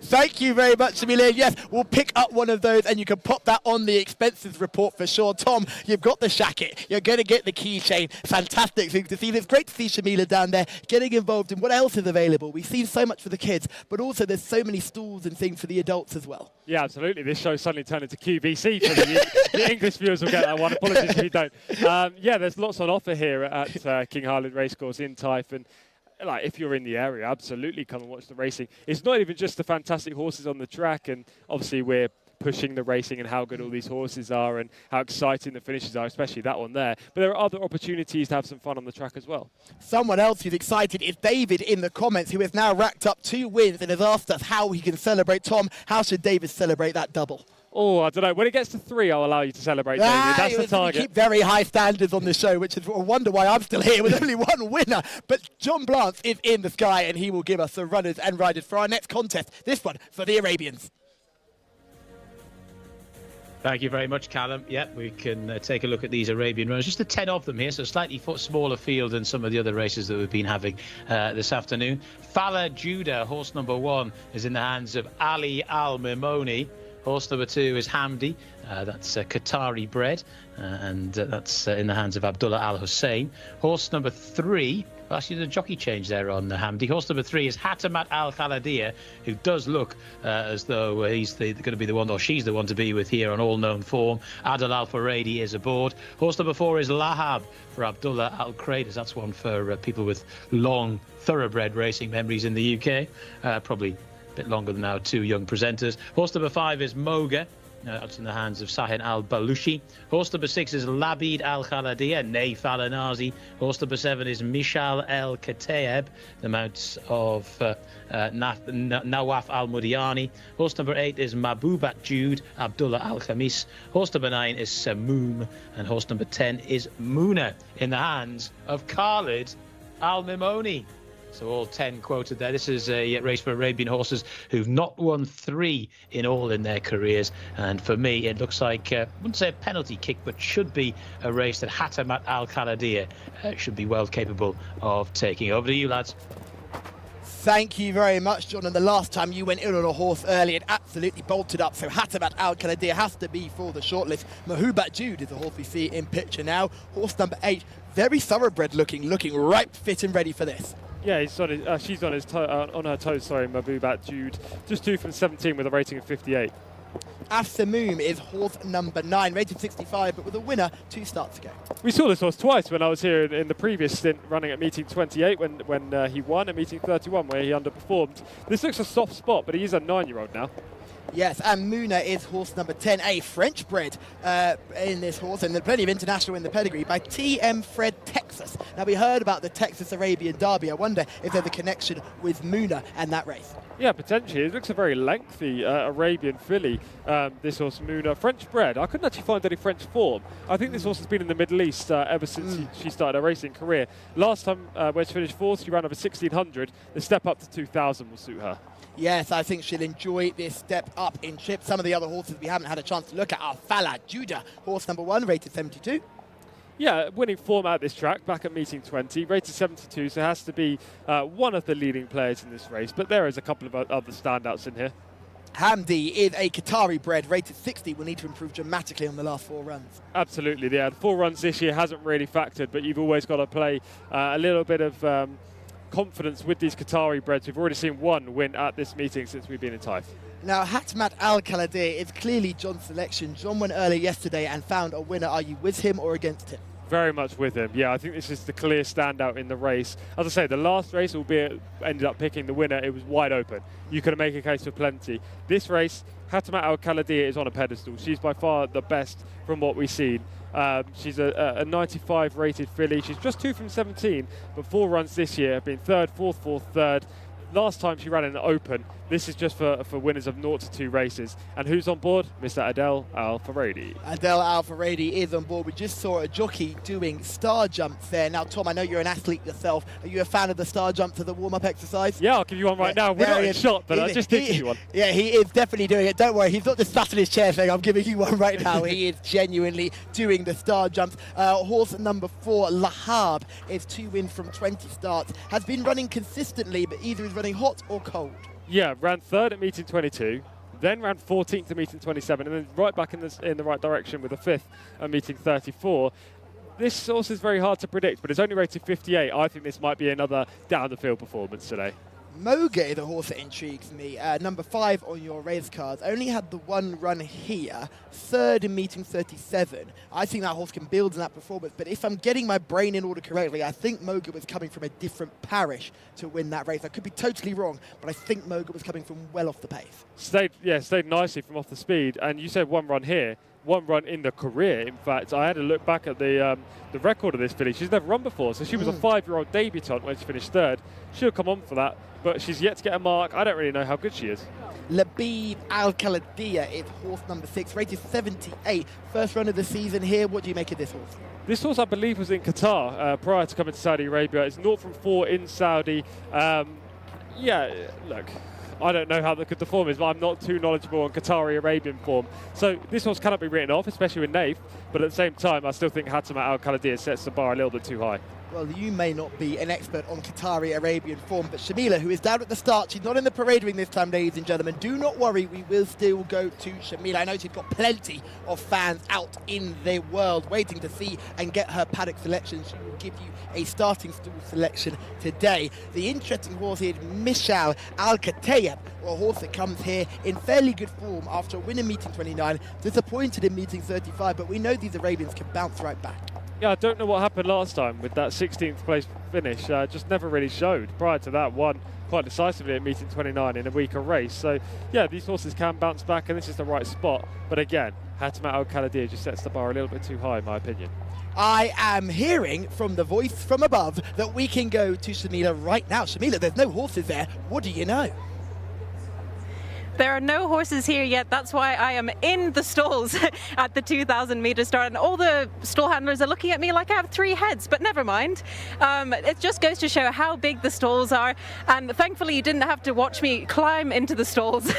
Thank you very much, Shamila. Yes, we'll pick up one of those and you can pop that on the expenses report for sure. Tom, you've got the shacket. You're going to get the keychain. Fantastic thing to see. It's great to see Shamila down there getting involved in what else is available. We've seen so much for the kids, but also there's so many stalls and things for the adults as well. Yeah, absolutely. This show suddenly turned into QVC for the English viewers will get that one. Apologies if you don't. Yeah, there's lots on offer here at King Khalid Racecourse in Taif, and like if you're in the area, absolutely come and watch the racing. It's not even just the fantastic horses on the track, and obviously we're pushing the racing and how good all these horses are and how exciting the finishes are, especially that one there. But there are other opportunities to have some fun on the track as well. Someone else who's excited is David in the comments, who has now racked up 2 wins and has asked us how he can celebrate. Tom, how should David celebrate that double? Oh, I don't know. When it gets to 3, I'll allow you to celebrate, David. That's the target. We keep very high standards on this show, which is a wonder why I'm still here with only one winner. But John Blance is in the sky, and he will give us the runners and riders for our next contest. This one for the Arabians. Thank you very much, Callum. Yeah, we can take a look at these Arabian runners. Just the 10 of them here, so slightly smaller field than some of the other races that we've been having this afternoon. Fala Judah, horse number 1, is in the hands of Ali Al-Mimoni. Horse number 2 is Hamdi. That's Qatari bred, and that's in the hands of Abdullah Al Hussein. Horse number 3, well, actually the jockey change there on Hamdi. Horse number 3 is Hatamat Al Khaladia, who does look as though he's going to be the one, or she's the one to be with here on all known form. Adil Al Faradi is aboard. Horse number 4 is Lahab for Abdullah Al Kradis. That's one for people with long thoroughbred racing memories in the UK. Probably bit longer than our 2 young presenters. Horse number 5 is Moga. That's in the hands of Sahin Al-Balushi. Horse number 6 is Labid Al-Khaladia, Ney Falanazi. Horse number 7 is Mishal El-Katayeb, the mounts of Nawaf Al-Mudiani. Horse number 8 is Mabubat Jude, Abdullah Al-Khamis. Horse number 9 is Samoom. And horse number 10 is Muna, in the hands of Khalid Al-Mimoni. So all 10 quoted there. This is a race for Arabian horses who've not won 3 in all in their careers. And for me, it looks like, I wouldn't say a penalty kick, but should be a race that Hatamat Al-Khaladia should be well capable of taking. Over to you, lads. Thank you very much, John. And the last time you went in on a horse early, it absolutely bolted up. So Hatamat Al-Khaladia has to be for the shortlist. Mahubat Jude is the horse we see in picture now. Horse number 8, very thoroughbred looking ripe, fit and ready for this. Yeah, she's on her toes, sorry, Mabubat Jude. Just 2 from 17 with a rating of 58. Afsamoom is horse number 9, rated 65, but with a winner 2 starts ago. We saw this horse twice when I was here in the previous stint running at meeting 28 when he won, at meeting 31 where he underperformed. This looks a soft spot, but he is a 9-year-old now. Yes, and Muna is horse number 10, a French bred in this horse, and there's plenty of international in the pedigree, by TM Fred Texas. Now, we heard about the Texas Arabian Derby. I wonder if there's a connection with Muna and that race. Yeah, potentially. It looks a very lengthy Arabian filly, this horse, Muna. French bred. I couldn't actually find any French form. I think this horse has been in the Middle East ever since she started her racing career. Last time when she finished fourth, she ran over 1,600. The step up to 2,000 will suit her. Yes, I think she'll enjoy this step up in trip. Some of the other horses we haven't had a chance to look at are Fala Judah, horse number 1, rated 72. Yeah, winning form at this track, back at meeting 20, rated 72, so has to be one of the leading players in this race. But there is a couple of other standouts in here. Hamdi is a Qatari bred, rated 60, will need to improve dramatically on the last 4 runs. Absolutely, yeah. The 4 runs this year hasn't really factored, but you've always got to play a little bit of confidence with these Qatari breds. We've already seen one win at this meeting since we've been in Taif. Now, Hatmat Al-Kaladir is clearly John's selection. John went earlier yesterday and found a winner. Are you with him or against him? Very much with him. Yeah, I think this is the clear standout in the race. As I say, the last race, albeit ended up picking the winner, it was wide open. You could make a case for plenty. This race, Hatmat Al-Kaladir is on a pedestal. She's by far the best from what we've seen. She's a 95 rated filly. She's just 2 from 17, but 4 runs this year. Been 3rd, 4th, 4th, 3rd. Last time she ran in the Open. This is just for winners of 0 to 2 races. And who's on board? Mr. Adel Al-Faradi. Adel Al-Faradi is on board. We just saw a jockey doing star jumps there. Now, Tom, I know you're an athlete yourself. Are you a fan of the star jumps as a warm-up exercise? Yeah, I'll give you one right now. We're not in shot, but I just did give you one. Yeah, he is definitely doing it. Don't worry, he's not just sat in his chair saying, I'm giving you one right now. He is genuinely doing the star jumps. Horse number 4, Lahab, is 2 wins from 20 starts. Has been running consistently, but either is running hot or cold. Yeah, ran 3rd at meeting 22, then ran 14th at meeting 27, and then right back in the right direction with a 5th at meeting 34. This horse is very hard to predict, but it's only rated 58. I think this might be another down-the-field performance today. Moga is a horse that intrigues me. Number 5 on your race cards. Only had the 1 run here, 3rd in meeting 37. I think that horse can build on that performance, but if I'm getting my brain in order correctly, I think Moga was coming from a different parish to win that race. I could be totally wrong, but I think Moga was coming from well off the pace. Stayed nicely from off the speed, and you said 1 run here. 1 run in the career. In fact, I had a look back at the record of this filly. She's never run before, so she was a 5-year-old debutant when she finished 3rd. She'll come on for that, but she's yet to get a mark. I don't really know how good she is. Labib Al-Kaladir is horse number 6, rated 78. First run of the season here. What do you make of this horse? This horse, I believe, was in Qatar prior to coming to Saudi Arabia. It's 0 from 4 in Saudi. Yeah, look, I don't know how good the form is, but I'm not too knowledgeable on Qatari Arabian form. So this horse cannot be written off, especially with Taif, but at the same time, I still think Hatmat Al-Kaladir sets the bar a little bit too high. Well, you may not be an expert on Qatari Arabian form, but Shamila, who is down at the start, she's not in the parade ring this time, ladies and gentlemen. Do not worry, we will still go to Shamila. I know she's got plenty of fans out in the world waiting to see and get her paddock selection. She will give you a starting stool selection today. The interesting horse here is Mishal Al-Katayab, or a horse that comes here in fairly good form after a win in meeting 29, disappointed in meeting 35, but we know these Arabians can bounce right back. Yeah, I don't know what happened last time with that 16th place finish. Just never really showed. Prior to that, won quite decisively at meeting 29 in a weaker race. So, yeah, these horses can bounce back, and this is the right spot. But again, Hatmat Al-Kaladir just sets the bar a little bit too high, in my opinion. I am hearing from the voice from above that we can go to Shamila right now. Shamila, there's no horses there. What do you know? There are no horses here yet. That's why I am in the stalls at the 2,000 meter start, and all the stall handlers are looking at me like I have 3 heads, but never mind. It just goes to show how big the stalls are, and thankfully you didn't have to watch me climb into the stalls.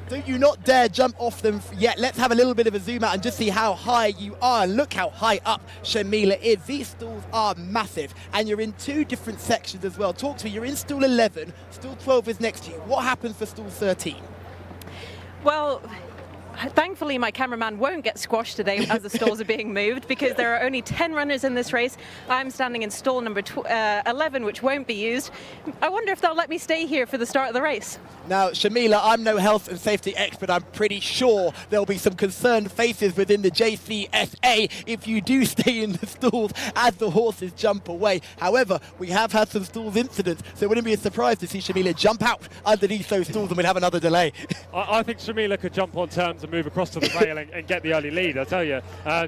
Don't you not dare jump off them yet. Let's have a little bit of a zoom out and just see how high you are. And look how high up Shamila is. These stalls are massive, and you're in 2 different sections as well. Talk to me. You're in stall 11. Stall 12 is next to you. What happens for stall 13? Well, thankfully my cameraman won't get squashed today as the stalls are being moved, because there are only 10 runners in this race. I'm standing in stall number 11, which won't be used. I wonder if they'll let me stay here for the start of the race. Now, Shamila, I'm no health and safety expert. I'm pretty sure there'll be some concerned faces within the Jcsa if you do stay in the stalls as the horses jump away. However, we have had some stalls incidents, so it wouldn't be a surprise to see Shamila jump out underneath those stalls and we'd have another delay. I think Shamila could jump on terms and move across to the rail and get the early lead, I tell you.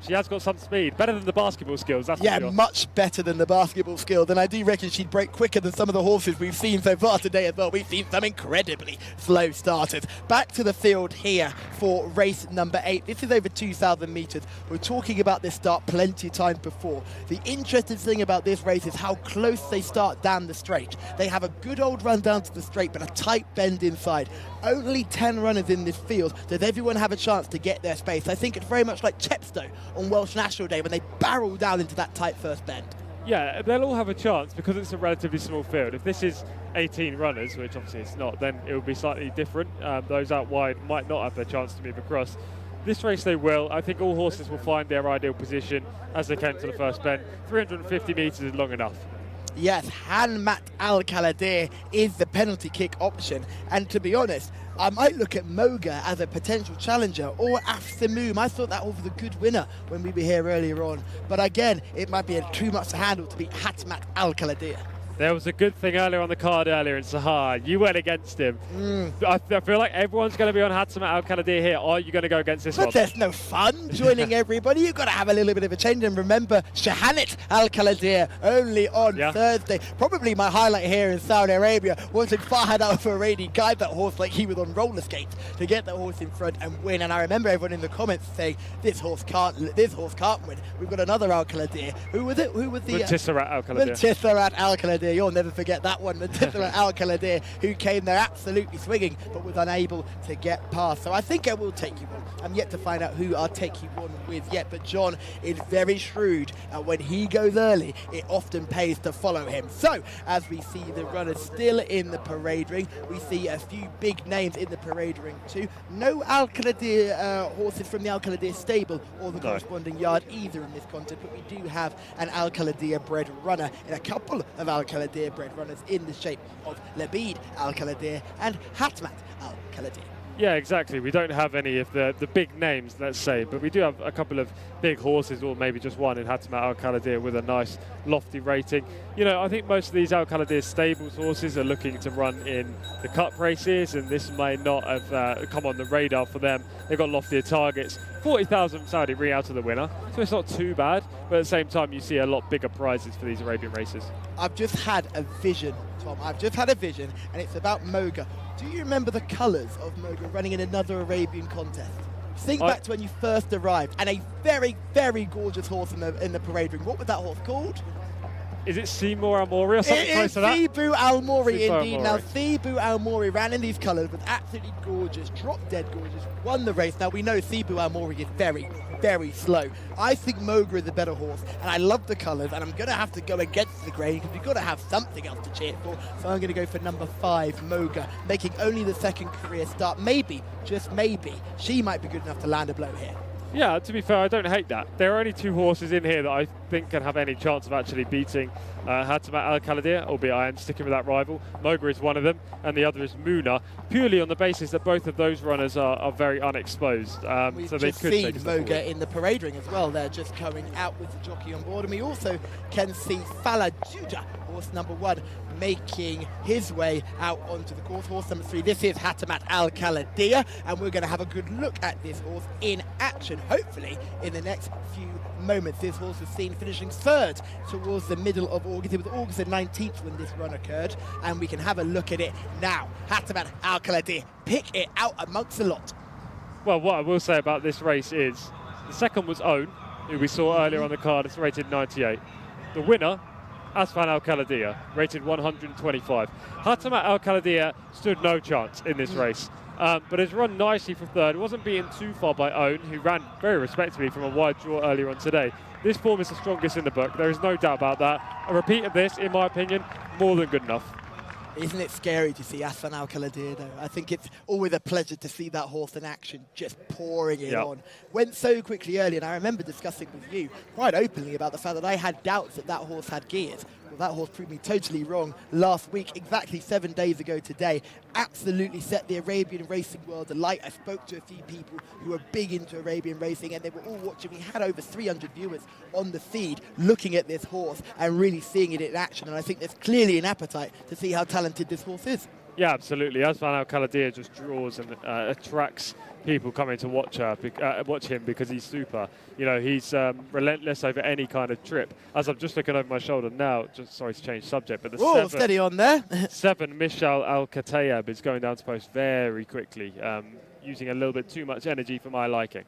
She has got some speed. Better than the basketball skills, that's for sure. Much better than the basketball skills. And I do reckon she'd break quicker than some of the horses we've seen so far today as well. We've seen some incredibly slow starters. Back to the field here for race number 8. This is over 2,000 metres. We're talking about this start plenty of times before. The interesting thing about this race is how close they start down the straight. They have a good old run down to the straight, but a tight bend inside. Only 10 runners in this field. Does everyone have a chance to get their space? I think it's very much like Chepstow on Welsh National Day when they barrel down into that tight first bend. Yeah, they'll all have a chance because it's a relatively small field. If this is 18 runners, which obviously it's not, then it will be slightly different. Those out wide might not have their chance to move across. This race they will. I think all horses will find their ideal position as they came to the first bend. 350 metres is long enough. Yes, Hanmat Al Kaladir is the penalty kick option. And to be honest, I might look at Moga as a potential challenger, or Afsamoom. I thought that was a good winner when we were here earlier on. But again, it might be too much to handle to beat Hatmat Al Kaladir. There was a good thing earlier on the card earlier in Sahar. You went against him. I feel like everyone's going to be on Hatsamat Al Kaladir here. Are you going to go against this one? But there's no fun joining everybody. You've got to have a little bit of a change. And remember, Shahanit Al Kaladir only on Thursday. Probably my highlight here in Saudi Arabia was when Fahad Al Faradi guide that horse like he was on roller skates to get that horse in front and win. And I remember everyone in the comments saying, this horse can't win. We've got another Al Kaladir. Who was it? Who was the Muntissarat Al Kaladir. Muntissarat Al Kaladir. You'll never forget that one. Muntissarat Al Kaladir, who came there absolutely swinging but was unable to get past. So I think I will take you on. I'm yet to find out who I'll take you on with yet, but John is very shrewd, and when he goes early, it often pays to follow him. So as we see the runners still in the parade ring, we see a few big names in the parade ring too. No Al Kaladir horses from the Al Kaladir stable or the corresponding yard either in this contest, but we do have an Al Kaladir bred runner and a couple of Al Kaladir bred runners in the shape of Labid Al Kaladir and Hatmat Al Kaladir. Yeah, exactly. We don't have any of the big names, let's say, but we do have a couple of big horses, or maybe just one in Hatmat Al Kaladir with a nice lofty rating. You know, I think most of these Al Kaladir stables horses are looking to run in the cup races, and this may not have come on the radar for them. They've got loftier targets. 40,000 Saudi Riyal to the winner, so it's not too bad, but at the same time you see a lot bigger prizes for these Arabian races. I've just had a vision, Tom. I've just had a vision, and it's about Moga. Do you remember the colours of Moga running in another Arabian contest? Think back to when you first arrived, and a very, very gorgeous horse in the parade ring. What was that horse called? Is it Seymour Al-Mori or something close to that? Thibu Al-Mori, indeed. Now, Thibu Al-Mori ran in these colours, was absolutely gorgeous, drop dead gorgeous, won the race. Now, we know Thibu Al-Mori is very, very slow. I think Moga is a better horse, and I love the colours, and I'm going to have to go against the grain because we've got to have something else to cheer for. So I'm going to go for number 5, Moga, making only the second career start. Maybe, just maybe, she might be good enough to land a blow here. Yeah, to be fair, I don't hate that. There are only 2 horses in here that I think can have any chance of actually beating Hatmat Al Kaladir, albeit I am sticking with that rival. Moga is one of them, and the other is Muna, purely on the basis that both of those runners are very unexposed. We've so they just could seen Moga in the parade ring as well. They're just coming out with the jockey on board, and we also can see Fala Judah, horse number 1, making his way out onto the course. Horse number 3, this is Hatmat Al Kaladir, and we're going to have a good look at this horse in action, hopefully in the next few moments. This horse was seen finishing 3rd towards the middle of August. It was August the 19th when this run occurred, and we can have a look at it now. Hatmat Al Kaladir, pick it out amongst the lot. Well, what I will say about this race is the second was Own, who we saw earlier on the card. It's rated 98. The winner, Asfan Al Kaladir, rated 125. Hatmat Al Kaladir stood no chance in this race, but has run nicely for 3rd. It wasn't beaten too far by Own, who ran very respectably from a wide draw earlier on today. This form is the strongest in the book. There is no doubt about that. A repeat of this, in my opinion, more than good enough. Isn't it scary to see Asfan Al Kaladir though? I think it's always a pleasure to see that horse in action, just pouring it on. Went so quickly early, and I remember discussing with you quite openly about the fact that I had doubts that horse had gears. Well, that horse proved me totally wrong last week, exactly 7 days ago today. Absolutely set the Arabian racing world alight. I spoke to a few people who are big into Arabian racing, and they were all watching. We had over 300 viewers on the feed looking at this horse and really seeing it in action. And I think there's clearly an appetite to see how talented this horse is. Yeah, absolutely. Asman Al-Khaladiya just draws and attracts people coming to watch him because he's super. You know, he's relentless over any kind of trip. As I'm just looking over my shoulder now, just sorry to change subject, but the steady on there. 7 Mishal Al-Katayab is going down to post very quickly, using a little bit too much energy for my liking.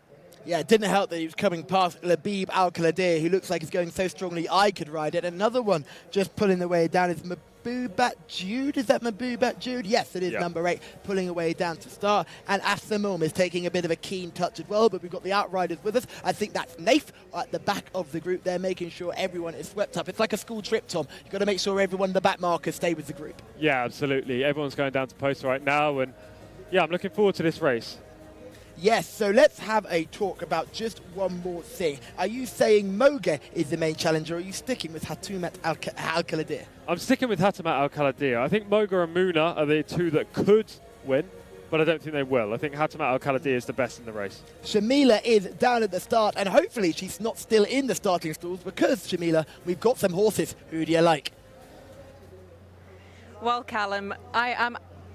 Yeah, it didn't help that he was coming past Labib Al-Khaladiya, who looks like he's going so strongly I could ride it. Another one just pulling the way down is Mabubat Jude. Is that Mabubat Jude? Yes, it is, number 8, pulling away down to start. And Asamum is taking a bit of a keen touch as well, but we've got the outriders with us. I think that's Naif at the back of the group. They're making sure everyone is swept up. It's like a school trip, Tom. You've got to make sure everyone, the back markers, stay with the group. Yeah, absolutely. Everyone's going down to post right now, and yeah, I'm looking forward to this race. Yes, so let's have a talk about just one more thing. Are you saying Moga is the main challenger, or are you sticking with Hatumat Al-Khaladiya? I'm sticking with Hatumat Al-Khaladiya. I think Moga and Muna are the two that could win, but I don't think they will. I think Hatumat Al-Khaladiya is the best in the race. Shamila is down at the start, and hopefully she's not still in the starting stalls, because, Shamila, we've got some horses. Who do you like? Well, Callum,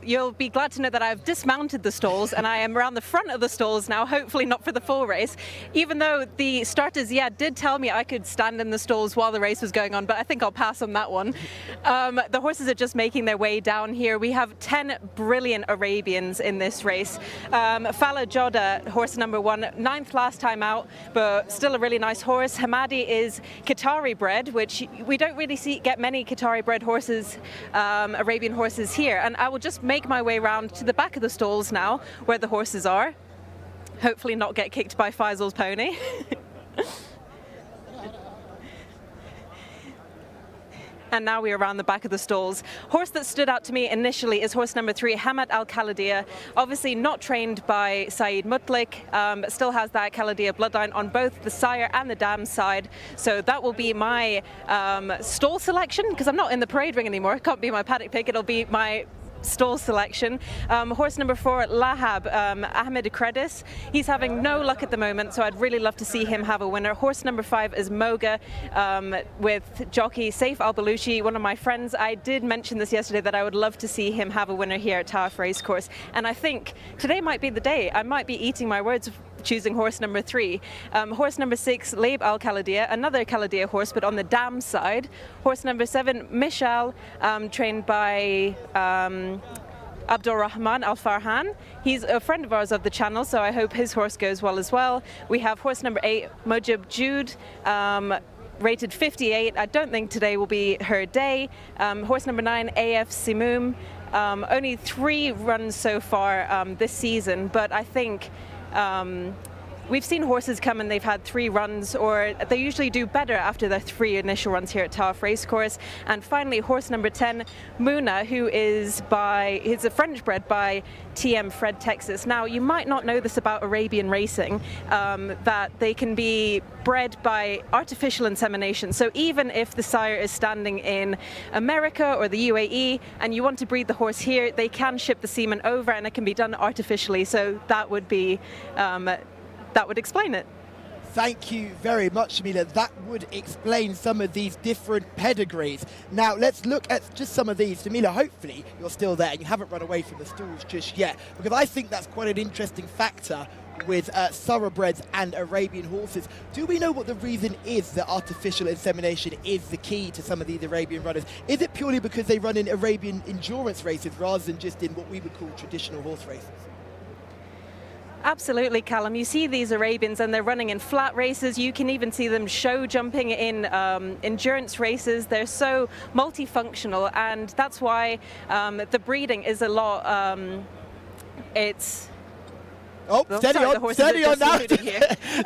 you'll be glad to know that I've dismounted the stalls and I am around the front of the stalls now, hopefully not for the full race, even though the starters, did tell me I could stand in the stalls while the race was going on, but I think I'll pass on that one. The horses are just making their way down here. We have 10 brilliant Arabians in this race. Fala Joda, horse number 1, 9th last time out, but still a really nice horse. Hamadi is Qatari bred, which we don't really get many Qatari bred horses, Arabian horses here, and I will just make my way around to the back of the stalls now where the horses are. Hopefully not get kicked by Faisal's pony. And now we're around the back of the stalls. Horse that stood out to me initially is horse number 3, Hamad Al-Khaladiya. Obviously not trained by Saeed Mutlik, but still has that Khaladiya bloodline on both the sire and the dam side. So that will be my stall selection, because I'm not in the parade ring anymore. It can't be my paddock pick, it'll be my stall selection. Horse number 4, Lahab, Ahmed Akredis. He's having no luck at the moment, so I'd really love to see him have a winner. Horse number 5 is Moga, with jockey Saif Al-Baluchi, one of my friends. I did mention this yesterday that I would love to see him have a winner here at Taif Racecourse, and I think today might be the day. I might be eating my words choosing horse number 3. Horse number 6, Laib Al-Khaladiya, another Khaladiya horse, but on the dam side. Horse number 7, Mishal, trained by Abdul Rahman Al Farhan. He's a friend of ours of the channel, so I hope his horse goes well as well. We have horse number 8, Mujib Jude, rated 58. I don't think today will be her day. Horse number 9, AF Simum. Only 3 runs so far this season, but I think we've seen horses come and they've had 3 runs, or they usually do better after their 3 initial runs here at Taif Racecourse. And finally, horse number 10, Muna, who is he's a French bred by TM Fred Texas. Now, you might not know this about Arabian racing, that they can be bred by artificial insemination. So even if the sire is standing in America or the UAE and you want to breed the horse here, they can ship the semen over and it can be done artificially. So that would be that would explain it. Thank you very much, Shamila. That would explain some of these different pedigrees. Now, let's look at just some of these. Shamila, hopefully you're still there and you haven't run away from the stalls just yet, because I think that's quite an interesting factor with thoroughbreds and Arabian horses. Do we know what the reason is that artificial insemination is the key to some of these Arabian runners? Is it purely because they run in Arabian endurance races rather than just in what we would call traditional horse races? Absolutely, Callum. You see these Arabians and they're running in flat races. You can even see them show jumping in endurance races. They're so multifunctional, and that's why the breeding is a lot, steady on now.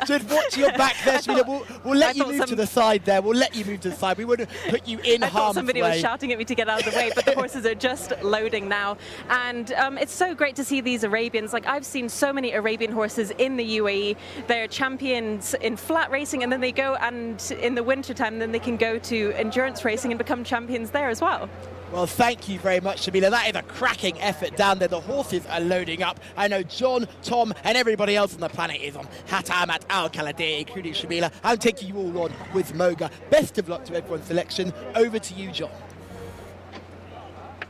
Just watch your back there, Shamila. We'll let you move to the side there. We'll let you move to the side. We wouldn't put you in harm's way. I thought somebody was shouting at me to get out of the way, but the horses are just loading now. And it's so great to see these Arabians. Like, I've seen so many Arabian horses in the UAE. They're champions in flat racing, and then they go, and in the wintertime, then they can go to endurance racing and become champions there as well. Well, thank you very much, Shamila. That is a cracking effort down there. The horses are loading up. I know John, Tom, and everybody else on the planet is on Hatamat Al-Khaladiya, including Shamila. I'm taking you all on with Moga. Best of luck to everyone's selection. Over to you, John.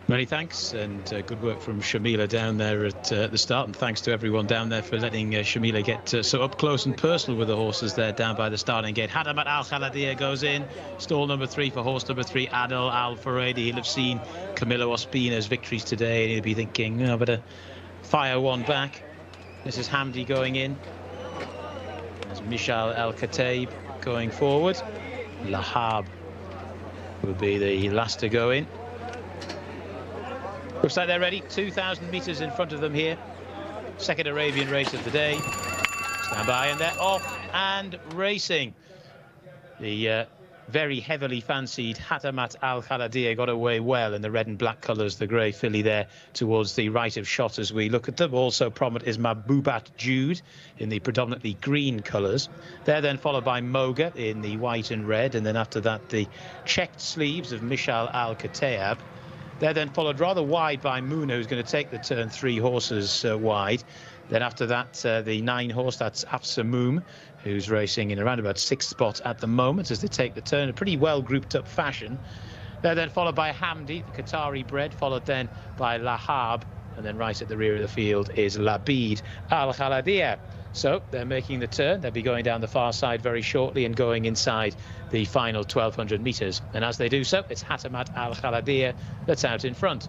Many thanks, and good work from Shamila down there at the start, and thanks to everyone down there for letting Shamila get so up close and personal with the horses there down by the starting gate. Hatamat Al Khaladia goes in, stall number 3 for horse number 3, Adel Al Faredi. He'll have seen Camilo Ospina's victories today, and he'll be thinking, I better fire one back. This is Hamdi going in. There's Mishal El Kataib going forward. Lahab will be the last to go in. Looks like they're ready. 2,000 metres in front of them here. Second Arabian race of the day. Stand by, and they're off and racing. The very heavily fancied Hatamat Al Khaladia got away well in the red and black colours, the grey filly there towards the right of shot as we look at them. Also prominent is Mabubat Jude in the predominantly green colours. They're then followed by Moga in the white and red, and then after that the checked sleeves of Mishal Al Kataib. They're then followed rather wide by Muna, who's going to take the turn 3 horses wide. Then after that, the 9 horse, that's Afsamoom, who's racing in around about 6th spot at the moment as they take the turn in a pretty well grouped up fashion. They're then followed by Hamdi, the Qatari bred, followed then by Lahab, and then right at the rear of the field is Labid Al Khaladia. So they're making the turn. They'll be going down the far side very shortly and going inside the final 1,200 metres. And as they do so, it's Hatamat Al Khaladia that's out in front.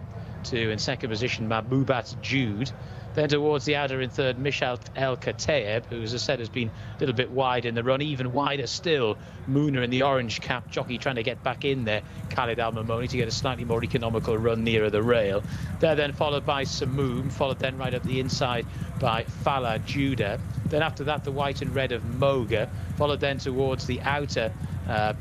In second position, Mabubat Jude. Then towards the outer in third, Mishal El Kataib, who, as I said, has been a little bit wide in the run. Even wider still, Muna in the orange cap jockey trying to get back in there. Khalid Al Mamoni to get a slightly more economical run nearer the rail. They're then followed by Samoom, followed then right up the inside by Fala Judah. Then after that, the white and red of Moga, followed then towards the outer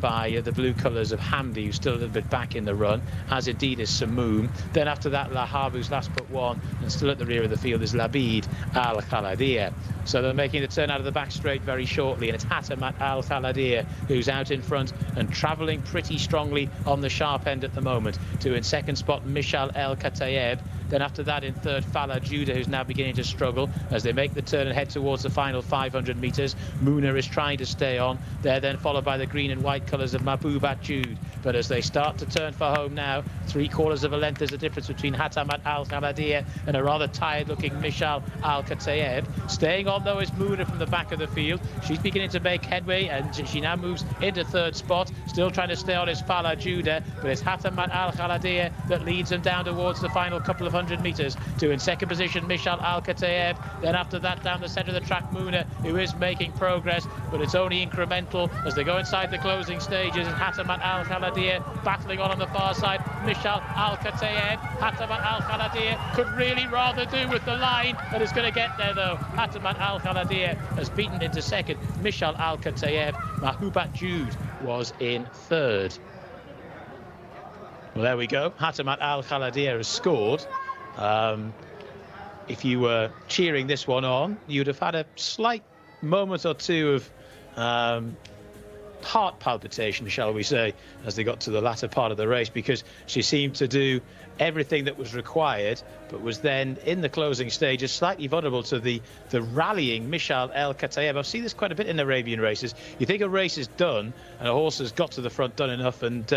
by the blue colours of Hamdi, who's still a little bit back in the run, as indeed is Samoom. Then after that, Lahab, who's last but one, and still at the rear of the field is Labid Al Khaladia. So they're making the turn out of the back straight very shortly, and it's Hatamat Al Khaladia who's out in front and travelling pretty strongly on the sharp end at the moment. In second spot, Mishal El Kataib. Then after that, in third, Fala Judah, who's now beginning to struggle as they make the turn and head towards the final 500 metres. Muna is trying to stay on. They're then followed by the green and white colours of Mabubat Jude. But as they start to turn for home now, 3/4 of a length is the difference between Hatamat Al Khaladia and a rather tired-looking Mishal Al Kataib. Staying on, though, is Muna from the back of the field. She's beginning to make headway, and she now moves into third spot. Still trying to stay on is Fala Judah, but it's Hatamat Al Khaladia that leads them down towards the final couple of 100 metres. In second position, Mishal Al Kataib. Then after that, down the centre of the track, Muna, who is making progress, but it's only incremental as they go inside the closing stages. And Hatamat Al Khaladia battling on the far side. Mishal Al Kataib. Hatamat Al Khaladia could really rather do with the line, but is going to get there though. Hatamat Al Khaladia has beaten into second. Mishal Al Kataib. Mahubat Jude was in third. Well, there we go. Hatamat Al Khaladia has scored. If you were cheering this one on, you'd have had a slight moment or two of heart palpitation, shall we say, as they got to the latter part of the race, because she seemed to do everything that was required, but was then in the closing stages slightly vulnerable to the rallying Mishal El Kataib. I've seen this quite a bit in Arabian races. You think a race is done and a horse has got to the front done enough, and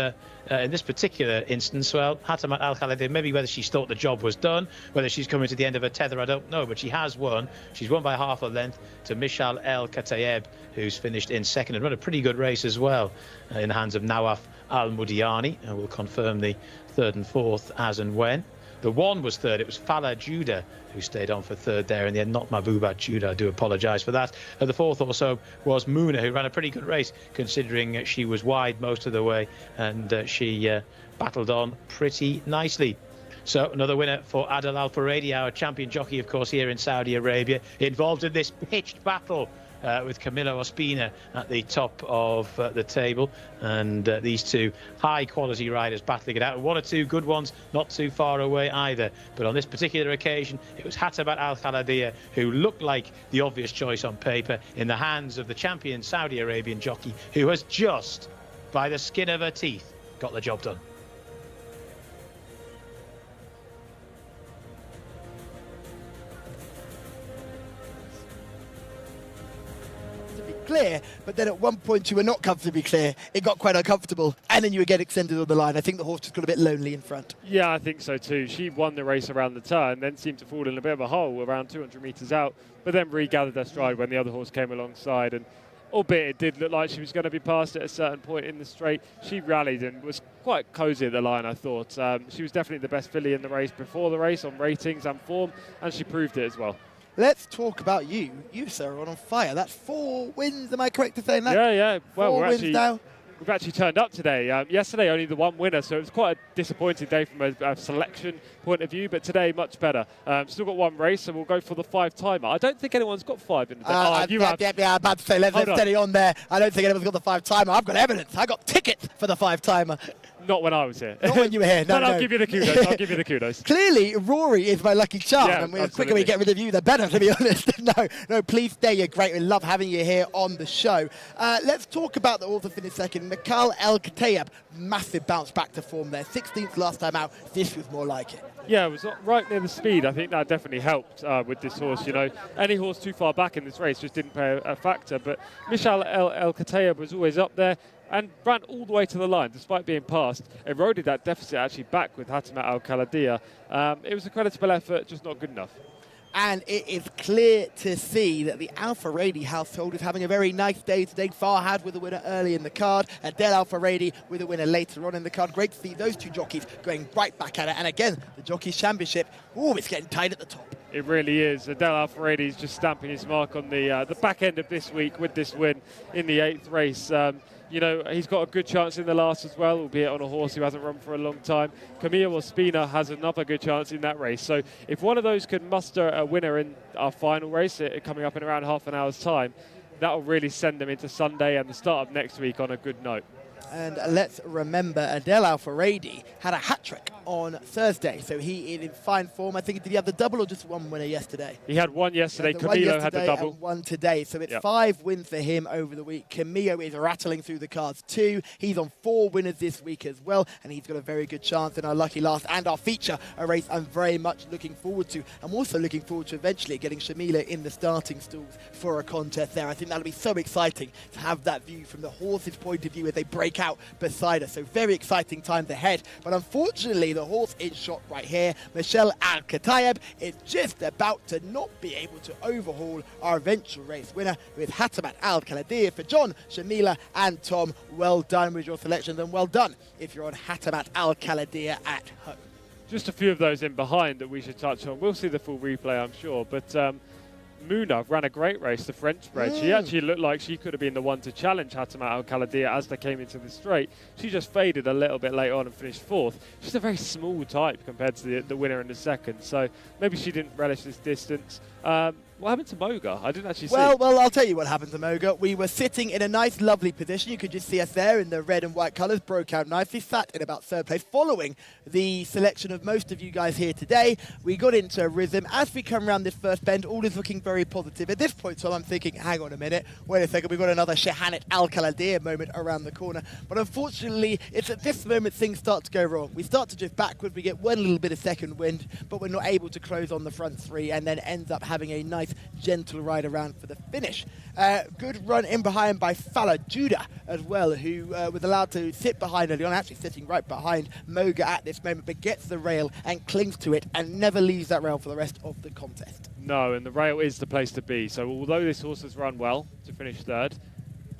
in this particular instance, well, Hatamat Al Khaladia, maybe whether she thought the job was done, whether she's coming to the end of her tether, I don't know, but she has won. She's won by half a length to Mishal El Kataib, who's finished in second and run a pretty good race as well in the hands of Nawaf Al Mudiani, and will confirm the third and fourth as and when. The one was third. It was Fala Judah who stayed on for third there in the end, not Mabubat Judah. I do apologise for that. And the fourth also was Muna, who ran a pretty good race considering she was wide most of the way, and she battled on pretty nicely. So another winner for Adel Al Faredi, our champion jockey, of course, here in Saudi Arabia, involved in this pitched battle with Camilo Ospina at the top of the table, and these two high-quality riders battling it out. One or two good ones not too far away either. But on this particular occasion, it was Hatamat Al Khaladia who looked like the obvious choice on paper in the hands of the champion Saudi Arabian jockey, who has just, by the skin of her teeth, got the job done. clear, but then at one point you were not comfortably clear. It got quite uncomfortable, and then you again extended on the line. I think the horse just got a bit lonely in front. Yeah, I think so too. She won the race around the turn, then seemed to fall in a bit of a hole around 200 metres out, but then regathered her stride when the other horse came alongside. And albeit it did look like she was going to be passed at a certain point in the straight, she rallied and was quite cosy at the line, I thought. She was definitely the best filly in the race before the race on ratings and form, and she proved it as well. Let's talk about you. You, sir, are on fire. That's 4 wins, am I correct in saying that? Yeah. Well, 4 wins now. We've actually turned up today. Yesterday, only the one winner, so it was quite a disappointing day from a selection point of view, but today, much better. Still got one race, and we'll go for the 5-timer. I don't think anyone's got 5 in the day. Yeah, I'm about to say, let's steady on there. I don't think anyone's got the 5-timer. I've got evidence. I got tickets for the 5-timer. Not when I was here. Not when you were here. No, I'll give you the kudos. I'll give you the kudos. Clearly, Rory is my lucky charm. Yeah, and the quicker we get rid of you, the better, to be honest. No, please stay. You're great. We love having you here on the show. Let's talk about the author finish second. Mikhail El-Khatayeb, massive bounce back to form there. 16th last time out. This was more like it. Yeah, it was right near the speed. I think that definitely helped with this horse. You know, any horse too far back in this race just didn't play a factor. But Mikhail El-Khatayeb was always up there and ran all the way to the line, despite being passed. Eroded that deficit actually back with Hatamat Al-Kaladia. It was a creditable effort, just not good enough. And it is clear to see that the Al-Faradi household is having a very nice day today. Farhad with a winner early in the card, Adel Al-Faradi with a winner later on in the card. Great to see those two jockeys going right back at it. And again, the Jockeys Championship, it's getting tight at the top. It really is. Adel Al-Faradi is just stamping his mark on the back end of this week with this win in the 8th race. You know, he's got a good chance in the last as well, albeit on a horse who hasn't run for a long time. Camille Ospina has another good chance in that race. So if one of those can muster a winner in our final race, coming up in around half an hour's time, that will really send them into Sunday and the start of next week on a good note. And let's remember, Adel Al-Faradi had a hat-trick on Thursday, so he is in fine form. I think, did he have the double or just one winner yesterday? He had one yesterday. Camilo had the double. And one today, so it's 5 wins for him over the week. Camilo is rattling through the cards too. He's on 4 winners this week as well, and he's got a very good chance in our lucky last and our feature, a race I'm very much looking forward to. I'm also looking forward to eventually getting Shamila in the starting stalls for a contest there. I think that'll be so exciting to have that view from the horse's point of view as they break out beside us. So very exciting times ahead. But unfortunately, the horse is shot right here. Mikhail El-Khatayeb is just about to not be able to overhaul our eventual race winner with Hatamat Al-Kaladia. For John, Shamila and Tom, well done with your selections, and well done if you're on Hatamat Al-Kaladia at home. Just a few of those in behind that we should touch on. We'll see the full replay, I'm sure. But Muna ran a great race, the French bred. She actually looked like she could have been the one to challenge Hatamat Al-Kaladia as they came into the straight. She just faded a little bit late on and finished 4th. She's a very small type compared to the winner in the second, so maybe she didn't relish this distance. What happened to Moga? I didn't actually see. Well, I'll tell you what happened to Moga. We were sitting in a nice, lovely position. You could just see us there in the red and white colours, broke out nicely, sat in about 3rd place, following the selection of most of you guys here today. We got into a rhythm. As we come around this first bend, all is looking very positive. At this point, so I'm thinking, hang on a minute, wait a second, we've got another Shahanat Al-Kaladia moment around the corner. But unfortunately, it's at this moment things start to go wrong. We start to drift backwards, we get one little bit of second wind, but we're not able to close on the front 3, and then ends up having a nice gentle ride around for the finish. Good run in behind by Fala Judah as well, who was allowed to sit behind early on, actually sitting right behind Moga at this moment, but gets the rail and clings to it and never leaves that rail for the rest of the contest. No, and the rail is the place to be. So although this horse has run well to finish 3rd,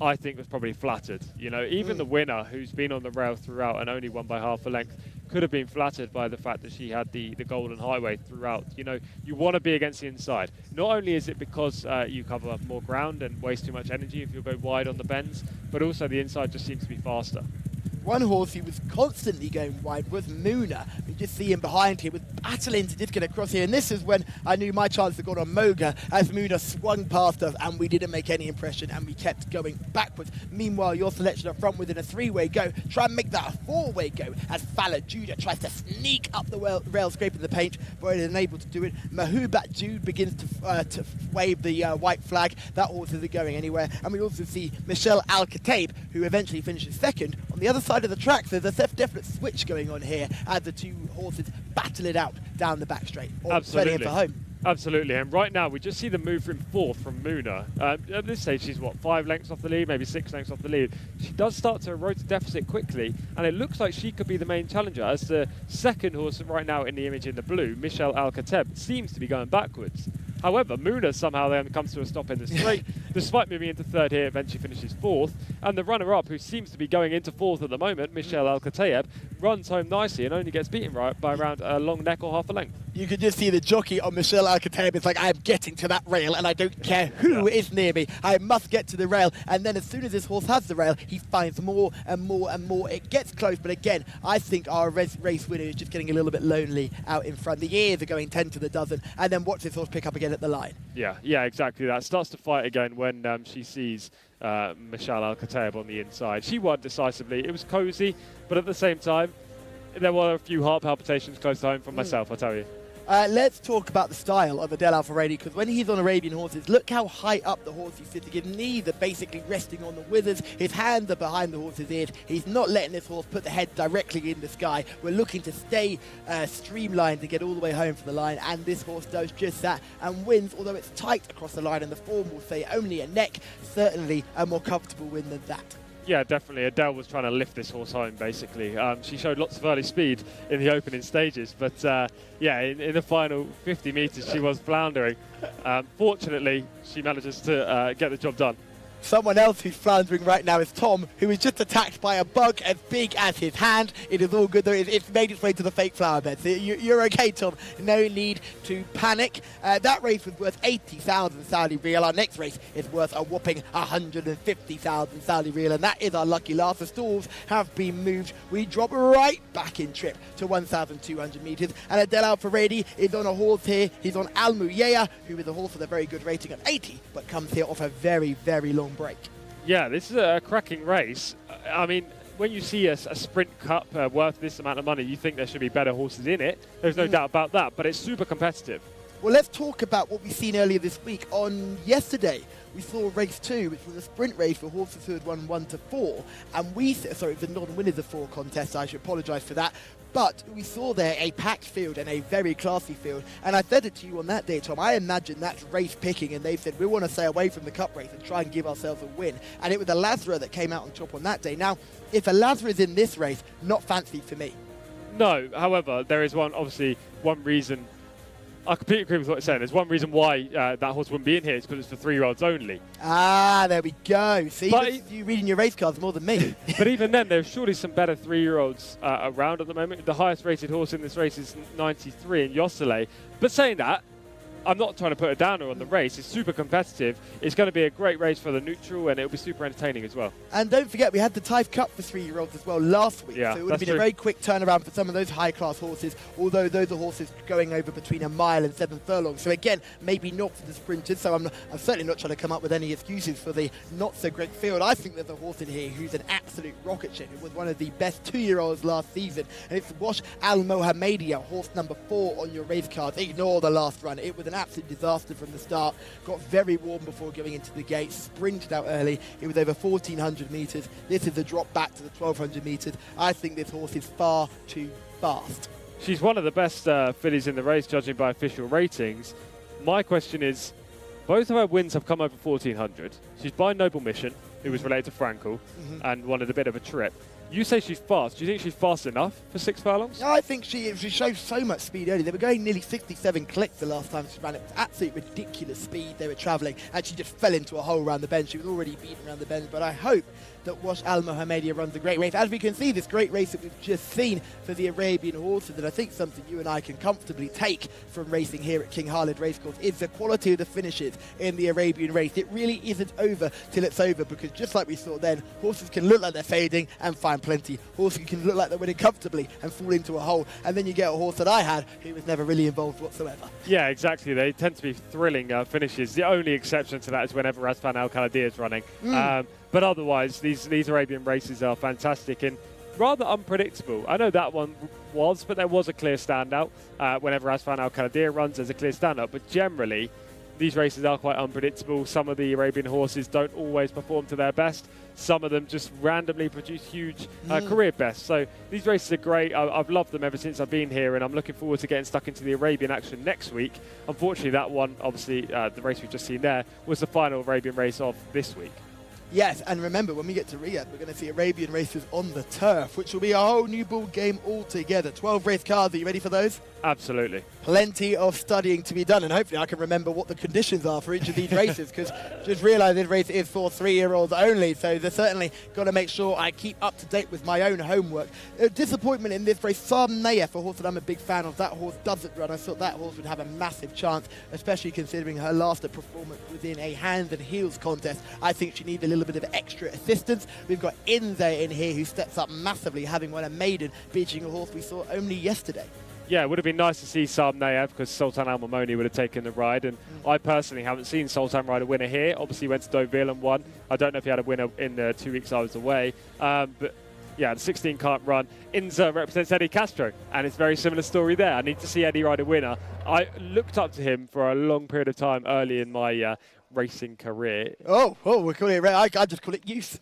I think was probably flattered. You know, even the winner, who's been on the rail throughout and only won by half a length, could have been flattered by the fact that she had the golden highway throughout. You know, you want to be against the inside. Not only is it because you cover more ground and waste too much energy if you go wide on the bends, but also the inside just seems to be faster. One horse who was constantly going wide was Muna. You just see him behind here, was battling to just get across here. And this is when I knew my chance had gone on Moga, as Muna swung past us and we didn't make any impression and we kept going backwards. Meanwhile, your selection up front within a 3-way go. Try and make that a 4-way go as Fala Judah tries to sneak up the rail, scraping the paint, but is unable to do it. Mahubat Jude begins to wave the white flag. That horse isn't going anywhere. And we also see Mikhail El-Khatayeb, who eventually finishes 2nd. On the other side of the track, there's a definite switch going on here as the two horses battle it out down the back straight. Absolutely. For home. Absolutely, and right now we just see the move from fourth from Muna. At this stage, she's what, 5 lengths off the lead, maybe 6 lengths off the lead. She does start to erode the deficit quickly, and it looks like she could be the main challenger, as the second horse right now in the image in the blue, Michel Al-Khatib, seems to be going backwards. However, Muna somehow then comes to a stop in the straight, despite moving into third here, eventually finishes fourth. And the runner-up, who seems to be going into fourth at the moment, Michel Al-Khatib, runs home nicely and only gets beaten by around a long neck or half a length. You can just see the jockey on Michel Al-Khatib. It's like, I'm getting to that rail and I don't care who is near me. I must get to the rail. And then as soon as this horse has the rail, he finds more and more and more. It gets close, but again, I think our race winner is just getting a little bit lonely out in front. The ears are going 10 to the dozen, and then watch this horse pick up again at the line. Yeah, exactly that. Starts to fight again when she sees Michel Al-Khatib on the inside. She won decisively. It was cosy, but at the same time, there were a few heart palpitations close to home from myself, I tell you. Let's talk about the style of Adel Al-Faredi, because when he's on Arabian horses, look how high up the horse he's sitting. His knees are basically resting on the withers. His hands are behind the horse's ears. He's not letting this horse put the head directly in the sky. We're looking to stay streamlined to get all the way home from the line, and this horse does just that and wins, although it's tight across the line, and the form will say only a neck, certainly a more comfortable win than that. Yeah, definitely. Adele was trying to lift this horse home, basically. She showed lots of early speed in the opening stages, but yeah, in the final 50 metres, she was floundering. Fortunately, she manages to get the job done. Someone else who's floundering right now is Tom, who is just attacked by a bug as big as his hand. It is all good, though. It's made its way to the fake flower bed. So you're okay, Tom. No need to panic. That race was worth 80,000 Saudi Riyal. Our next race is worth a whopping 150,000 Saudi Riyal, and that is our lucky last. The stalls have been moved. We drop right back in trip to 1,200 metres, and Adel Al-Faredi is on a horse here. He's on Al Muyaya, who is a horse with a very good rating at 80, but comes here off a very, very long break. Yeah, this is a cracking race. I mean, when you see a sprint cup worth this amount of money, you think there should be better horses in it. There's no doubt about that, but it's super competitive. Well, let's talk about what we've seen earlier this week. On yesterday, we saw race 2, which was a sprint race for horses who had won 1 to 4. And the non-winners of 4 contest, I should apologise for that. But we saw there a packed field and a very classy field. And I said it to you on that day, Tom, I imagine that's race picking, and they said, we want to stay away from the cup race and try and give ourselves a win. And it was a Lazara that came out on top on that day. Now, if a Lazara is in this race, not fancy for me. No, however, there is one reason. I completely agree with what you're saying. There's one reason why that horse wouldn't be in here. It's because it's for 3-year-olds only. Ah, there we go. See, you reading your race cards more than me. But even then, there's surely some better 3-year-olds around at the moment. The highest rated horse in this race is 93 in Jcsa. But saying that, I'm not trying to put a downer on the race. It's super competitive. It's going to be a great race for the neutral, and it'll be super entertaining as well. And don't forget, we had the Taif Cup for 3-year-olds as well last week. Yeah, so it would have been a very quick turnaround for some of those high-class horses, although those are horses going over between a mile and 7 furlongs. So again, maybe not for the sprinters. So I'm certainly not trying to come up with any excuses for the not-so-great field. I think there's a horse in here who's an absolute rocket ship. It was one of the best 2-year-olds last season. And it's Wash Al Mohammedia, horse number 4 on your race cards. Ignore the last run. It was an absolute disaster from the start. Got very warm before going into the gate, sprinted out early. It was over 1,400 metres. This is a drop back to the 1,200 metres. I think this horse is far too fast. She's one of the best fillies in the race, judging by official ratings. My question is, both of her wins have come over 1,400. She's by Noble Mission, who was related to Frankel, and wanted a bit of a trip. You say she's fast. Do you think she's fast enough for 6 furlongs? I think she shows so much speed early. They were going nearly 67 clicks the last time she ran. It was absolutely ridiculous speed they were travelling, and she just fell into a hole around the bend. She was already beaten around the bend, but I hope that Wash Al Mohammedia runs a great race. As we can see, this great race that we've just seen for the Arabian horses, and I think something you and I can comfortably take from racing here at King Khalid Racecourse, is the quality of the finishes in the Arabian race. It really isn't over till it's over, because just like we saw then, horses can look like they're fading and find plenty. Horses can look like they're winning comfortably and fall into a hole, and then you get a horse that I had who was never really involved whatsoever. Yeah, exactly. They tend to be thrilling finishes. The only exception to that is whenever Razvan Al-Khalidi is running. But otherwise, these Arabian races are fantastic and rather unpredictable. I know that one was, but there was a clear standout. Whenever Razvan Al-Khalidi runs, there's a clear standout. But generally, these races are quite unpredictable. Some of the Arabian horses don't always perform to their best. Some of them just randomly produce huge career bests. So these races are great. I've loved them ever since I've been here, and I'm looking forward to getting stuck into the Arabian action next week. Unfortunately, that one, obviously, the race we've just seen there, was the final Arabian race of this week. Yes, and remember, when we get to Riyadh, we're going to see Arabian races on the turf, which will be a whole new ball game altogether. 12 race cars. Are you ready for those? Absolutely. Plenty of studying to be done, and hopefully I can remember what the conditions are for each of these races, because just realised this race is for 3-year-olds only, so they're certainly got to make sure I keep up to date with my own homework. Disappointment in this race, Sam Nayef, a horse that I'm a big fan of. That horse doesn't run. I thought that horse would have a massive chance, especially considering her last performance was in a hands and heels contest. I think she needs a little bit of extra assistance. We've got Inze in here, who steps up massively, having won a maiden, beating a horse we saw only yesterday. Yeah, it would have been nice to see Sam Nayef, because Sultan Al Mamoni would have taken the ride, and I personally haven't seen Sultan ride a winner here. Obviously, he went to Deauville and won. I don't know if he had a winner in the 2 weeks I was away, but yeah, the 16 can't run. Inza represents Eddie Castro, and it's a very similar story there. I need to see Eddie ride a winner. I looked up to him for a long period of time early in my racing career. Oh, we're calling it. I just call it youth.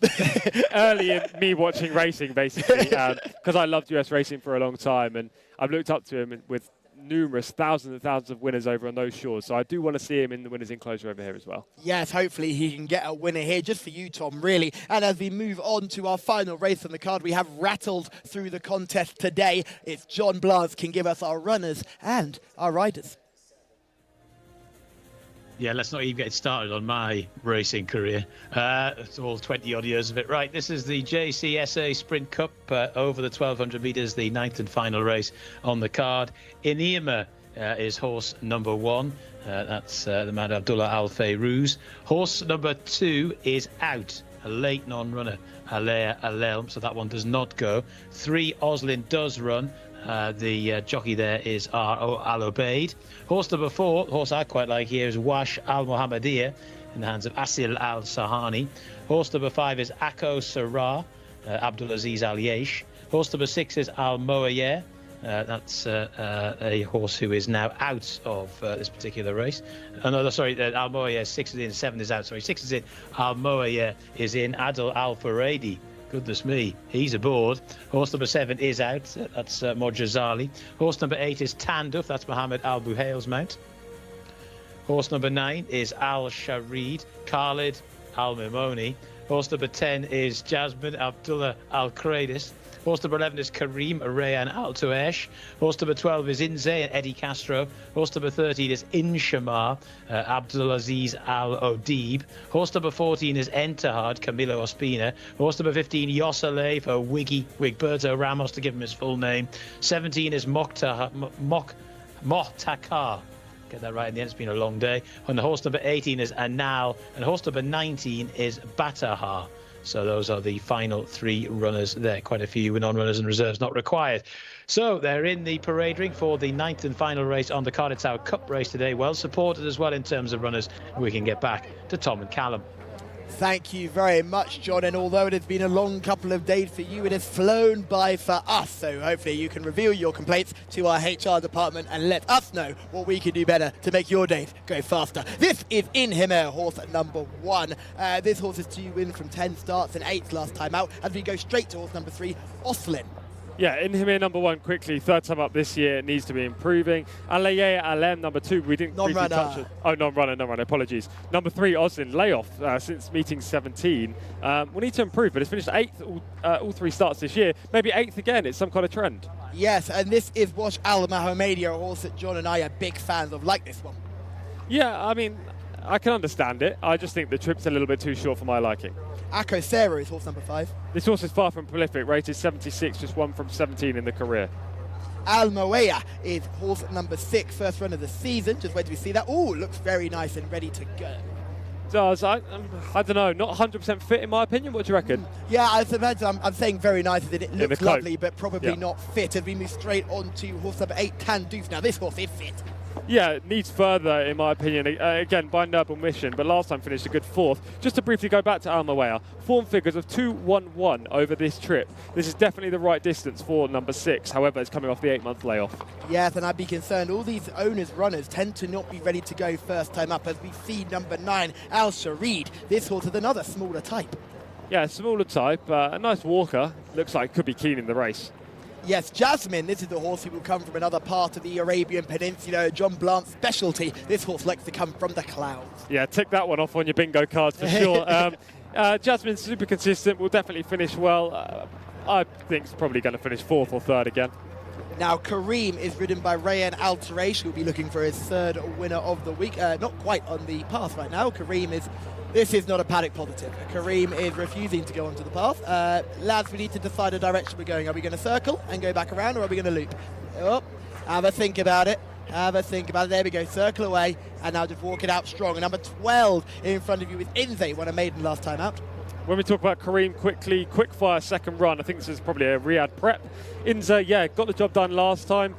Early in me watching racing, basically, because I loved US racing for a long time, and I've looked up to him with numerous thousands and thousands of winners over on those shores. So I do want to see him in the winners' enclosure over here as well. Yes, hopefully he can get a winner here, just for you, Tom, really. And as we move on to our final race on the card, we have rattled through the contest today. It's John Blanc can give us our runners and our riders. Yeah, let's not even get started on my racing career. It's all 20-odd years of it. Right, this is the Jcsa Sprint Cup over the 1,200 metres, the 9th and final race on the card. Inima is horse number 1. That's the man Abdullah Al Fayrouz. Horse number 2 is out, a late non-runner, Alea Alelm, so that one does not go. 3, Oslin does run. The jockey there is R.O. Al Obeid. Horse number 4, horse I quite like here, is Wash Al Mohammadiyah in the hands of Asil Al Sahani. Horse number 5 is Akko Sarah, Abdulaziz Al Yesh. Horse number 6 is Al Moayer. That's a horse who is now out of this particular race. Al Moayer, 6 is in, 7 is out. 6 is in, Al Moayer is in. Adil Al Faradi. Goodness me, he's aboard. Horse number 7 is out. That's Mojazali. Horse number 8 is Tanduf. That's Mohammed Al Buhail's mount. Horse number 9 is Al Sharid. Khalid Al Mimoni. Horse number 10 is Jasmine Abdullah Al Kradis. Horse number 11 is Kareem Rayan Al Tuesh. Horse number 12 is Inze and Eddie Castro. Horse number 13 is Inshamar, Abdulaziz Al Odib. Horse number 14 is Entahad, Camilo Ospina. Horse number 15, Yossele for Wigberto Ramos, to give him his full name. 17 is Mohtakar. Get that right in the end, it's been a long day. And the horse number 18 is Anal, and horse number 19 is Batahar. So those are the final 3 runners there. Quite a few non-runners and reserves not required. So they're in the parade ring for the 9th and final race on the Cardiff Tower Cup race today. Well supported as well in terms of runners. We can get back to Tom and Callum. Thank you very much, John. And although it has been a long couple of days for you, it has flown by for us. So hopefully you can reveal your complaints to our HR department and let us know what we can do better to make your days go faster. This is Inhimer, horse number 1. This horse is 2 wins from 10 starts and 8 last time out. As we go straight to horse number 3, Oslin. Yeah, Inhimer number 1 quickly, 3rd time up this year, needs to be improving. Aleye Alem number 2, we didn't briefly touch it. Oh, non-runner, apologies. Number 3, Oslin, layoff since meeting 17. We need to improve, but it's finished 8th all 3 starts this year. Maybe 8th again, it's some kind of trend. Yes, and this is Wash Al Mohammadiyah, a horse that John and I are big fans of, like this one. Yeah, I mean, I can understand it. I just think the trip's a little bit too short for my liking. Akko Sarah is horse number 5. This horse is far from prolific, rated 76, just 1 from 17 in the career. Al Moeya is horse number 6, first run of the season. Just wait till we see that. Oh, looks very nice and ready to go. Does. I don't know, not 100% fit in my opinion. What do you reckon? Yeah, I'm saying very nice as it looks lovely, but probably not fit. As we move straight on to horse number 8, Tanduf. Now this horse is fit. Yeah, it needs further, in my opinion, again, by noble mission, but last time finished a good 4th. Just to briefly go back to Almawea, form figures of 2:11 over this trip. This is definitely the right distance for number 6. However, it's coming off the 8-month layoff. Yes, and I'd be concerned. All these owners' runners tend to not be ready to go first time up, as we see number 9, Al Sharid. This horse is another smaller type. Yeah, smaller type, a nice walker. Looks like could be keen in the race. Yes, Jasmine, this is the horse who will come from another part of the Arabian Peninsula, John Blant's specialty. This horse likes to come from the clouds. Yeah, tick that one off on your bingo cards for sure. Jasmine's super consistent, will definitely finish well. I think it's probably going to finish 4th or 3rd again. Now, Kareem is ridden by Rayan Al-Taraish, who will be looking for his 3rd winner of the week. Not quite on the path right now. This is not a paddock positive. Kareem is refusing to go onto the path. Lads, we need to decide the direction we're going. Are we going to circle and go back around, or are we going to loop? Oh, have a think about it. There we go. Circle away, and now just walk it out strong. And number 12 in front of you is Inze, won a maiden last time out. When we talk about Kareem quickly, quick fire second run, I think this is probably a Riyadh prep. Inze, yeah, got the job done last time.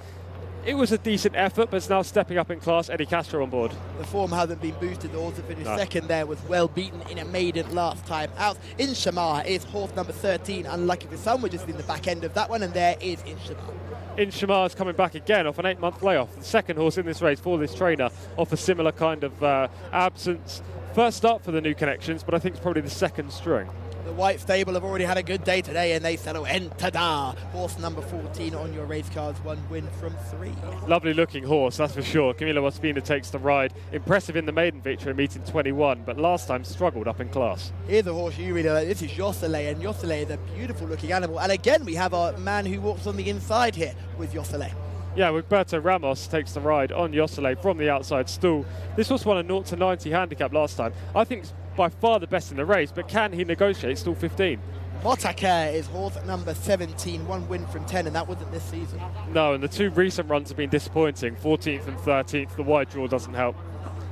It was a decent effort, but it's now stepping up in class. Eddie Castro on board. The form hasn't been boosted. The horse that finished second there was well beaten in a maiden last time out. Inshamar is horse number 13. Unlucky for some, we're just in the back end of that one, and there is Inshamar. Inshamar is coming back again off an 8-month layoff. The second horse in this race for this trainer off a similar kind of absence. First start for the new connections, but I think it's probably the second string. The White Stable have already had a good day today, and they settle Entada. Horse number 14 on your race cards, 1 win from 3. Lovely looking horse, that's for sure. Camilo Ospina takes the ride. Impressive in the maiden victory, meeting 21, but last time struggled up in class. Here's a horse you really like. This is Jcsa, and Jcsa is a beautiful looking animal. And again, we have a man who walks on the inside here with Jcsa. Yeah, Roberto Ramos takes the ride on Jcsa from the outside stall. This horse won a 0-90 handicap last time. I think it's by far the best in the race, but can he negotiate stall 15? Motaka is horse number 17, 1 win from 10, and that wasn't this season. No, and the 2 recent runs have been disappointing, 14th and 13th. The wide draw doesn't help.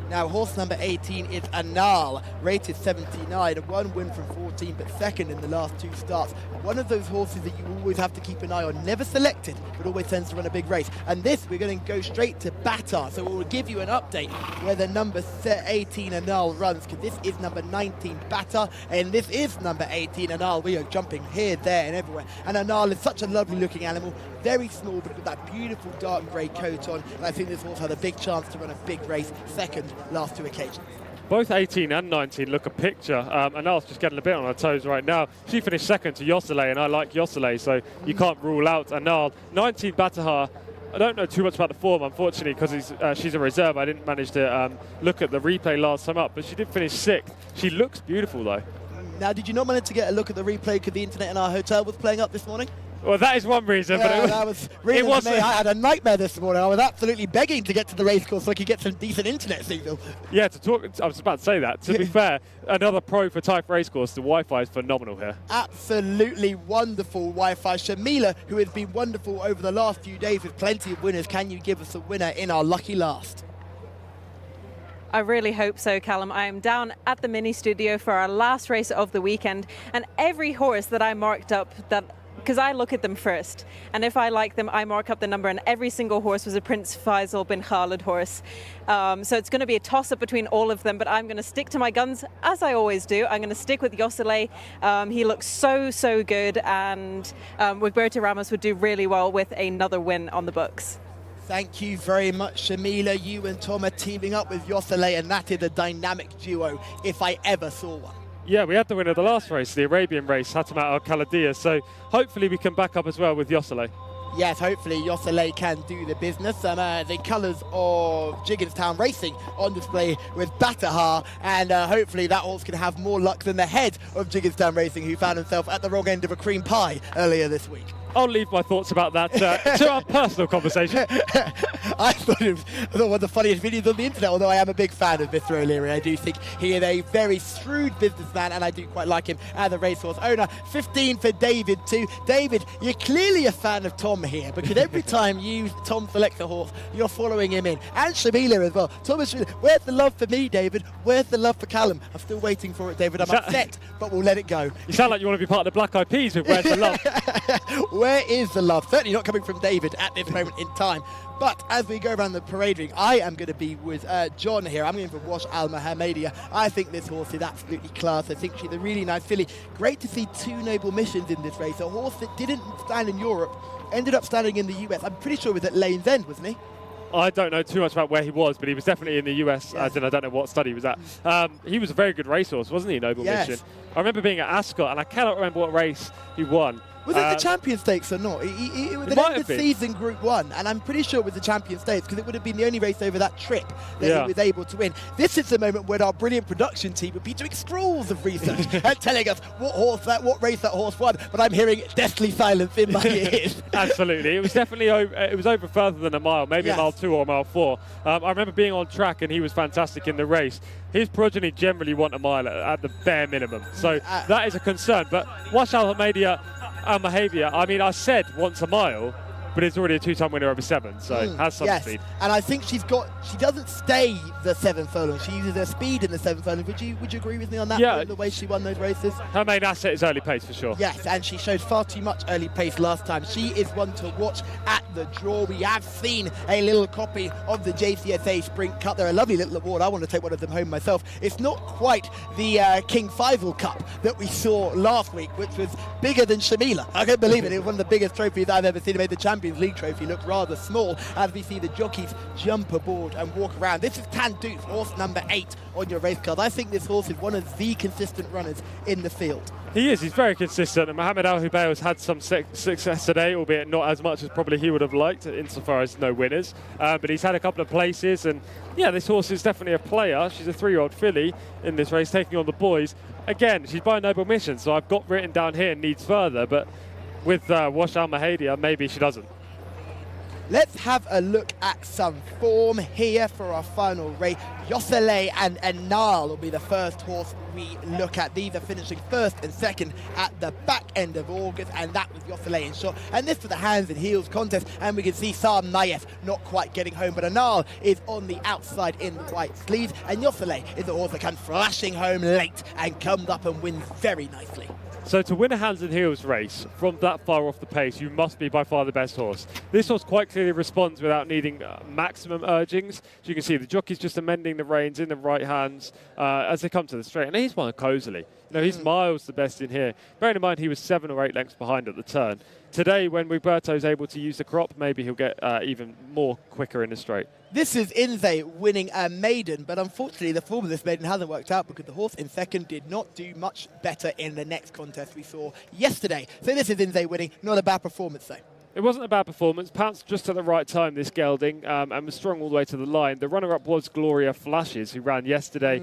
Now, horse number 18 is Anal, rated 79, 1 win from 14, but second in the last 2 starts. One of those horses that you always have to keep an eye on, never selected, but always tends to run a big race. And this, we're going to go straight to Batar, so we'll give you an update where the number 18 Anal runs, because this is number 19 Batar, and this is number 18 Anal. We are jumping here, there, and everywhere. And Anal is such a lovely looking animal, very small, but with that beautiful dark grey coat on. And I think this horse had a big chance to run a big race, second last 2 occasions. Both 18 and 19 look a picture. Anal's just getting a bit on her toes right now. She finished second to Jcsa, and I like Jcsa, so you can't rule out Anal. 19 Batahar. I don't know too much about the form, unfortunately, because she's a reserve. I didn't manage to look at the replay last time up, but she did finish 6th. She looks beautiful, though. Now, did you not manage to get a look at the replay because the internet in our hotel was playing up this morning? Well, that is one reason, yeah, but that was reason for me. I had a nightmare this morning. I was absolutely begging to get to the racecourse so I could get some decent internet signal. Yeah, I was about to say that. To be fair, another pro for Taif Racecourse. The Wi-Fi is phenomenal here. Absolutely wonderful Wi-Fi. Shamila, who has been wonderful over the last few days with plenty of winners. Can you give us a winner in our lucky last? I really hope so, Callum. I am down at the mini studio for our last race of the weekend, and every horse that I marked up, because I look at them first, and if I like them, I mark up the number, and every single horse was a Prince Faisal bin Khalid horse. So it's going to be a toss-up between all of them, but I'm going to stick to my guns, as I always do. I'm going to stick with Jcsa. He looks so good, and Roberto Ramos would do really well with another win on the books. Thank you very much, Shamila. You and Tom are teaming up with Jcsa, and that is a dynamic duo, if I ever saw one. Yeah, we had the winner of the last race, the Arabian race, Hatamat Al-Khalidiyah, so hopefully we can back up as well with Jcsa. Yes, hopefully Jcsa can do the business. The colours of Jigginstown Racing on display with Batahar, and hopefully that horse can have more luck than the head of Jigginstown Racing, who found himself at the wrong end of a cream pie earlier this week. I'll leave my thoughts about that to our personal conversation. I thought it was one of the funniest videos on the internet, although I am a big fan of Mr. O'Leary. I do think he is a very shrewd businessman, and I do quite like him as a racehorse owner. 15 for David too. David, you're clearly a fan of Tom here, because every time Tom selects a horse, you're following him in. And Shamila as well. Thomas, where's the love for me, David? Where's the love for Callum? I'm still waiting for it, David. I'm upset, but we'll let it go. You sound like you want to be part of the Black Eyed Peas with Where's the Love? Where is the love? Certainly not coming from David at this moment in time. But as we go around the parade ring, I am going to be with John here. I'm going for Wash Al Mohammedia. I think this horse is absolutely class. I think she's a really nice filly. Great to see two noble missions in this race. A horse that didn't stand in Europe, ended up standing in the US. I'm pretty sure he was at Lane's End, wasn't he? I don't know too much about where he was, but he was definitely in the US, as in I don't know what study he was at. He was a very good racehorse, wasn't he, Noble Mission? I remember being at Ascot, and I cannot remember what race he won. Was it the Champion Stakes or not? It was an end of season Group 1, and I'm pretty sure it was the Champion Stakes because it would have been the only race over that trip that he was able to win. This is the moment when our brilliant production team would be doing scrawls of research and telling us what race that horse won, but I'm hearing deathly silence in my ears. Absolutely. It was definitely over further than a mile, maybe a mile 2 or a mile 4. I remember being on track and he was fantastic in the race. His progeny generally want a mile at the bare minimum, so that is a concern. But Wash Al Mohammedia Mohammedia, I mean, I said once a mile, but it's already a 2-time winner over 7, so has some speed. And I think she doesn't stay the 7 furlong. She uses her speed in the 7 furlong. Would you agree with me on that? Yeah. The way she won those races? Her main asset is early pace for sure. Yes, and she showed far too much early pace last time. She is one to watch at the draw. We have seen a little copy of the Jcsa Sprint Cup. They're a lovely little award. I want to take one of them home myself. It's not quite the King Faisal Cup that we saw last week, which was bigger than Shamila. I can't believe it. It was one of the biggest trophies I've ever seen. It made the Champions League trophy look rather small as we see the jockeys jump aboard and walk around. This is Tandoof, horse number 8 on your race card. I think this horse is one of the consistent runners in the field. He is. He's very consistent. And Mohamed Al Hubayl has had some success today, albeit not as much as probably he would have liked, insofar as no winners. But he's had a couple of places. And yeah, this horse is definitely a player. She's a 3-year-old filly in this race, taking on the boys. Again, she's by Noble Mission, so I've got written down here needs further. But with Wash Al Mohammedia, maybe she doesn't. Let's have a look at some form here for our final race. Jcsa and Enal will be the first horse we look at. These are finishing first and second at the back end of August, and that was Jcsa in shot. And this for the hands and heels contest, and we can see Sam Nayef not quite getting home, but Enal is on the outside in the white sleeves, and Jcsa is the horse that comes flashing home late and comes up and wins very nicely. So to win a hands and heels race from that far off the pace, you must be by far the best horse. This horse quite clearly responds without needing maximum urgings. So you can see the jockey's just amending the reins in the right hands as they come to the straight. And he's won cosily. You know, he's miles the best in here. Bearing in mind he was 7 or 8 lengths behind at the turn. Today, when Roberto's able to use the crop, maybe he'll get even more quicker in the straight. This is Inze winning a maiden, but unfortunately the form of this maiden hasn't worked out because the horse in second did not do much better in the next contest we saw yesterday. So this is Inze winning, not a bad performance though. It wasn't a bad performance. Pounced just at the right time, this gelding, and was strong all the way to the line. The runner-up was Gloria Flashes, who ran yesterday.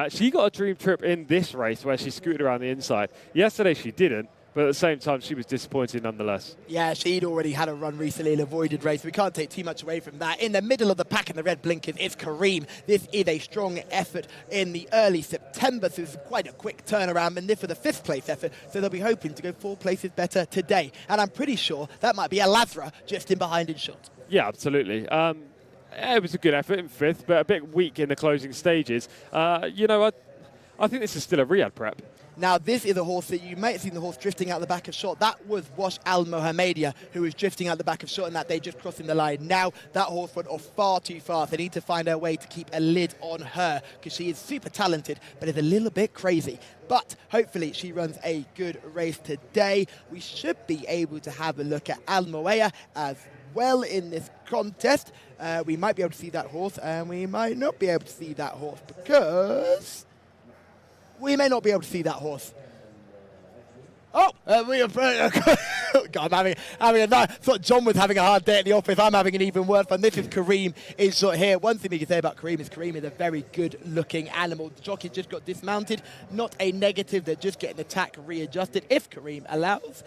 She got a dream trip in this race where she scooted around the inside. Yesterday she didn't. But at the same time, she was disappointed nonetheless. Yeah, she'd already had a run recently in a avoided race. We can't take too much away from that. In the middle of the pack in the red blinkers is Kareem. This is a strong effort in the early September, so it's quite a quick turnaround. And this for the 5th place effort, so they'll be hoping to go 4 places better today. And I'm pretty sure that might be a Lazra just in behind in shot. Yeah, absolutely. It was a good effort in 5th, but a bit weak in the closing stages. You know, I think this is still a Riyadh prep. Now, this is a horse that you might have seen the horse drifting out the back of shot. That was Wash Al Mohammedia, who was drifting out the back of shot in that day, just crossing the line. Now, that horse went off far too fast. They need to find a way to keep a lid on her because she is super talented, but is a little bit crazy. But hopefully she runs a good race today. We should be able to have a look at Al Moaya as well in this contest. We might be able to see that horse, and we might not be able to see that horse because we may not be able to see that horse. Oh, God, I'm having a night. Thought John was having a hard day at the office. I'm having an even worse one. This is Kareem in shot here. One thing we can say about Kareem is a very good-looking animal. The jockey just got dismounted. Not a negative. They're just getting the tack readjusted if Kareem allows.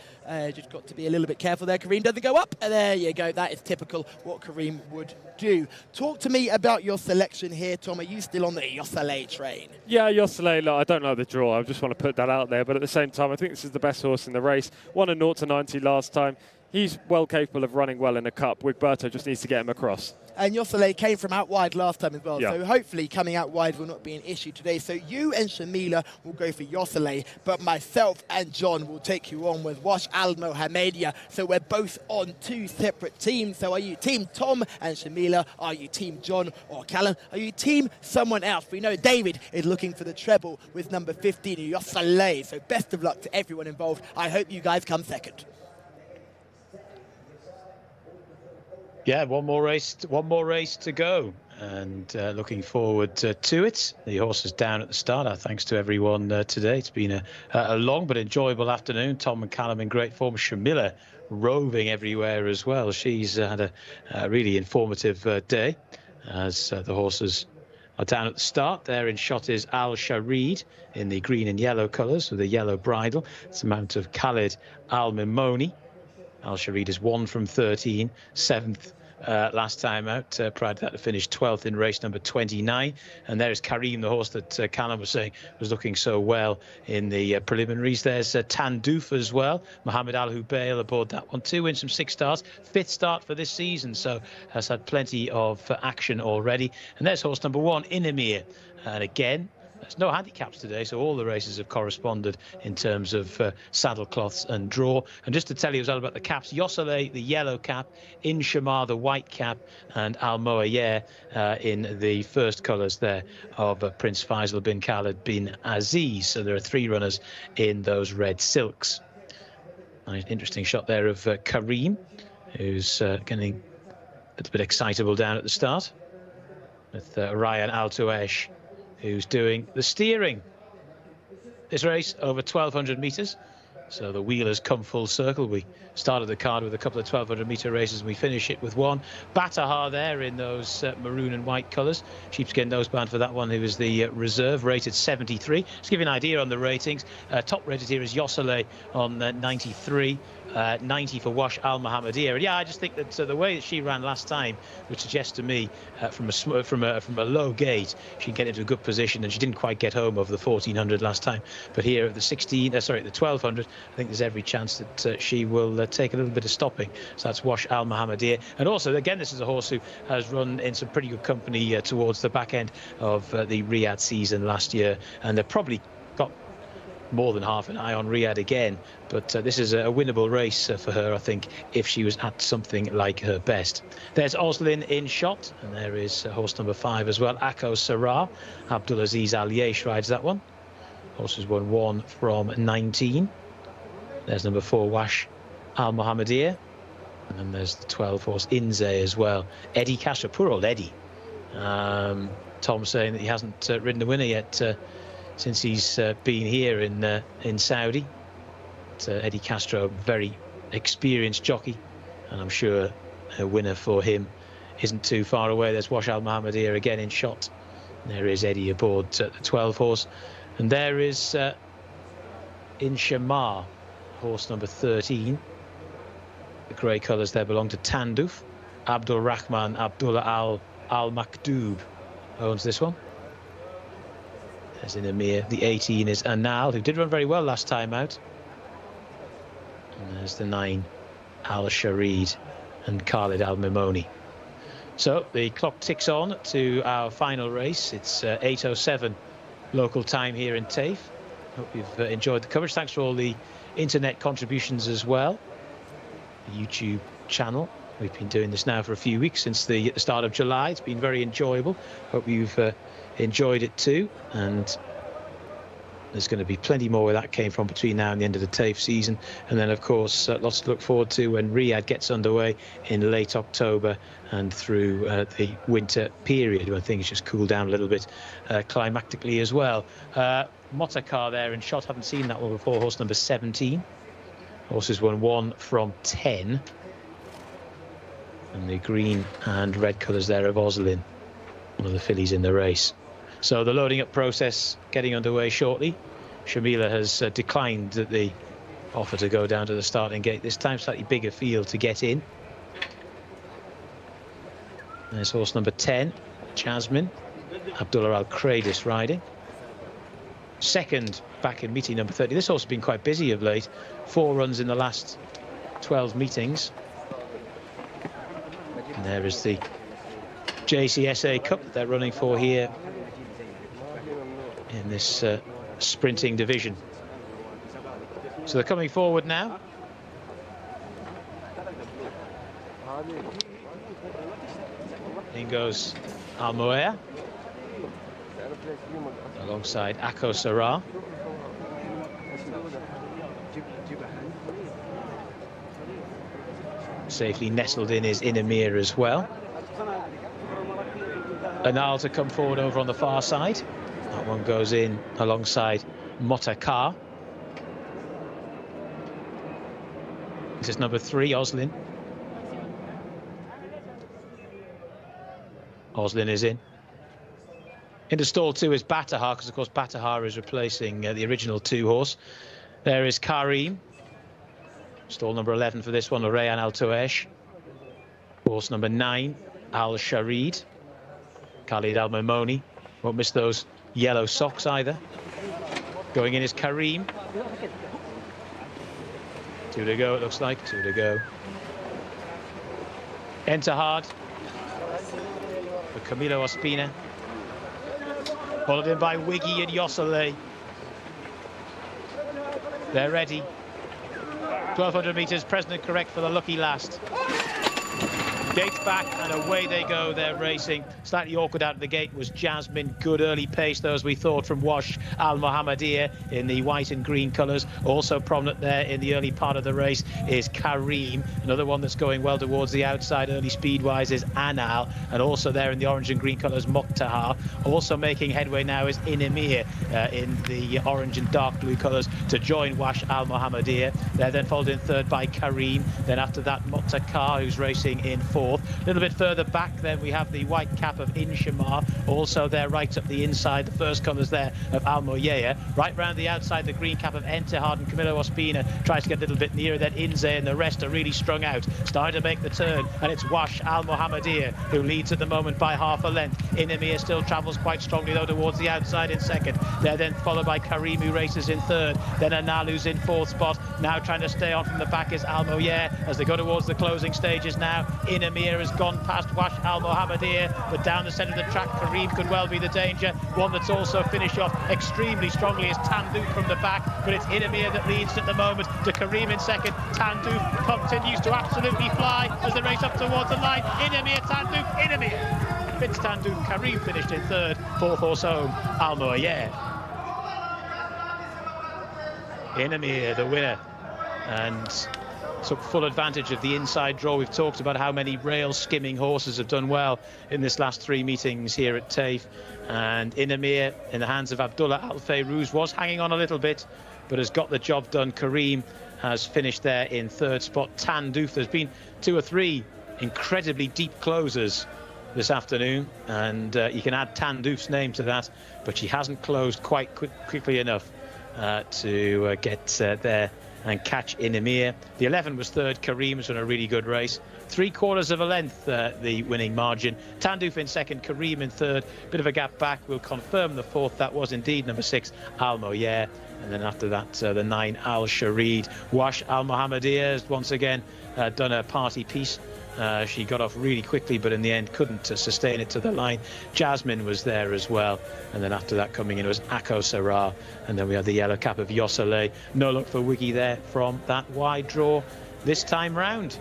Just got to be a little bit careful there. Kareem doesn't go up. There you go. That is typical what Kareem would do. Talk to me about your selection here, Tom. Are you still on the Jcsa train? Yeah, Jcsa, look, I don't know the draw. I just want to put that out there. But at the same time, I think this is the best horse in the race. Won a 0 to 90 last time. He's well capable of running well in a cup. Wigberto just needs to get him across. And Jcsa came from out wide last time as well, Yeah. so hopefully coming out wide will not be an issue today. So you and Shamila will go for Jcsa, but myself and John will take you on with Wash Al Mohammedia. So we're both on two separate teams. So are you team Tom and Shamila? Are you team John or Callum? Are you team someone else? We know David is looking for the treble with number 15, Jcsa. So best of luck to everyone involved. I hope you guys come second. Yeah, one more race to go, and looking forward to it. The horse is down at the start. Our thanks to everyone today. It's been a long but enjoyable afternoon. Tom and Callum in great form. Shamila roving everywhere as well. She's had a really informative day, as the horses are down at the start. There in shot is Al Sharid in the green and yellow colours with a yellow bridle. It's a mount of Khalid Al Mimoni. Al Sharid is 1 from 13, 7th last time out. Prior to that, to finish 12th in race number 29. And there's Karim, the horse that Callum was saying was looking so well in the preliminaries. There's Tandouf as well. Mohammed Al Hubail aboard that one. 2 wins from 6 starts. 5th start for this season, so has had plenty of action already. And there's horse number 1, Inamir. And again, there's no handicaps today, so all the races have corresponded in terms of saddle cloths and draw. And just to tell you as well about the caps, Jcsa, the yellow cap, Inshamar, the white cap, and Al Moayer in the first colours there of Prince Faisal bin Khalid bin Aziz. So there are 3 runners in those red silks. An interesting shot there of Karim, who's getting a little bit excitable down at the start, with Ryan Al-Tuesh, who's doing the steering. This race over 1,200 metres, so the wheel has come full circle. We started the card with a couple of 1,200-metre races, and we finish it with one. Batahar there in those maroon and white colours. Sheepskin noseband for that one, who is the reserve, rated 73. Just to give you an idea on the ratings, top rated here is Jcsa on 93. 90 for Wash Al Mohammedia. And yeah, I just think that the way that she ran last time would suggest to me from a low gate she can get into a good position, and she didn't quite get home over the 1,400 last time. But here at the 1,200, I think there's every chance that she will take a little bit of stopping. So that's Wash Al Mohammedia. And also, again, this is a horse who has run in some pretty good company towards the back end of the Riyadh season last year, and they've probably got more than half an eye on Riyadh again, but this is a winnable race for her, I think, if she was at something like her best. There's Oslin in shot, and there is horse number 5 as well, Akko Sarah. Abdulaziz Al Yesh rides that one. Horse has won 1 from 19. There's number 4, Wash Al Mohammedia, and then there's the 12 horse Inze as well. Eddie Castro, poor old Eddie. Tom saying that he hasn't ridden a winner yet since he's been here in Saudi. It's Eddie Castro, very experienced jockey, and I'm sure a winner for him isn't too far away. There's Wash Al Mohammedia again in shot. And there is Eddie aboard the 12 horse, and there is Inshamar, horse number 13. The grey colours there belong to Tandouf. Abdul Rahman Abdullah Al Makdoub owns this one. As in Amir, the 18 is Anal, who did run very well last time out. And there's the 9, Al Sharid and Khalid Al Mimoni. So the clock ticks on to our final race. It's 8:07 local time here in Taif. Hope you've enjoyed the coverage. Thanks for all the internet contributions as well. The YouTube channel. We've been doing this now for a few weeks, since the start of July. It's been very enjoyable. Hope you've enjoyed it too, and there's going to be plenty more where that came from between now and the end of the Taif season. And then, of course, lots to look forward to when Riyadh gets underway in late October and through the winter period, when things just cool down a little bit climactically as well. Motakar there in shot. Haven't seen that one before. Horse number 17. Horse has won 1 from 10. And the green and red colours there of Oslin, one of the fillies in the race. So the loading up process getting underway shortly. Shamila has declined the offer to go down to the starting gate this time. Slightly bigger field to get in. There's horse number 10, Jasmine. Abdullah Al Kradis riding. Second back in meeting number 30. This horse has been quite busy of late. 4 runs in the last 12 meetings. And there is the Jcsa Cup that they're running for here in this sprinting division. So they're coming forward now. In goes Al-Moaya alongside Ako Sarah. Safely nestled in is Inamir as well. Anal to come forward over on the far side. That one goes in alongside Motakar. This is number 3, Oslin. Oslin is in. Into stall 2 is Batahar, because of course Batahar is replacing the original 2 horse. There is Karim. Stall number 11 for this one, Rayan Al Touesh. Horse number 9, Al Sharid. Khalid Al Mamoni. Won't miss those yellow socks either. Going in is Karim. 2 to go, it looks like. 2 to go. Enter hard for Camilo Ospina. Followed in by Wiggy and Yossele. They're ready. 1,200 metres, present and correct for the lucky last. Gates back and away they go. They're racing. Slightly awkward out of the gate was Jasmine. Good early pace, though, as we thought, from Wash Al Mohammedia in the white and green colours. Also prominent there in the early part of the race is Karim. Another one that's going well towards the outside early speed-wise is Anal. And also there in the orange and green colours, Moktahar. Also making headway now is Inamir in the orange and dark blue colours to join Wash Al Mohammedia. They're then followed in third by Karim. Then after that, Motakar, who's racing in fourth. A little bit further back then we have the white cap of Inshamar, also there right up the inside, the first colours there of Al Moyea. Right round the outside, the green cap of Entehard, and Camilo Ospina tries to get a little bit nearer, then Inze and the rest are really strung out, starting to make the turn, and it's Wash Al Mohammedia who leads at the moment by half a length. Inamir still travels quite strongly though towards the outside in second. They're then followed by Karim, who races in third, then Analu's in fourth spot. Now trying to stay on from the back is Al Moyea as they go towards the closing stages now. Inamir has gone past Wash Al Mohammedia, but down the centre of the track, Karim could well be the danger. One that's also finished off extremely strongly is Tandouf from the back, but it's Inamir that leads at the moment to Karim in second. Tandouf continues to absolutely fly as they race up towards the line. Inamir, Tandouf, Inamir. Fitz Tandouf, Karim finished in third. Fourth horse home, Al Moyea. Inamir, the winner, and took full advantage of the inside draw. We've talked about how many rail skimming horses have done well in this last 3 meetings here at Taif, and Inamir in the hands of Abdullah Al Fayrouz was hanging on a little bit but has got the job done. Karim has finished there in third spot. Tandouf, there's been 2 or 3 incredibly deep closers this afternoon, and you can add Tandouf's name to that, but she hasn't closed quite quickly enough to get there and catch Inamir. The 11 was third. Karim has done a really good race. 3/4 of a length, the winning margin. Tandouf in second, Karim in third. Bit of a gap back. We'll confirm the fourth. That was indeed number 6, Al Moyea. And then after that, the 9, Al Sharid. Wash Al Mohammedia has once again done a party piece. She got off really quickly, but in the end couldn't sustain it to the line. Jasmine was there as well, and then after that coming in was Ako Sarah, and then we had the yellow cap of Yossele. No luck for Wiggy there from that wide draw this time round.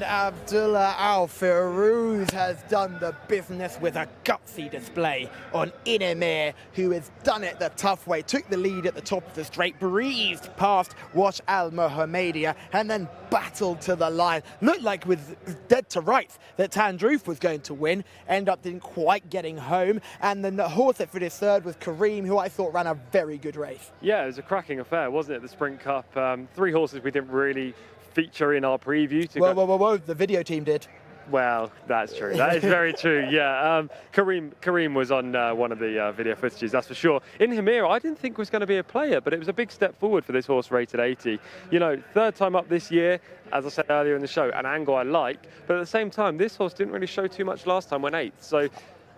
Abdullah Al Firuz has done the business with a gutsy display on Inamir, who has done it the tough way, took the lead at the top of the straight, breezed past Wash Al Mohammedia, and then battled to the line. Looked like with dead to rights that Tandroof was going to win, end up didn't quite getting home, and then the horse that finished third was Kareem, who I thought ran a very good race. Yeah, it was a cracking affair, wasn't it, the Sprint Cup? 3 horses we didn't really feature in our preview. Whoa, the video team did. Well, that's true. That is very true. Yeah, Kareem was on one of the video footages, that's for sure. In Himira, I didn't think was going to be a player, but it was a big step forward for this horse rated 80. You know, 3rd time up this year, as I said earlier in the show, an angle I like, but at the same time, this horse didn't really show too much last time, went 8th. So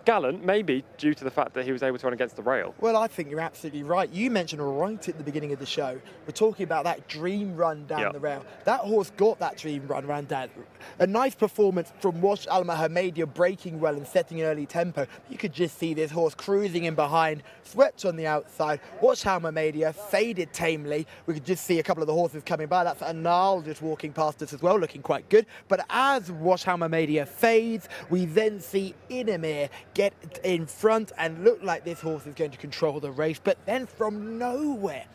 gallant, maybe due to the fact that he was able to run against the rail. Well, I think you're absolutely right. You mentioned right at the beginning of the show, we're talking about that dream run down the rail. That horse got that dream run down. A nice performance from Wash Al Mohammedia, breaking well and setting an early tempo. You could just see this horse cruising in behind, swept on the outside. Wash Al Mohammedia faded tamely. We could just see a couple of the horses coming by. That's Anal just walking past us as well, looking quite good. But as Wash Al Mohammedia fades, we then see Inamir get in front and look like this horse is going to control the race. But then from nowhere,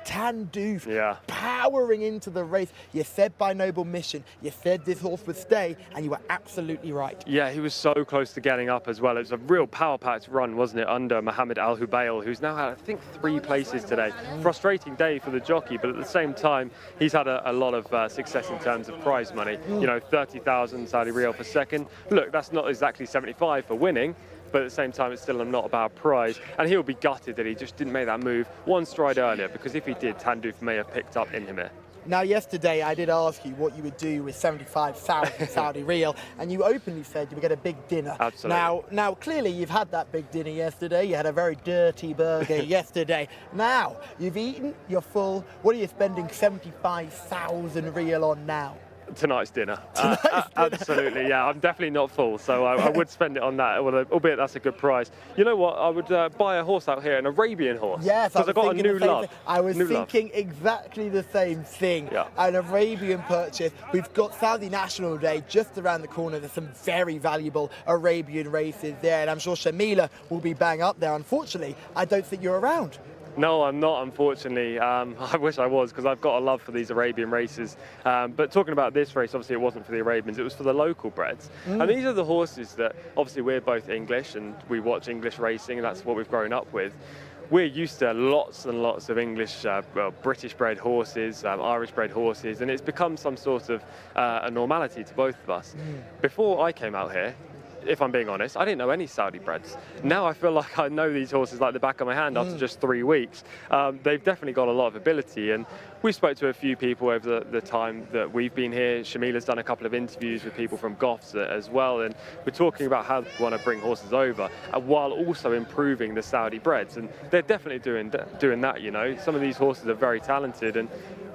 Tandoof powering into the race. You said by Noble Mission, you said this horse would stay, and you were absolutely right. Yeah, he was so close to getting up as well. It was a real power-packed run, wasn't it, under Mohammed Al Hubail, who's now had, I think, 3 places today. Frustrating day for the jockey, but at the same time, he's had a lot of success in terms of prize money. You know, 30,000 Saudi Riyal per second. Look, that's not exactly 75 for winning, but at the same time, it's still not a bad prize. And he'll be gutted that he just didn't make that move 1 stride earlier, because if he did, Tandoof may have picked up in him here. Now, yesterday, I did ask you what you would do with 75,000 Saudi Riyal, and you openly said you would get a big dinner. Absolutely. Now, clearly, you've had that big dinner yesterday. You had a very dirty burger yesterday. Now, you've eaten, you're full. What are you spending 75,000 Riyal on now? Tonight's dinner. Absolutely, yeah. I'm definitely not full, so I would spend it on that, albeit that's a good price. You know what? I would buy a horse out here, an Arabian horse. Yes, because I got a new love. I was thinking exactly the same thing. Yeah. An Arabian purchase. We've got Saudi National Day just around the corner. There's some very valuable Arabian races there, and I'm sure Shamila will be bang up there. Unfortunately, I don't think you're around. No, I'm not, unfortunately. I wish I was, because I've got a love for these Arabian races. But talking about this race, obviously it wasn't for the Arabians, it was for the local breds. And these are the horses that, obviously we're both English and we watch English racing, and that's what we've grown up with. We're used to lots and lots of English, British-bred horses, Irish-bred horses, and it's become some sort of a normality to both of us. Before I came out here, if I'm being honest, I didn't know any Saudi breds. Now I feel like I know these horses like the back of my hand after just 3 weeks. They've definitely got a lot of ability, and we spoke to a few people over the time that we've been here. Shamila's done a couple of interviews with people from Goffs as well, and we're talking about how they want to bring horses over while also improving the Saudi breds, and they're definitely doing that, you know. Some of these horses are very talented, and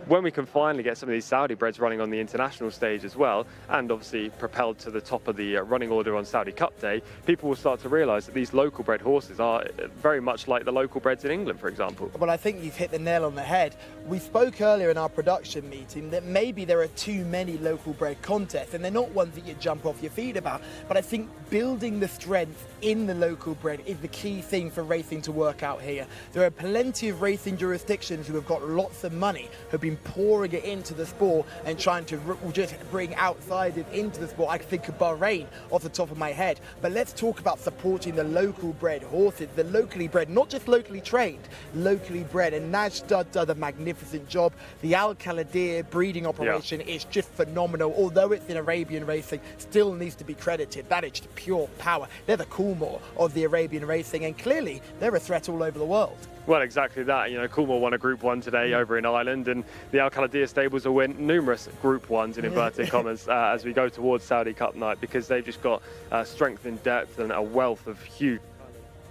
when we can finally get some of these Saudi breds running on the international stage as well, and obviously propelled to the top of the running order on Saudi Cup Day, people will start to realise that these local bred horses are very much like the local breds in England, for example. Well, I think you've hit the nail on the head. We spoke earlier in our production meeting that maybe there are too many local bred contests, and they're not ones that you jump off your feet about. But I think building the strength in the local bred is the key thing for racing to work out here. There are plenty of racing jurisdictions who have got lots of money, who have been pouring it into the sport and trying to just bring outsiders into the sport. I think of Bahrain off the top of my head. But let's talk about supporting the local bred horses, the locally bred, not just locally trained, locally bred. And Najdad does a magnificent job. The Al Khaladir breeding operation is just phenomenal. Although it's in Arabian racing, still needs to be credited. That is just pure power. They're the Coolmore of the Arabian racing, and clearly they're a threat all over the world. Well, exactly that. You know, Coolmore won a Group 1 today over in Ireland, and the Al Khaladir stables will win numerous Group 1s in inverted commas as we go towards Saudi Cup night, because they've just got strength in depth and a wealth of huge.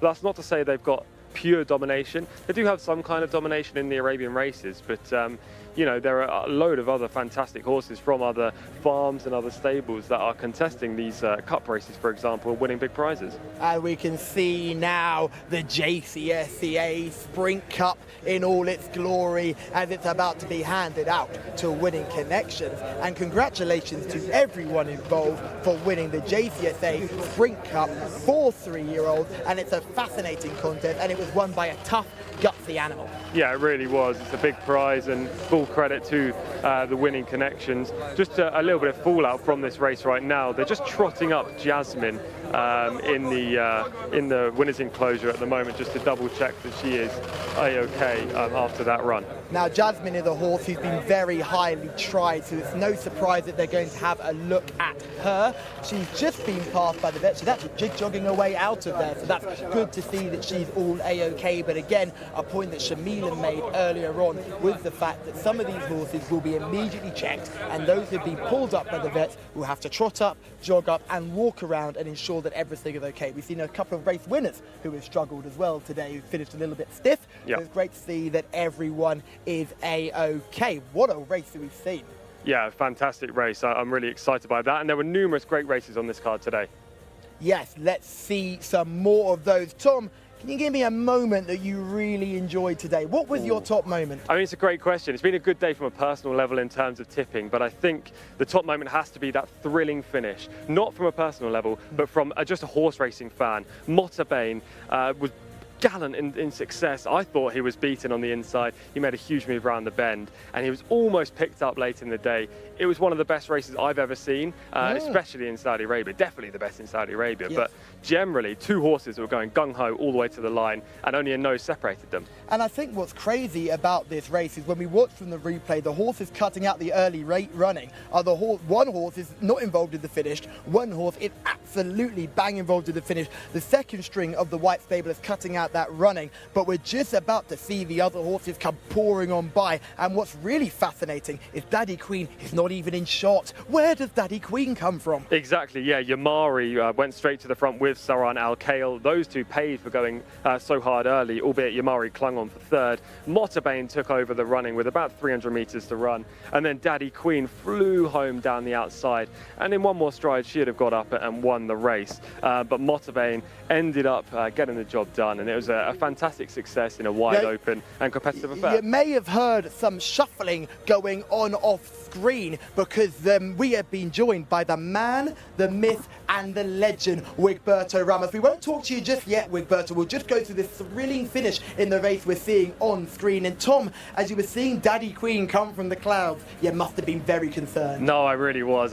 That's not to say they've got pure domination. They do have some kind of domination in the Arabian races, but you know, there are a load of other fantastic horses from other farms and other stables that are contesting these cup races, for example, winning big prizes. And we can see now the Jcsa Sprint Cup in all its glory as it's about to be handed out to winning connections. And congratulations to everyone involved for winning the Jcsa Sprint Cup for 3-year-olds. And it's a fascinating contest, and it was won by a tough, gutsy animal. Yeah, it really was. It's a big prize, and full credit to the winning connections. Just a little bit of fallout from this race right now. They're just trotting up Jasmine in the winners enclosure at the moment, just to double check that she is A-OK after that run. Now, Jasmine is a horse who's been very highly tried, so it's no surprise that they're going to have a look at her. She's just been passed by the vet. She's actually just jogging her way out of there, so that's good to see that she's all A-OK. But again, a point that Shamila made earlier on was the fact that some of these horses will be immediately checked, and those who've been pulled up by the vets will have to trot up, jog up, and walk around and ensure that everything is OK. We've seen a couple of race winners who have struggled as well today, who finished a little bit stiff. Yep. So it's great to see that everyone is A-OK. What a race we've seen. Yeah, fantastic race. I'm really excited by that. And there were numerous great races on this card today. Yes, let's see some more of those. Tom, can you give me a moment that you really enjoyed today? What was your top moment? I mean, it's a great question. It's been a good day from a personal level in terms of tipping, but I think the top moment has to be that thrilling finish. Not from a personal level, but from just a horse racing fan. Motabane was gallant in success. I thought he was beaten on the inside. He made a huge move around the bend, and he was almost picked up late in the day. It was one of the best races I've ever seen, especially in Saudi Arabia. Definitely the best in Saudi Arabia. Yes. But generally, two horses were going gung-ho all the way to the line, and only a nose separated them. And I think what's crazy about this race is when we watch from the replay, the horses cutting out the early running are the one horse is not involved in the finish, one horse is absolutely bang involved in the finish. The second string of the white stable is cutting out that running, but we're just about to see the other horses come pouring on by. And what's really fascinating is Daddy Queen is not even in shot. Where does Daddy Queen come from? Exactly, yeah. Yamari went straight to the front with Saran Al-Khail. Those two paid for going so hard early, albeit Yamari clung on for third. Motabane took over the running with about 300 metres to run, and then Daddy Queen flew home down the outside, and in one more stride she'd have got up and won the race, but Motabane ended up getting the job done, and it was a fantastic success in a wide open and competitive affair. You may have heard some shuffling going on off screen, because we have been joined by the man, the myth and the legend, Wigberto Ramos. We won't talk to you just yet, Wigberto. We'll just go through this thrilling finish in the race we're seeing on screen. And Tom, as you were seeing Daddy Queen come from the clouds, you must have been very concerned. No, I really was.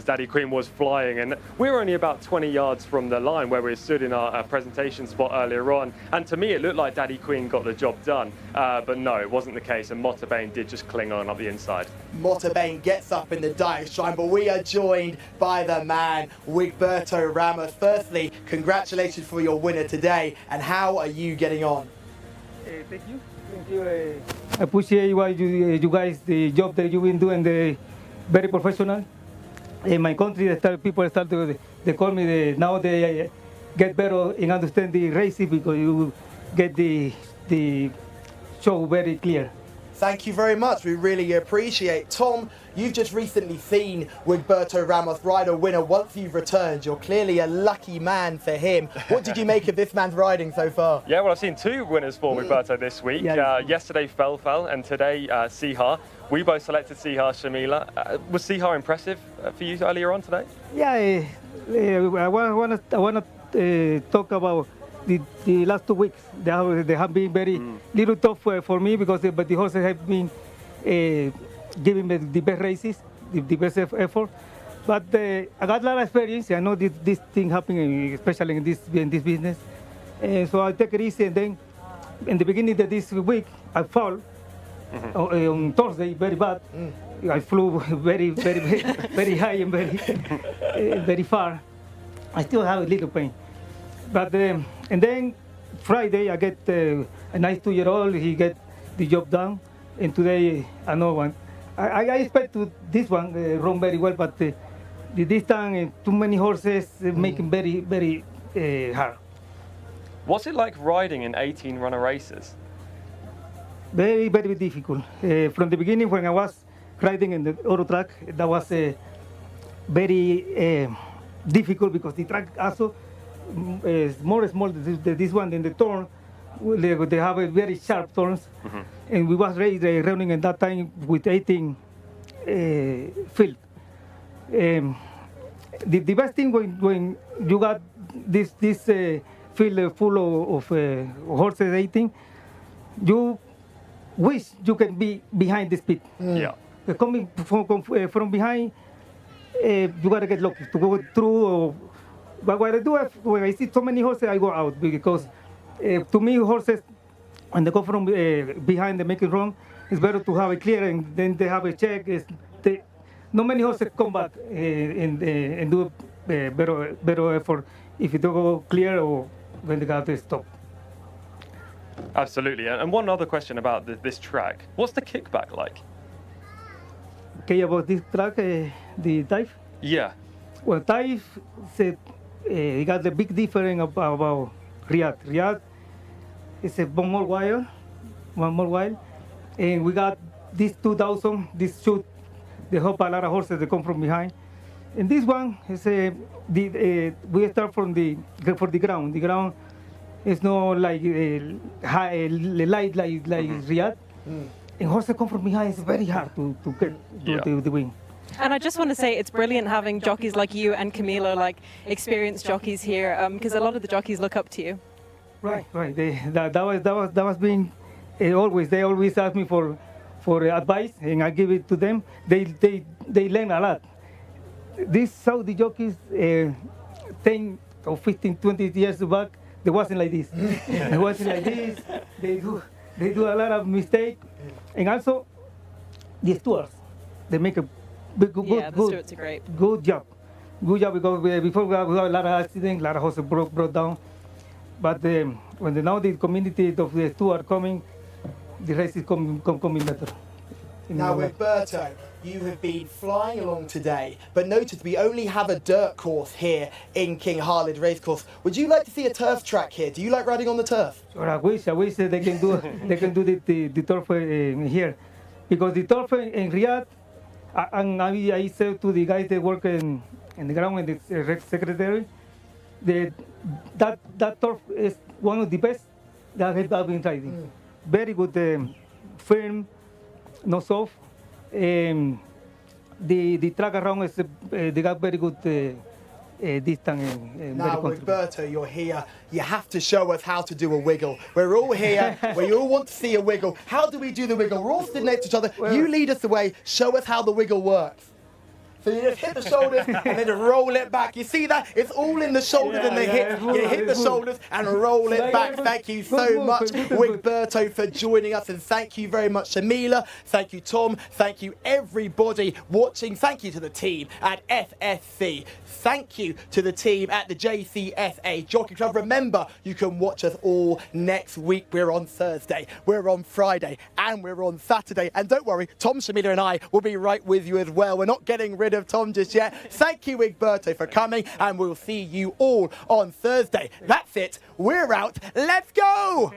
Daddy Queen was flying, and we were only about 20 yards from the line where we stood in our presentation spot earlier on. And to me, it looked like Daddy Queen got the job done. But no, it wasn't the case, and Motabane did just cling on up the inside. Motabane gets up in the diatribe, but we are joined by the man, Wigberto Ramos. Firstly, congratulations for your winner today, and how are you getting on? Thank you. I appreciate what you guys, the job that you've been doing, very professional. In my country, people start to they call me, now they get better in understand the racing because you get the show very clear. Thank you very much. We really appreciate. Tom, you've just recently seen Wigberto Ramos ride a winner once you've returned. You're clearly a lucky man for him. What did you make of this man's riding so far? Yeah, well, I've seen two winners for Wigberto this week. Yesterday, Felfel, and today, Sihar. We both selected Sihar, Shamila. Was Sihar impressive for you earlier on today? Yeah, I want to talk about the last 2 weeks. They have been very little tough for me because but the horses have been giving me the best races, the best effort. But I got a lot of experience. I know this thing happening, especially in this business. So I take it easy, and then in the beginning of this week, I fall on Thursday very bad. I flew very high and very far. I still have a little pain. But and then Friday I get a nice 2-year-old. He get the job done, and today another one. I expect this one run very well, but this time too many horses make him very hard. What's it like riding in 18 runner races? Very, very difficult. From the beginning, when I was riding in the auto track, that was very difficult because the track also is more small than this one in the turn. They have a very sharp turns, and we was running at that time with 18 field. The best thing when you got this field full of horses 18, you wish you can be behind the speed. Yeah. Coming from behind, you gotta get lucky to go through. But what I do when I see so many horses, I go out because to me horses, when they go from behind, they make it wrong. It's better to have a clear and then they have a check. Not many horses come back and do better effort if you don't go clear or when they got to stop. Absolutely. And one other question about this track. What's the kickback like? Okay, about this track, the Taif? Yeah. Well, Taif said he got the big difference about Riyadh. Riyadh is one more wide, and we got this 2000, this shoot, they hope a lot of horses that come from behind. And this one is we start for the ground. The ground is not like high, light like Riyadh. And horses come from behind. It's very hard to get the win. And I just want to say it's brilliant having jockeys like you and Camilo, like experienced jockeys here, because a lot of the jockeys look up to you. Right. That was being always. They always ask me for advice, and I give it to them. They learn a lot. These Saudi jockeys, 10 or 15, 20 years back, they wasn't like this. They wasn't like this. They do a lot of mistakes, and also the stewards, they make a The stewards are great. Good job because before we have a lot of accidents, a lot of horses brought down. But when now the community of the steward coming, the race is coming better. Now with Berto, you have been flying along today, but notice we only have a dirt course here in King Khalid Racecourse. Would you like to see a turf track here? Do you like riding on the turf? Sure, I wish that they can do the turf here, because the turf in Riyadh, and I said to the guys that work in the ground and the secretary, that turf is one of the best that I've been riding. Very good, firm, not soft. The track around is they got very good distance. Now with Berto, you're here. You have to show us how to do a wiggle. We're all here. We all want to see a wiggle. How do we do the wiggle? We're all sitting next to each other. You lead us the way. Show us how the wiggle works. So you just hit the shoulders and then just roll it back. You see that? It's all in the shoulders and the hip. You hit the shoulders and roll it back. Thank you so much, Wigberto, for joining us. And thank you very much, Shamila. Thank you, Tom. Thank you, everybody watching. Thank you to the team at FSC. Thank you to the team at the Jcsa Jockey Club. Remember, you can watch us all next week. We're on Thursday, we're on Friday, and we're on Saturday. And don't worry, Tom, Shamila and I will be right with you as well. We're not getting rid of Tom just yet. Thank you, Wigberto, for coming, and we'll see you all on Thursday. That's it. We're out. Let's go!